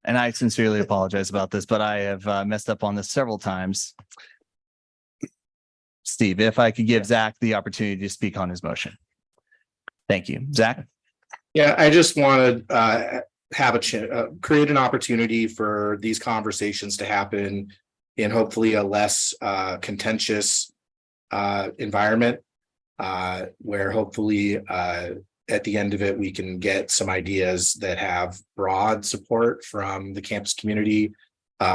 S1: And I sincerely apologize about this, but I have messed up on this several times. Steve, if I could give Zach the opportunity to speak on his motion. Thank you. Zach?
S16: Yeah, I just want to have create an opportunity for these conversations to happen in hopefully a less contentious environment where hopefully at the end of it, we can get some ideas that have broad support from the campus community,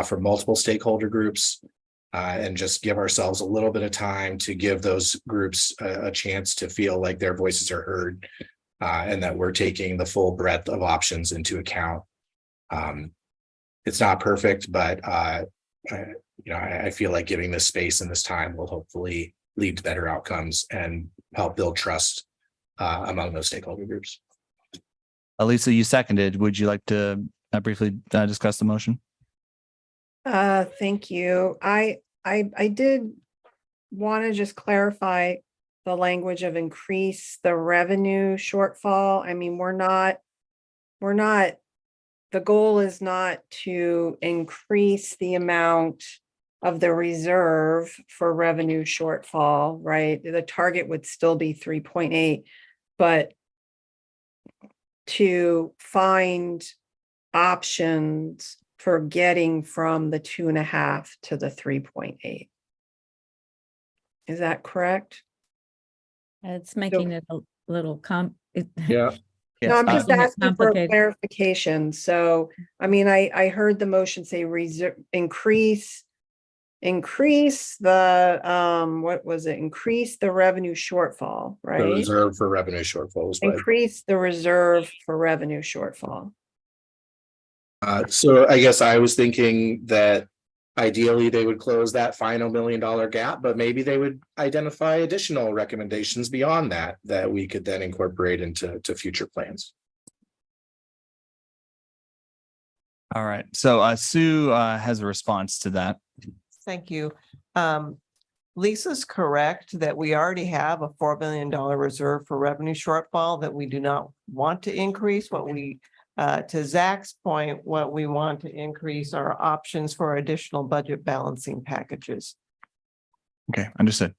S16: from multiple stakeholder groups, and just give ourselves a little bit of time to give those groups a chance to feel like their voices are heard, and that we're taking the full breadth of options into account. It's not perfect, but I feel like giving this space and this time will hopefully lead to better outcomes and help build trust among those stakeholder groups.
S1: Elisa, you seconded. Would you like to briefly discuss the motion?
S15: Thank you. I did want to just clarify the language of increase the revenue shortfall. I mean, the goal is not to increase the amount of the reserve for revenue shortfall, right? The target would still be 3.8, but to find options for getting from the 2.5 to the 3.8. Is that correct?
S12: It's making it a little
S16: Yeah.
S15: No, I'm just
S12: Making it
S15: asking for
S12: complicated.
S15: clarification. So, I mean, I heard the motion say increase the, what was it? Increase the revenue shortfall,
S16: The
S15: right?
S16: reserve for revenue shortfalls.
S15: Increase the reserve for revenue shortfall.
S16: So I guess I was thinking that ideally they would close that final $1 million gap, but maybe they would identify additional recommendations beyond that we could then incorporate into future plans.
S1: All right. So Sue has a response to that.
S13: Thank you. Lisa's correct that we already have a $4 billion reserve for revenue shortfall that we do not want to increase. What we, to Zach's point, what we want to increase are options for additional budget balancing packages.
S1: Okay, understood.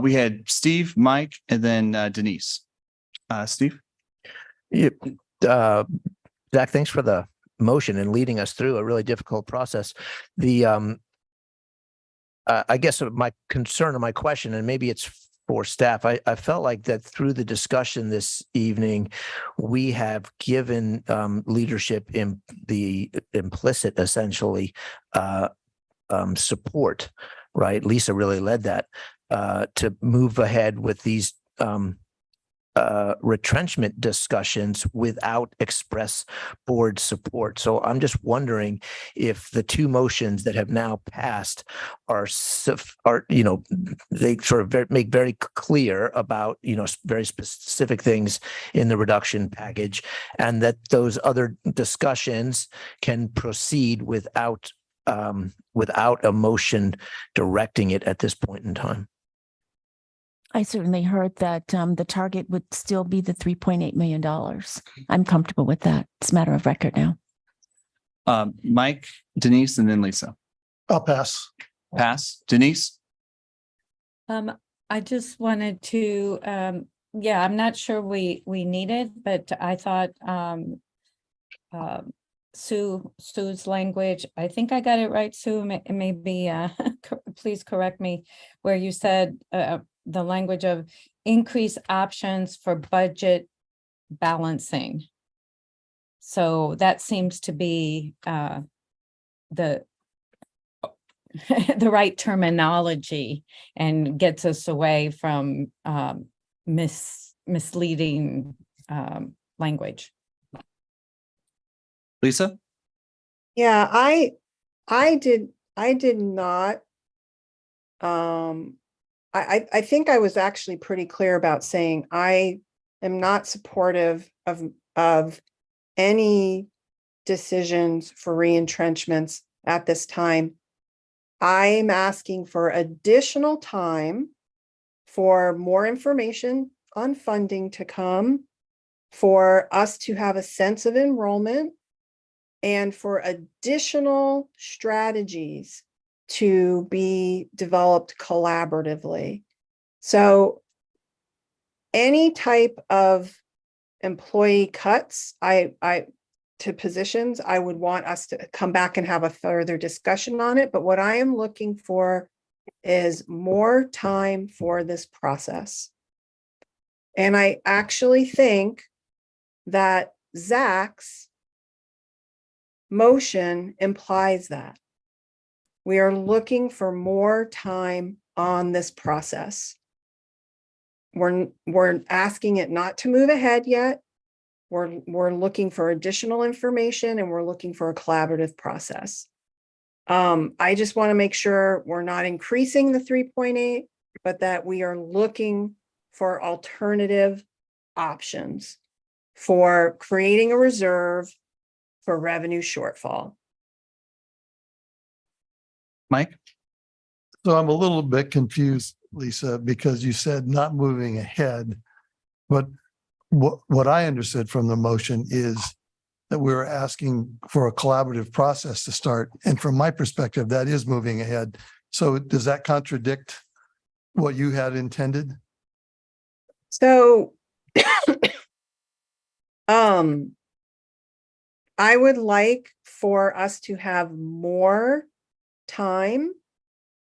S1: We had Steve, Mike, and then Denise. Steve?
S8: Zach, thanks for the motion and leading us through a really difficult process. I guess my concern or my question, and maybe it's for staff, I felt like that through the discussion this evening, we have given leadership in the implicit, essentially, support, right? Lisa really led that to move ahead with these retrenchment discussions without express board support. So I'm just wondering if the two motions that have now passed are they sort of make very clear about, very specific things in the reduction package, and that those other discussions can proceed without a motion directing it at this point in time.
S17: I certainly heard that the target would still be the $3.8 million. I'm comfortable with that. It's a matter of record now.
S1: Mike, Denise, and then Lisa.
S11: I'll pass.
S1: Pass. Denise?
S12: I just wanted to, I'm not sure we need it, but I thought Sue's language, I think I got it right, Sue, maybe please correct me, where you said the language of increase options for budget balancing. So that seems to be the right terminology and gets us away from misleading language.
S1: Lisa?
S15: Yeah, I did not. I think I was actually pretty clear about saying I am not supportive of any decisions for retrenchments at this time. I'm asking for additional time for more information on funding to come, for us to have a sense of enrollment, and for additional strategies to be developed collaboratively. So any type of employee cuts, to positions, I would want us to come back and have a further discussion on it. But what I am looking for is more time for this process. And I actually think that Zach's motion implies that. We are looking for more time on this process. We're asking it not to move ahead yet. We're looking for additional information, and we're looking for a collaborative process. I just want to make sure we're not increasing the 3.8, but that we are looking for alternative options for creating a reserve for revenue shortfall.
S1: Mike?
S11: So I'm a little bit confused, Lisa, because you said not moving ahead, but what I understood from the motion is that we were asking for a collaborative process to start. And from my perspective, that is moving ahead. So does that contradict what you had intended?
S15: So, I would like for us to have more time,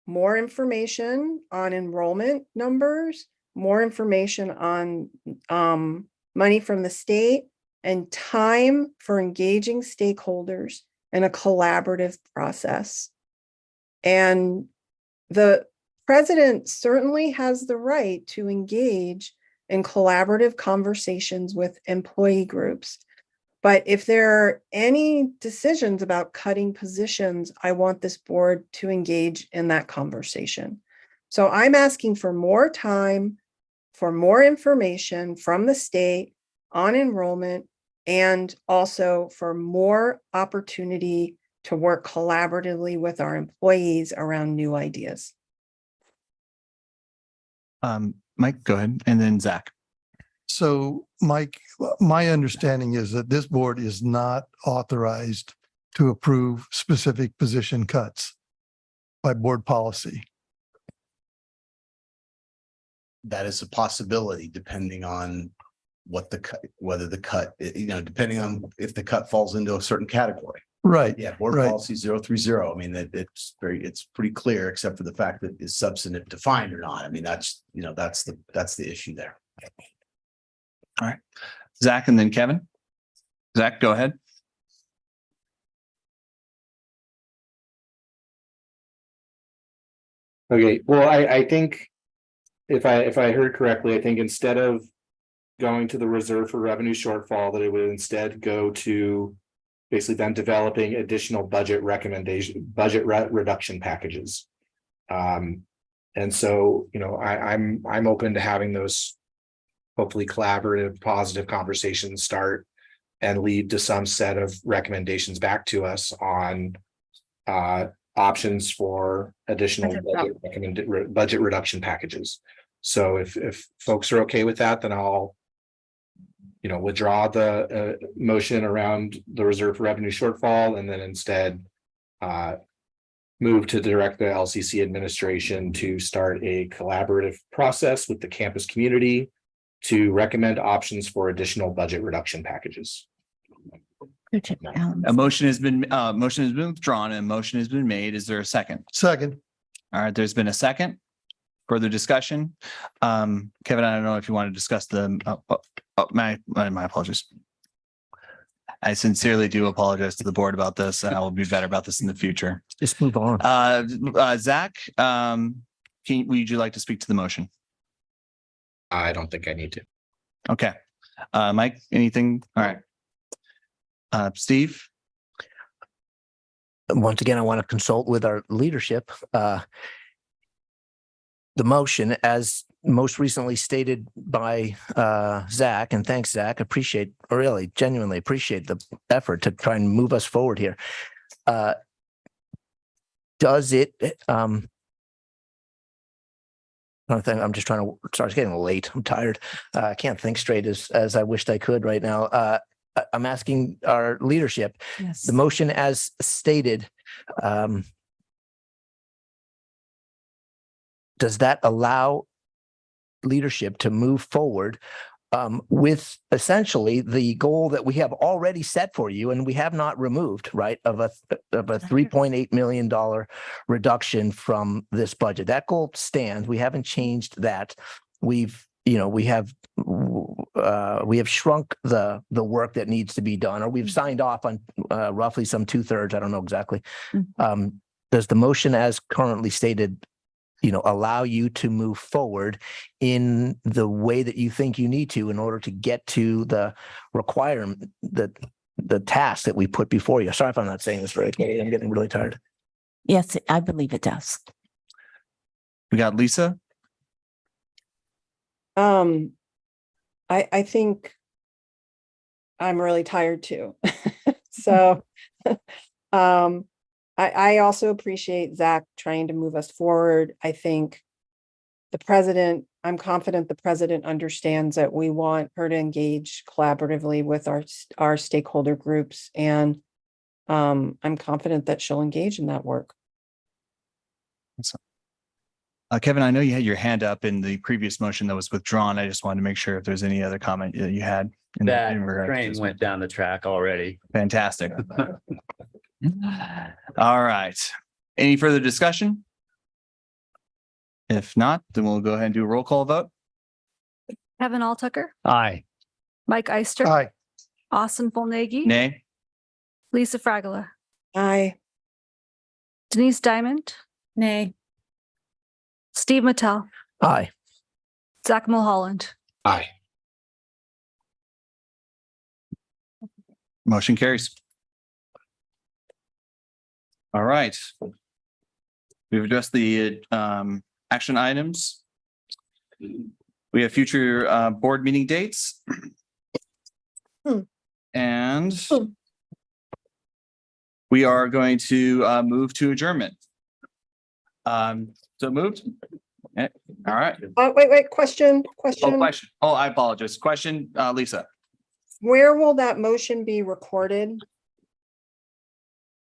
S15: more information on enrollment numbers, more information on money from the state, and time for engaging stakeholders in a collaborative process. And the president certainly has the right to engage in collaborative conversations with employee groups. But if there are any decisions about cutting positions, I want this board to engage in that conversation. So I'm asking for more time, for more information from the state on enrollment, and also for more opportunity to work collaboratively with our employees around new ideas.
S1: Mike, go ahead. And then Zach.
S11: So Mike, my understanding is that this board is not authorized to approve specific position cuts by board policy.
S6: That is a possibility depending on what the cut, whether the cut, depending on if the cut falls into a certain category.
S11: Right.
S6: Yeah, board
S11: right.
S6: policy 030. I mean, it's pretty clear, except for the fact that is substantive defined or not. I mean, that's the issue there.
S1: All right. Zach and then Kevin. Zach, go ahead.
S16: Okay, well, I think if I heard correctly, I think instead of going to the reserve for revenue shortfall, that it would instead go to basically them developing additional budget reduction packages. And so, I'm open to having those hopefully collaborative, positive conversations start and lead to some set of recommendations back to us on options for additional budget reduction packages. So if folks are okay with that, then I'll withdraw the motion around the reserve for revenue shortfall, and then instead move to direct the LCC administration to start a collaborative process with the campus community to recommend options for additional budget reduction packages.
S1: A motion has been withdrawn and a motion has been made. Is there a second?
S11: Second.
S1: All right, there's been a second. Further discussion. Kevin, I don't know if you want to discuss my apologies. I sincerely do apologize to the board about this, and I will be better about this in the future.
S8: Just move on.
S1: Zach, would you like to speak to the motion?
S16: I don't think I need to.
S1: Okay. Mike, anything? All right. Steve?
S8: Once again, I want to consult with our leadership. The motion, as most recently stated by Zach, and thanks, Zach, really genuinely appreciate the effort to try and move us forward here. Does it, I'm just trying to, sorry, it's getting late. I'm tired. I can't think straight as I wished I could right now. I'm asking our leadership,
S12: Yes.
S8: the motion as stated, does that allow leadership to move forward with essentially the goal that we have already set for you and we have not removed, right, of a $3.8 million reduction from this budget? That goal stands. We haven't changed that. We have shrunk the work that needs to be done, or we've signed off on roughly some 2/3. I don't know exactly. Does the motion as currently stated, allow you to move forward in the way that you think you need to in order to get to the requirement, the task that we put before you? Sorry if I'm not saying this very clearly. I'm getting really tired.
S17: Yes, I believe it does.
S1: We got Lisa.
S15: I think I'm really tired too. So, I also appreciate Zach trying to move us forward. I think I'm confident the president understands that we want her to engage collaboratively with our stakeholder groups. And I'm confident that she'll engage in that work.
S1: Kevin, I know you had your hand up in the previous motion that was withdrawn. I just wanted to make sure if there's any other comment that you had.
S5: That
S1: in regard to
S5: train
S1: this.
S5: went down the track already.
S1: Fantastic. All right. Any further discussion? If not, then we'll go ahead and do a roll call vote.
S2: Kevin Alltucker,
S18: Aye.
S2: Mike Eister.
S11: Aye.
S2: Austin Fullnagy.
S1: Nay.
S2: Lisa Fragala.
S15: Aye.
S2: Denise Diamond.
S12: Nay.
S2: Steve Mattel.
S8: Aye.
S2: Zach Mulholland.
S16: Aye.
S1: Motion carries. All right. We've addressed the action items. We have future board meeting dates. And we are going to move to adjournment. So moved. All right.
S15: Wait, question.
S1: Oh, question. Oh, I apologize. Question, Lisa.
S15: Where will that motion be recorded?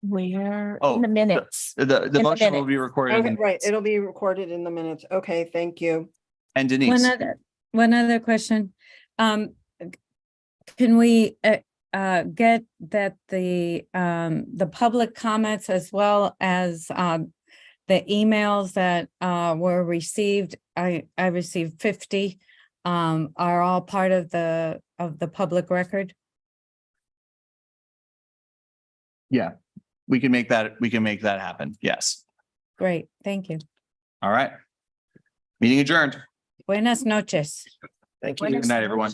S17: Where
S1: Oh,
S17: in the minutes?
S1: The
S17: the
S1: motion will
S17: minutes.
S1: be recorded.
S15: Okay, right. It'll be recorded in the minutes. Okay, thank you.
S1: And Denise.
S12: One other question. Can we get that the public comments as well as the emails that were received, I received 50, are all part of the public record?
S1: Yeah, we can make that happen. Yes.
S12: Great, thank you.
S1: All right. Meeting adjourned.
S12: Buenas noches.
S8: Thank you.
S1: Good night, everyone.